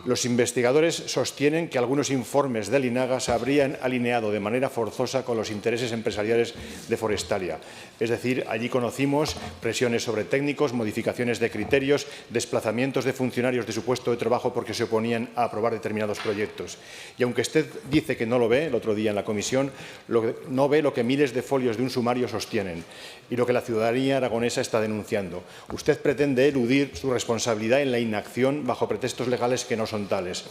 Speaker 6: Los investigadores sostienen que algunos informes del INAGA se habrían alineado de manera forzosa con los intereses empresariales de Forestalia. Es decir, allí conocimos presiones sobre técnicos, modificaciones de criterios, desplazamientos de funcionarios de su puesto de trabajo porque se oponían a aprobar determinados proyectos. Y aunque usted dice que no lo ve, el otro día en la comisión, no ve lo que miles de folios de un sumario sostienen y lo que la ciudadanía aragonesa está denunciando. Usted pretende eludir su responsabilidad en la inacción bajo pretextos legales que no son tales.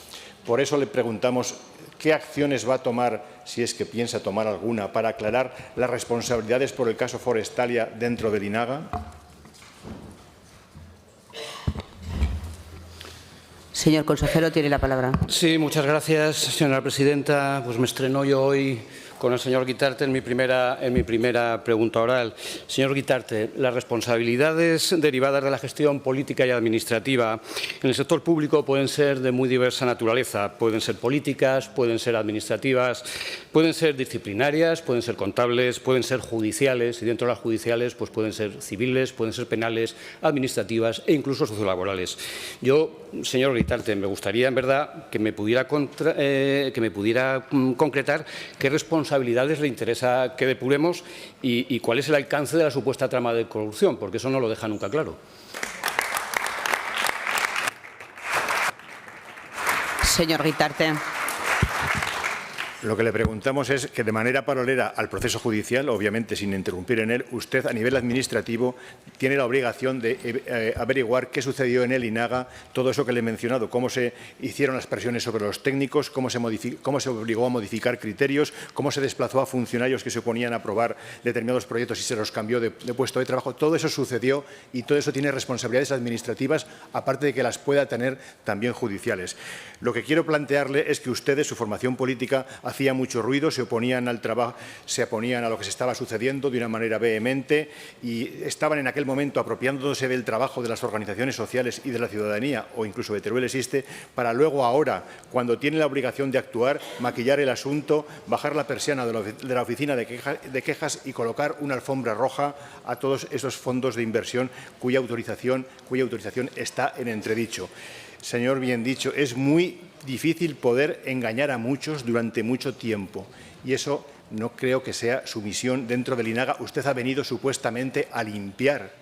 Speaker 6: Por eso le preguntamos qué acciones va a tomar, si es que piensa tomar alguna, para aclarar las responsabilidades por el caso Forestalia dentro del INAGA.
Speaker 10: Señor consejero, tiene la palabra.
Speaker 9: Sí, muchas gracias, señora presidenta. Pues me estreno yo hoy con el señor Guitarte en mi primera pregunta oral. Señor Guitarte, las responsabilidades derivadas de la gestión política y administrativa en el sector público pueden ser de muy diversa naturaleza. Pueden ser políticas, pueden ser administrativas, pueden ser disciplinarias, pueden ser contables, pueden ser judiciales y dentro de las judiciales pues pueden ser civiles, pueden ser penales, administrativas e incluso sociolaborales. Yo, señor Guitarte, me gustaría en verdad que me pudiera concretar qué responsabilidades le interesa que depuremos y cuál es el alcance de la supuesta trama de corrupción, porque eso no lo deja nunca claro.
Speaker 10: Señor Guitarte.
Speaker 6: Lo que le preguntamos es que, de manera paralela al proceso judicial, obviamente sin interrumpir en él, usted a nivel administrativo tiene la obligación de averiguar qué sucedió en el INAGA, todo eso que le he mencionado, cómo se hicieron las presiones sobre los técnicos, cómo se obligó a modificar criterios, cómo se desplazó a funcionarios que se oponían a aprobar determinados proyectos y se los cambió de puesto de trabajo. Todo eso sucedió y todo eso tiene responsabilidades administrativas, aparte de que las pueda tener también judiciales. Lo que quiero plantearle es que ustedes, su formación política, hacía mucho ruido, se oponían al trabajo, se oponían a lo que se estaba sucediendo de una manera vehemente y estaban en aquel momento apropiándose del trabajo de las organizaciones sociales y de la ciudadanía, o incluso de Teruel Existe, para luego ahora, cuando tienen la obligación de actuar, maquillar el asunto, bajar la persiana de la oficina de quejas y colocar una alfombra roja a todos esos fondos de inversión cuya autorización está en entredicho. Señor Bien Dicho, es muy difícil poder engañar a muchos durante mucho tiempo y eso no creo que sea su misión dentro del INAGA. Usted ha venido supuestamente a limpiar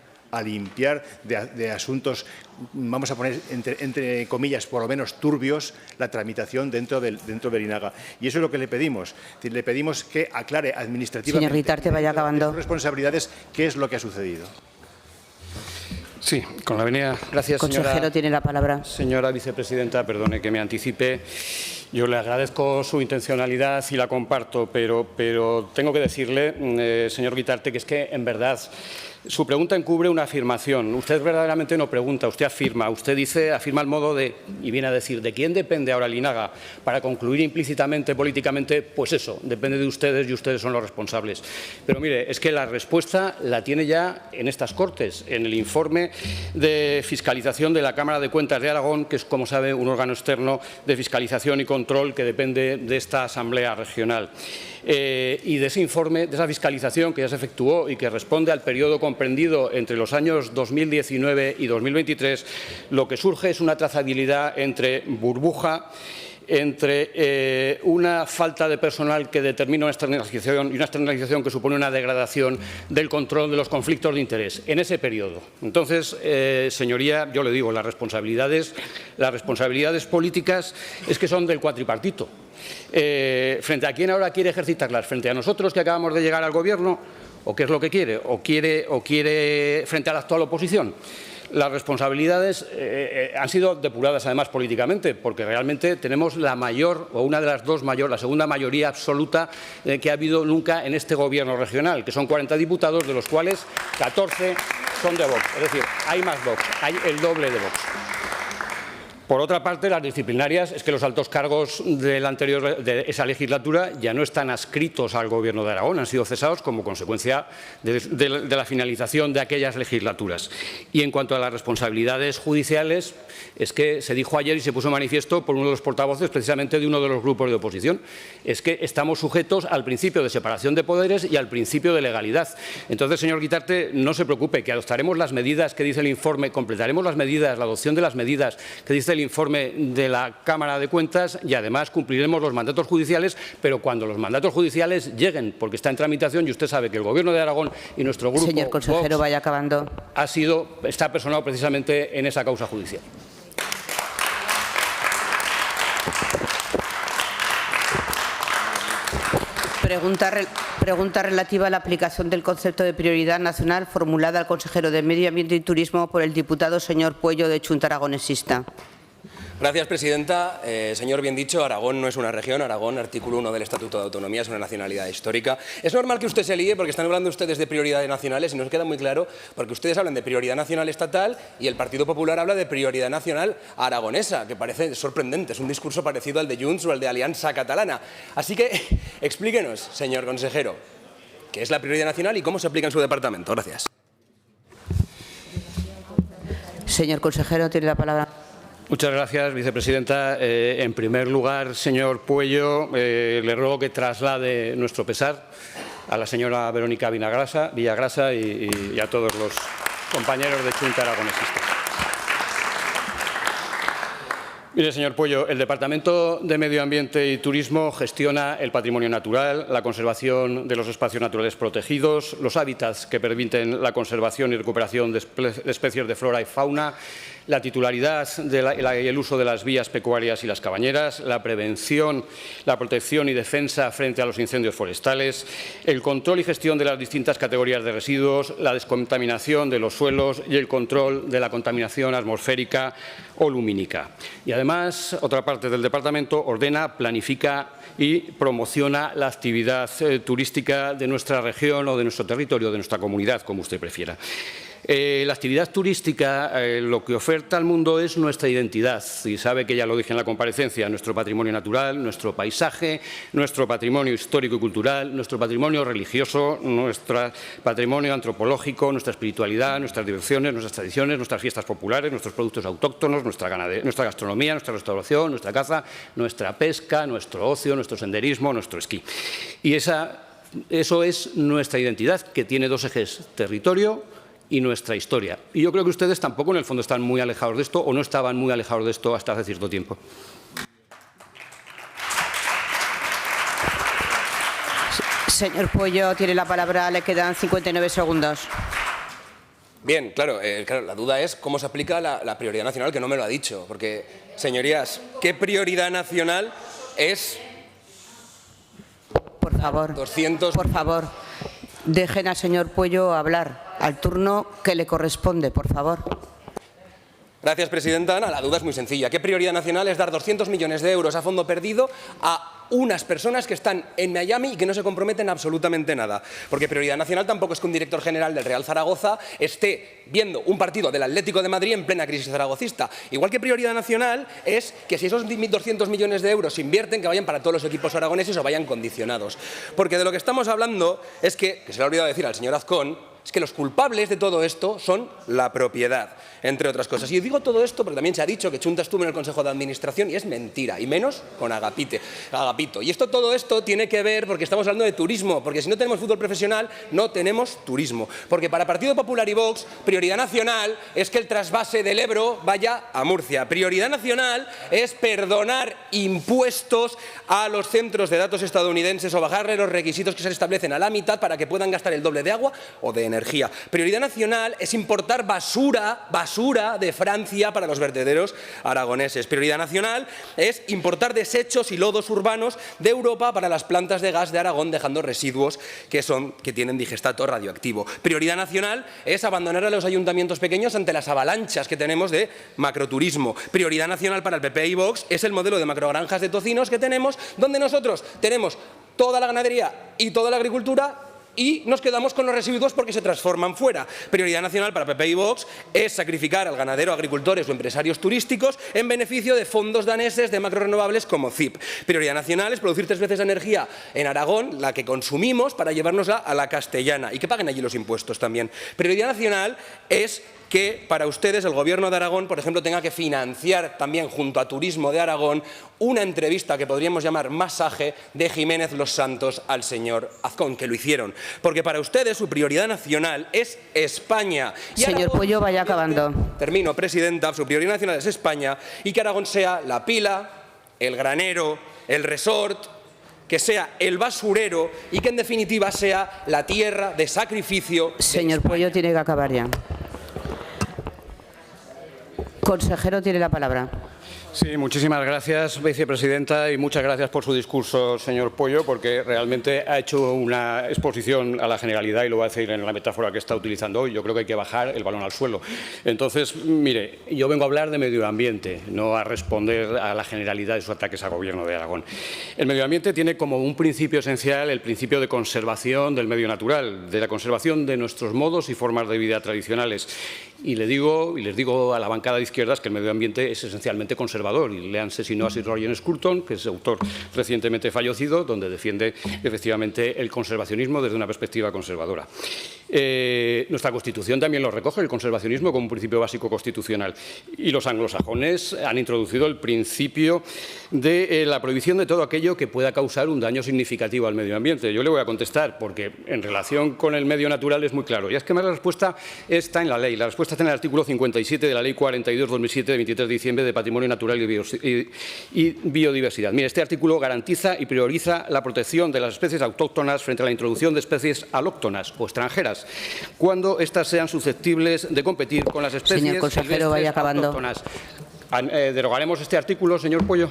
Speaker 6: de asuntos, vamos a poner entre comillas, por lo menos turbios, la tramitación dentro del INAGA. Y eso es lo que le pedimos. Le pedimos que aclare administrativamente,
Speaker 10: señor Guitarte, vaya acabando,
Speaker 6: sus responsabilidades, qué es lo que ha sucedido.
Speaker 9: Sí, con la venia. Gracias,
Speaker 10: consejero, tiene la palabra.
Speaker 9: Señora vicepresidenta, perdone que me anticipe. Yo le agradezco su intencionalidad y la comparto, pero tengo que decirle, señor Guitarte, que es que, en verdad, su pregunta encubre una afirmación. Usted verdaderamente no pregunta, usted afirma. Usted afirma el modo de, y viene a decir, ¿de quién depende ahora el INAGA? Para concluir implícitamente, políticamente, pues eso, depende de ustedes y ustedes son los responsables. Pero mire, es que la respuesta la tiene ya en estas Cortes, en el informe de fiscalización de la Cámara de Cuentas de Aragón, que es, como sabe, un órgano externo de fiscalización y control que depende de esta Asamblea Regional. Y de ese informe, de esa fiscalización que ya se efectuó y que responde al periodo comprendido entre los años 2019 y 2023, lo que surge es una trazabilidad entre burbuja, entre una falta de personal que determina una externalización y una externalización que supone una degradación del control de los conflictos de interés en ese periodo. Entonces, señoría, yo le digo, las responsabilidades políticas es que son del cuatripartito. ¿Frente a quién ahora quiere ejercitarlas? ¿Frente a nosotros que acabamos de llegar al Gobierno? ¿O qué es lo que quiere? ¿O quiere frente a la actual oposición? Las responsabilidades han sido depuradas además políticamente, porque realmente tenemos la mayor, o una de las dos mayores, la segunda mayoría absoluta que ha habido nunca en este Gobierno regional, que son 40 diputados, de los cuales 14 son de Vox. Es decir, hay más Vox, hay el doble de Vox. Por otra parte, las disciplinarias, es que los altos cargos de esa legislatura ya no están adscritos al Gobierno de Aragón, han sido cesados como consecuencia de la finalización de aquellas legislaturas. Y en cuanto a las responsabilidades judiciales, es que se dijo ayer y se puso en manifiesto por uno de los portavoces precisamente de uno de los grupos de oposición, es que estamos sujetos al principio de separación de poderes y al principio de legalidad. Entonces, señor Guitarte, no se preocupe, que adoptaremos las medidas que dice el informe, completaremos las medidas, la adopción de las medidas que dice el informe de la Cámara de Cuentas y además cumpliremos los mandatos judiciales, pero cuando los mandatos judiciales lleguen, porque está en tramitación y usted sabe que el Gobierno de Aragón y nuestro grupo,
Speaker 10: señor consejero, vaya acabando,
Speaker 9: está personado precisamente en esa causa judicial.
Speaker 10: Pregunta relativa a la aplicación del concepto de prioridad nacional formulada al consejero de Medio Ambiente y Turismo por el diputado señor Puello de Chunta Aragonesista.
Speaker 12: Gracias, presidenta. Señor Bien Dicho, Aragón no es una región. Aragón, artículo 1 del Estatuto de Autonomía, es una nacionalidad histórica. Es normal que usted se líe porque están hablando ustedes de prioridades nacionales y nos queda muy claro porque ustedes hablan de prioridad nacional estatal y el Partido Popular habla de prioridad nacional aragonesa, que parece sorprendente. Es un discurso parecido al de Junts o al de Alianza Catalana. Así que explíquenos, señor consejero, qué es la prioridad nacional y cómo se aplica en su departamento. Gracias.
Speaker 10: Señor consejero, tiene la palabra.
Speaker 9: Muchas gracias, vicepresidenta. En primer lugar, señor Puello, le ruego que traslade nuestro pesar a la señora Verónica Villagrasa y a todos los compañeros de Chunta Aragonesista. Mire, señor Puello, el Departamento de Medio Ambiente y Turismo gestiona el patrimonio natural, la conservación de los espacios naturales protegidos, los hábitats que permiten la conservación y recuperación de especies de flora y fauna, la titularidad y el uso de las vías pecuarias y las cabañeras, la prevención, la protección y defensa frente a los incendios forestales, el control y gestión de las distintas categorías de residuos, la descontaminación de los suelos y el control de la contaminación atmosférica o lumínica. Y además, otra parte del Departamento ordena, planifica y promociona la actividad turística de nuestra región o de nuestro territorio, de nuestra comunidad, como usted prefiera. La actividad turística lo que oferta al mundo es nuestra identidad, y sabe que ya lo dije en la comparecencia, nuestro patrimonio natural, nuestro paisaje, nuestro patrimonio histórico y cultural, nuestro patrimonio religioso, nuestro patrimonio antropológico, nuestra espiritualidad, nuestras diversiones, nuestras tradiciones, nuestras fiestas populares, nuestros productos autóctonos, nuestra gastronomía, nuestra restauración, nuestra caza, nuestra pesca, nuestro ocio, nuestro senderismo, nuestro esquí. Y eso es nuestra identidad, que tiene dos ejes: territorio y nuestra historia. Y yo creo que ustedes tampoco, en el fondo, están muy alejados de esto, o no estaban muy alejados de esto hasta hace cierto tiempo.
Speaker 10: Señor Pueyo, tiene la palabra, le quedan 59 segundos.
Speaker 12: Bien, claro, la duda es cómo se aplica la prioridad nacional, que no me lo ha dicho. Porque, señorías, ¿qué prioridad nacional es?
Speaker 10: Por favor, por favor, dejen al señor Pueyo hablar al turno que le corresponde, por favor.
Speaker 12: Gracias, presidenta. Ana, la duda es muy sencilla. ¿Qué prioridad nacional es dar 200 millones de euros a fondo perdido a unas personas que están en Miami y que no se comprometen absolutamente nada? Porque prioridad nacional tampoco es que un director general del Real Zaragoza esté viendo un partido del Atlético de Madrid en plena crisis zaragocista. Igual que prioridad nacional es que si esos 200 millones de euros se invierten, que vayan para todos los equipos aragoneses o vayan condicionados. Porque de lo que estamos hablando es que se le ha olvidado decir al señor Azcón, es que los culpables de todo esto son la propiedad, entre otras cosas. Y digo todo esto porque también se ha dicho que Chunta estuvo en el Consejo de Administración y es mentira, y menos con Agapito. Y todo esto tiene que ver porque estamos hablando de turismo, porque si no tenemos fútbol profesional, no tenemos turismo. Porque para Partido Popular y Vox, prioridad nacional es que el trasvase del Ebro vaya a Murcia. Prioridad nacional es perdonar impuestos a los centros de datos estadounidenses o bajarle los requisitos que se establecen a la mitad para que puedan gastar el doble de agua o de energía. Prioridad nacional es importar basura de Francia para los vertederos aragoneses. Prioridad nacional es importar desechos y lodos urbanos de Europa para las plantas de gas de Aragón, dejando residuos que tienen digestato radioactivo. Prioridad nacional es abandonar a los ayuntamientos pequeños ante las avalanchas que tenemos de macroturismo. Prioridad nacional para el PP y Vox es el modelo de macrogranjas de tocinos que tenemos, donde nosotros tenemos toda la ganadería y toda la agricultura y nos quedamos con los residuos porque se transforman fuera. Prioridad nacional para PP y Vox es sacrificar al ganadero, agricultores o empresarios turísticos en beneficio de fondos daneses de macrorenovables como CIP. Prioridad nacional es producir 3 veces la energía en Aragón, la que consumimos, para llevárnosla a la castellana y que paguen allí los impuestos también. Prioridad nacional es que para ustedes el Gobierno de Aragón, por ejemplo, tenga que financiar también junto a Turismo de Aragón una entrevista que podríamos llamar masaje de Jiménez Los Santos al señor Azcón, que lo hicieron. Porque para ustedes su prioridad nacional es España. Y
Speaker 10: señor
Speaker 12: Aragón,
Speaker 10: Pueyo, vaya acabando.
Speaker 12: Termino, presidenta. Su prioridad nacional es España y que Aragón sea la pila, el granero, el resort, que sea el basurero y que en definitiva sea la tierra de sacrificio.
Speaker 10: Señor Pueyo, tiene que acabar ya. Consejero, tiene la palabra.
Speaker 9: Sí, muchísimas gracias, vicepresidenta, y muchas gracias por su discurso, señor Pueyo, porque realmente ha hecho una exposición a la generalidad, y lo voy a decir en la metáfora que está utilizando hoy. Yo creo que hay que bajar el balón al suelo. Entonces, mire, yo vengo a hablar de medio ambiente, no a responder a la generalidad de sus ataques al Gobierno de Aragón. El medio ambiente tiene como un principio esencial el principio de conservación del medio natural, de la conservación de nuestros modos y formas de vida tradicionales. Y les digo a la bancada de izquierdas que el medio ambiente es esencialmente conservador. Y léanse, si no, a Sir Roger Scruton, que es autor recientemente fallecido, donde defiende efectivamente el conservacionismo desde una perspectiva conservadora. Nuestra Constitución también lo recoge, el conservacionismo, como un principio básico constitucional. Y los anglosajones han introducido el principio de la prohibición de todo aquello que pueda causar un daño significativo al medio ambiente. Yo le voy a contestar, porque en relación con el medio natural es muy claro. Y es que la respuesta está en la ley. La respuesta está en el artículo 57 de la Ley 42/2007 de 23 de diciembre de Patrimonio Natural y Biodiversidad. Mire, este artículo garantiza y prioriza la protección de las especies autóctonas frente a la introducción de especies alóctonas o extranjeras, prácticas, cuando éstas sean susceptibles de competir con las especies
Speaker 10: Señor consejero, vaya acabando.
Speaker 9: autóctonas. ¿Derogaremos este artículo, señor Pueyo?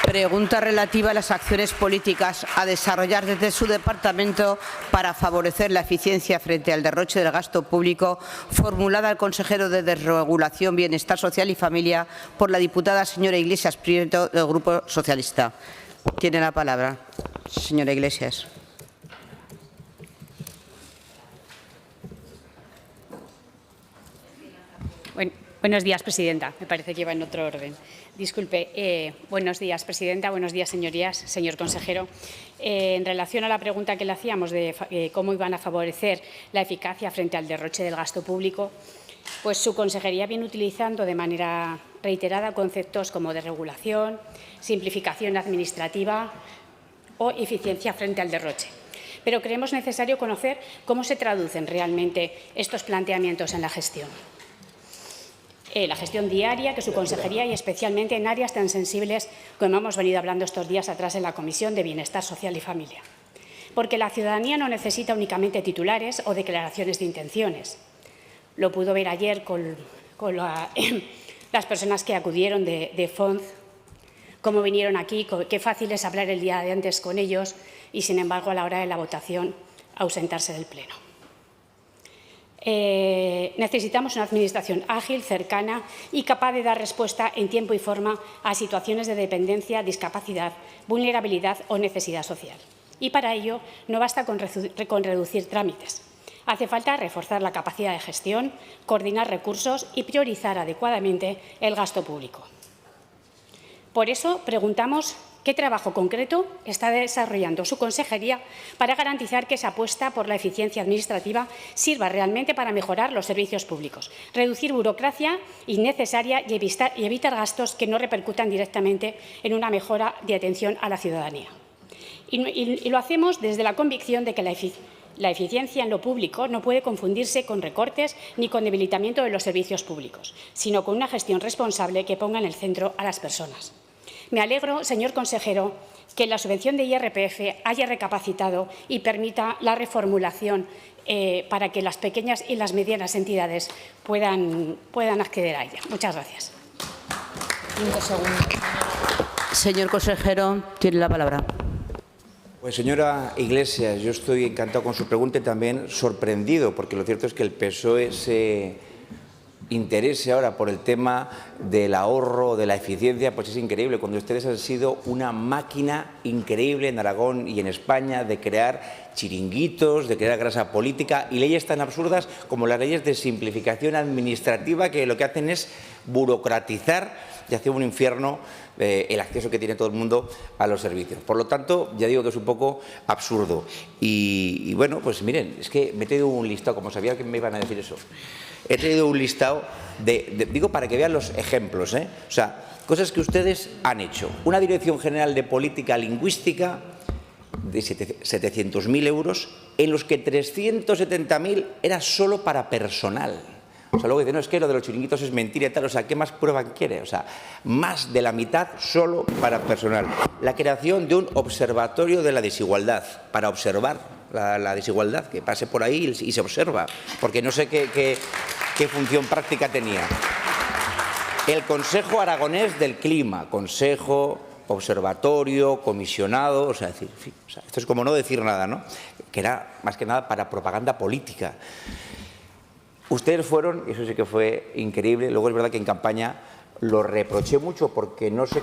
Speaker 10: Pregunta relativa a las acciones políticas a desarrollar desde su departamento para favorecer la eficiencia frente al derroche del gasto público, formulada al consejero de Desregulación, Bienestar Social y Familia por la diputada señora Iglesias Prieto del Grupo Socialista. Tiene la palabra, señora Iglesias.
Speaker 16: Buenos días, presidenta. Me parece que iba en otro orden. Disculpe. Buenos días, presidenta. Buenos días, señorías. Señor consejero, en relación a la pregunta que le hacíamos de cómo iban a favorecer la eficacia frente al derroche del gasto público, pues su consejería viene utilizando de manera reiterada conceptos como desregulación, simplificación administrativa o eficiencia frente al derroche. Pero creemos necesario conocer cómo se traducen realmente estos planteamientos en la gestión. La gestión diaria que su consejería y especialmente en áreas tan sensibles como hemos venido hablando estos días atrás en la Comisión de Bienestar Social y Familia. Porque la ciudadanía no necesita únicamente titulares o declaraciones de intenciones. Lo pudo ver ayer con las personas que acudieron de FONZ, cómo vinieron aquí, qué fácil es hablar el día de antes con ellos y, sin embargo, a la hora de la votación, ausentarse del Pleno. Necesitamos una administración ágil, cercana y capaz de dar respuesta en tiempo y forma a situaciones de dependencia, discapacidad, vulnerabilidad o necesidad social. Y para ello no basta con reducir trámites. Hace falta reforzar la capacidad de gestión, coordinar recursos y priorizar adecuadamente el gasto público. Por eso preguntamos ¿qué trabajo concreto está desarrollando su consejería para garantizar que esa apuesta por la eficiencia administrativa sirva realmente para mejorar los servicios públicos, reducir burocracia innecesaria y evitar gastos que no repercutan directamente en una mejora de atención a la ciudadanía? Y lo hacemos desde la convicción de que la eficiencia en lo público no puede confundirse con recortes ni con debilitamiento de los servicios públicos, sino con una gestión responsable que ponga en el centro a las personas. Me alegro, señor consejero, que la subvención de IRPF haya recapacitado y permita la reformulación para que las pequeñas y las medianas entidades puedan acceder a ella. Muchas gracias.
Speaker 10: 5 segundos. Señor consejero, tiene la palabra.
Speaker 18: Pues señora Iglesias, yo estoy encantado con su pregunta y también sorprendido, porque lo cierto es que el PSOE se interese ahora por el tema del ahorro, de la eficiencia, pues es increíble, cuando ustedes han sido una máquina increíble en Aragón y en España de crear chiringuitos, de crear grasa política y leyes tan absurdas como las leyes de simplificación administrativa que lo que hacen es burocratizar y hacer un infierno el acceso que tiene todo el mundo a los servicios. Por lo tanto, ya digo que es un poco absurdo. Y bueno, pues miren, es que me he traído un listado, como sabía que me iban a decir eso. He traído un listado digo para que vean los ejemplos, O sea, cosas que ustedes han hecho. Una Dirección General de Política Lingüística de 700.000 euros, en los que 370.000 era solo para personal. O sea, luego dicen, no, es que lo de los chiringuitos es mentira y tal, o sea, ¿qué más prueba quiere? O sea, más de la mitad solo para personal. La creación de un observatorio de la desigualdad, para observar la desigualdad, que pase por ahí y se observa, porque no sé qué función práctica tenía. El Consejo Aragonés del Clima, Consejo, Observatorio, Comisionado, o sea, decir, en fin, o sea, esto es como no decir nada, ¿no? Que era más que nada para propaganda política. Ustedes fueron, y eso sí que fue increíble, luego es verdad que en campaña lo reproché mucho porque no se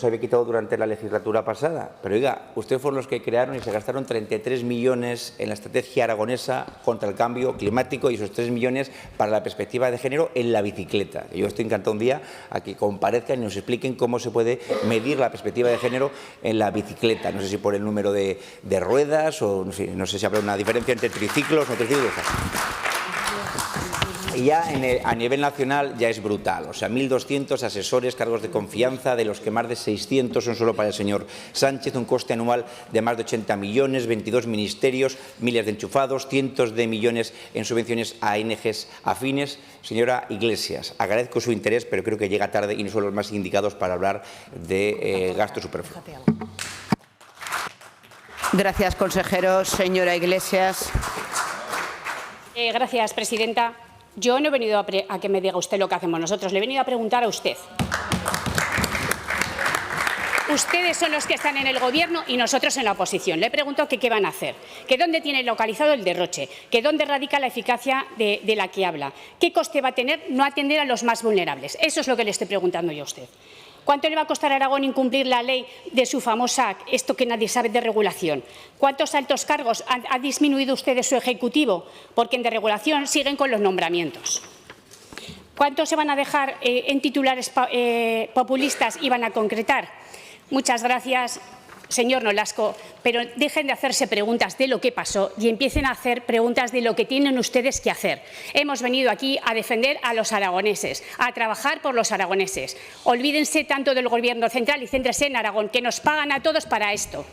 Speaker 18: había quitado durante la legislatura pasada, pero oiga, ustedes fueron los que crearon y se gastaron 33 millones en la estrategia aragonesa contra el cambio climático y esos 3 millones para la perspectiva de género en la bicicleta. Yo estoy encantado un día a que comparezcan y nos expliquen cómo se puede medir la perspectiva de género en la bicicleta. No sé si por el número de ruedas o no sé si habrá una diferencia entre triciclos o triciclos. Y ya a nivel nacional ya es brutal, o sea, 1.200 asesores, cargos de confianza, de los que más de 600 son solo para el señor Sánchez, un coste anual de más de 80 millones, 22 ministerios, miles de enchufados, cientos de millones en subvenciones a ONGs afines. Señora Iglesias, agradezco su interés, pero creo que llega tarde y no son los más indicados para hablar de gasto superfluo.
Speaker 10: Gracias, consejero. Señora Iglesias.
Speaker 16: Gracias, presidenta. Yo no he venido a que me diga usted lo que hacemos nosotros, le he venido a preguntar a usted. Ustedes son los que están en el Gobierno y nosotros en la oposición. Le pregunto que qué van a hacer, que dónde tiene localizado el derroche, que dónde radica la eficacia de la que habla, qué coste va a tener no atender a los más vulnerables. Eso es lo que le estoy preguntando yo a usted. ¿Cuánto le va a costar a Aragón incumplir la ley de su famosa, esto que nadie sabe, de regulación? ¿Cuántos altos cargos ha disminuido usted de su Ejecutivo? Porque en desregulación siguen con los nombramientos. ¿Cuántos se van a dejar en titulares populistas y van a concretar? Muchas gracias, señor Nolasco, pero dejen de hacerse preguntas de lo que pasó y empiecen a hacer preguntas de lo que tienen ustedes que hacer. Hemos venido aquí a defender a los aragoneses, a trabajar por los aragoneses. Olvídense tanto del Gobierno central y céntrense en Aragón, que nos pagan a todos para esto.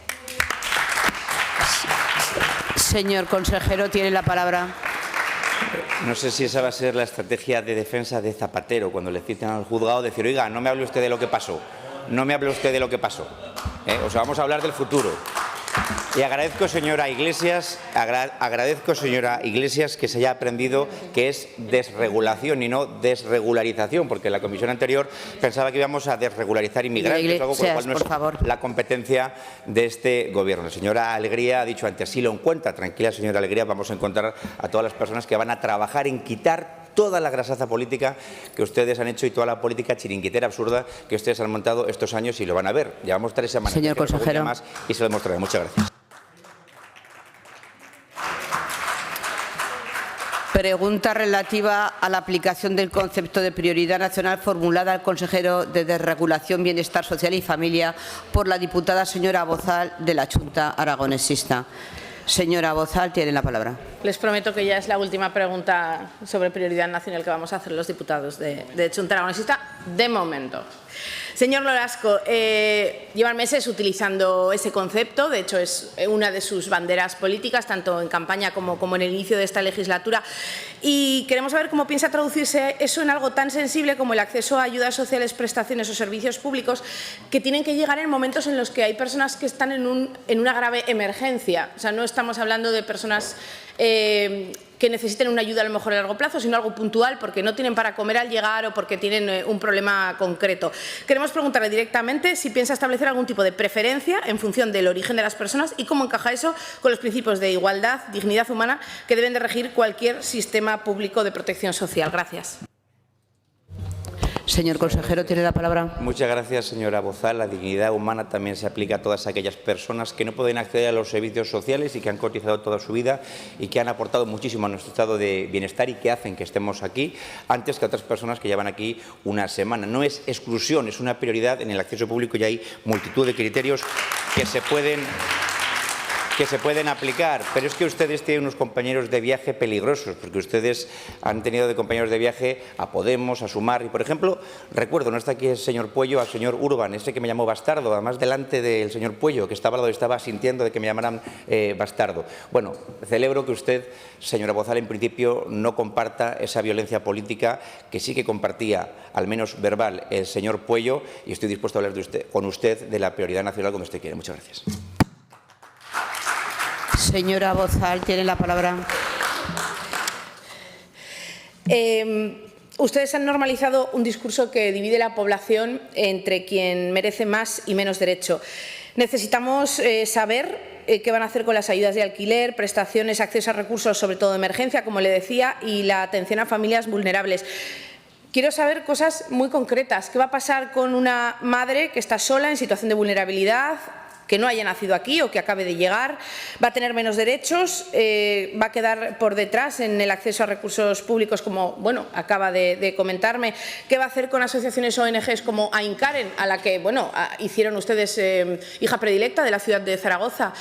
Speaker 10: Señor consejero, tiene la palabra.
Speaker 18: No sé si esa va a ser la estrategia de defensa de Zapatero, cuando le citan al juzgado, decir, oiga, no me hable usted de lo que pasó. No me hable usted de lo que pasó. O sea, vamos a hablar del futuro. Y agradezco, señora Iglesias, que se haya aprendido que es desregulación y no desregularización, porque en la comisión anterior pensaba que íbamos a desregularizar inmigrantes, algo por lo cual no es la competencia de este Gobierno. La señora Alegría ha dicho antes, sí lo encuentra. Tranquila, señora Alegría, vamos a encontrar a todas las personas que van a trabajar en quitar toda la grasaza política que ustedes han hecho y toda la política chiringuitera absurda que ustedes han montado estos años y lo van a ver. Llevamos 3 semanas.
Speaker 10: Señor consejero.
Speaker 18: Más y se lo demostraré. Muchas gracias.
Speaker 10: Pregunta relativa a la aplicación del concepto de prioridad nacional formulada al consejero de Desregulación, Bienestar Social y Familia por la diputada señora Bozal de la Xunta Aragonesista. Señora Bozal, tiene la palabra.
Speaker 14: Les prometo que ya es la última pregunta sobre prioridad nacional que vamos a hacer los diputados de Xunta Aragonesista, de momento. Señor Nolasco, llevan meses utilizando ese concepto, de hecho es una de sus banderas políticas, tanto en campaña como en el inicio de esta legislatura, y queremos saber cómo piensa traducirse eso en algo tan sensible como el acceso a ayudas sociales, prestaciones o servicios públicos que tienen que llegar en momentos en los que hay personas que están en una grave emergencia. O sea, no estamos hablando de personas que necesiten una ayuda a lo mejor a largo plazo, sino algo puntual porque no tienen para comer al llegar o porque tienen un problema concreto. Queremos preguntarle directamente si piensa establecer algún tipo de preferencia en función del origen de las personas y cómo encaja eso con los principios de igualdad, dignidad humana que deben de regir cualquier sistema público de protección social. Gracias.
Speaker 10: Señor consejero, tiene la palabra.
Speaker 18: Muchas gracias, señora Bozal. La dignidad humana también se aplica a todas aquellas personas que no pueden acceder a los servicios sociales y que han cotizado toda su vida y que han aportado muchísimo a nuestro estado de bienestar y que hacen que estemos aquí antes que otras personas que llevan aquí una semana. No es exclusión, es una prioridad en el acceso público y hay multitud de criterios que se pueden aplicar, pero es que ustedes tienen unos compañeros de viaje peligrosos, porque ustedes han tenido de compañeros de viaje a Podemos, a Sumar, y por ejemplo, recuerdo, no está aquí el señor Puello, al señor Urban, ese que me llamó bastardo, además delante del señor Puello, que estaba al lado y estaba sintiendo de que me llamaran bastardo. Bueno, celebro que usted, señora Bozal, en principio no comparta esa violencia política que sí que compartía, al menos verbal, el señor Puello, y estoy dispuesto a hablar con usted de la prioridad nacional cuando usted quiera. Muchas gracias.
Speaker 10: Señora Bozal, tiene la palabra.
Speaker 21: Ustedes han normalizado un discurso que divide la población entre quien merece más y menos derecho. Necesitamos saber qué van a hacer con las ayudas de alquiler, prestaciones, acceso a recursos, sobre todo de emergencia, como le decía, y la atención a familias vulnerables. Quiero saber cosas muy concretas. ¿Qué va a pasar con una madre que está sola en situación de vulnerabilidad, que no haya nacido aquí o que acabe de llegar? ¿Va a tener menos derechos? ¿Va a quedar por detrás en el acceso a recursos públicos, como bueno, acaba de comentarme? ¿Qué va a hacer con asociaciones ONGs como Aincaren, a la que bueno, hicieron ustedes hija predilecta de la ciudad de Zaragoza?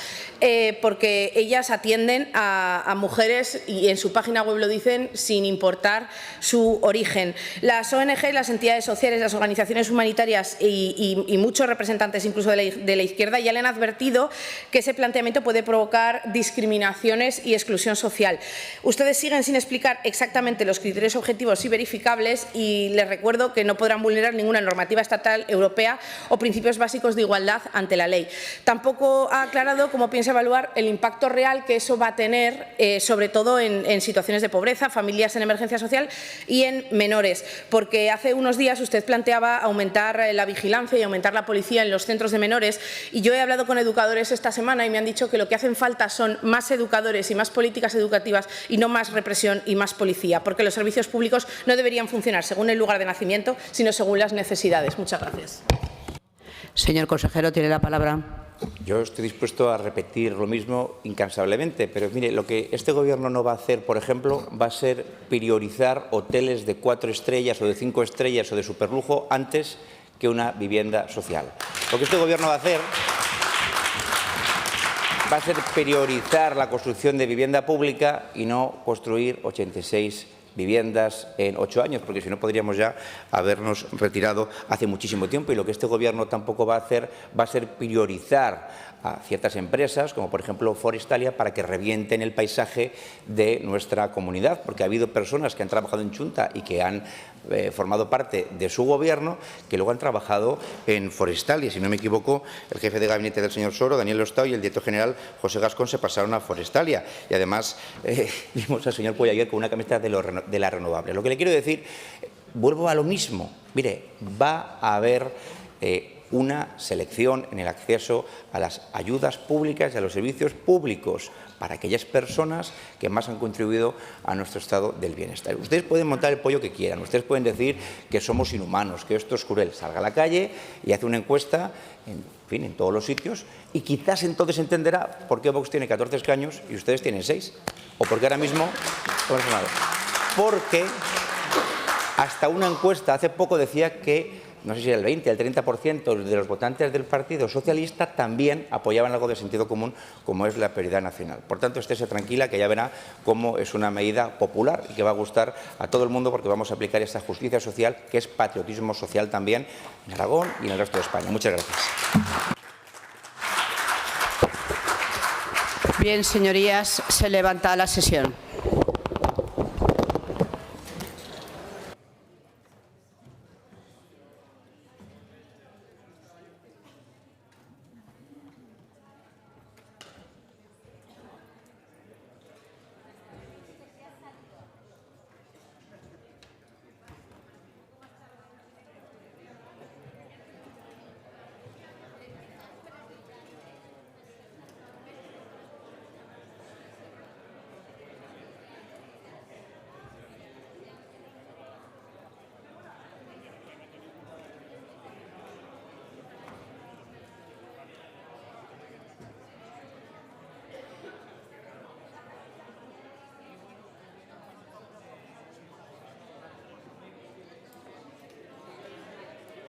Speaker 21: Porque ellas atienden a mujeres y en su página web lo dicen sin importar su origen. Las ONG, las entidades sociales, las organizaciones humanitarias y muchos representantes incluso de la izquierda ya le
Speaker 10: le han advertido que ese planteamiento puede provocar discriminaciones y exclusión social. Ustedes siguen sin explicar exactamente los criterios objetivos y verificables y les recuerdo que no podrán vulnerar ninguna normativa estatal, europea o principios básicos de igualdad ante la ley. Tampoco ha aclarado cómo piensa evaluar el impacto real que eso va a tener, sobre todo en situaciones de pobreza, familias en emergencia social y en menores, porque hace unos días usted planteaba aumentar la vigilancia y aumentar la policía en los centros de menores, y yo he hablado con educadores esta semana y me han dicho que lo que hacen falta son más educadores y más políticas educativas y no más represión y más policía, porque los servicios públicos no deberían funcionar según el lugar de nacimiento, sino según las necesidades. Muchas gracias. Señor consejero, tiene la palabra.
Speaker 18: Yo estoy dispuesto a repetir lo mismo incansablemente, pero mire, lo que este Gobierno no va a hacer, por ejemplo, va a ser priorizar hoteles de 4 estrellas o de 5 estrellas o de superlujo antes que una vivienda social. Lo que este Gobierno va a hacer va a ser priorizar la construcción de vivienda pública y no construir 86 viviendas en 8 años, porque si no podríamos ya habernos retirado hace muchísimo tiempo. Y lo que este Gobierno tampoco va a hacer va a ser priorizar a ciertas empresas, como por ejemplo Forestalia, para que revienten el paisaje de nuestra comunidad, porque ha habido personas que han trabajado en Xunta y que han formado parte de su Gobierno, que luego han trabajado en Forestalia. Si no me equivoco, el jefe de gabinete del señor Soro, Daniel Lostau, y el director general José Gascón se pasaron a Forestalia. Y además vimos al señor Puig ayer con una camiseta de la renovable. Lo que le quiero decir, vuelvo a lo mismo. Mire, va a haber una selección en el acceso a las ayudas públicas y a los servicios públicos para aquellas personas que más han contribuido a nuestro estado del bienestar. Ustedes pueden montar el pollo que quieran, ustedes pueden decir que somos inhumanos, que esto es cruel. Salga a la calle y hace una encuesta, en todos los sitios, y quizás entonces entenderá por qué Vox tiene 14 escaños y ustedes tienen 6. O porque ahora mismo... Porque hasta una encuesta hace poco decía que no sé si el 20, el 30% de los votantes del Partido Socialista también apoyaban algo de sentido común, como es la prioridad nacional. Por tanto, estése tranquila, que ya verá cómo es una medida popular y que va a gustar a todo el mundo, porque vamos a aplicar esta justicia social, que es patriotismo social también en Aragón y en el resto de España. Muchas gracias.
Speaker 10: Bien, señorías, se levanta la sesión.